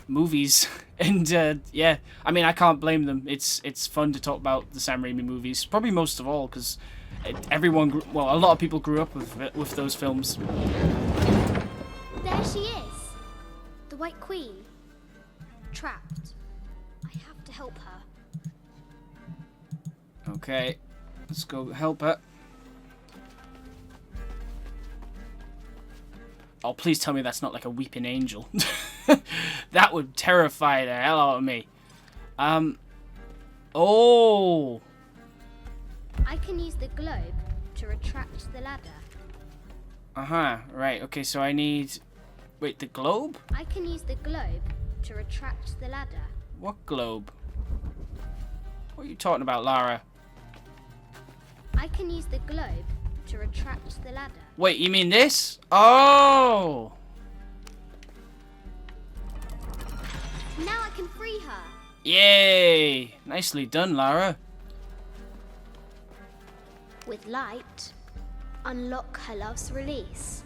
A: movies. And yeah, I mean, I can't blame them. It's fun to talk about the Sam Raimi movies, probably most of all, because a lot of people grew up with those films.
L: There she is, the White Queen, trapped. I have to help her.
A: Okay, let's go help her. Oh, please tell me that's not like a weeping angel. That would terrify the hell out of me. Oh.
L: I can use the globe to retract the ladder.
A: Uh-huh, right. Okay, so I need... Wait, the globe?
L: I can use the globe to retract the ladder.
A: What globe? What are you talking about, Lara?
L: I can use the globe to retract the ladder.
A: Wait, you mean this? Oh!
L: Now I can free her.
A: Yay! Nicely done, Lara.
L: With light, unlock her love's release.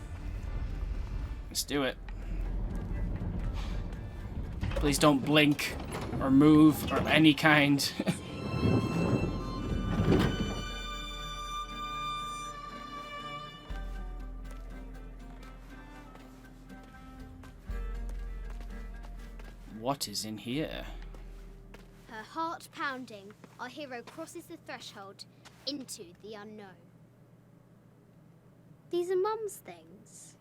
A: Let's do it. Please don't blink or move or any kind. What is in here?
L: Her heart pounding, our hero crosses the threshold into the unknown. These are Mum's things.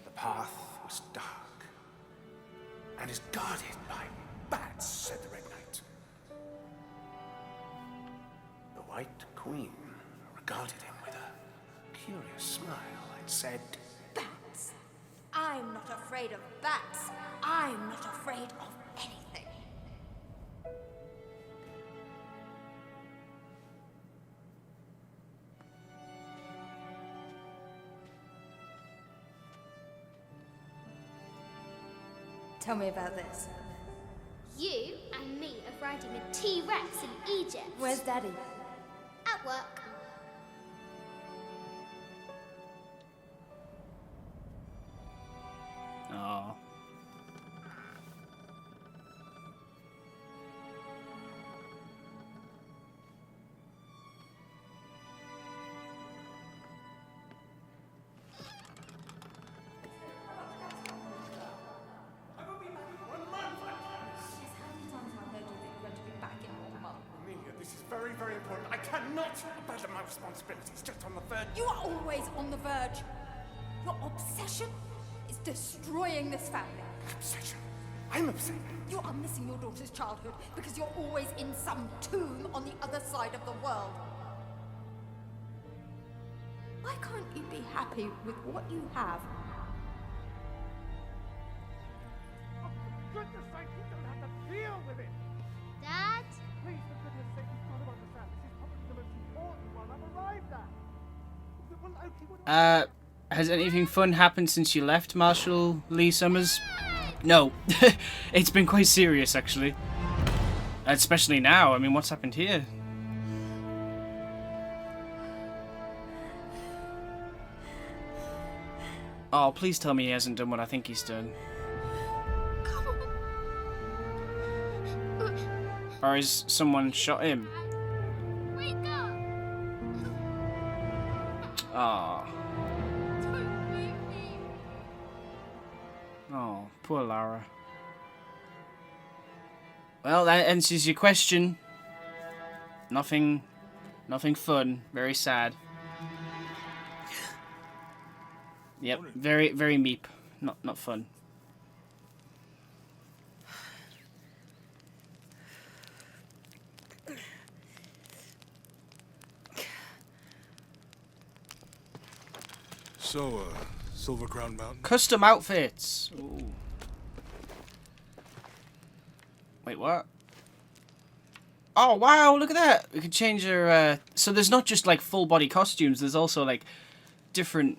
H: The path was dark and is guarded by bats, said the Red Knight. The White Queen regarded him with a curious smile and said,
N: Bats? I'm not afraid of bats. I'm not afraid of anything. Tell me about this.
L: You and me are riding a T-Rex in Egypt.
N: Where's Daddy?
L: At work.
A: Oh.
H: Amelia, this is very, very important. I cannot abandon my responsibilities just on the verge.
N: You are always on the verge. Your obsession is destroying this family.
H: Obsession? I'm upset.
N: You are missing your daughter's childhood because you're always in some tomb on the other side of the world. Why can't you be happy with what you have?
M: Oh, for goodness sake, you don't have to deal with it.
L: Dad?
M: Please, for goodness sake, you've got to understand. This is probably the most important one I've arrived at. Well, okay,
A: Has anything fun happened since you left, Marshall Lee Summers? No. It's been quite serious, actually. Especially now. I mean, what's happened here? Oh, please tell me he hasn't done what I think he's done. Or has someone shot him?
L: Wake up!
A: Oh.
L: Don't leave me.
A: Oh, poor Lara. Well, that answers your question. Nothing fun. Very sad. Yep, very meep. Not fun.
C: So, Silver Crown Mountain.
A: Custom outfits. Ooh. Wait, what? Oh wow! Look at that. We can change our. So there's not just like full body costumes. There's also like different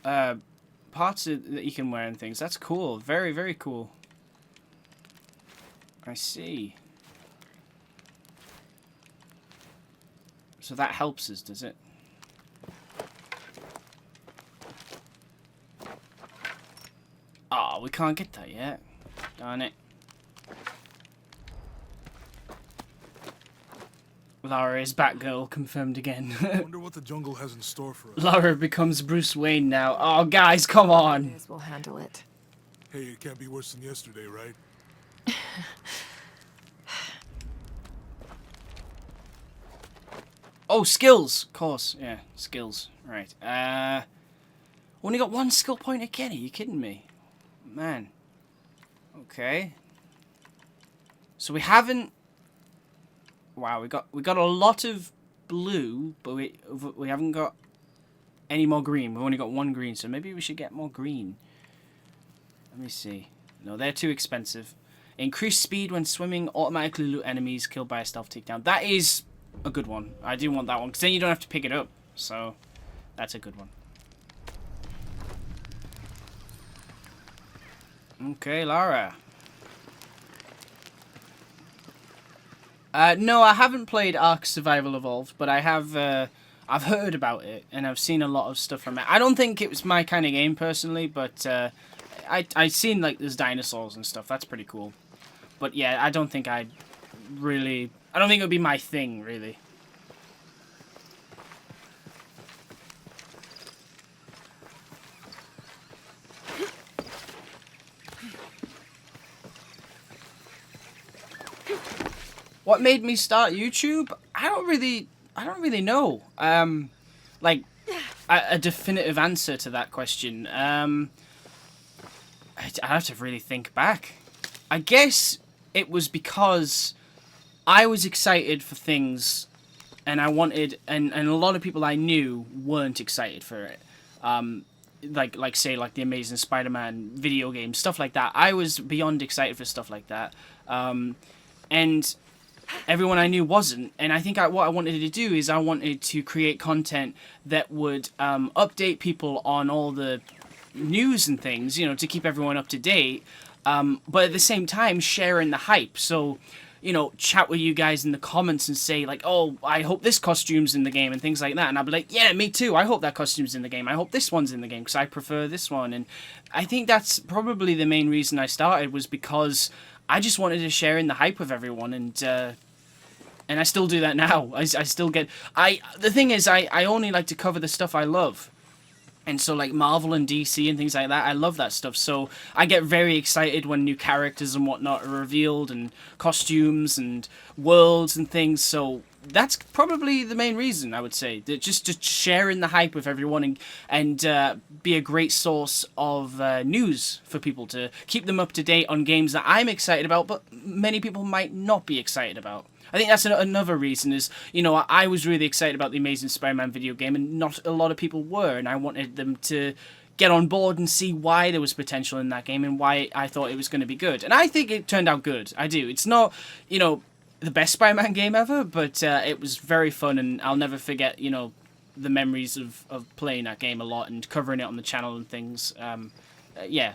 A: parts that you can wear and things. That's cool. Very cool. I see. So that helps us, does it? Oh, we can't get that yet. Darn it. Lara is Batgirl, confirmed again.
C: I wonder what the jungle has in store for us.
A: Lara becomes Bruce Wayne now. Oh, guys, come on.
K: We'll handle it.
C: Hey, it can't be worse than yesterday, right?
A: Oh, skills. Of course. Yeah, skills. Right. Only got one skill point again. Are you kidding me? Man. Okay. So we haven't... Wow, we got a lot of blue, but we haven't got any more green. We've only got one green, so maybe we should get more green. Let me see. No, they're too expensive. Increase speed when swimming, automatically loot enemies, killed by a stealth takedown. That is a good one. I do want that one, because then you don't have to pick it up. So, that's a good one. Okay, Lara. No, I haven't played Ark Survival Evolved, but I have. I've heard about it and I've seen a lot of stuff from it. I don't think it was my kind of game personally, but I've seen like there's dinosaurs and stuff. That's pretty cool. But yeah, I don't think I don't think it would be my thing really. What made me start YouTube? I don't really know. Like a definitive answer to that question. I have to really think back. I guess it was because I was excited for things, and I wanted, and a lot of people I knew weren't excited for it. Like say like the Amazing Spider-Man video game, stuff like that. I was beyond excited for stuff like that. And everyone I knew wasn't, and I think what I wanted to do is I wanted to create content that would update people on all the news and things, you know, to keep everyone up to date, but at the same time sharing the hype. So, you know, chat with you guys in the comments and say like, oh, I hope this costume's in the game and things like that, and I'll be like, yeah, me too, I hope that costume's in the game, I hope this one's in the game because I prefer this one. And I think that's probably the main reason I started, was because I just wanted to share in the hype with everyone, and I still do that now. I still get... The thing is, I only like to cover the stuff I love. And so, like, Marvel and DC and things like that, I love that stuff. So I get very excited when new characters and whatnot are revealed, and costumes and worlds and things. So that's probably the main reason, I would say. That just to share in the hype with everyone and be a great source of news for people, to keep them up to date on games that I'm excited about, but many people might not be excited about. I think that's another reason is, you know, I was really excited about the Amazing Spider-Man video game, and not a lot of people were, and I wanted them to get on board and see why there was potential in that game and why I thought it was going to be good. And I think it turned out good. I do. It's not, you know, the best Spider-Man game ever, but it was very fun, and I'll never forget, you know, the memories of playing that game a lot and covering it on the channel and things. Yeah,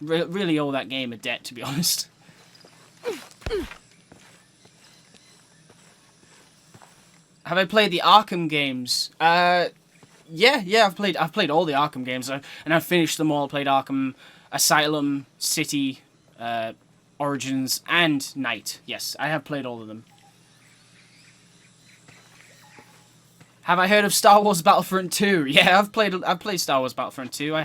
A: really owe that game a debt, to be honest. Have I played the Arkham games? Yeah, I've played all the Arkham games, and I've finished them all. Played Arkham Asylum, City, Origins, and Knight. Yes, I have played all of them. Have I heard of Star Wars Battlefront 2? Yeah, I've played Star Wars Battlefront 2.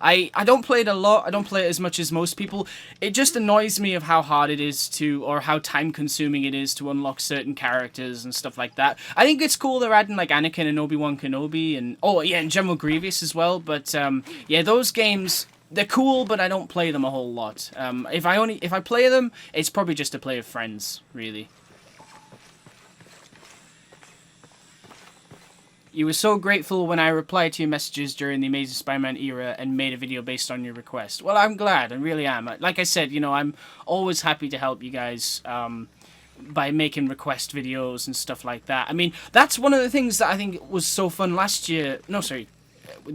A: I don't play it a lot. I don't play it as much as most people. It just annoys me of how hard it is to, or how time consuming it is to unlock certain characters and stuff like that. I think it's cool they're adding like Anakin and Obi-Wan Kenobi and and General Grievous as well. But yeah, those games, they're cool, but I don't play them a whole lot. If I play them, it's probably just to play with friends, really. You were so grateful when I replied to your messages during the Amazing Spider-Man era and made a video based on your request. Well, I'm glad. I really am. Like I said, you know, I'm always happy to help you guys by making request videos and stuff like that. I mean, that's one of the things that I think was so fun last year. No, sorry.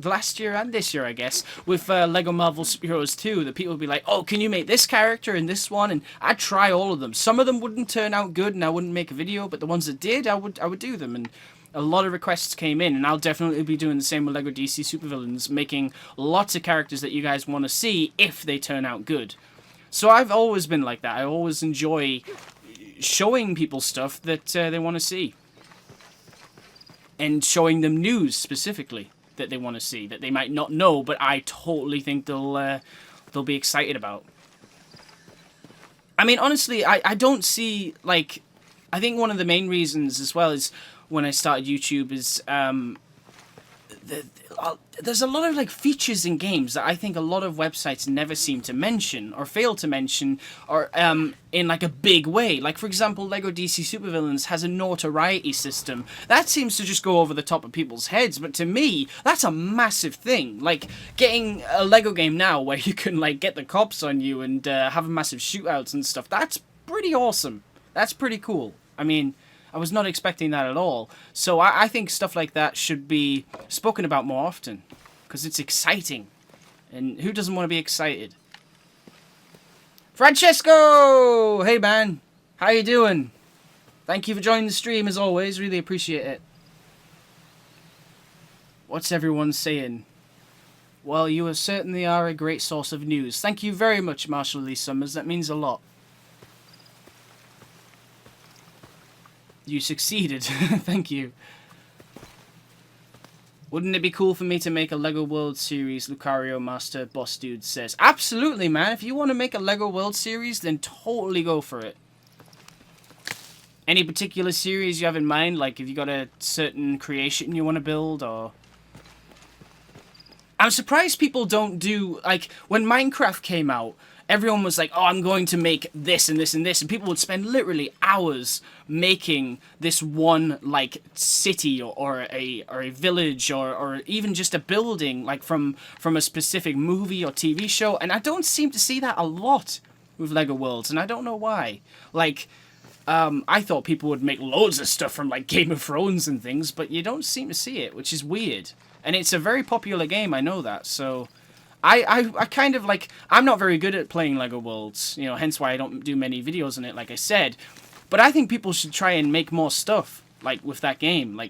A: Last year and this year, I guess, with Lego Marvel Superheroes 2, that people would be like, oh, can you make this character and this one? And I'd try all of them. Some of them wouldn't turn out good and I wouldn't make a video, but the ones that did, I would do them. And a lot of requests came in, and I'll definitely be doing the same with LEGO DC Supervillains, making lots of characters that you guys want to see if they turn out good. So I've always been like that. I always enjoy showing people stuff that they want to see. And showing them news, specifically, that they want to see, that they might not know, but I totally think they'll be excited about. I mean, honestly, I don't see, like, I think one of the main reasons as well is when I started YouTube is there's a lot of like features in games that I think a lot of websites never seem to mention or fail to mention, or in like a big way. Like, for example, LEGO DC Supervillains has a notoriety system that seems to just go over the top of people's heads, but to me that's a massive thing. Like, getting a LEGO game now where you can like get the cops on you and have massive shootouts and stuff, that's pretty awesome. That's pretty cool. I mean, I was not expecting that at all. So I think stuff like that should be spoken about more often, because it's exciting. And who doesn't want to be excited? Francesco! Hey, man. How you doing? Thank you for joining the stream, as always. Really appreciate it. What's everyone saying? Well, you certainly are a great source of news. Thank you very much, Marshall Lee Summers. That means a lot. You succeeded. Thank you. Wouldn't it be cool for me to make a LEGO World Series? Lucario Master Boss Dude says. Absolutely, man. If you want to make a LEGO World Series, then totally go for it. Any particular series you have in mind? Like, if you got a certain creation you want to build, or... I'm surprised people don't do... Like, when Minecraft came out, everyone was like, oh, I'm going to make this and this and this. And people would spend literally hours making this one, like, city or a village or even just a building, like, from a specific movie or TV show. And I don't seem to see that a lot with LEGO Worlds, and I don't know why. Like, I thought people would make loads of stuff from, like, Game of Thrones and things, but you don't seem to see it, which is weird. And it's a very popular game, I know that, so... I kind of, like, I'm not very good at playing LEGO Worlds, you know, hence why I don't do many videos on it, like I said. But I think people should try and make more stuff, like, with that game.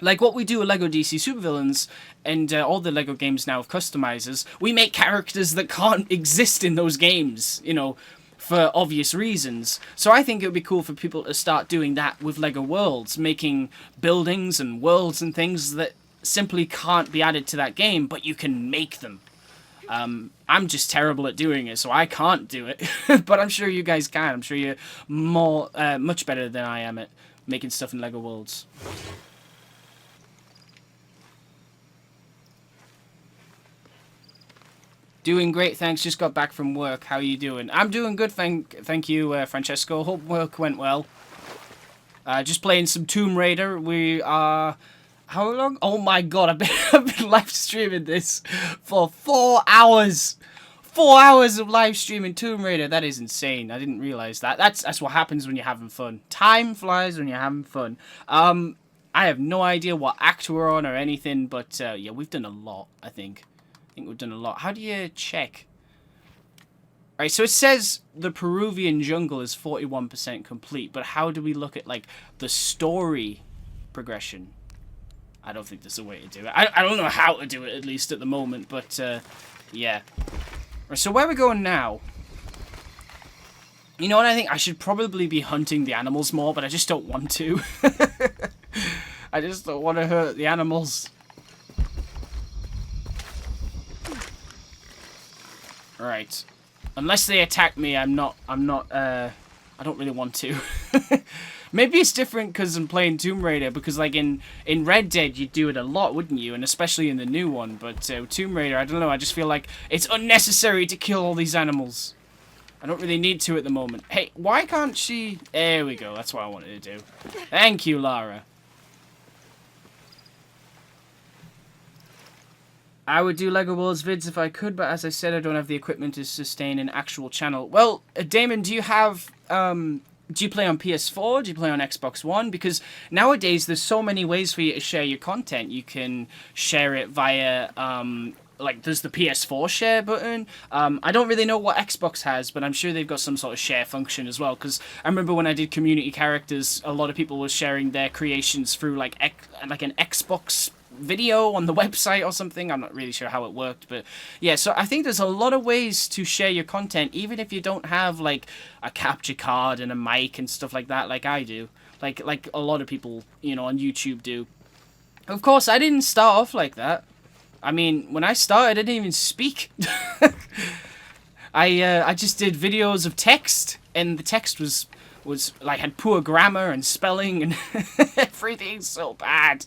A: Like what we do with LEGO DC Supervillains, and all the LEGO games now have customizers, we make characters that can't exist in those games, you know, for obvious reasons. So I think it would be cool for people to start doing that with LEGO Worlds, making buildings and worlds and things that simply can't be added to that game, but you can make them. I'm just terrible at doing it, so I can't do it. But I'm sure you guys can. I'm sure you're much better than I am at making stuff in LEGO Worlds. Doing great, thanks. Just got back from work. How are you doing? I'm doing good, thank you, Francesco. Hope work went well. Just playing some Tomb Raider. We are... How long? Oh my god, I've been live streaming this for 4 hours. 4 hours of live streaming Tomb Raider. That is insane. I didn't realize that. That's what happens when you're having fun. Time flies when you're having fun. I have no idea what act we're on or anything, but yeah, we've done a lot, I think. I think we've done a lot. How do you check? Alright, so it says the Peruvian jungle is 41% complete, but how do we look at, like, the story progression? I don't think there's a way to do it. I don't know how to do it, at least at the moment, but, yeah. Right, so where are we going now? You know what, I think I should probably be hunting the animals more, but I just don't want to. I just don't want to hurt the animals. Alright. Unless they attack me, I don't really want to. Maybe it's different because I'm playing Tomb Raider, because like in Red Dead you'd do it a lot, wouldn't you? And especially in the new one, but Tomb Raider, I don't know, I just feel like it's unnecessary to kill all these animals. I don't really need to at the moment. Hey, why can't she... There we go, that's what I wanted to do. Thank you, Lara. I would do LEGO Worlds vids if I could, but as I said, I don't have the equipment to sustain an actual channel. Well, Damon, do you have... Do you play on PS4? Do you play on Xbox One? Because nowadays, there's so many ways for you to share your content. You can share it via... like, there's the PS4 share button. I don't really know what Xbox has, but I'm sure they've got some sort of share function as well. Because I remember when I did community characters, a lot of people were sharing their creations through, like an Xbox video on the website or something. I'm not really sure how it worked, but yeah, so I think there's a lot of ways to share your content, even if you don't have, like, a capture card and a mic and stuff like that, like I do. Like a lot of people, you know, on YouTube do. Of course, I didn't start off like that. I mean, when I started, I didn't even speak. I just did videos of text, and the text was like, had poor grammar and spelling and everything's so bad.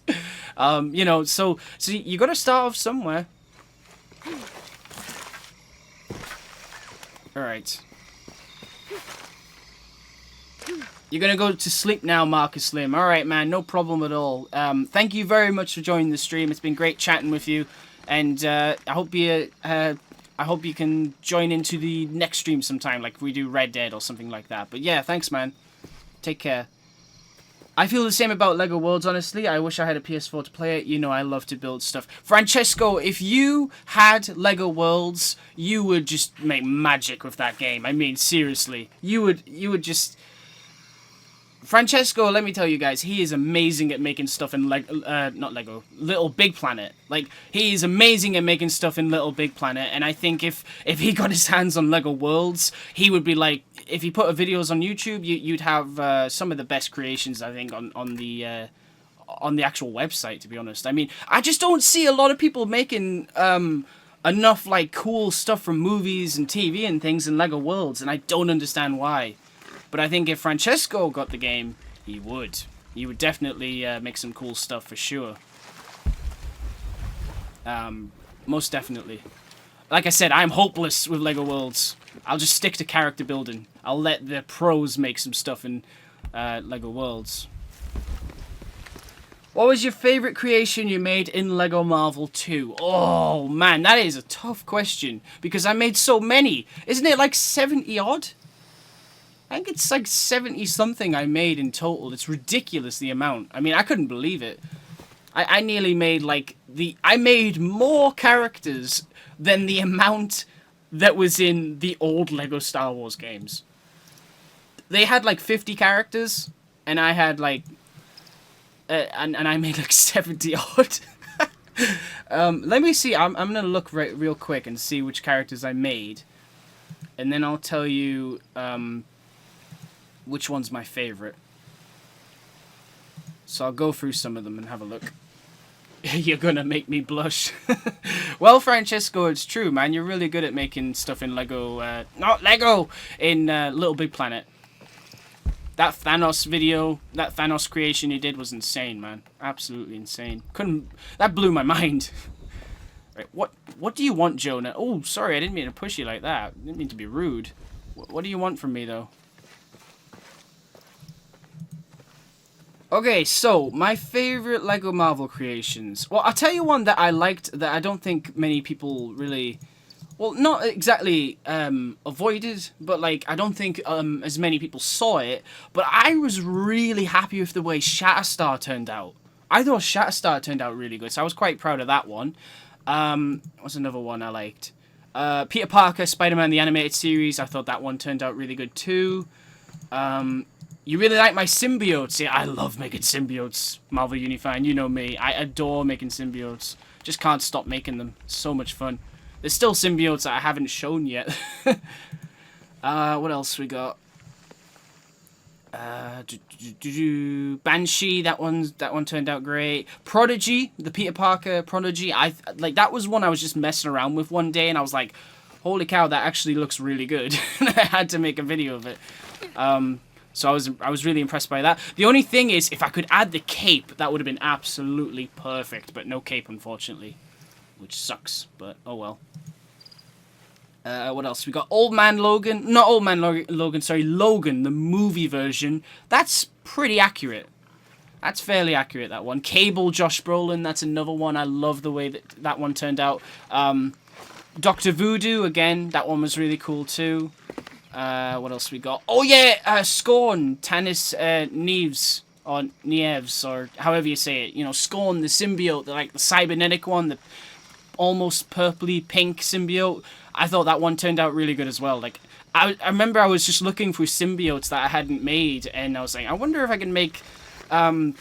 A: You know, so you gotta start off somewhere. Alright. You're gonna go to sleep now, Marcus Slim. Alright, man, no problem at all. Thank you very much for joining the stream. It's been great chatting with you. And I hope you can join into the next stream sometime, like we do Red Dead or something like that. But yeah, thanks, man. Take care. I feel the same about LEGO Worlds, honestly. I wish I had a PS4 to play it. You know I love to build stuff. Francesco, if you had LEGO Worlds, you would just make magic with that game. I mean, seriously. You would just... Francesco, let me tell you guys, he is amazing at making stuff in not Lego, Little Big Planet. Like, he is amazing at making stuff in Little Big Planet, and I think if he got his hands on LEGO Worlds, he would be like, if he put videos on YouTube, you'd have some of the best creations, I think, on the actual website, to be honest. I mean, I just don't see a lot of people making enough, like, cool stuff from movies and TV and things in LEGO Worlds, and I don't understand why. But I think if Francesco got the game, he would. He would definitely make some cool stuff for sure. Most definitely. Like I said, I'm hopeless with LEGO Worlds. I'll just stick to character building. I'll let the pros make some stuff in LEGO Worlds. What was your favorite creation you made in LEGO Marvel 2? Oh, man, that is a tough question. Because I made so many. Isn't it like 70 odd? I think it's like 70-something I made in total. It's ridiculous, the amount. I mean, I couldn't believe it. I nearly made, like, I made more characters than the amount that was in the old LEGO Star Wars games. They had, like, 50 characters, and I had, like... and I made, like, 70-odd. Let me see. I'm gonna look real quick and see which characters I made. And then I'll tell you... which one's my favorite. So I'll go through some of them and have a look. You're gonna make me blush. Well, Francesco, it's true, man. You're really good at making stuff in LEGO, not LEGO, in Little Big Planet. That Thanos video, that Thanos creation you did was insane, man. Absolutely insane. That blew my mind. Right, what do you want, Jonah? Oh, sorry, I didn't mean to push you like that. I didn't mean to be rude. What do you want from me, though? Okay, so, my favorite LEGO Marvel creations. Well, I'll tell you one that I liked that I don't think many people really... Well, not exactly avoided, but, like, I don't think as many people saw it. But I was really happy with the way Shatterstar turned out. I thought Shatterstar turned out really good, so I was quite proud of that one. What's another one I liked? Peter Parker, Spider-Man, the Animated Series. I thought that one turned out really good, too. You really like my symbiotes? Yeah, I love making symbiotes, Marvel Unifying. You know me. I adore making symbiotes. Just can't stop making them. So much fun. There's still symbiotes that I haven't shown yet. What else we got? Banshee, that one turned out great. Prodigy, the Peter Parker Prodigy. That was one I was just messing around with one day, and I was like, holy cow, that actually looks really good. And I had to make a video of it. So I was really impressed by that. The only thing is, if I could add the cape, that would have been absolutely perfect. But no cape, unfortunately, which sucks. But oh well. What else? We got Old Man Logan. Not Old Man Logan, sorry, Logan, the movie version. That's pretty accurate. That's fairly accurate, that one. Cable, Josh Brolin, that's another one. I love the way that one turned out. Dr. Voodoo, again, that one was really cool too. What else we got? Oh yeah, Scorn, Tanis Neves, or Nieves, or however you say it. You know, Scorn, the symbiote, like the cybernetic one, the almost purpley pink symbiote. I thought that one turned out really good as well. Like, I remember I was just looking for symbiotes that I hadn't made, and I was like, I wonder if I can make, well,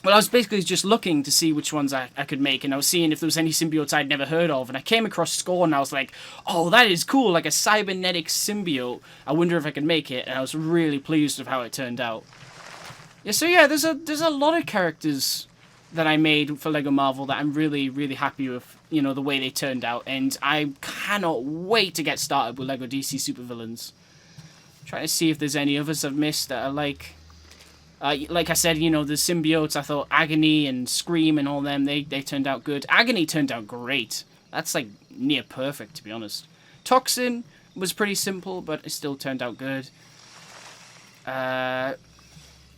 A: I was basically just looking to see which ones I could make, and I was seeing if there was any symbiotes I'd never heard of, and I came across Scorn, and I was like, oh, that is cool, like a cybernetic symbiote. I wonder if I could make it, and I was really pleased with how it turned out. Yeah, so yeah, there's a lot of characters that I made for LEGO Marvel that I'm really, really happy with, you know, the way they turned out, and I cannot wait to get started with LEGO DC Supervillains. Trying to see if there's any others I've missed that I like. Like I said, you know, the symbiotes, I thought Agony and Scream and all them, they turned out good. Agony turned out great. That's, like, near perfect, to be honest. Toxin was pretty simple, but it still turned out good.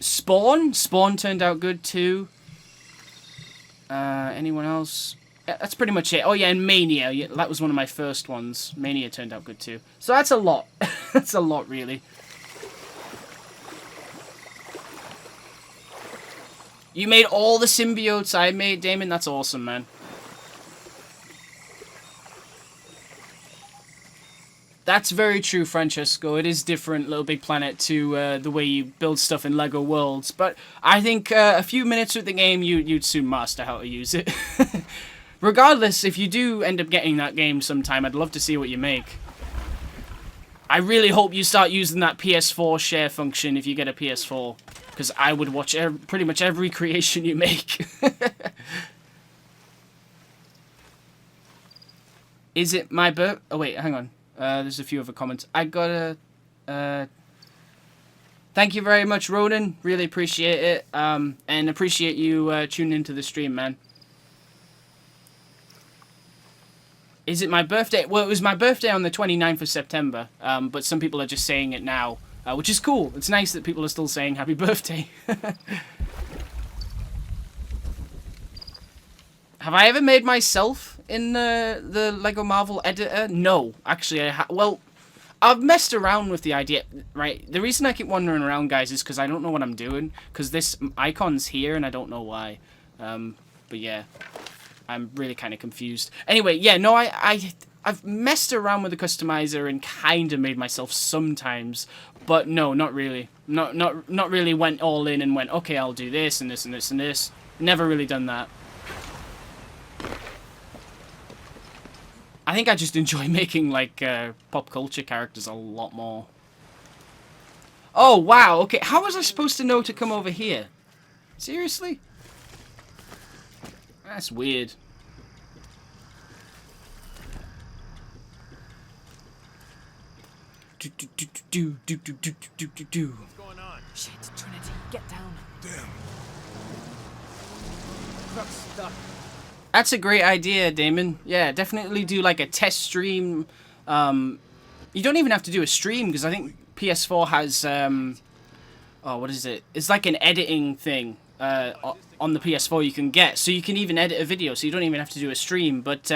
A: Spawn turned out good, too. Anyone else? Yeah, that's pretty much it. Oh, yeah, and Mania. Yeah, that was one of my first ones. Mania turned out good, too. So that's a lot. That's a lot, really. You made all the symbiotes I made, Damon? That's awesome, man. That's very true, Francesco. It is different, Little Big Planet, to the way you build stuff in LEGO Worlds. But I think a few minutes with the game, you'd soon master how to use it. Regardless, if you do end up getting that game sometime, I'd love to see what you make. I really hope you start using that PS4 share function if you get a PS4. Because I would watch pretty much every creation you make. Is it my Oh, wait, hang on. There's a few other comments. I got a... Thank you very much, Ronan. Really appreciate it. And appreciate you tuning into the stream, man. Is it my birthday? Well, it was my birthday on the 29th of September. But some people are just saying it now. Which is cool. It's nice that people are still saying happy birthday. Have I ever made myself in the LEGO Marvel editor? No. Actually, well, I've messed around with the idea, right? The reason I keep wandering around, guys, is because I don't know what I'm doing. Because this icon's here, and I don't know why. But yeah, I'm really kind of confused. Anyway, yeah, no, I've messed around with the customizer and kind of made myself sometimes, but no, not really. Not really went all in and went, okay, I'll do this and this and this and this. Never really done that. I think I just enjoy making, like, pop culture characters a lot more. Oh, wow, okay. How was I supposed to know to come over here? Seriously? That's weird.
E: What's going on?
K: Shit, Trinity, get down.
C: Damn.
E: Truck's stuck.
A: That's a great idea, Damon. Yeah, definitely do like a test stream. You don't even have to do a stream because I think PS4 has oh, what is it? It's like an editing thing on the PS4 you can get, so you can even edit a video, so you don't even have to do a stream. But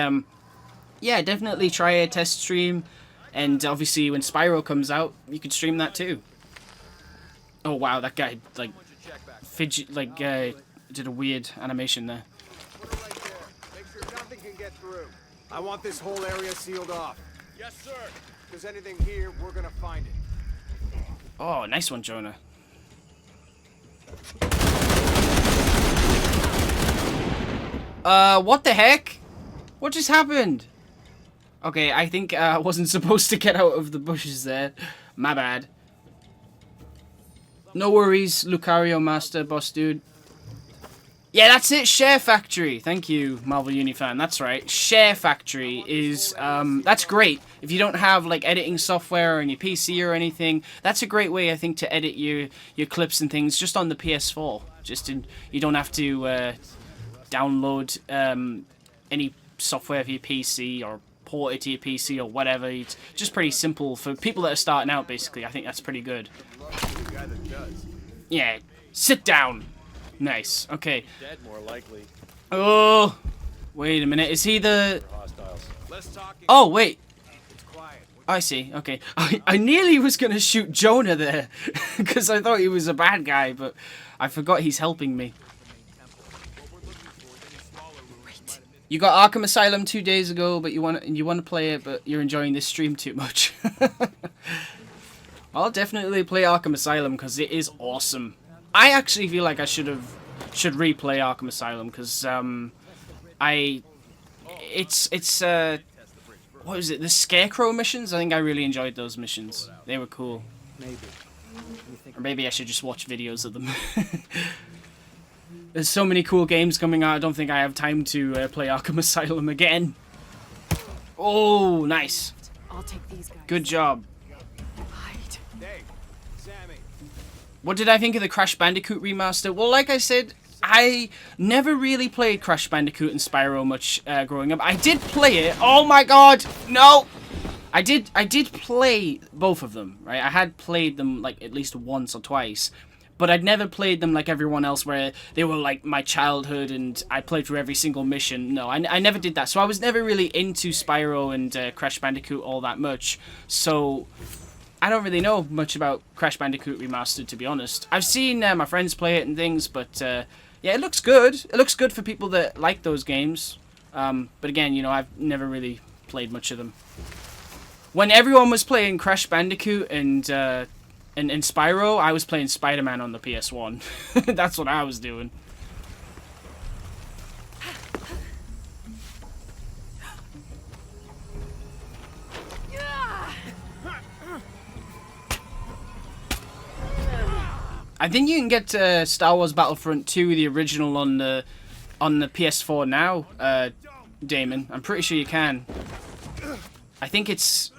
A: yeah, definitely try a test stream, and obviously when Spyro comes out, you could stream that too. Oh wow, that guy like fidget, like did a weird animation there.
D: Make sure nothing can get through. I want this whole area sealed off.
E: Yes, sir.
D: If there's anything here, we're gonna find it.
A: Oh, nice one, Jonah. What the heck? What just happened? Okay, I think I wasn't supposed to get out of the bushes there. My bad. No worries, Lucario Master, boss dude. Yeah, that's it, Share Factory. Thank you, Marvel Unifan. That's right. Share Factory is, that's great. If you don't have, like, editing software on your PC or anything, that's a great way, I think, to edit your clips and things just on the PS4. You don't have to, download, any software for your PC or port it to your PC or whatever. It's just pretty simple for people that are starting out, basically. I think that's pretty good. Yeah, sit down. Nice. Okay.
E: Dead, more likely.
A: Oh, wait a minute. Is he the? Oh wait. I see. Okay. I nearly was gonna shoot Jonah there because I thought he was a bad guy, but I forgot he's helping me. You got Arkham Asylum 2 days ago, but you want to play it, but you're enjoying this stream too much. I'll definitely play Arkham Asylum because it is awesome. I actually feel like I should replay Arkham Asylum because what was it? The Scarecrow missions? I think I really enjoyed those missions. They were cool. Maybe. Or maybe I should just watch videos of them. There's so many cool games coming out. I don't think I have time to play Arkham Asylum again. Oh, nice.
K: I'll take these guys.
A: Good job.
D: Hey, Sammy.
A: What did I think of the Crash Bandicoot remaster? Well, like I said, I never really played Crash Bandicoot and Spyro much growing up. I did play it. Oh my god, no! I did play both of them, right? I had played them like at least once or twice, but I'd never played them like everyone else where they were like my childhood and I played through every single mission. No, I never did that. So I was never really into Spyro and Crash Bandicoot all that much. So I don't really know much about Crash Bandicoot Remastered, to be honest. I've seen my friends play it and things, but yeah, it looks good. It looks good for people that like those games. But again, you know, I've never really played much of them. When everyone was playing Crash Bandicoot and Spyro, I was playing Spider-Man on the PS1. That's what I was doing. I think you can get Star Wars Battlefront 2, the original, on the PS4 now, Damon. I'm pretty sure you can. I think it's...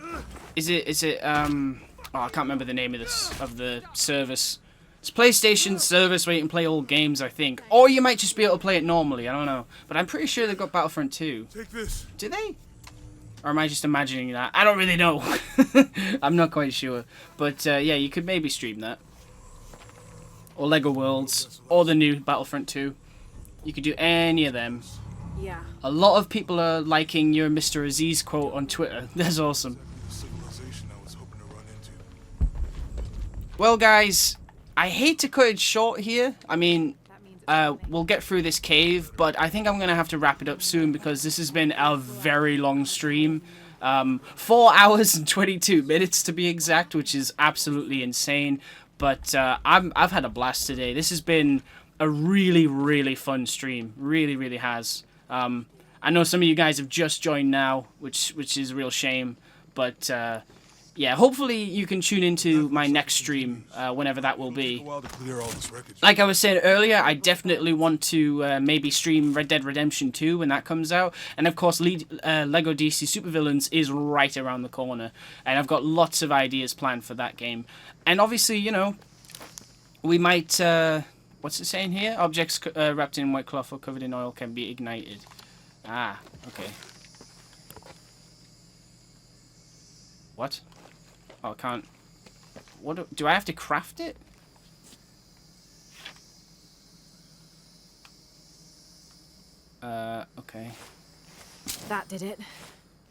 A: Is it oh, I can't remember the name of the service. It's PlayStation service where you can play old games, I think. Or you might just be able to play it normally, I don't know. But I'm pretty sure they've got Battlefront 2.
C: Take this.
A: Do they? Or am I just imagining that? I don't really know. I'm not quite sure. But yeah, you could maybe stream that. Or Lego Worlds. Or the new Battlefront 2. You could do any of them.
K: Yeah.
A: A lot of people are liking your Mr. Aziz quote on Twitter. That's awesome. Well, guys, I hate to cut it short here. I mean, we'll get through this cave, but I think I'm going to have to wrap it up soon because this has been a very long stream. 4 hours and 22 minutes to be exact, which is absolutely insane. But I've had a blast today. This has been a really, really fun stream. Really, really has. I know some of you guys have just joined now, which is a real shame. But yeah, hopefully you can tune into my next stream, whenever that will be. Like I was saying earlier, I definitely want to maybe stream Red Dead Redemption 2 when that comes out. And of course, Lego DC Supervillains is right around the corner. And I've got lots of ideas planned for that game. And obviously, you know, we might... what's it saying here? Objects wrapped in white cloth or covered in oil can be ignited. Ah, okay. What? Oh, I can't... What do I have to craft it? Okay.
K: That did it.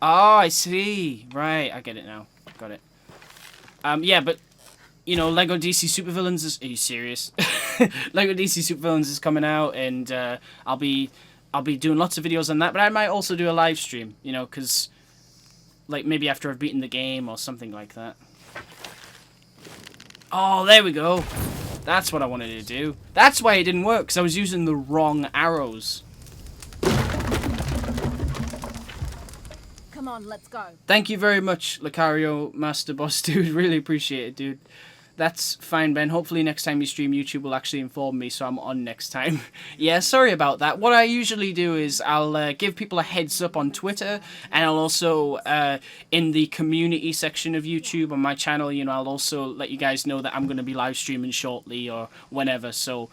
A: Oh, I see. Right, I get it now. Got it. Yeah, but... You know, Lego DC Supervillains is... Are you serious? Lego DC Supervillains is coming out, and I'll be doing lots of videos on that, but I might also do a live stream, you know, because... Like, maybe after I've beaten the game or something like that. Oh, there we go. That's what I wanted to do. That's why it didn't work, because I was using the wrong arrows.
K: Come on, let's go.
A: Thank you very much, Lucario Master Boss Dude. Really appreciate it, dude. That's fine, Ben. Hopefully next time you stream, YouTube will actually inform me, so I'm on next time. Yeah, sorry about that. What I usually do is I'll give people a heads up on Twitter, and I'll also, in the community section of YouTube on my channel, you know, I'll also let you guys know that I'm going to be live streaming shortly or whenever. So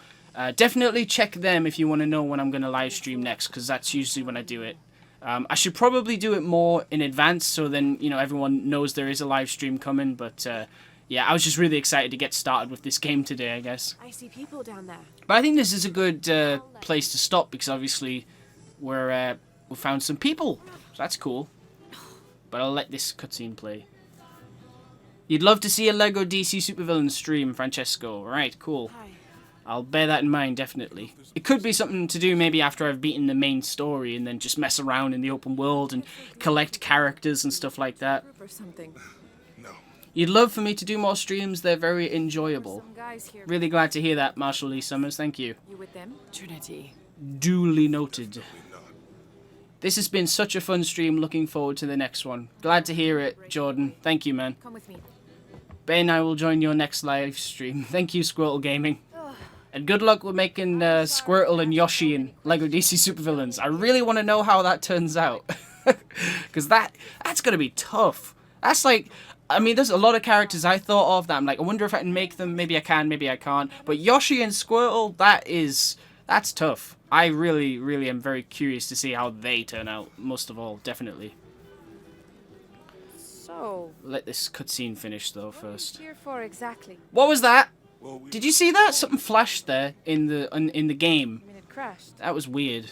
A: definitely check them if you want to know when I'm going to live stream next, because that's usually when I do it. I should probably do it more in advance, so then, you know, everyone knows there is a live stream coming, but... yeah, I was just really excited to get started with this game today, I guess.
K: I see people down there.
A: But I think this is a good place to stop, because obviously we found some people. So that's cool. But I'll let this cutscene play. You'd love to see a LEGO DC Supervillain stream, Francesco. Right, cool. I'll bear that in mind, definitely. It could be something to do maybe after I've beaten the main story and then just mess around in the open world and collect characters and stuff like that.
K: Or something.
A: You'd love for me to do more streams, they're very enjoyable. Really glad to hear that, Marshall Lee Summers, thank you.
K: You with them? Trinity.
A: Duly noted. This has been such a fun stream, looking forward to the next one. Glad to hear it, Jordan. Thank you, man.
K: Come with me.
A: Ben, I will join your next live stream. Thank you, Squirtle Gaming. And good luck with making Squirtle and Yoshi and LEGO DC Supervillains. I really want to know how that turns out. Because that's going to be tough. That's like... I mean, there's a lot of characters I thought of that I'm like, I wonder if I can make them. Maybe I can, maybe I can't. But Yoshi and Squirtle, that's tough. I really, really am very curious to see how they turn out, most of all, definitely.
B: So...
A: Let this cutscene finish, though, first.
B: What are you here for exactly?
A: What was that? Did you see that? Something flashed there in the game.
B: I mean, it crashed.
A: That was weird.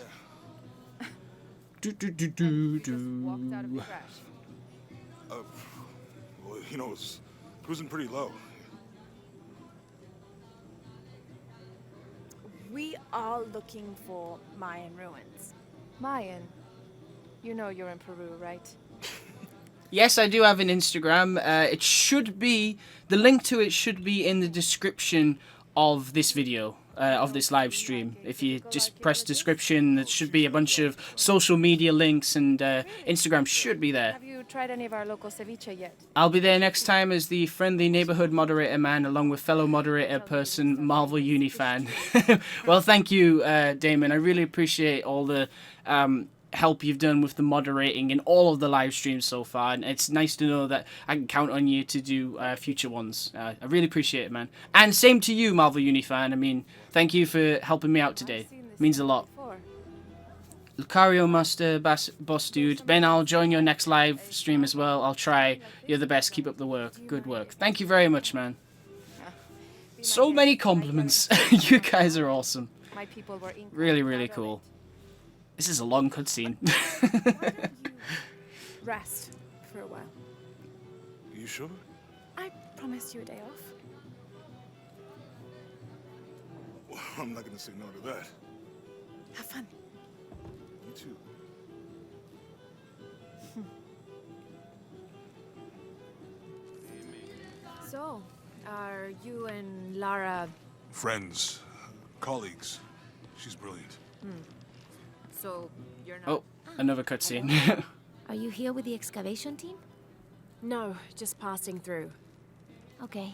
B: Walked out of the crash.
C: Well, you know, it's cruising pretty low.
B: We are looking for Mayan ruins. Mayan? You know you're in Peru, right?
A: Yes, I do have an Instagram. It should be... The link to it should be in the description of this video. Of this live stream. If you just press description, there should be a bunch of social media links, and Instagram should be there.
B: Have you tried any of our local ceviche yet?
A: I'll be there next time as the friendly neighborhood moderator man, along with fellow moderator person Marvel Uni fan. Well, thank you, Damon. I really appreciate all the help you've done with the moderating in all of the live streams so far, and it's nice to know that I can count on you to do future ones. I really appreciate it, man. And same to you, Marvel Uni fan. I mean, thank you for helping me out today. It means a lot. Lucario Master Boss Dude. Ben, I'll join your next live stream as well. I'll try. You're the best. Keep up the work. Good work. Thank you very much, man. So many compliments. You guys are awesome.
B: My people were
A: really, really cool. This is a long cutscene.
B: Rest for a while.
C: You sure?
B: I promised you a day off.
C: Well, I'm not gonna say no to that.
B: Have fun.
C: You too.
K: So, are you and Lara...
C: Friends, colleagues. She's brilliant.
K: So, you're not...
A: Oh, another cutscene.
F: Are you here with the excavation team?
K: No, just passing through.
F: Okay.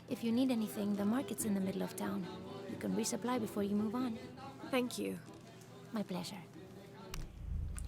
F: If you need anything, the market's in the middle of town. You can resupply before you move on.
K: Thank you.
F: My pleasure.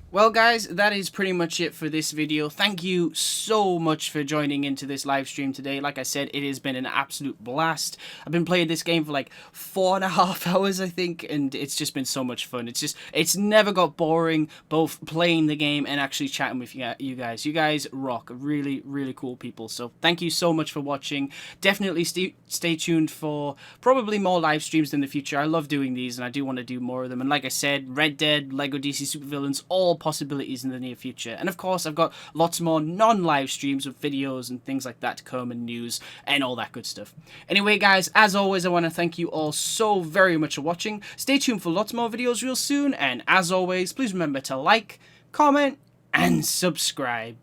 A: Well, guys, that is pretty much it for this video. Thank you so much for joining into this live stream today. Like I said, it has been an absolute blast. I've been playing this game for like 4.5 hours, I think, and it's just been so much fun. It's never got boring, both playing the game and actually chatting with you guys. You guys rock. Really, really cool people. So thank you so much for watching. Definitely stay tuned for probably more live streams in the future. I love doing these, and I do want to do more of them. And like I said, Red Dead, LEGO DC Supervillains, all possibilities in the near future. And of course, I've got lots more non-live streams with videos and things like that to come, and news and all that good stuff. Anyway, guys, as always, I want to thank you all so very much for watching. Stay tuned for lots more videos real soon, and as always, please remember to like, comment, and subscribe.